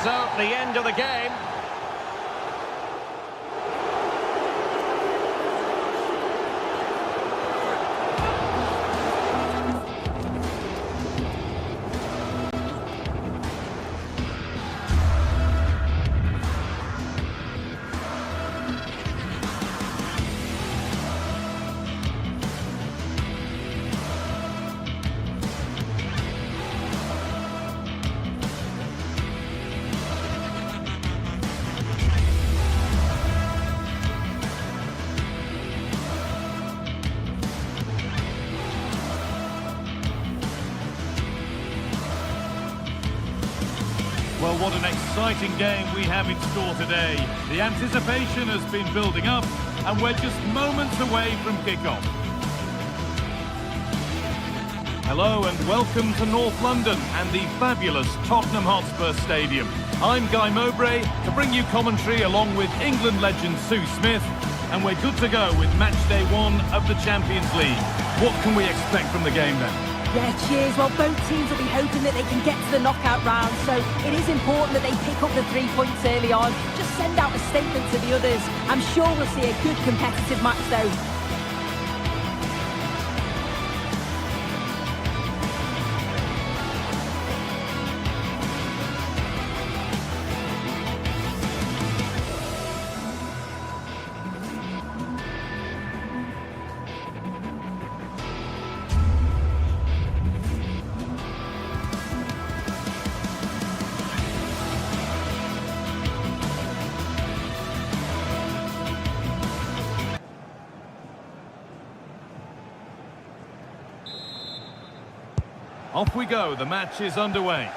So, the end of the game. Well, what an exciting game we have in store today. The anticipation has been building up, and we're just moments away from kickoff. Hello and welcome to North London and the fabulous Tottenham Hotspur Stadium. I'm Guy Mowbray to bring you commentary along with England legend Sue Smith, and we're good to go with match day 1 of the Champions League. What can we expect from the game then? Yeah, cheers. Well, both teams will be hoping that they can get to the knockout round, so it is important that they pick up the 3 points early on. Just send out a statement to the others. I'm sure we'll see a good competitive match though. Off we go, the match is underway.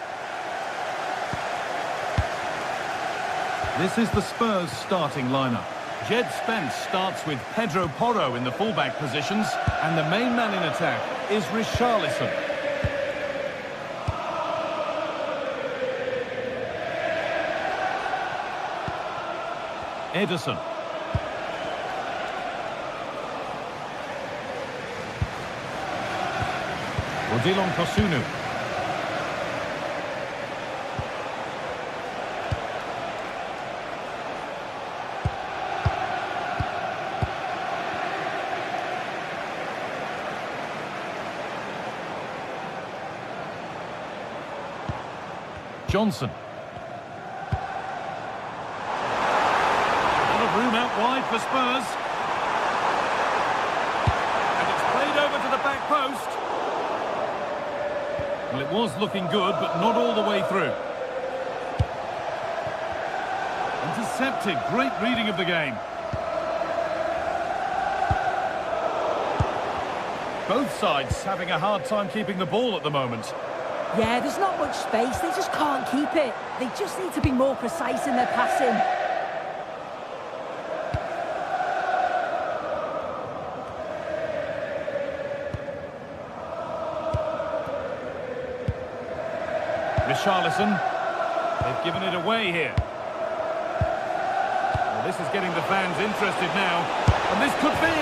This is the Spurs starting lineup. Jed Spence starts with Pedro Porro in the fullback positions, and the main man in attack is Richarlison. Ederson. Odilon Kosunu. Johnson. A lot of room out wide for Spurs. And it's played over to the back post. Well, it was looking good, but not all the way through. Intercepted. Great reading of the game. Both sides having a hard time keeping the ball at the moment. Yeah, there's not much space. They just can't keep it. They just need to be more precise in their passing. Richarlison. They've given it away here. Well, this is getting the fans interested now. And this could be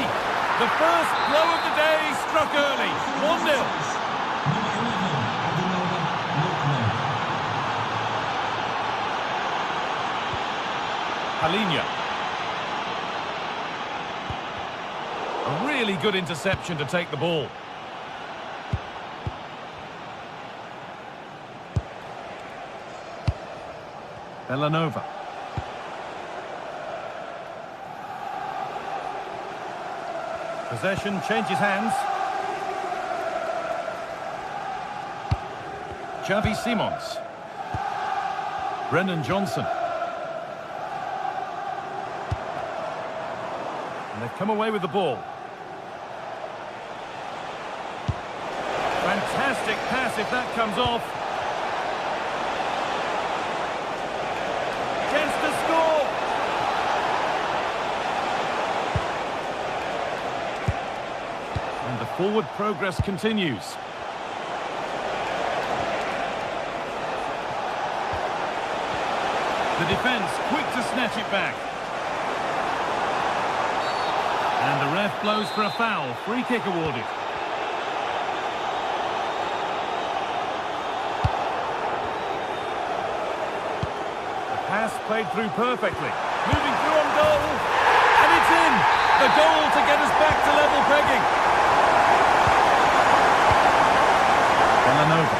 the first blow of the day, struck early. 1-0. Palinia. A really good interception to take the ball. Villanova. Possession changes hands. Xavi Simons. Brennan Johnson. They've come away with the ball. Fantastic pass if that comes off. Chance to score. And the forward progress continues. The defence quick to snatch it back. And the ref blows for a foul. Free kick awarded. The pass played through perfectly. Moving through on goal. And it's in! The goal to get us back to level pegging. Villanova.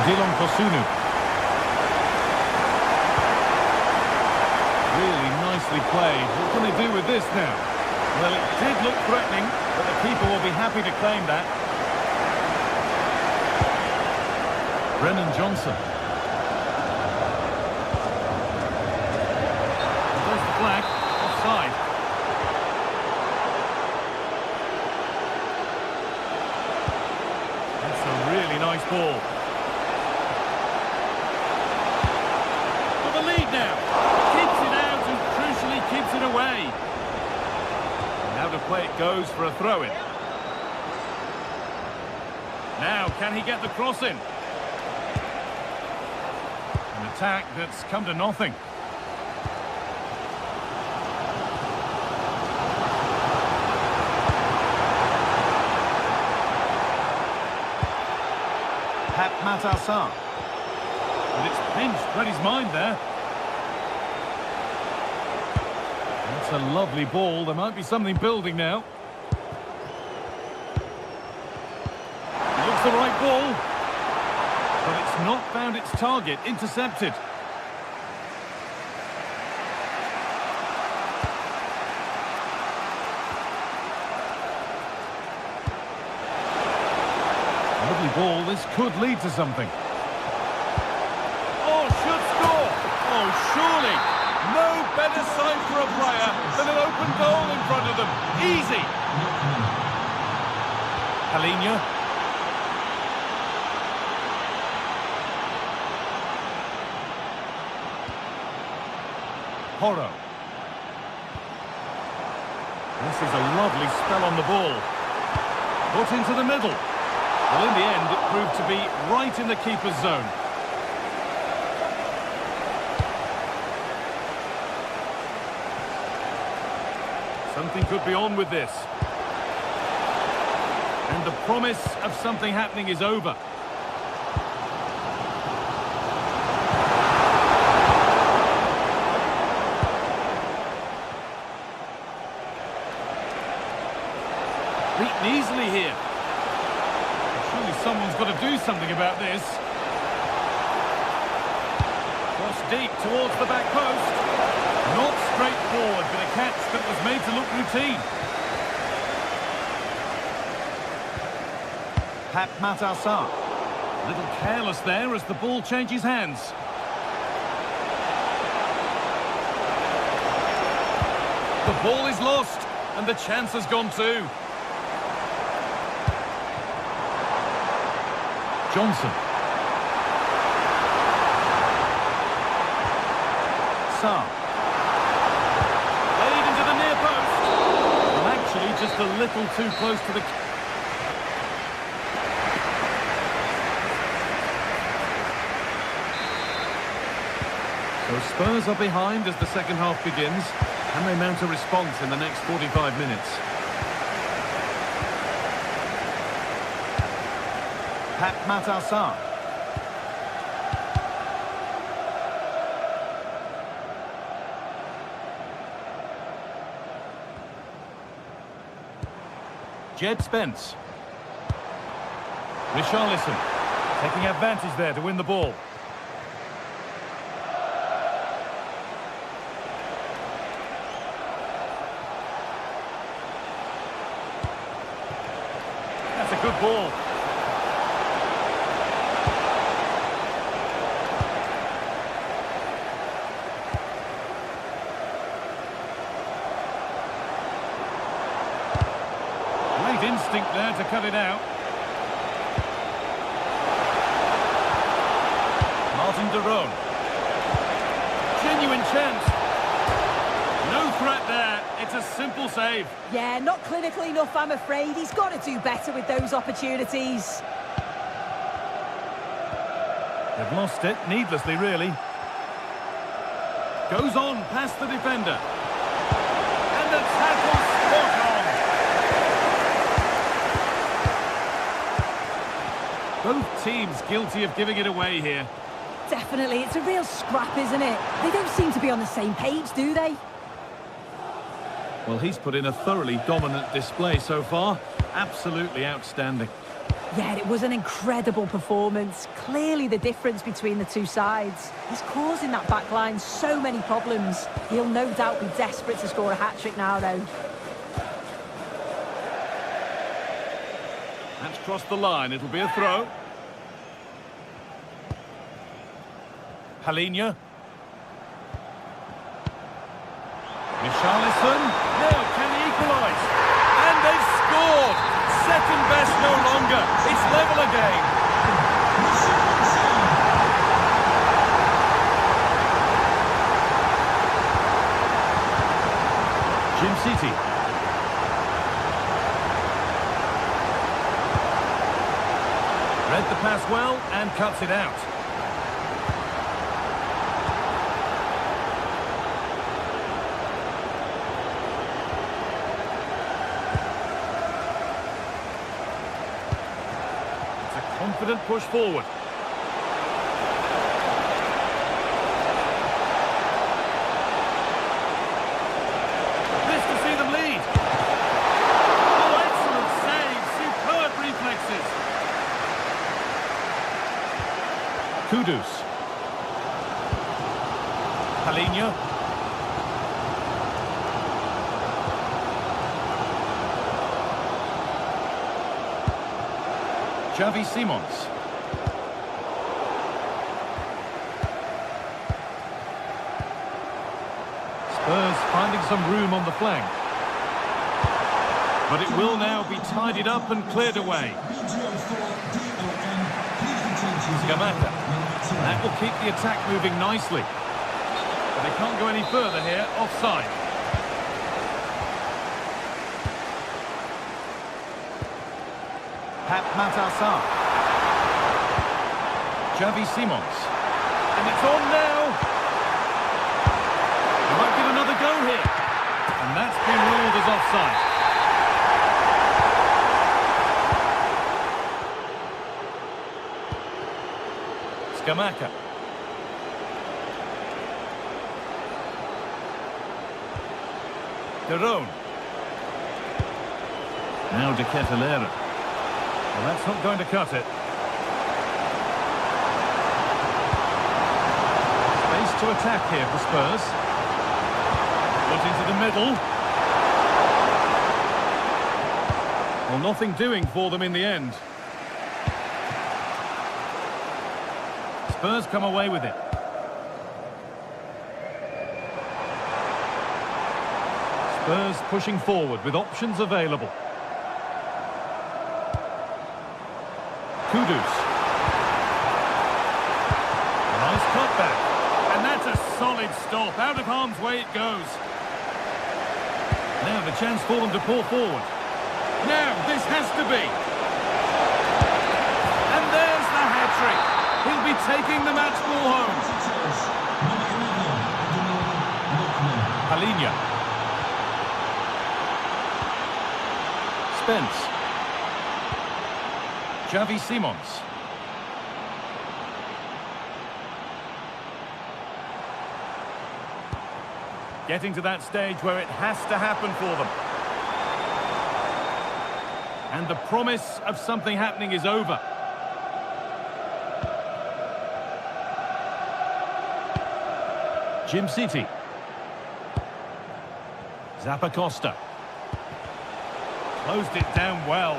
Odilon Kosunu. Really nicely played. What can they do with this now? Well, it did look threatening, but the keeper will be happy to claim that. Brennan Johnson. There's the flag. Offside. That's a really nice ball. For the lead now. Keeps it out and crucially keeps it away. Now the play it goes for a throw-in. Now, can he get the cross in? An attack that's come to nothing. Pat Matassar. But it's pinched, read his mind there. That's a lovely ball. There might be something building now. It looks the right ball. But it's not found its target. Intercepted. Lovely ball. This could lead to something. Oh, should score. Oh, surely. No better sign for a player than an open goal in front of them. Easy. Palinia. Horo. This is a lovely spell on the ball. Put into the middle. Well, in the end, it proved to be right in the keeper's zone. Something could be on with this. And the promise of something happening is over. Beaten easily here. Surely someone's got to do something about this. Cross deep towards the back post. Not straightforward, but a catch that was made to look routine. Pat Matassar. A little careless there as the ball changes hands. The ball is lost, and the chance has gone too. Johnson. Sarr. Played into the near post. Well, actually, just a little too close to the... So Spurs are behind as the second half begins. Can they mount a response in the next 45 minutes? Pat Matassar. Jed Spence. Richarlison taking advantage there to win the ball. That's a good ball. Instinct there to cut it out. Martin de Roon. Genuine chance. No threat there. It's a simple save. Yeah, not clinical enough, I'm afraid. He's got to do better with those opportunities. They've lost it, needlessly, really. Goes on past the defender. And the tackle spot on. Both teams guilty of giving it away here. Definitely, it's a real scrap, isn't it? They don't seem to be on the same page, do they? Well, he's put in a thoroughly dominant display so far. Absolutely outstanding. Yeah, it was an incredible performance. Clearly the difference between the two sides. He's causing that back line so many problems. He'll no doubt be desperate to score a hat-trick now, though. That's crossed the line. It'll be a throw. Palhinha. Richarlison. Now, can he equalise? And they've scored! Second best no longer. It's level again. Jim City. Read the pass well and cuts it out. It's a confident push forward. This to see them lead. Oh, excellent save. Superb reflexes. Kudus. Palhinha. Xavi Simons. Spurs finding some room on the flank. But it will now be tidied up and cleared away. Scamacca. That will keep the attack moving nicely. But they can't go any further here. Offside. Pat Matassar. Xavi Simons. And it's on now. They might give another go here. And that's been ruled as offside. Scamacca. Derone. Now De Ketelaere. Well, that's not going to cut it. Space to attack here for Spurs. Put into the middle. Well, nothing doing for them in the end. Spurs come away with it. Spurs pushing forward with options available. Kudus. A nice cutback. And that's a solid stop. Out of harm's way it goes. Now the chance for them to pour forward. Now this has to be. And there's the hat-trick. He'll be taking the match ball home. Palinia. Spence. Xavi Simons. Getting to that stage where it has to happen for them. And the promise of something happening is over. Jim City. Zappacosta. Closed it down well.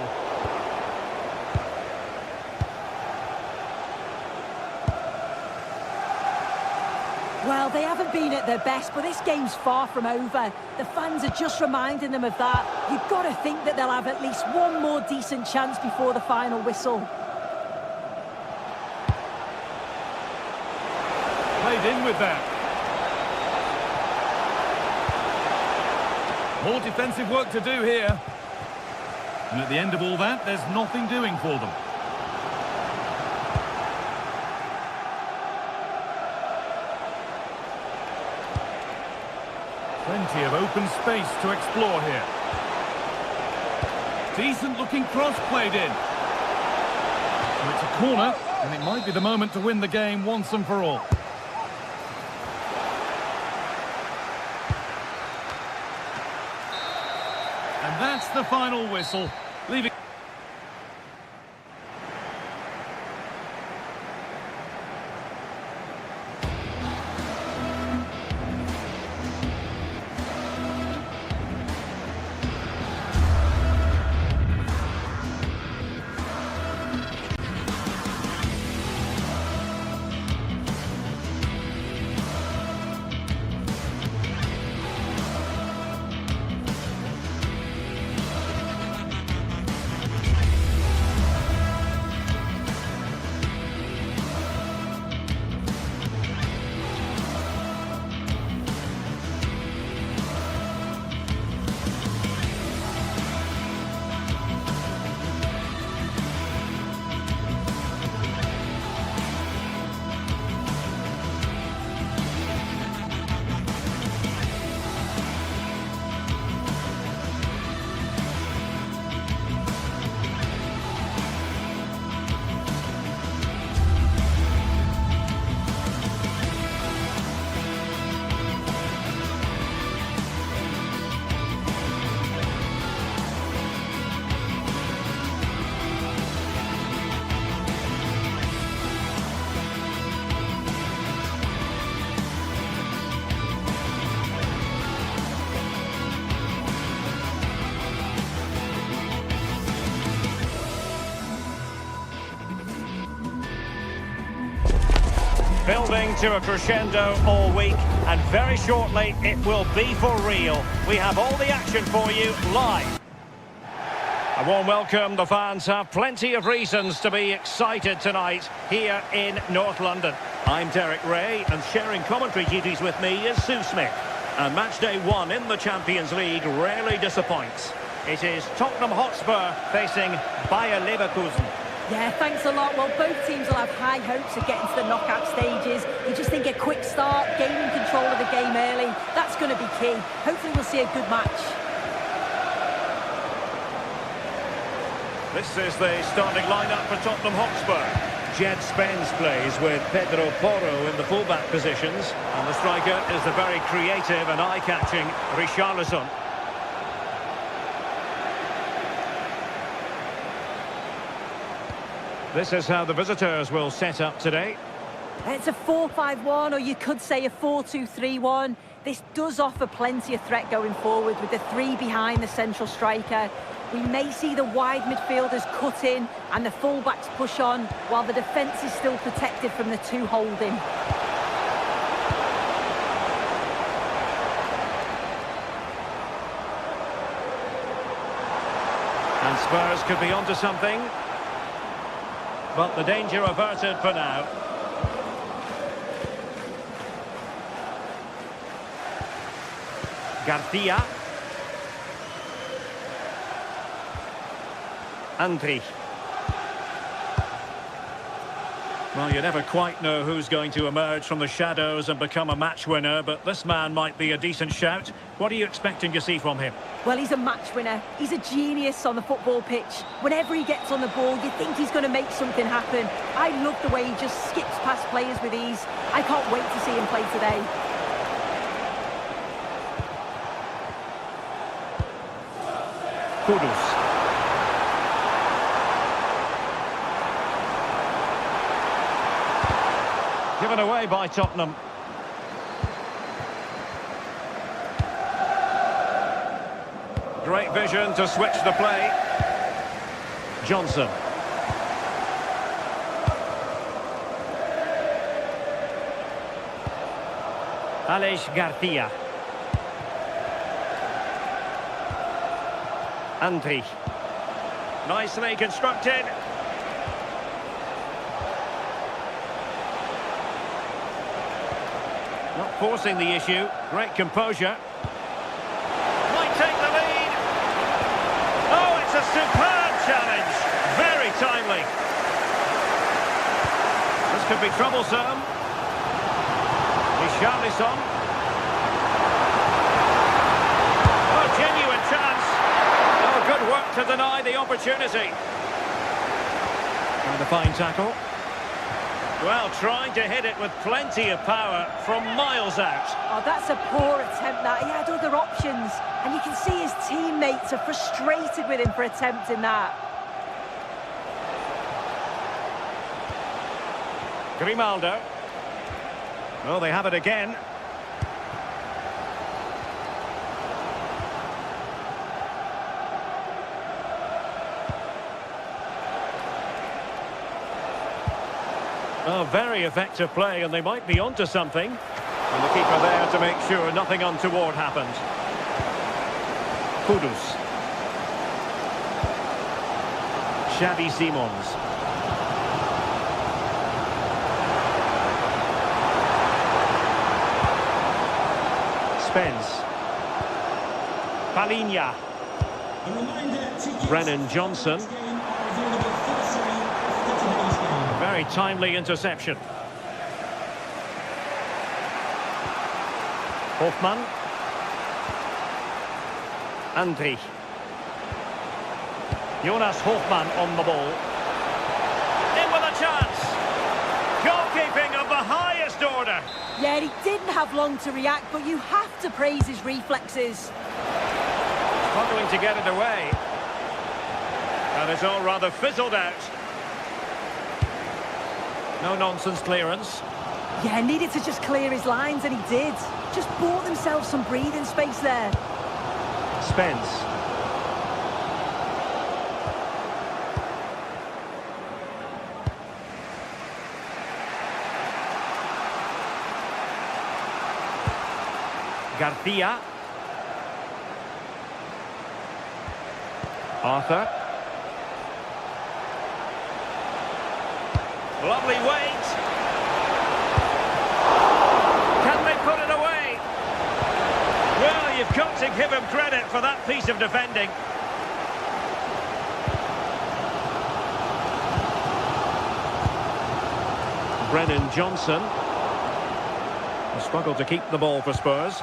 Well, they haven't been at their best, but this game's far from over. The fans are just reminding them of that. You've got to think that they'll have at least one more decent chance before the final whistle. Played in with that. More defensive work to do here. And at the end of all that, there's nothing doing for them. Plenty of open space to explore here. Decent looking cross played in. So it's a corner, and it might be the moment to win the game once and for all. And that's the final whistle, leaving... Building to a crescendo all week, and very shortly it will be for real. We have all the action for you live. A warm welcome. The fans have plenty of reasons to be excited tonight here in North London. I'm Derek Ray, and sharing commentary duties with me is Sue Smith. And match day 1 in the Champions League rarely disappoints. It is Tottenham Hotspur facing Bayer Leverkusen. Yeah, thanks a lot. Well, both teams will have high hopes of getting to the knockout stages. You just think a quick start, gaining control of the game early, that's going to be key. Hopefully we'll see a good match. This is the starting lineup for Tottenham Hotspur. Jed Spence plays with Pedro Porro in the fullback positions. And the striker is the very creative and eye-catching Richarlison. This is how the visitors will set up today. It's a 4-5-1, or you could say a 4-2-3-1. This does offer plenty of threat going forward with the 3 behind the central striker. We may see the wide midfielders cut in and the full-backs push on, while the defence is still protected from the 2 holding. And Spurs could be onto something. But the danger averted for now. Garcia. Andri. Well, you never quite know who's going to emerge from the shadows and become a match winner, but this man might be a decent shout. What are you expecting to see from him? Well, he's a match winner. He's a genius on the football pitch. Whenever he gets on the ball, you think he's going to make something happen. I love the way he just skips past players with ease. I can't wait to see him play today. Kudus. Given away by Tottenham. Great vision to switch the play. Johnson. Aleix Garcia. Andri. Nicely constructed. Not forcing the issue. Great composure. Might take the lead. Oh, it's a superb challenge. Very timely. This could be troublesome. Richarlison. Oh, genuine chance. Oh, good work to deny the opportunity. And a fine tackle. Well, trying to hit it with plenty of power from miles out. Oh, that's a poor attempt, that. He had other options. And you can see his teammates are frustrated with him for attempting that. Grimaldo. Oh, they have it again. Oh, very effective play, and they might be onto something. And the keeper there to make sure nothing untoward happened. Kudus. Xavi Simons. Spence. Palinha. Brennan Johnson. Very timely interception. Hofmann. Andri. Jonas Hofmann on the ball. In with a chance. Goalkeeping of the highest order. Yeah, he didn't have long to react, but you have to praise his reflexes. Struggling to get it away. And it's all rather fizzled out. No-nonsense clearance. Yeah, needed to just clear his lines, and he did. Just bought themselves some breathing space there. Spence. Garcia. Arthur. Lovely weight. got to give him credit for that piece of defending. Brennan Johnson. He struggled to keep the ball for Spurs.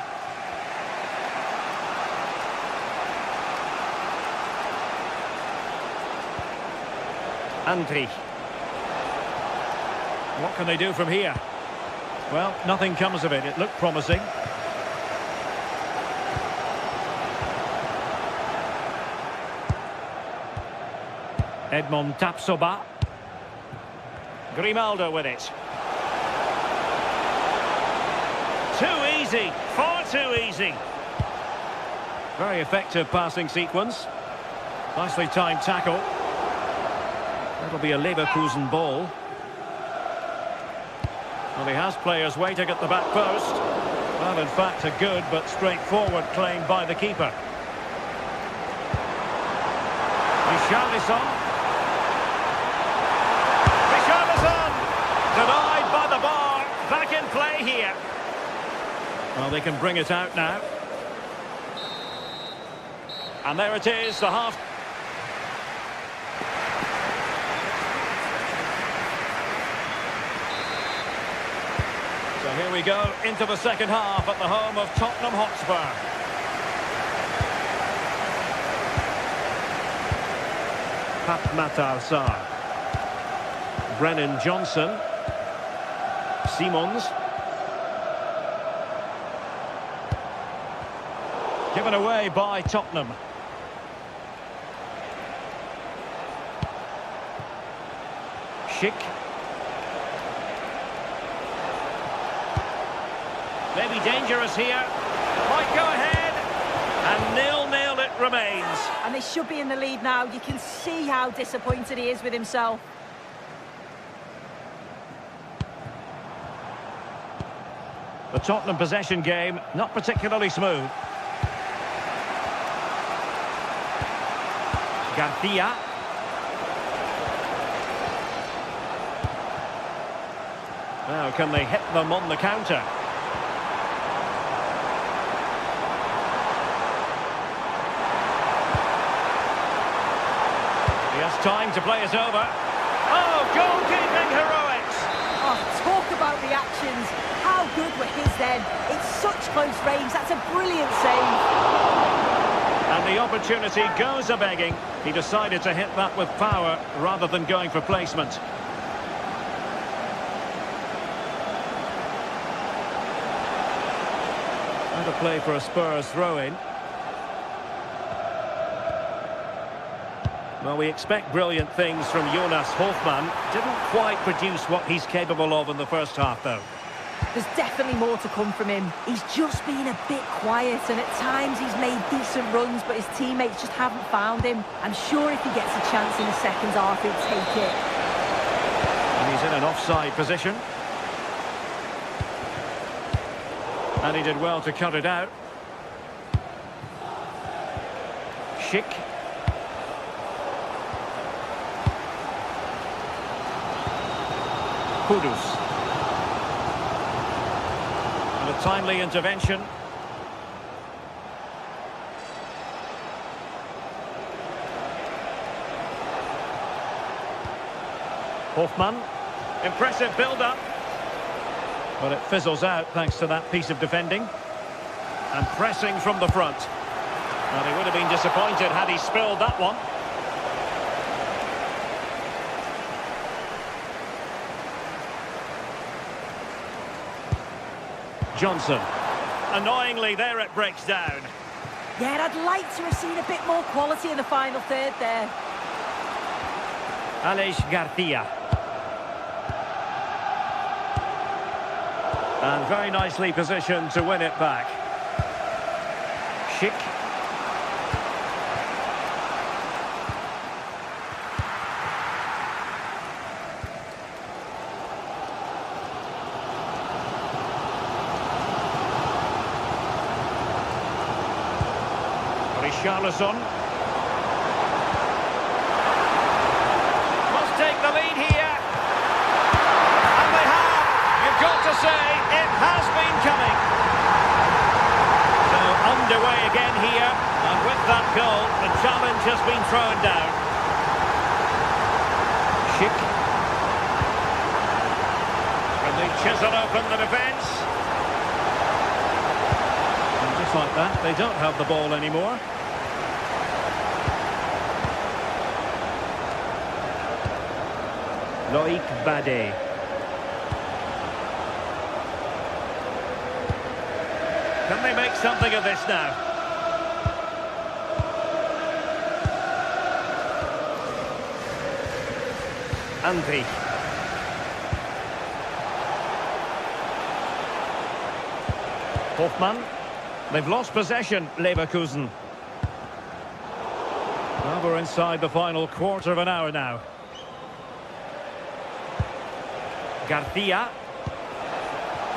Andri. What can they do from here? Well, nothing comes of it. It looked promising. Edmond Tapsoba. Grimaldo with it. Too easy. Far too easy. Very effective passing sequence. Nicely timed tackle. That'll be a Leverkusen ball. Well, he has players waiting at the back post. Well, in fact, a good but straightforward claim by the keeper. Richarlison. Denied by the bar. Back in play here. Well, they can bring it out now. And there it is, the half. So here we go into the second half at the home of Tottenham Hotspur. Pape Matar Sarr. Brennan Johnson. Simons. Given away by Tottenham. Schick. Maybe dangerous here. Might go ahead. And 0-0 it remains. And they should be in the lead now. You can see how disappointed he is with himself. The Tottenham possession game, not particularly smooth. Garcia. Now, can they hit them on the counter? He has time to play it over. Oh, goalkeeping heroics! Oh, talk about the actions. How good were his then? It's such close range. That's a brilliant save. And the opportunity goes a-begging. He decided to hit that with power rather than going for placement. And a play for a Spurs throw-in. Well, we expect brilliant things from Jonas Hofmann. Didn't quite produce what he's capable of in the first half, though. There's definitely more to come from him. He's just been a bit quiet, and at times he's made decent runs, but his teammates just haven't found him. I'm sure if he gets a chance in the second half, he'll take it. And he's in an offside position. And he did well to cut it out. Schick. Kudus. And a timely intervention. Hofmann. Impressive build-up. But it fizzles out thanks to that piece of defending. And pressing from the front. Well, he would have been disappointed had he spilled that one. Johnson. Annoyingly, there it breaks down. Yeah, I'd like to have seen a bit more quality in the final third there. Aleix Garcia. And very nicely positioned to win it back. Schick. Richarlison. Must take the lead here. And they have. You've got to say, it has been coming. So underway just been thrown down. Schick. And they chisel open the defence. And just like that, they don't have the ball anymore. Loic Bade. Can they make something of this now? Andy. Hoffmann. They've lost possession, Leverkusen. Well, we're inside the final quarter of an hour now. Garcia.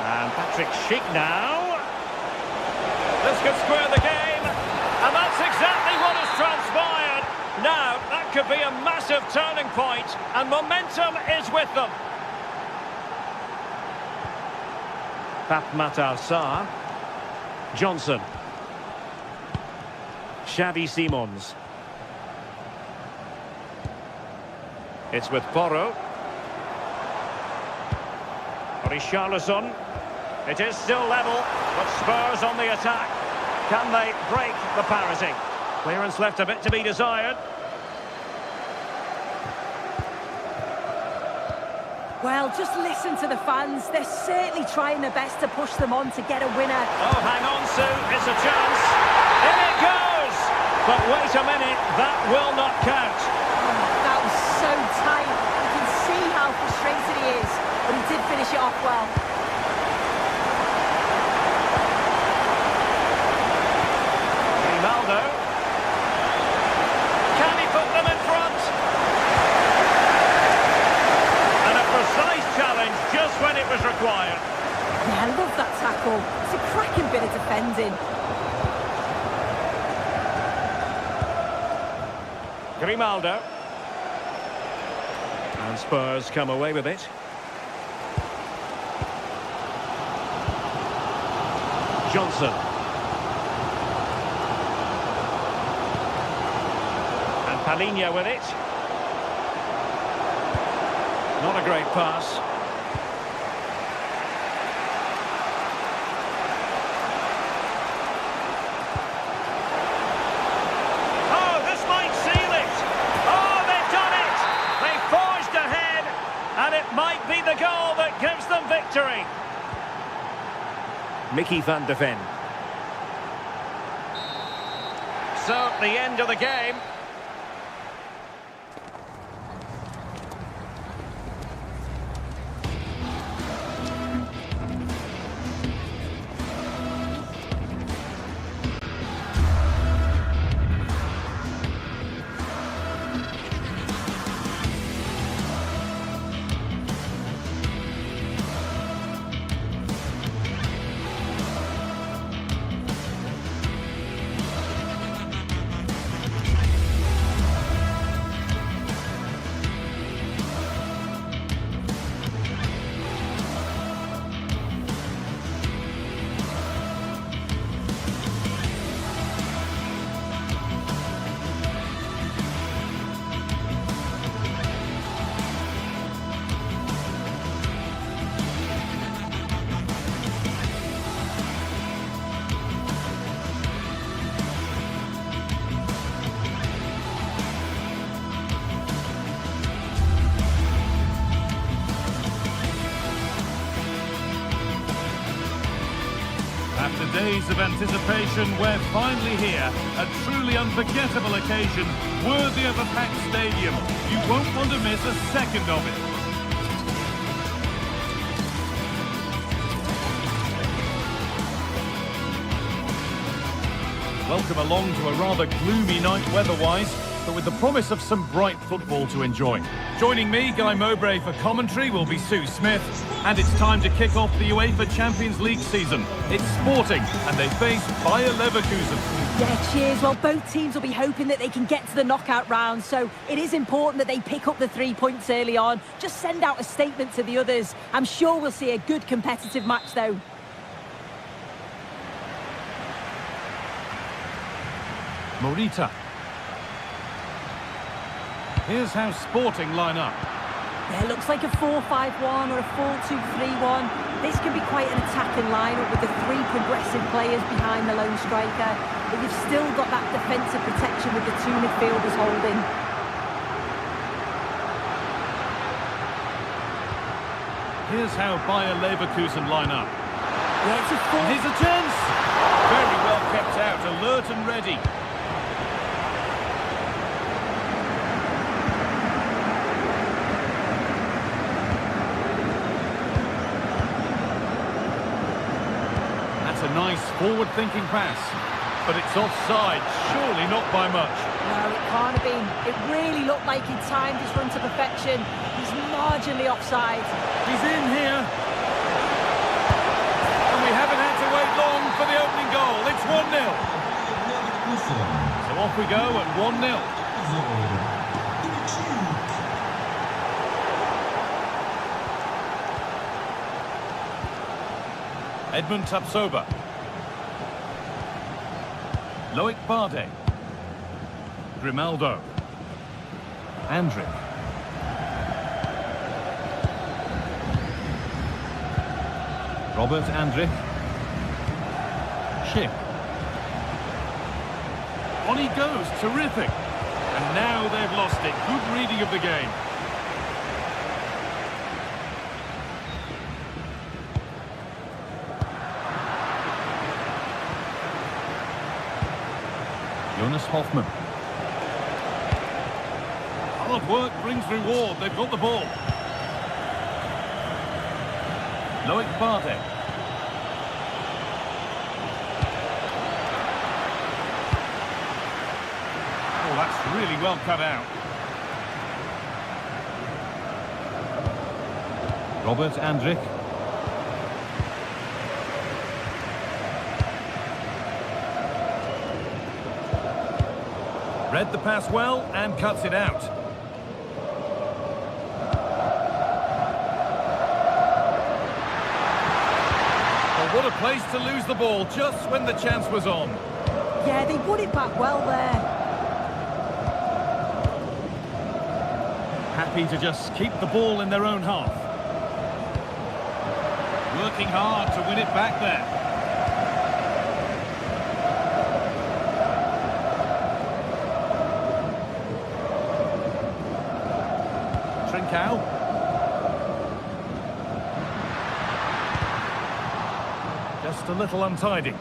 And Patrick Schick now. This could square the game. And that's exactly what has transpired. Now, that could be a massive turning point, and momentum is with them. Pape Matar Sarr. Johnson. Xavi Simons. It's with Porro. Richarlison. It is still level, but Spurs on the attack. Can they break the parity? Clearance left a bit to be desired. Well, just listen to the fans. They're certainly trying their best to push them on to get a winner. Oh, hang on, Sue. It's a chance. In it goes! But wait a minute, that will not count. That was so tight. You can see how frustrated he is, but he did finish it off well. Ronaldo. Can he put them in front? And a precise challenge just when it was required. Yeah, I love that tackle. It's a cracking bit of defending. Grimaldo. And Spurs come away with it. Johnson. And Palhinha with it. Not a great pass. Oh, this might seal it. Oh, they've done it. They forged ahead, and it might be the goal that gives them victory. Mickey van de Ven. So, the end of the game. After days of anticipation, we're finally here. A truly unforgettable occasion, worthy of a packed stadium. You won't want to miss a second of it. Welcome along to a rather gloomy night weather-wise, but with the promise of some bright football to enjoy. Joining me, Guy Mowbray, for commentary will be Sue Smith, and it's time to kick off the UEFA Champions League season. It's Sporting, and they face Bayer Leverkusen. Yeah, cheers. Well, both teams will be hoping that they can get to the knockout round, so it is important that they pick up the 3 points early on. Just send out a statement to the others. I'm sure we'll see a good competitive match, though. Morita. Here's how Sporting line up. Yeah, it looks like a 4-5-1 or a 4-2-3-1. This can be quite an attacking lineup with the three progressive players behind the lone striker. But you've still got that defensive protection with the two midfielders holding. Here's how Bayer Leverkusen line up. Yeah, it's a four. Here's a chance! Very well kept out, alert and ready. That's a nice forward-thinking pass. But it's offside, surely not by much. No, it can't have been. It really looked like he timed his run to perfection. He's marginally offside. He's in here. And we haven't had to wait long for the opening goal. It's 1-0. So off we go at 1-0. Edmund Tapsoba. Loic Bardet. Grimaldo. Andrić. Robert Andrić. Schick. On he goes, terrific. And now they've lost it. Good reading of the game. Jonas Hoffmann. Hard work brings reward. They've got the ball. Loic Bardet. Oh, that's really well cut out. Robert Andrić. Read the pass well and cuts it out. Well, what a place to lose the ball just when the chance was on. Yeah, they put it back well there. Happy to just keep the ball in their own half. Working hard to win it back there. Trincao. Just a little untidy.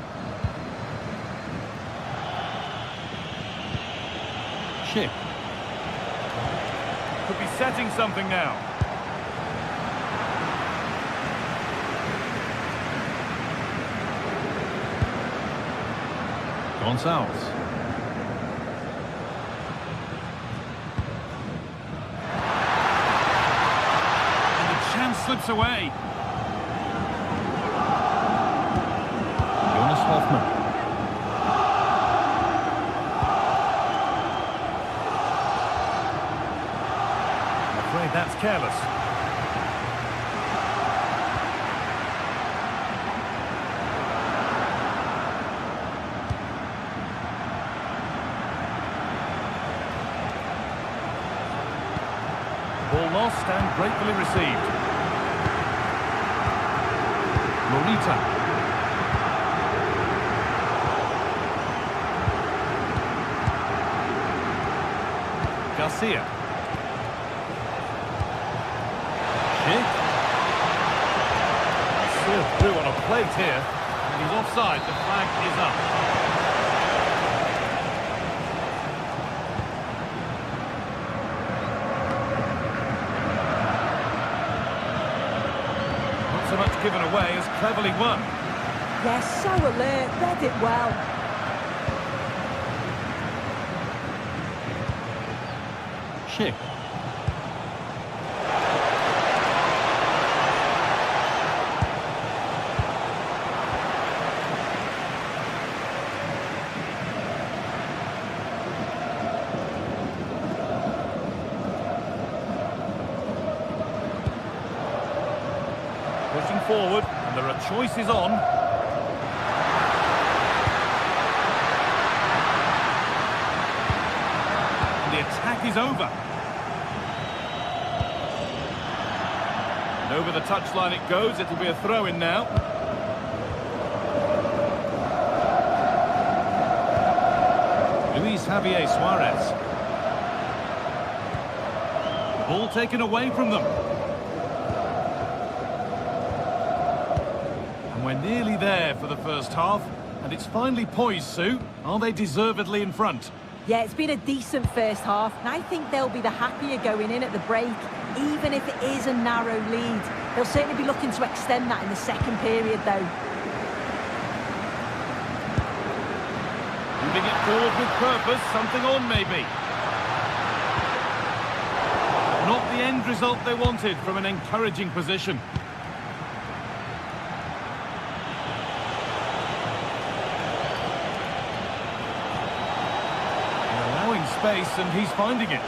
Schick. Could be setting something now. Gonçalves. Slips away. Jonas Hoffmann. I'm afraid that's careless. Ball lost and gratefully received. Morita. Garcia. Schick. Served through on a plate here. And he's offside. The flag is up. So much given away as cleverly won. Yes, so alert, read it well. Schick. Pushing forward, and there are choices on. And the attack is over. Over the touchline it goes. It'll be a throw-in now. Luis Javier Suarez. Ball taken away from them. And we're nearly there for the first half. And it's finally poised, Sue. Are they deservedly in front? Yeah, it's been a decent first half, and I think they'll be the happier going in at the break, even if it is a narrow lead. They'll certainly be looking to extend that in the second period, though. Moving it forward with purpose, something on maybe. Not the end result they wanted from an encouraging position. Space, and he's finding it.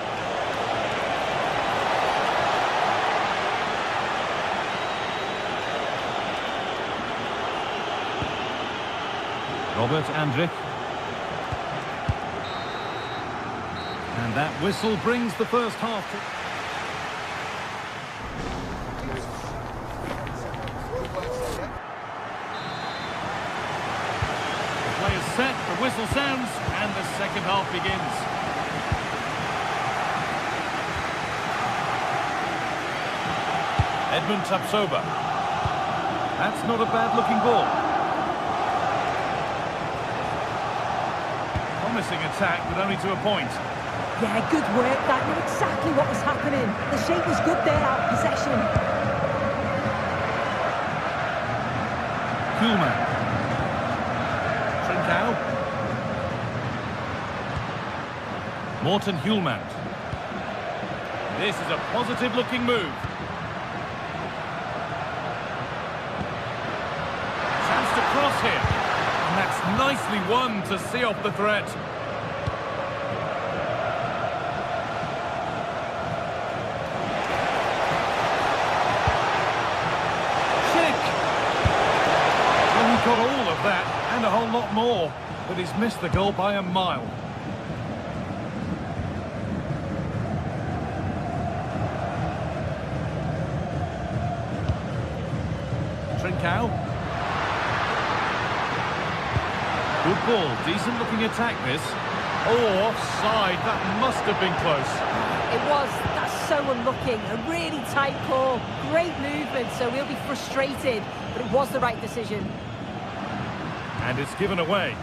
Robert Andrich. And that whistle brings the first half to... The play is set, the whistle sounds, and the second half begins. Edmund Tapsoba. That's not a bad-looking ball. Promising attack, but only to a point. Yeah, good work. That knew exactly what was happening. The shape was good there out of possession. Kuhlmann. Trincao. Morten Hjulmand. This is a positive-looking move. Cross here, and that's nicely won to see off the threat. Schick! Well, he got all of that and a whole lot more, but he's missed the goal by a mile. Trincao. Good ball, decent looking attack this. Oh, offside, that must have been close. It was, that's so unlucky. A really tight call, great movement, so he'll be frustrated, but it was the right decision. And it's given away.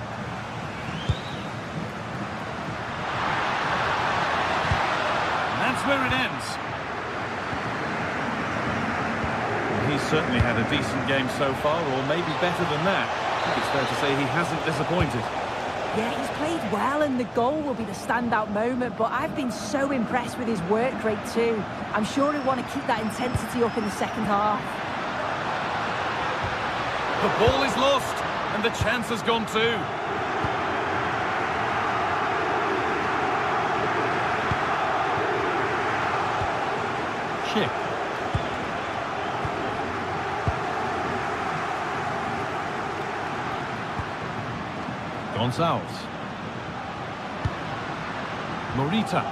And that's where it ends. He's certainly had a decent game so far, or maybe better than that. I think it's fair to say he hasn't disappointed. Yeah, he's played well, and the goal will be the standout moment, but I've been so impressed with his work rate too. I'm sure he'll want to keep that intensity up in the second half. The ball is lost, and the chance has gone too. Schick. Gonçalves. Morita.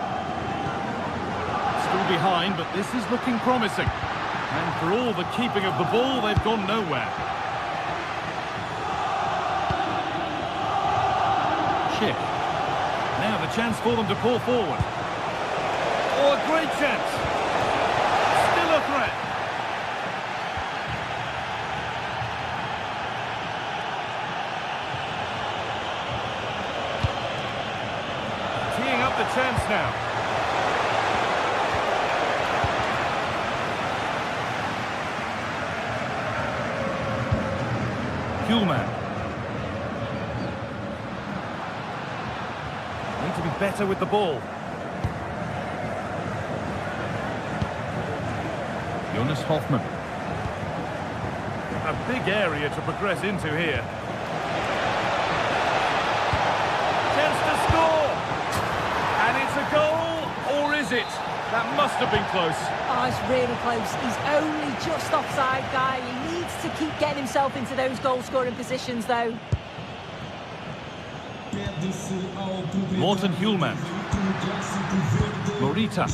Still behind, but this is looking promising. And for all the keeping of the ball, they've gone nowhere. Schick. Now the chance for them to pull forward. Oh, a great chance. Still a threat. The chance now. Kuhlmann. Need to be better with the ball. Jonas Hoffmann. A big area to progress into here. Chance to score! And it's a goal, or is it? That must have been close. Oh, it's really close. He's only just offside, guy. He needs to keep getting himself into those goal-scoring positions, though. Morten Hjulmand. Morita.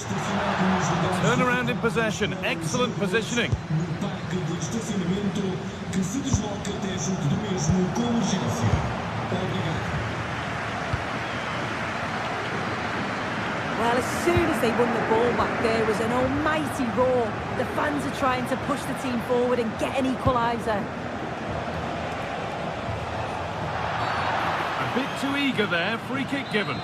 Turn around in possession. Excellent positioning. estacionamento que se desloca até junto do mesmo com urgência. Obrigado. Well, as soon as they won the ball back, there was an almighty roar. The fans are trying to push the team forward and get an equaliser. A bit too eager there, free kick given.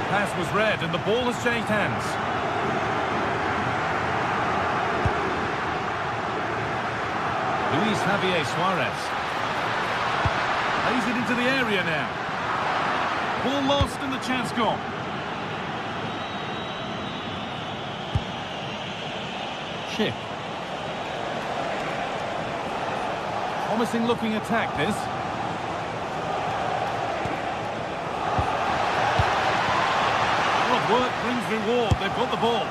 Pass was read and the ball has changed hands. Luis Javier Suarez. Plays it into the area now. Ball lost and the chance gone. Chip. Promising looking attack this. Hard work brings reward. They've got the ball.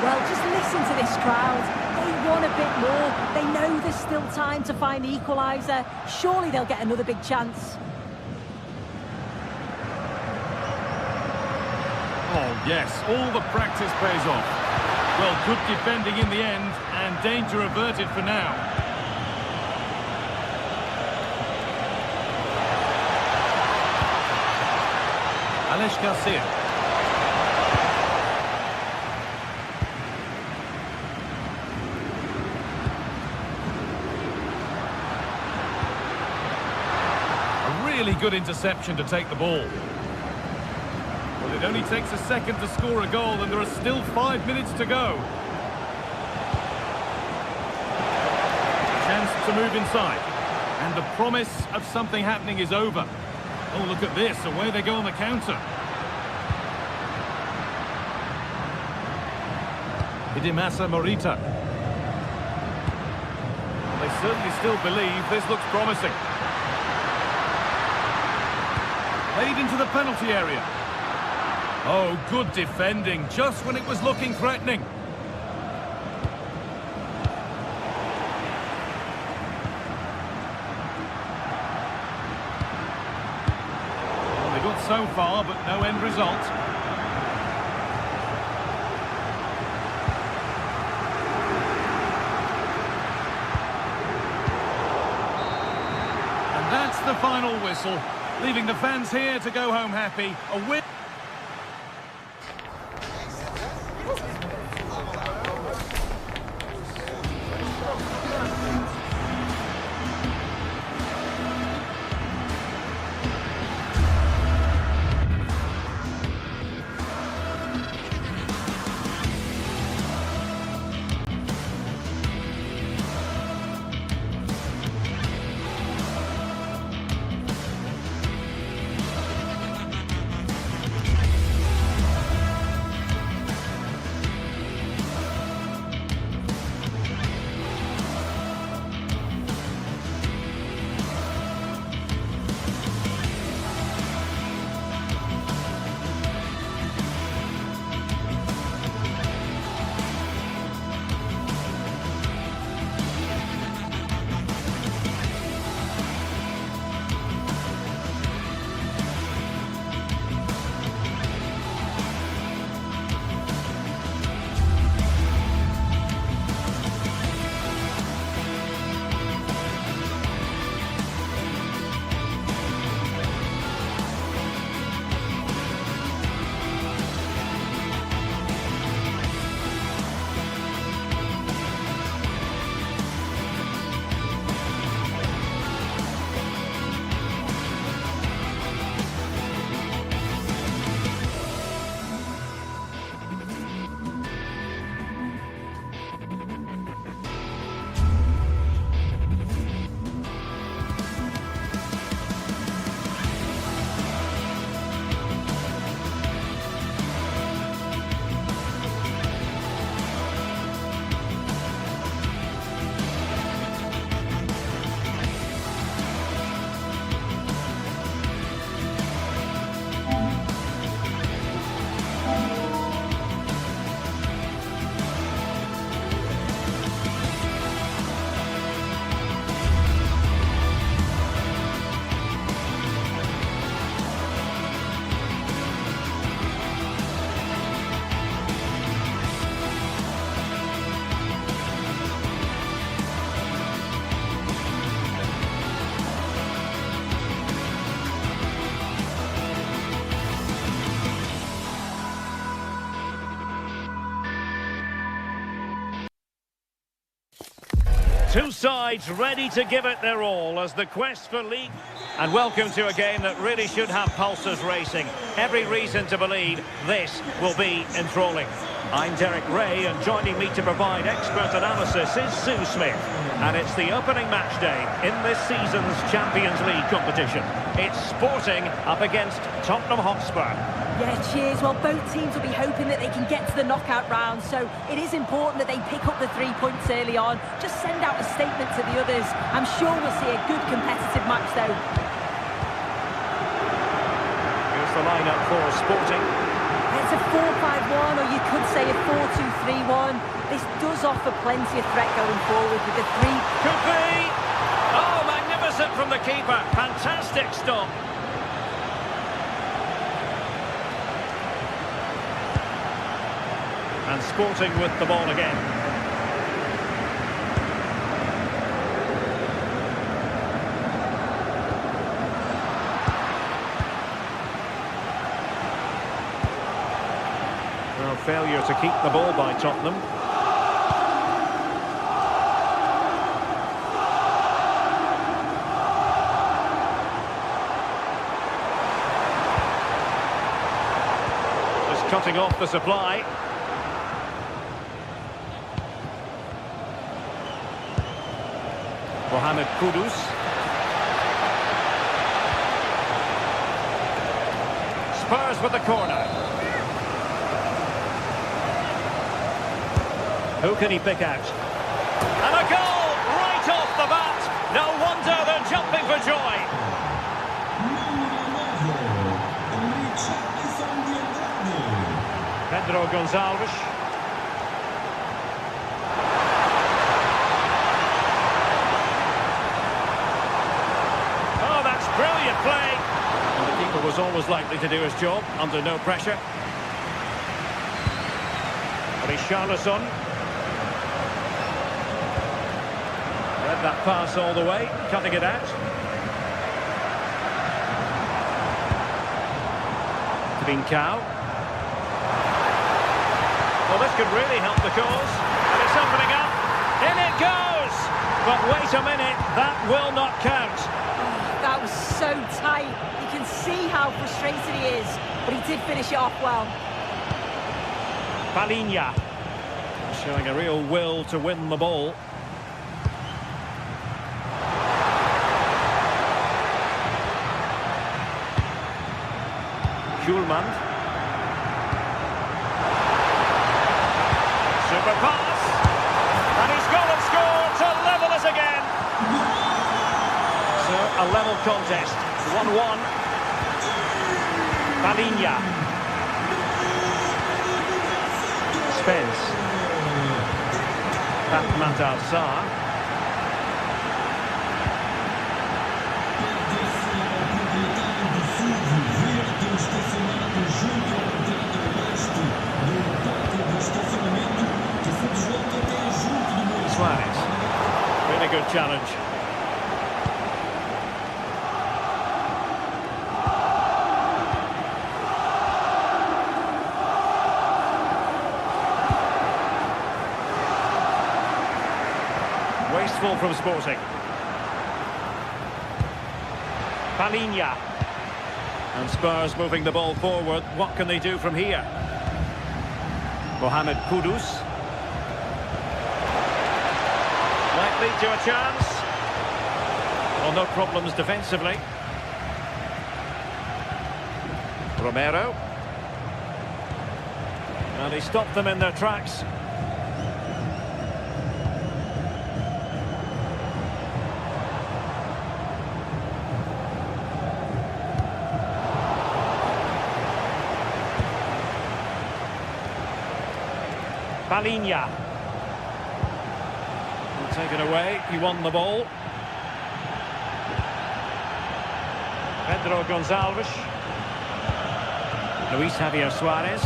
Well, just listen to this crowd. They want a bit more. They know there's still time to find the equaliser. Surely they'll get another big chance. Oh, yes, all the practice pays off. Well, good defending in the end, and danger averted for now. Alex Garcia. A really good interception to take the ball. Well, it only takes a second to score a goal, and there are still 5 minutes to go. Chance to move inside. And the promise of something happening is over. Oh, look at this. Away they go on the counter. Idimasa Morita. They certainly still believe this looks promising. Played into the penalty area. Oh, good defending, just when it was looking threatening. Well, they got so far, but no end result. And that's the final whistle, leaving the fans here to go home happy. A win. Two sides ready to give it their all as the quest for league. And welcome to a game that really should have pulses racing. Every reason to believe this will be enthralling. I'm Derek Ray, and joining me to provide expert analysis is Sue Smith. And it's the opening match day in this season's Champions League competition. It's Sporting up against Tottenham Hotspur. Yeah, cheers. Well, both teams will be hoping that they can get to the knockout round, so it is important that they pick up the 3 points early on. Just send out a statement to the others. I'm sure we'll see a good competitive match, though. Here's the lineup for Sporting. It's a 4-5-1, or you could say a 4-2-3-1. This does offer plenty of threat going forward with the three. Could be! Oh, magnificent from the keeper. Fantastic stop. And Sporting with the ball again. Well, failure to keep the ball by Tottenham. Just cutting off the supply. Mohamed Kudus. Spurs with the corner. Who can he pick out? And a goal right off the bat. No wonder they're jumping for joy. Pedro Gonçalves. Brilliant play. And the keeper was always likely to do his job under no pressure. Richarlison. Read that pass all the way, cutting it out. Trincao. Well, this could really help the cause. And it's opening up. In it goes! But wait a minute, that will not count. That was so tight. You can see how frustrated he is, but he did finish it off well. Palinha showing a real will to win the ball. Schulman. Super pass. And he's gone and scored to level us again. So a level contest. 1-1. Palinha. Spence. Matar Sarr. Suarez. Really good challenge. Wasteful from Sporting. Palinha. And Spurs moving the ball forward. What can they do from here? Mohamed Kudus. Might lead to a chance. Well, no problems defensively. Romero. And he stopped them in their tracks. Palinha. Take it away, he won the ball. Pedro Gonçalves. Luis Javier Suarez.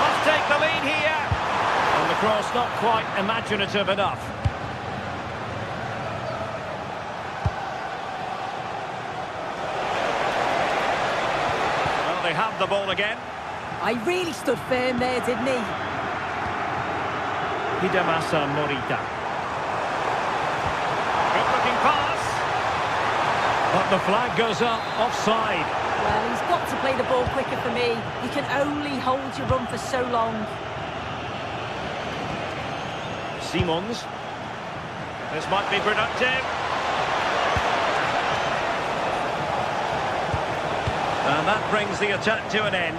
Must take the lead here. And the cross not quite imaginative enough. Well, they have the ball again. He really stood firm there, didn't he? Hidemasa Morita. Good looking pass. But the flag goes up, offside. Well, he's got to play the ball quicker for me. You can only hold your run for so long. Simons. This might be productive. And that brings the attack to an end.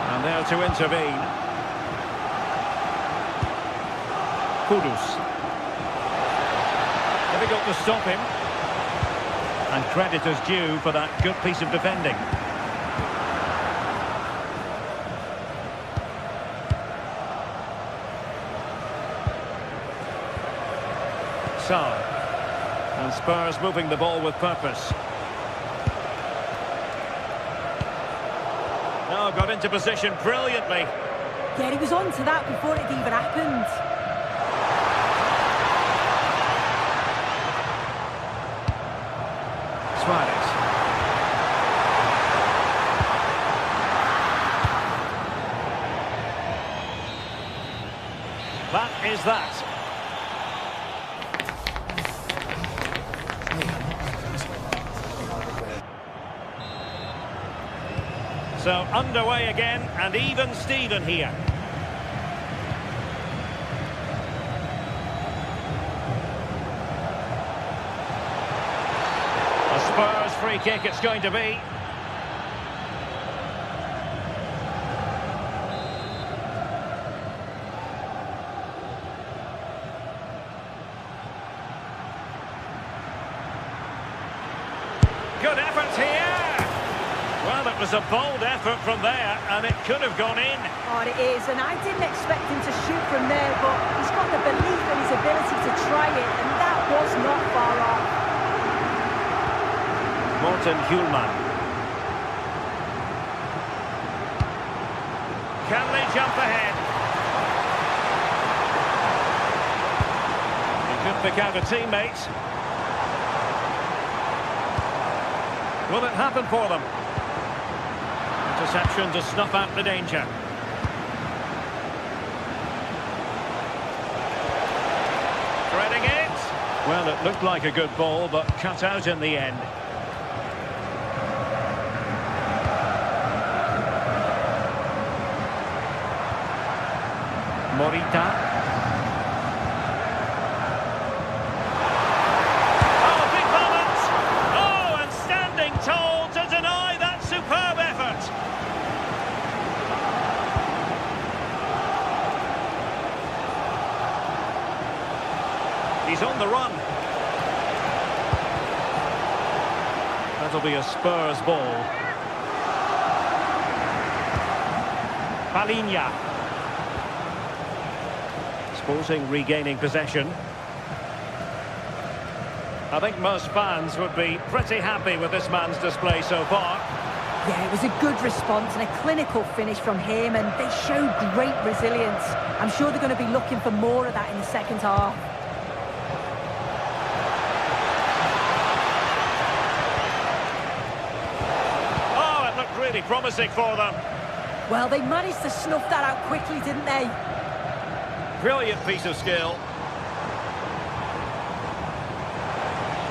And there to intervene. Kudus. Difficult to stop him. And credit is due for that good piece of defending. And Spurs moving the ball with purpose. Oh, got into position brilliantly. Yeah, he was on to that before it even happened. Suarez. That is that. So underway again, and even Steven here. A Spurs free kick it's going to be. Good effort here. Well, it was a bold effort from there, and it could have gone in. Oh, it is, and I didn't expect him to shoot from there, but he's got the belief in his ability to try it, and that was not far off. Morten Hjulman. Can they jump ahead? He could pick out a teammate. Will it happen for them? Interception to snuff out the danger. Threading it. Well, it looked like a good ball, but cut out in the end. Morita. Oh, big moment! Oh, and standing tall to deny that superb effort. He's on the run. That'll be a Spurs ball. Palinha. Sporting regaining possession. I think most fans would be pretty happy with this man's display so far. Yeah, it was a good response and a clinical finish from him, and they showed great resilience. I'm sure they're going to be looking for more of that in the second half. Oh, it looked really promising for them. Well, they managed to snuff that out quickly, didn't they? Brilliant piece of skill.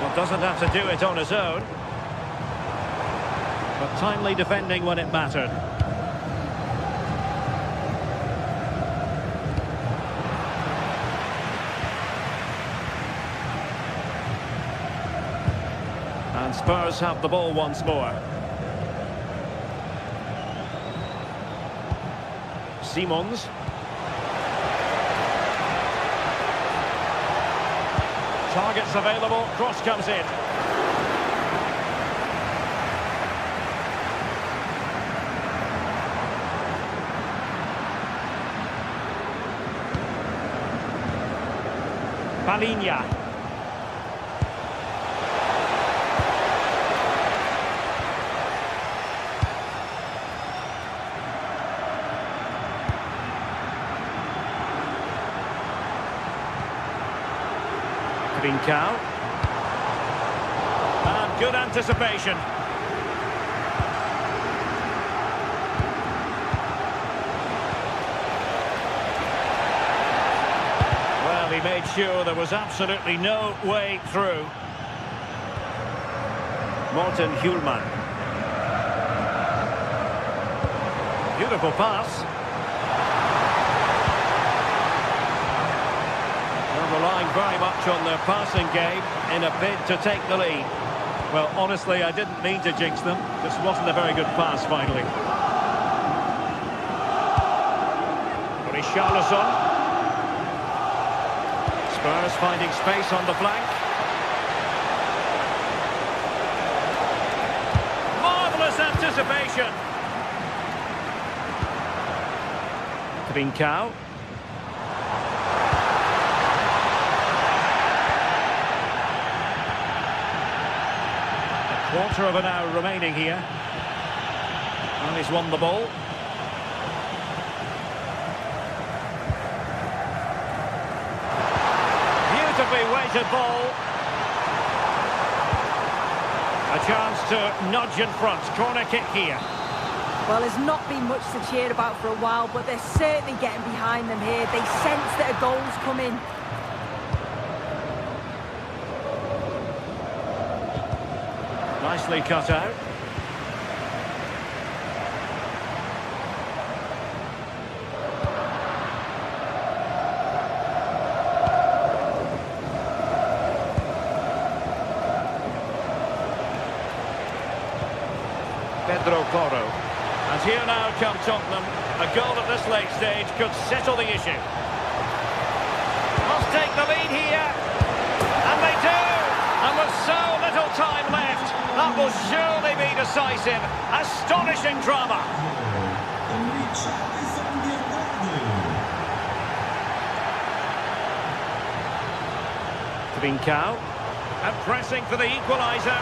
Well, doesn't have to do it on his own. But timely defending when it mattered. And Spurs have the ball once more. Simons. Targets available, cross comes in. Palinha. Trincao. Good anticipation. Well, he made sure there was absolutely no way through. Morten Hjulman. Beautiful pass. They're relying very much on their passing game in a bid to take the lead. Well, honestly, I didn't mean to jinx them. This wasn't a very good pass, finally. Richarlison. Spurs finding space on the flank. Marvellous anticipation. Trincao. Quarter of an hour remaining here. And he's won the ball. Beautifully weighted ball. A chance to nudge in front. Corner kick here. Well, there's not been much to cheer about for a while, but they're certainly getting behind them here. They sense that a goal's coming. Nicely cut out. Pedro Porro. And here now come Tottenham. A goal at this late stage could settle the issue. Must take the lead here. And they do! And with so little time left, that will surely be decisive. Astonishing drama. Trincao. And pressing for the equaliser.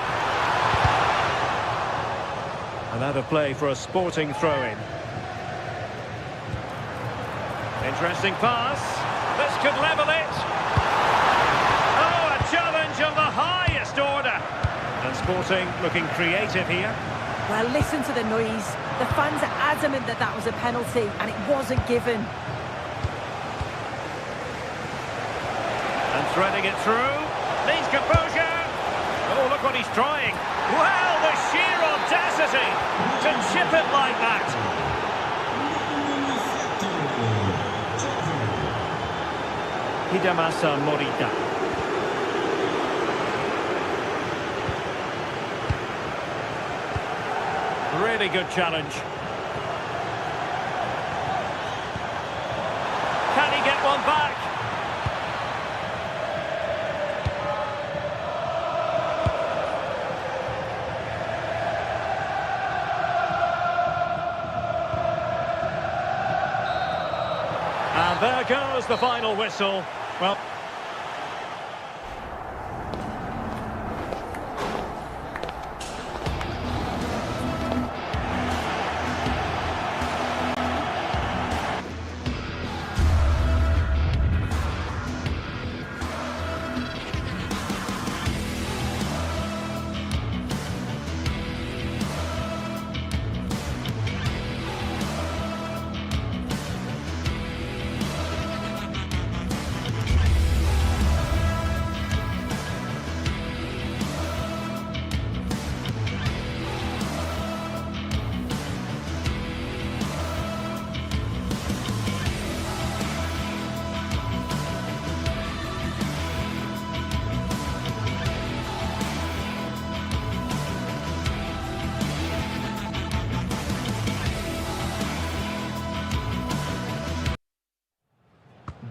And out of play for a Sporting throw-in. Interesting pass. This could level it. Oh, a challenge of the highest order. And Sporting looking creative here. Well, listen to the noise. The fans are adamant that that was a penalty, and it wasn't given. And threading it through. Needs composure. Oh, look what he's trying. Well, the sheer audacity to chip it like that. Hidemasa Morita. Really good challenge. Can he get one back? And there goes the final whistle. Well,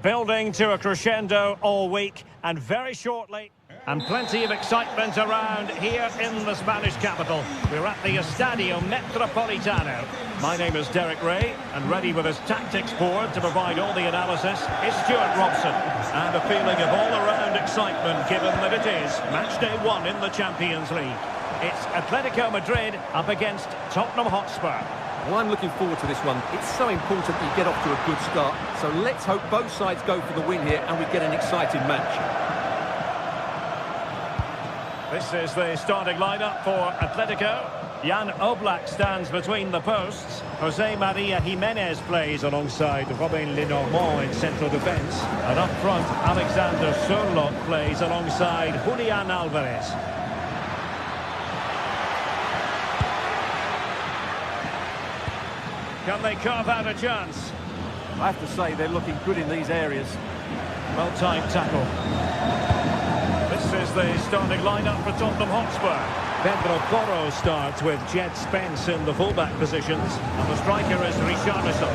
building to a crescendo all week, and very shortly, and plenty of excitement around here in the Spanish capital. We're at the Estadio Metropolitano. My name is Derek Ray, and ready with his tactics board to provide all the analysis is Stuart Robson. And a feeling of all-around excitement, given that it is match day 1 in the Champions League. It's Atletico Madrid up against Tottenham Hotspur. Well, I'm looking forward to this one. It's so important that you get off to a good start. So let's hope both sides go for the win here and we get an exciting match. This is the starting lineup for Atletico. Jan Oblak stands between the posts. Jose Maria Jimenez plays alongside Robin Lenormand in central defence. And up front, Alexander Sørloth plays alongside Julian Alvarez. Can they carve out a chance? I have to say they're looking good in these areas. Well-timed tackle. This is the starting lineup for Tottenham Hotspur. Pedro Porro starts with Jed Spence in the fullback positions, and the striker is Richarlison.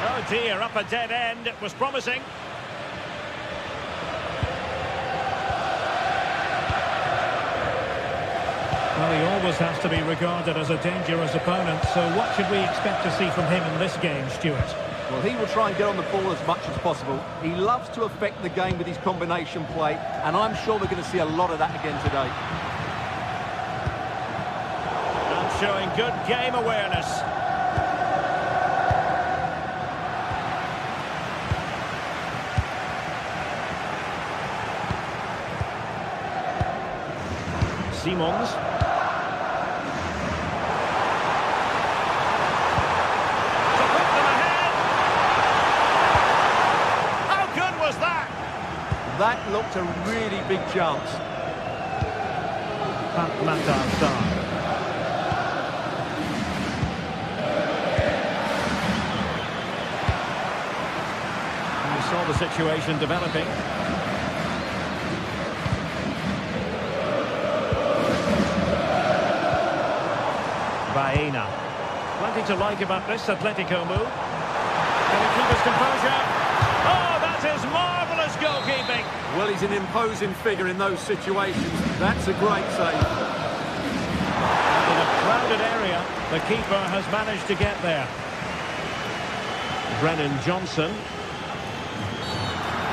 Oh dear, up a dead end. It was promising. Well, he always has to be regarded as a dangerous opponent, so what should we expect to see from him in this game, Stuart? Well, he will try and get on the ball as much as possible. He loves to affect the game with his combination play, and I'm sure we're going to see a lot of that again today. And showing good game awareness. Simons. That looked a really big chance. You saw the situation developing. Baena. Plenty to like about this Atletico move. Can he keep his composure? Oh, that is marvellous goalkeeping. Well, he's an imposing figure in those situations. That's a great save. In a crowded area, the keeper has managed to get there. Brennan Johnson.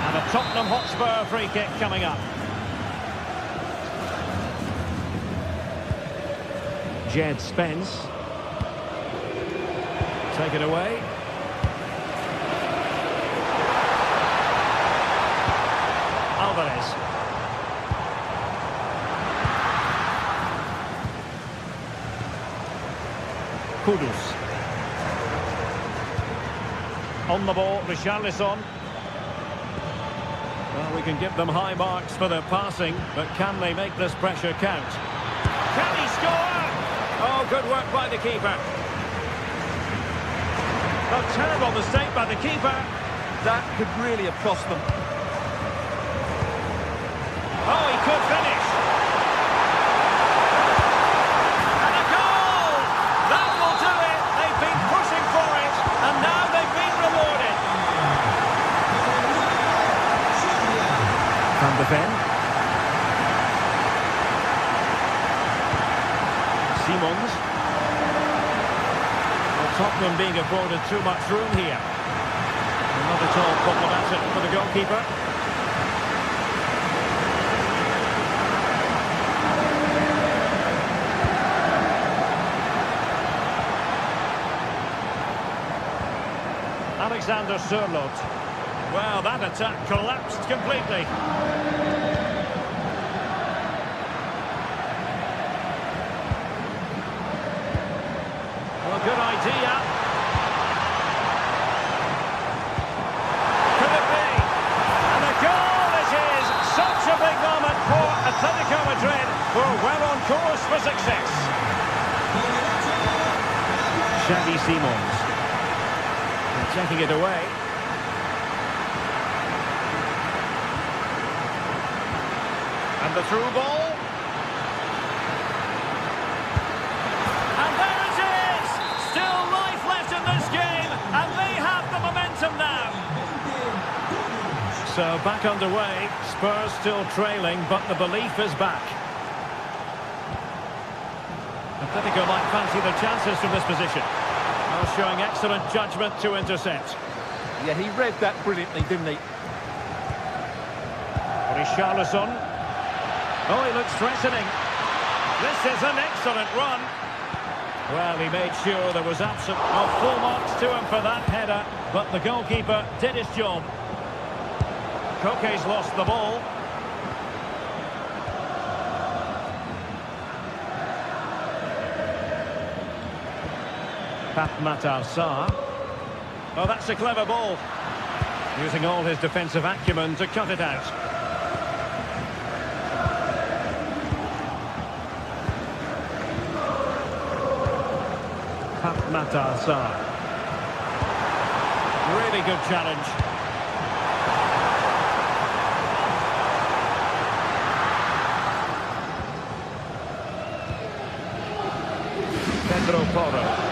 And a Tottenham Hotspur free kick coming up. Jed Spence. Take it away. Alvarez. Kudus. On the ball, Richarlison. Well, we can give them high marks for their passing, but can they make this pressure count? Can he score? Oh, good work by the keeper. A terrible mistake by the keeper. That could really have cost them. Oh, he could finish. And a goal! That will do it. They've been pushing for it, and now they've been rewarded. Van de Ven. Simons. Well, Tottenham being afforded too much room here. Not at all problematic for the goalkeeper. Alexander Sørloth. Well, that attack collapsed completely. Well, good idea. Could it be? And the goal it is! Such a big moment for Atletico Madrid, who are well on course for success. Xavi Simons. Taking it away. And the through ball. And there it is! Still life left in this game, and they have the momentum now. So back underway, Spurs still trailing, but the belief is back. Atletico might fancy their chances from this position. Showing excellent judgment to intercept. Yeah, he read that brilliantly, didn't he? Richarlison. Oh, he looks threatening. This is an excellent run. Well, he made sure there was absolute full marks to him for that header, but the goalkeeper did his job. Koke's lost the ball. Matar Sarr. Oh, that's a clever ball. Using all his defensive acumen to cut it out. Matar Sarr. Really good challenge. Pedro Porro.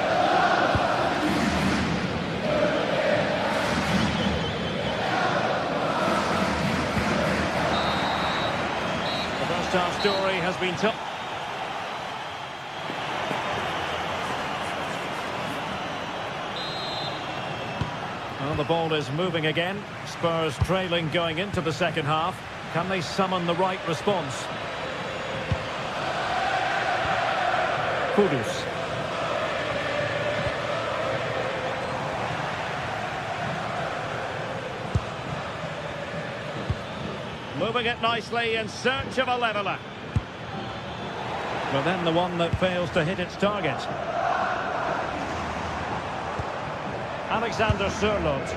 Our story has been told. Well, the ball is moving again. Spurs trailing going into the second half. Can they summon the right response? Kudus. Moving it nicely in search of a leveller. But then the one that fails to hit its target. Alexander Sørloth.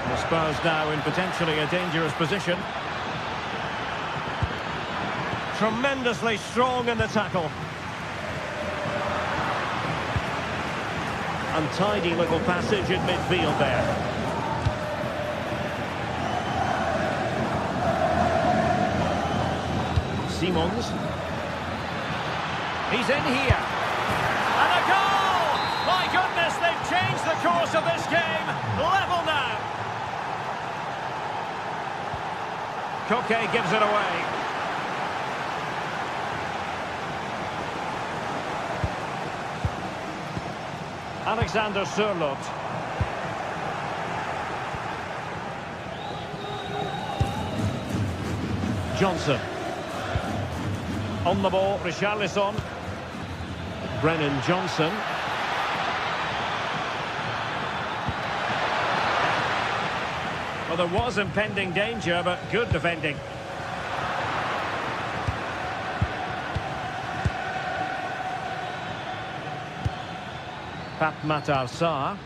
The Spurs now in potentially a dangerous position. Tremendously strong in the tackle. Untidy little passage in midfield there. Simons. He's in here. And a goal! My goodness, they've changed the course of this game. Level now. Koke gives it away. Alexander Sørloth. Johnson. On the ball, Richarlison. Brennan Johnson. Well, there was impending danger, but good defending. Matar Sarr.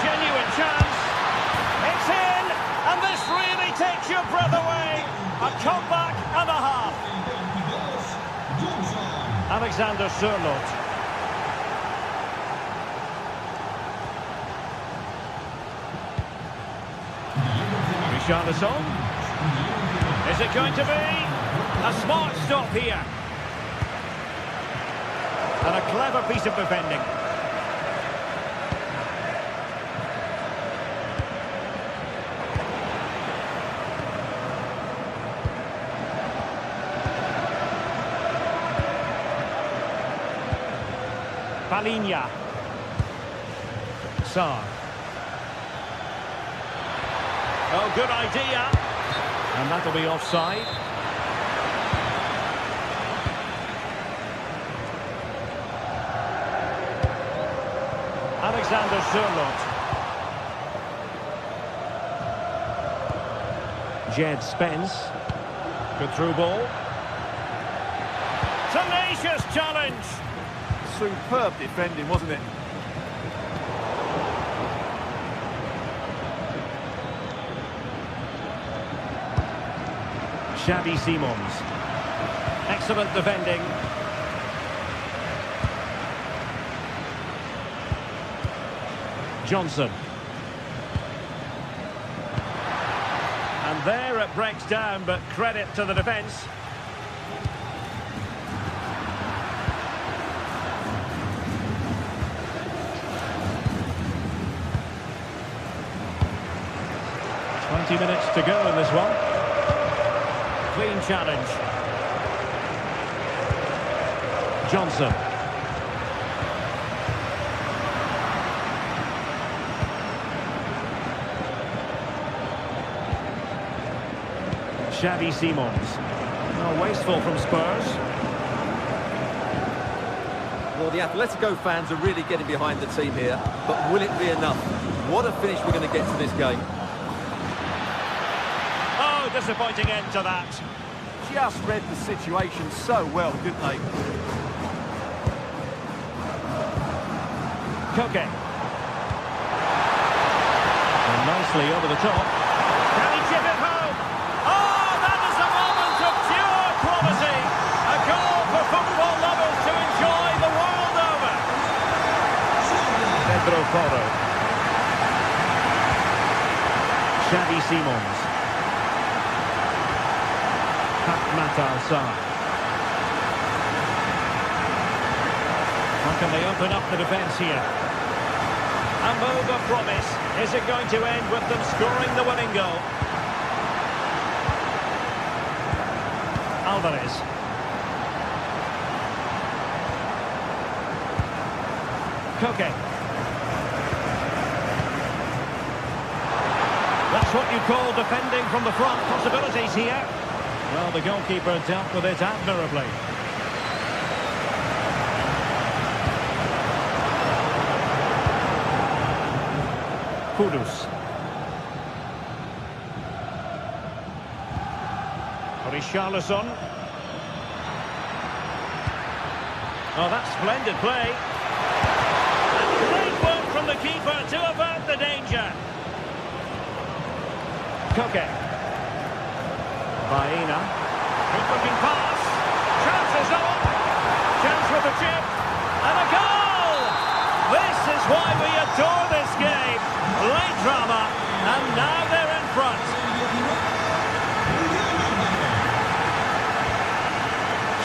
Genuine chance. It's in, and this really takes your breath away. A comeback and a half. Alexander Sørloth. Richarlison. Is it going to be? A smart stop here. And a clever piece of defending. Palinya. Sarr. Oh, good idea. And that'll be offside. Alexander Sørloth. Jed Spence. Good through ball. Tenacious challenge. Superb defending, wasn't it? Xavi Simons. Excellent defending. Johnson. And there it breaks down, but credit to the defence. Minutes to go in this one. Clean challenge. Johnson. Xavi Simons. Oh, wasteful from Spurs. Well, the Atletico fans are really getting behind the team here, but will it be enough? What a finish we're going to get to this game. Oh, disappointing end to that. Just read the situation so well, didn't they? Koke. And nicely over the top. Can he chip it home? Oh, that is a moment of pure quality. A goal for football lovers to enjoy the world over. Pedro Porro. Xavi Simons. Matar side. How can they open up the defence here? A move of promise. Is it going to end with them scoring the winning goal? Alvarez. Koke. That's what you call defending from the front. Possibilities here. Well, the goalkeeper dealt with it admirably. Kudus. Richarlison. Oh, that's splendid play. And great work from the keeper to avert the danger. Koke. Baena. Good looking pass. Chances on. Chance with the chip. And a goal! This is why we adore this game. Late drama. And now they're in front.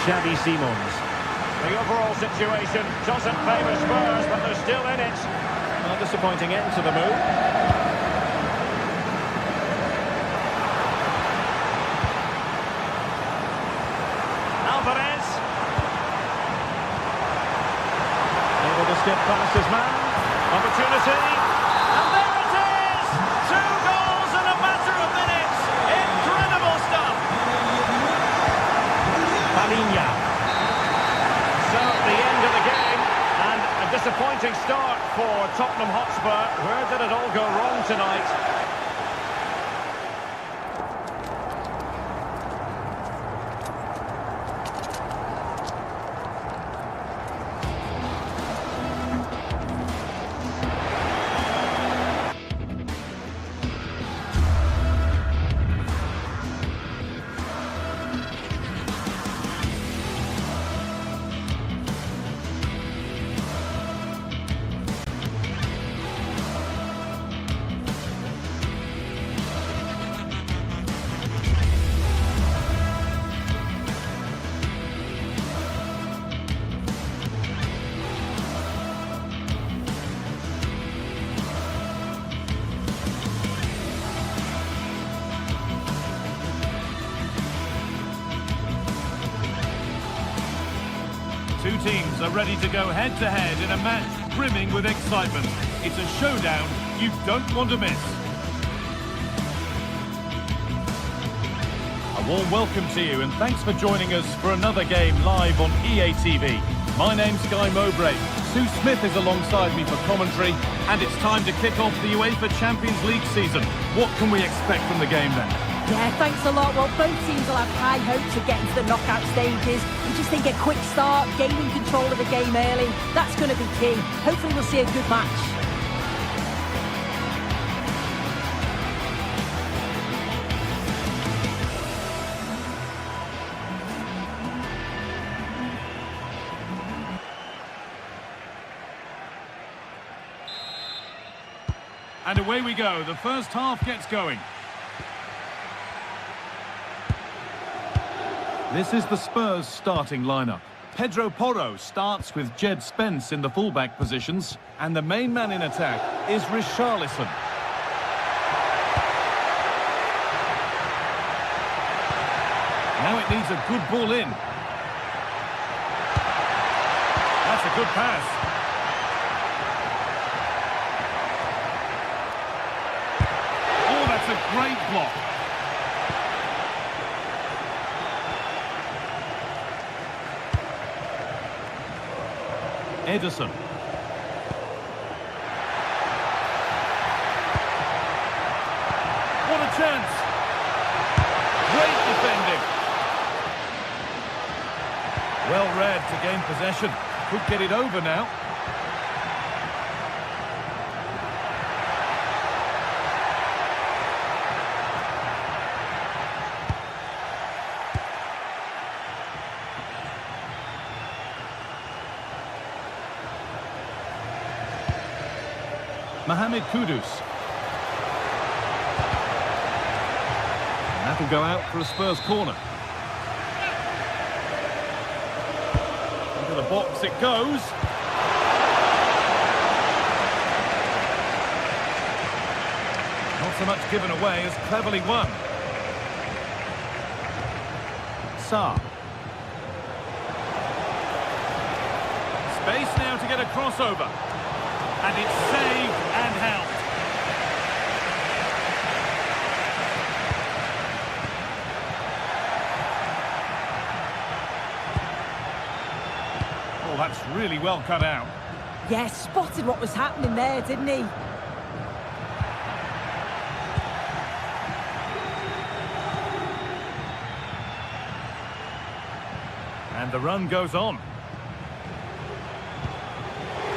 Xavi Simons. The overall situation doesn't favour Spurs, but they're still in it. A disappointing end to the move. Alvarez. Able to skip past his man. Opportunity. And there it is! 2 goals in a matter of minutes. Incredible stuff. Palinha. So, the end of the game. And a disappointing start for Tottenham Hotspur. Where did it all go wrong tonight? Two teams are ready to go head-to-head in a match brimming with excitement. It's a showdown you don't want to miss. A warm welcome to you and thanks for joining us for another game live on EA TV. My name's Guy Mowbray. Sue Smith is alongside me for commentary, and it's time to kick off the UEFA Champions League season. What can we expect from the game then? Yeah, thanks a lot. Well, both teams will have high hopes of getting to the knockout stages. We just think a quick start, gaining control of the game early, that's going to be key. Hopefully we'll see a good match. And away we go. The first half gets going. This is the Spurs starting lineup. Pedro Porro starts with Jed Spence in the fullback positions, and the main man in attack is Richarlison. Now it needs a good ball in. That's a good pass. Oh, that's a great block. Edison. What a chance! Great defending. Well read to gain possession. Could get it over now. Mohamed Kudus. And that'll go out for a Spurs corner. Into the box it goes. Not so much given away as cleverly won. Sarr. Space now to get a crossover. And it's saved and helped. Oh, that's really well cut out. Yeah, spotted what was happening there, didn't he? And the run goes on.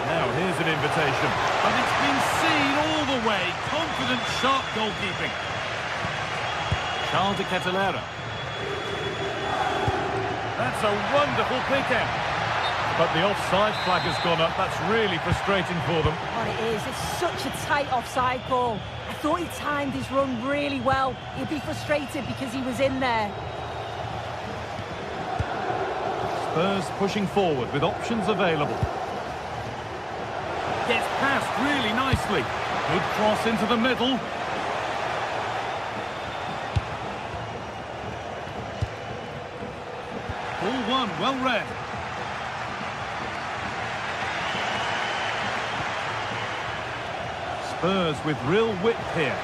Now here's an invitation, but it's been seen all the way. Confident, sharp goalkeeping. Charles de Ketelera. That's a wonderful pick out. But the offside flag has gone up. That's really frustrating for them. Well, it is. It's such a tight offside call. I thought he timed his run really well. He'd be frustrated because he was in there. Spurs pushing forward with options available. Gets past really nicely. Good cross into the middle. Ball one, well read. Spurs with real width here.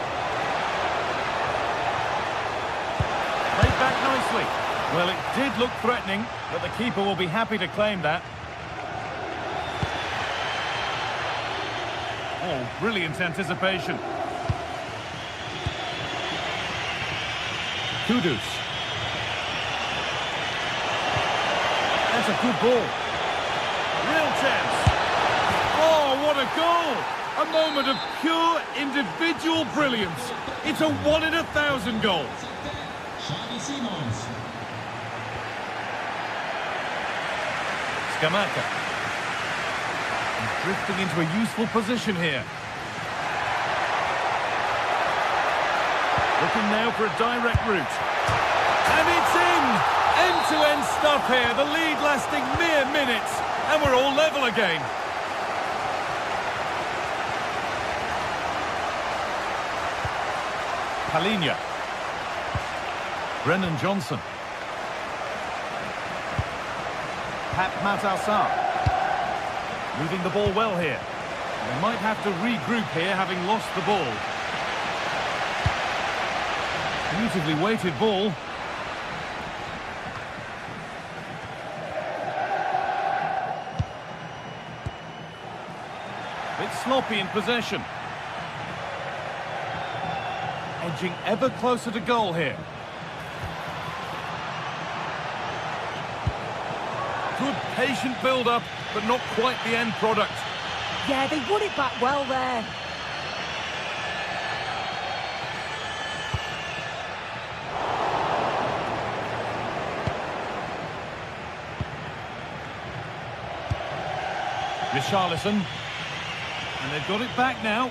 Played back nicely. Well, it did look threatening, but the keeper will be happy to claim that. Oh, brilliant anticipation. Kudus. That's a good ball. Real chance. Oh, what a goal! A moment of pure individual brilliance. It's a 1 in 1,000 goal. Scamacca. Drifting into a useful position here. Looking now for a direct route. And it's in! End-to-end stuff here. The lead lasting mere minutes. And we're all level again. Palinha. Brennan Johnson. Pat Matassar. Moving the ball well here. They might have to regroup here, having lost the ball. Beautifully weighted ball. Bit sloppy in possession. Edging ever closer to goal here. Good patient build-up, but not quite the end product. Yeah, they won it back well there. Richarlison. And they've got it back now.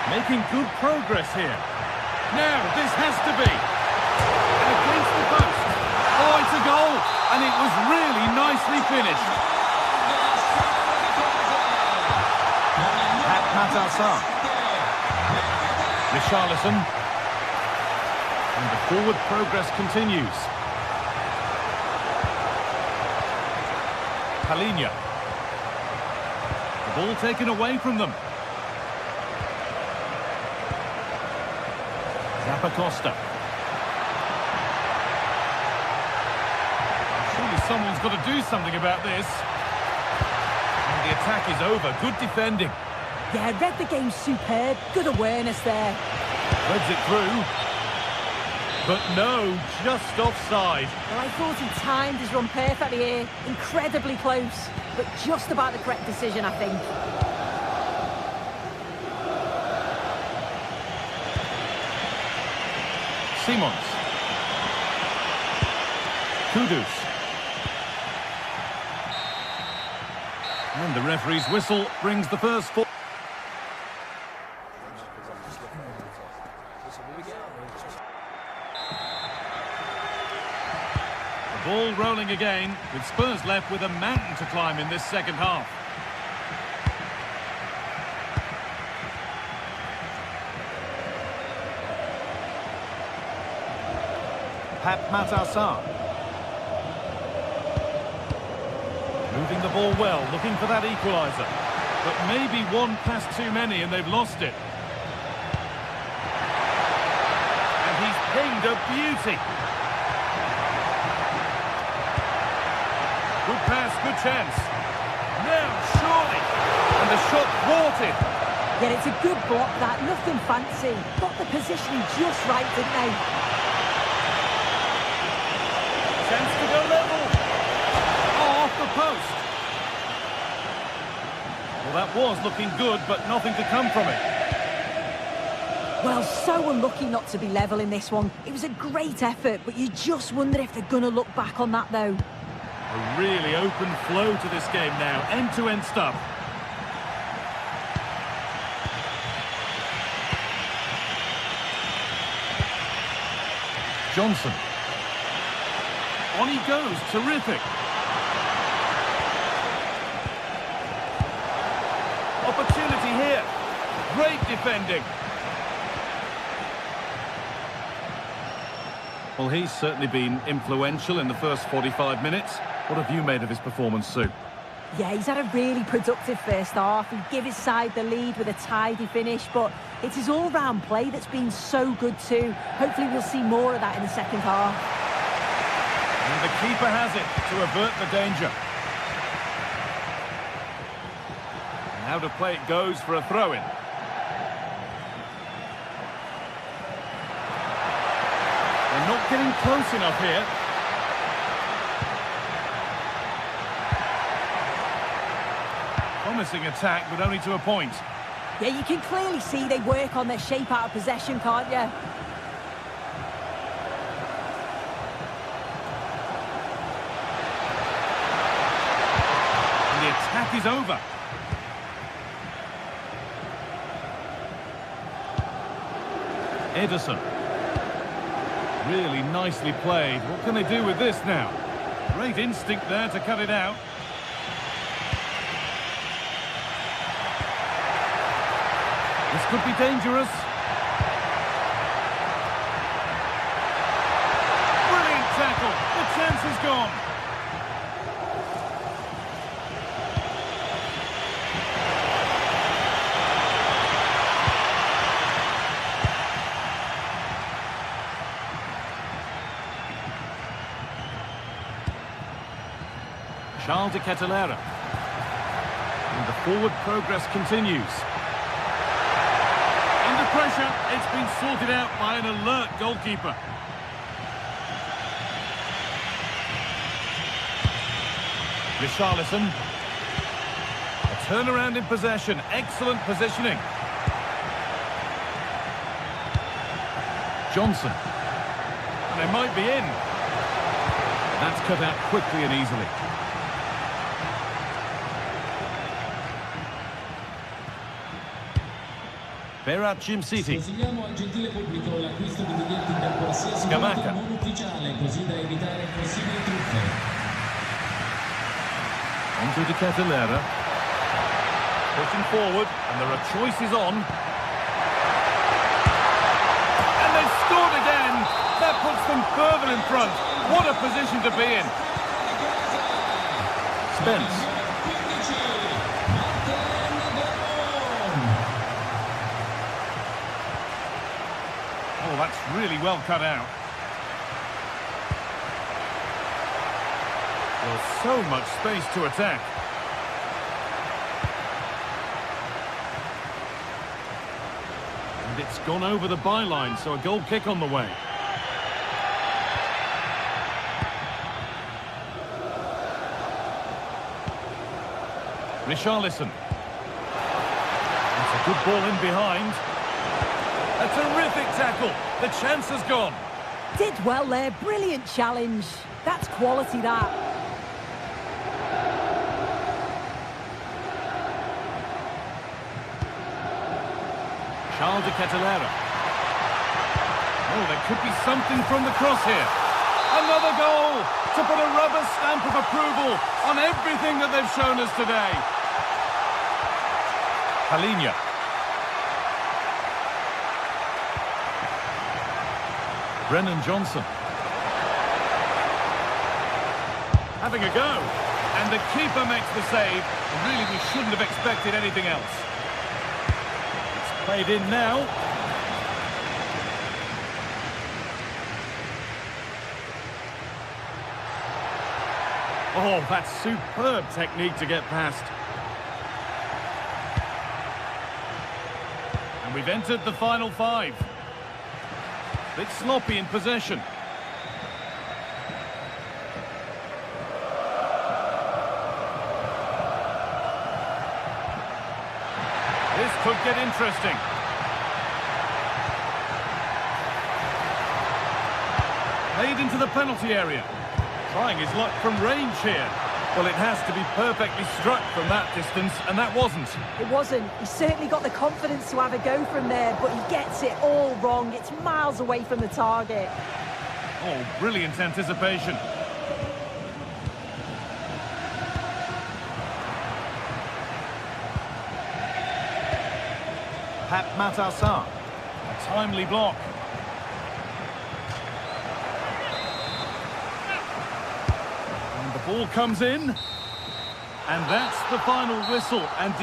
Making good progress here. Now, this has to be. And against the post. Oh, it's a goal. And it was really nicely finished. Pat Matassar. Richarlison. And the forward progress continues. Palinha. The ball taken away from them. Zappacosta. Surely someone's got to do something about this. And the attack is over. Good defending. Yeah, read the game superb. Good awareness there. Threads it through. But no, just offside. Well, I thought he timed his run perfectly here. Incredibly close, but just about the correct decision, I think. Simons. Kudus. And the referee's whistle brings the first four. The ball rolling again, with Spurs left with a mountain to climb in this second half. Pat Matassar. Moving the ball well, looking for that equaliser. But maybe one pass too many and they've lost it. And he's pinged a beauty. Good pass, good chance. Now, surely. And the shot thwarted. Yeah, it's a good block, that. Nothing fancy. Got the positioning just right, didn't they? Chance to go level. Oh, off the post. Well, that was looking good, but nothing to come from it. Well, so unlucky not to be level in this one. It was a great effort, but you just wonder if they're going to look back on that, though. A really open flow to this game now. End-to-end stuff. Johnson. On he goes. Terrific. Opportunity here. Great defending. Well, he's certainly been influential in the first 45 minutes. What have you made of his performance, Sue? Yeah, he's had a really productive first half. He gave his side the lead with a tidy finish, but it's his all-round play that's been so good too. Hopefully we'll see more of that in the second half. And the keeper has it to avert the danger. And how to play it goes for a throw-in. They're not getting close enough here. Promising attack, but only to a point. Yeah, you can clearly see they work on their shape out of possession, can't you? And the attack is over. Ederson. Really nicely played. What can they do with this now? Great instinct there to cut it out. This could be dangerous. Brilliant tackle. The chance is gone. Charles de Ketelera. And the forward progress continues. Under pressure, it's been sorted out by an alert goalkeeper. Richarlison. A turnaround in possession. Excellent positioning. Johnson. And they might be in. That's cut out quickly and easily. Berat Jim City. Consigliamo al gentile pubblico l'acquisto di biglietti per qualsiasi Scamacca. non ufficiale, così da evitare possibili truffe. Onto De Ketelera. Pushing forward, and there are choices on. And they've scored again! That puts them further in front. What a position to be in. Spence. that's really well cut out. Well, so much space to attack. And it's gone over the byline, so a goal kick on the way. Richarlison. That's a good ball in behind. A terrific tackle. The chance has gone. Did well there. Brilliant challenge. That's quality, that. Charles de Ketelera. Oh, there could be something from the cross here. Another goal to put a rubber stamp of approval on everything that they've shown us today. Palinha. Brennan Johnson. Having a go. And the keeper makes the save. Really, we shouldn't have expected anything else. It's played in now. Oh, that's superb technique to get past. And we've entered the final 5. Bit sloppy in possession. This could get interesting. Made into the penalty area. Trying his luck from range here. Well, it has to be perfectly struck from that distance, and that wasn't. It wasn't. He certainly got the confidence to have a go from there, but he gets it all wrong. It's miles away from the target. Oh, brilliant anticipation. Pat Matassar. A timely block. And the ball comes in. And that's the final whistle. And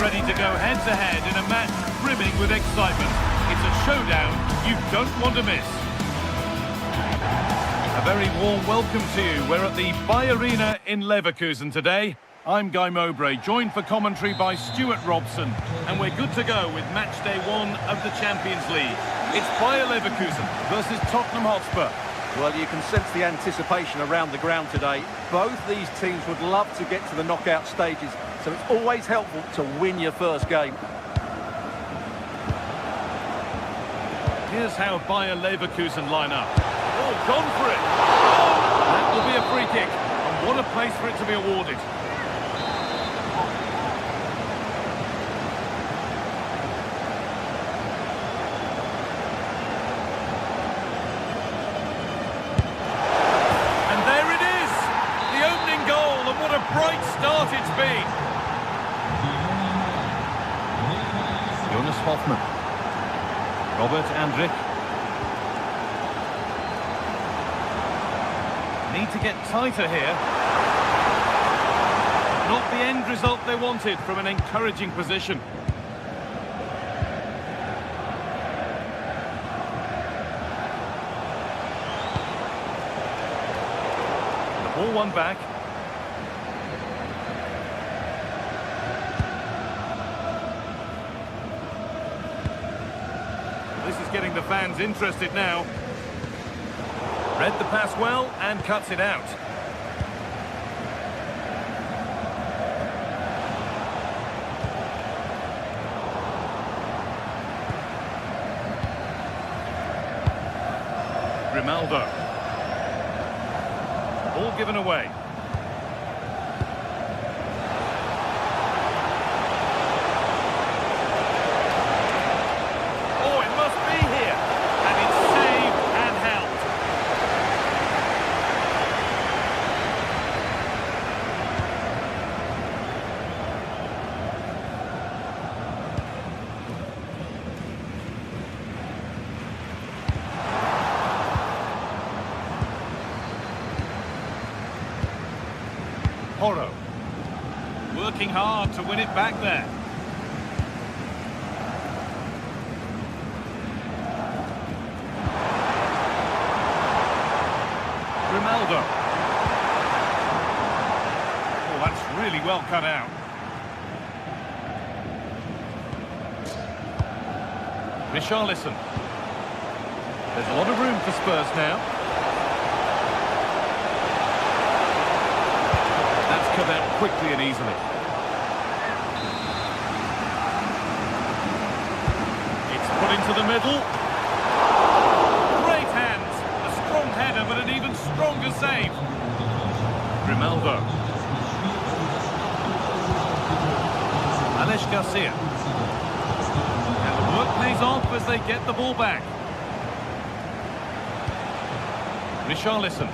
ready to go head-to-head in a match brimming with excitement. It's a showdown you don't want to miss. A very warm welcome to you. We're at the Arena in Leverkusen today. I'm Guy Mowbray, joined for commentary by Stuart Robson, and we're good to go with match day 1 of the Champions League. It's Bayer Leverkusen versus Tottenham Hotspur. Well, you can sense the anticipation around the ground today. Both these teams would love to get to the knockout stages, so it's always helpful to win your first game. Here's how Bayer Leverkusen line up. Oh, gone for it! That will be a free kick, and what a place for it to be awarded. speed. Jonas Hoffman. Robert Andrich. Need to get tighter here. Not the end result they wanted from an encouraging position. The ball won back. This is getting the fans interested now. Read the pass well and cuts it out. Grimaldo. Ball given away. Oh, it must be here. And it's saved and held. Porro. Working hard to win it back there. Grimaldo. Oh, that's really well cut out. Richarlison. There's a lot of room for Spurs now. That's cut out quickly and easily. It's put into the middle. Great hands. A strong header, but an even stronger save. Grimaldo. Alex Garcia. And the work pays off as they get the ball back. Richarlison.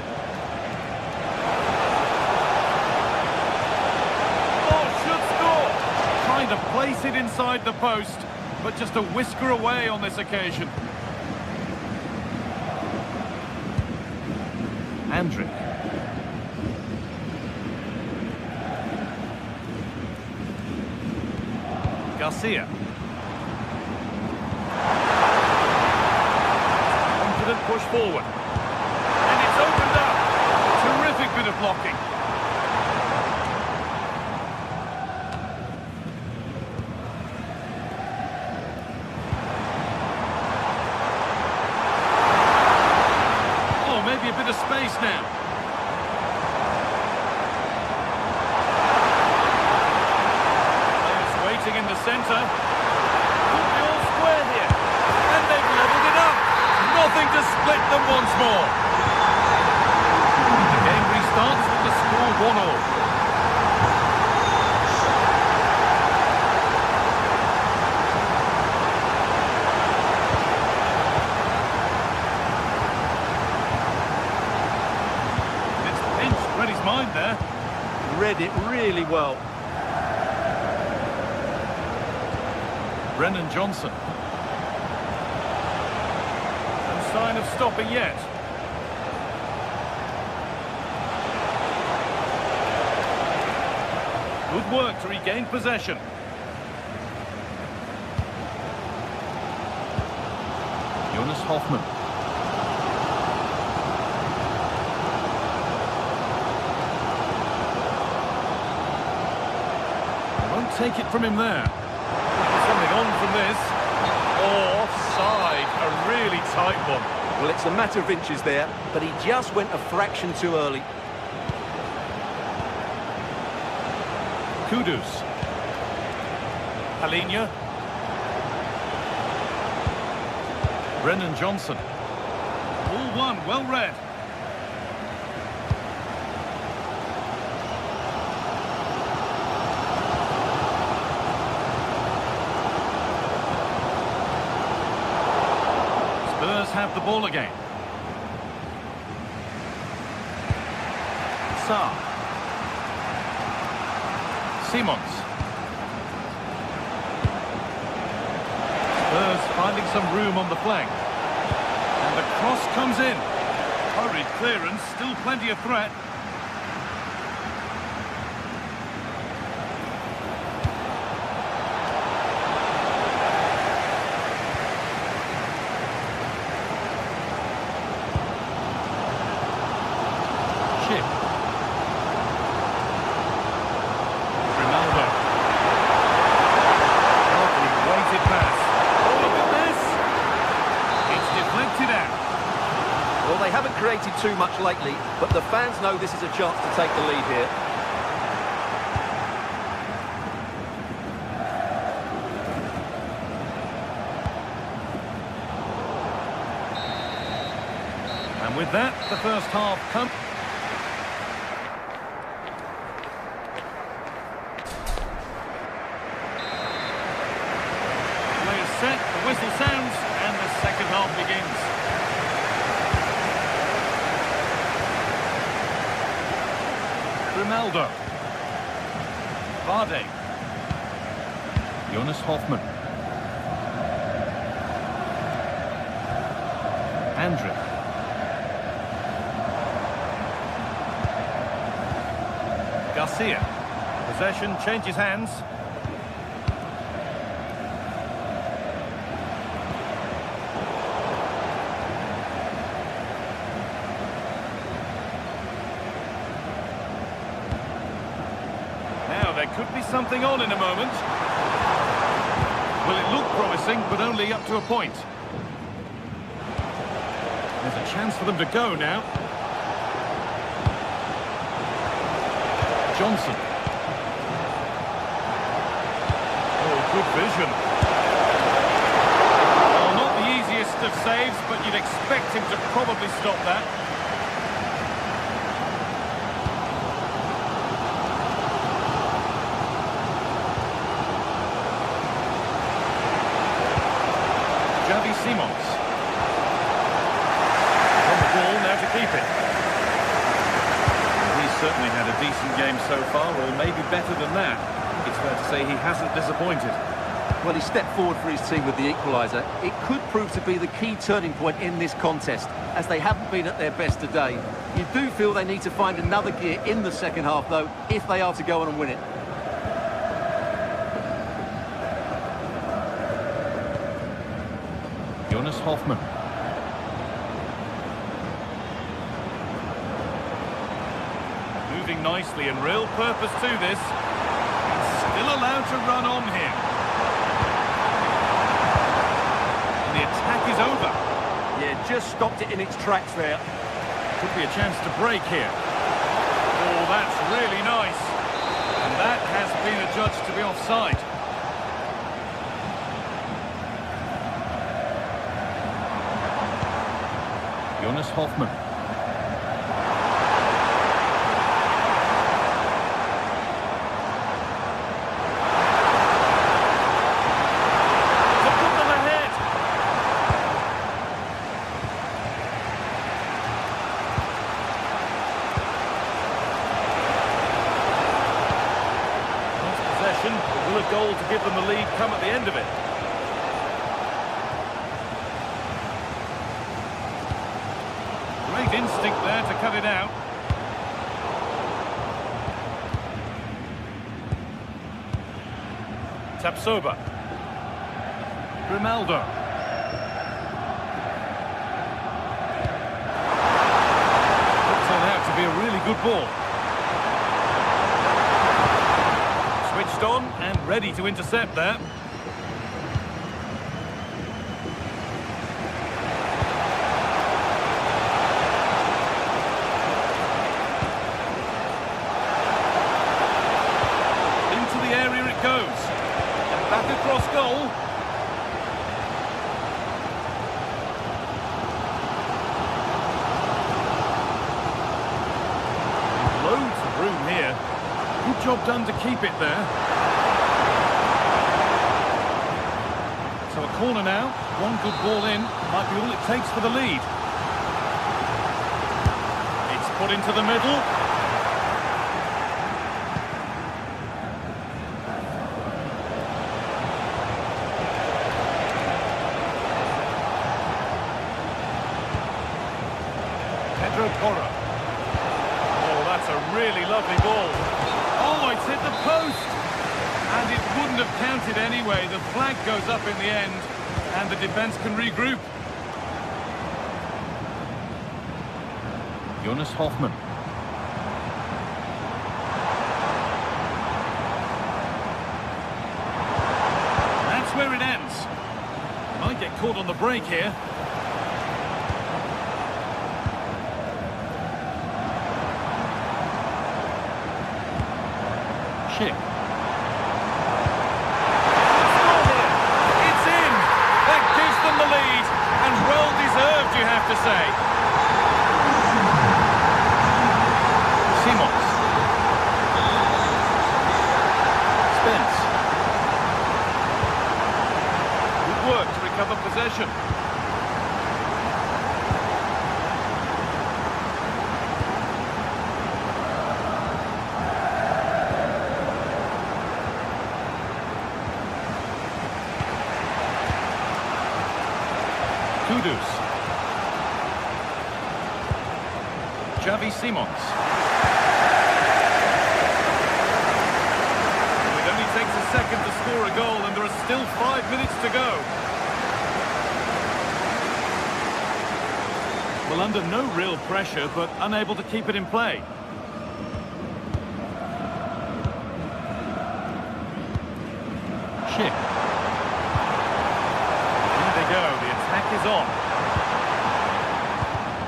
Trying to place it inside the post, but just a whisker away on this occasion. Andrich. Garcia. Confident push forward. And it's opened up. Terrific bit of blocking. A bit of space now. Players waiting in the centre. Could be all square here. And they've levelled it up. Nothing to split them once more. The game restarts with the score 1-1. Mind there. Read it really well. Brennan Johnson. No sign of stopping yet. Good work to regain possession. Jonas Hoffman. Take it from him there. Something on from this. Oh, offside. A really tight one. Well, it's a matter of inches there, but he just went a fraction too early. Kudus. Halinha. Brennan Johnson. All one, well read. Spurs have the ball again. Sarr. Simons. Spurs finding some room on the flank. And the cross comes in. Hurried clearance, still plenty of threat. Chip. Ronaldo. Lovely weighted pass. Oh, look at this! It's deflected out. Well, they haven't created too much lately, but the fans know this is a chance to take the lead here. And with that, the first half comes. Play is set, the whistle sounds, and the second half begins. Ronaldo. Vardy. Jonas Hoffmann. Andrić. Garcia. Possession changes hands. Now there could be something on in a moment. Well, it looked promising, but only up to a point. There's a chance for them to go now. Johnson. Oh, good vision. Well, not the easiest of saves, but you'd expect him to probably stop that. Simons. On the ball now to keep it. He's certainly had a decent game so far, or maybe better than that. It's fair to say he hasn't disappointed. Well, he stepped forward for his team with the equaliser. It could prove to be the key turning point in this contest, as they haven't been at their best today. You do feel they need to find another gear in the second half, though, if they are to go on and win it. Jonas Hoffmann. Moving nicely and real purpose to this. Still allowed to run on here. And the attack is over. Yeah, just stopped it in its tracks there. Could be a chance to break here. Oh, that's really nice. And that has been adjudged to be offside. Jonas Hoffmann. To put them ahead. Next possession. Will a goal to give them the lead come at the end of it? Great instinct there to cut it out. Tapsoba. Ronaldo. That turned out to be a really good ball. Switched on and ready to intercept there. Back across goal. Loads of room here. Good job done to keep it there. So a corner now. One good ball in. Might be all it takes for the lead. It's put into the middle. Porro. Oh, that's a really lovely ball. Oh, it's hit the post! And it wouldn't have counted anyway. The flag goes up in the end, and the defence can regroup. Jonas Hoffmann. That's where it ends. Might get caught on the break here. Schick. It's in! That gives them the lead, and well deserved, you have to say. Simons. Spence. Good work to recover possession. Kudus. Xavi Simons. It only takes a second to score a goal, and there are still 5 minutes to go. Well, under no real pressure, but unable to keep it in play. Schick. There they go, the attack is on.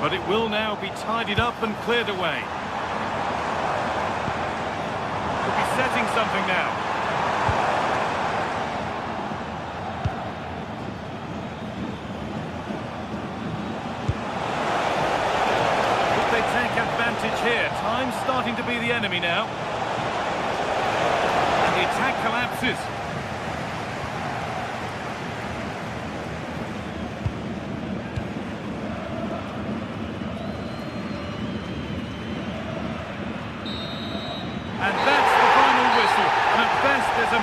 But it will now be tidied up and cleared away. Could be setting something now. Could they take advantage here? Time's starting to be the enemy now. And the attack collapses. And that's the final whistle. And at best, there's a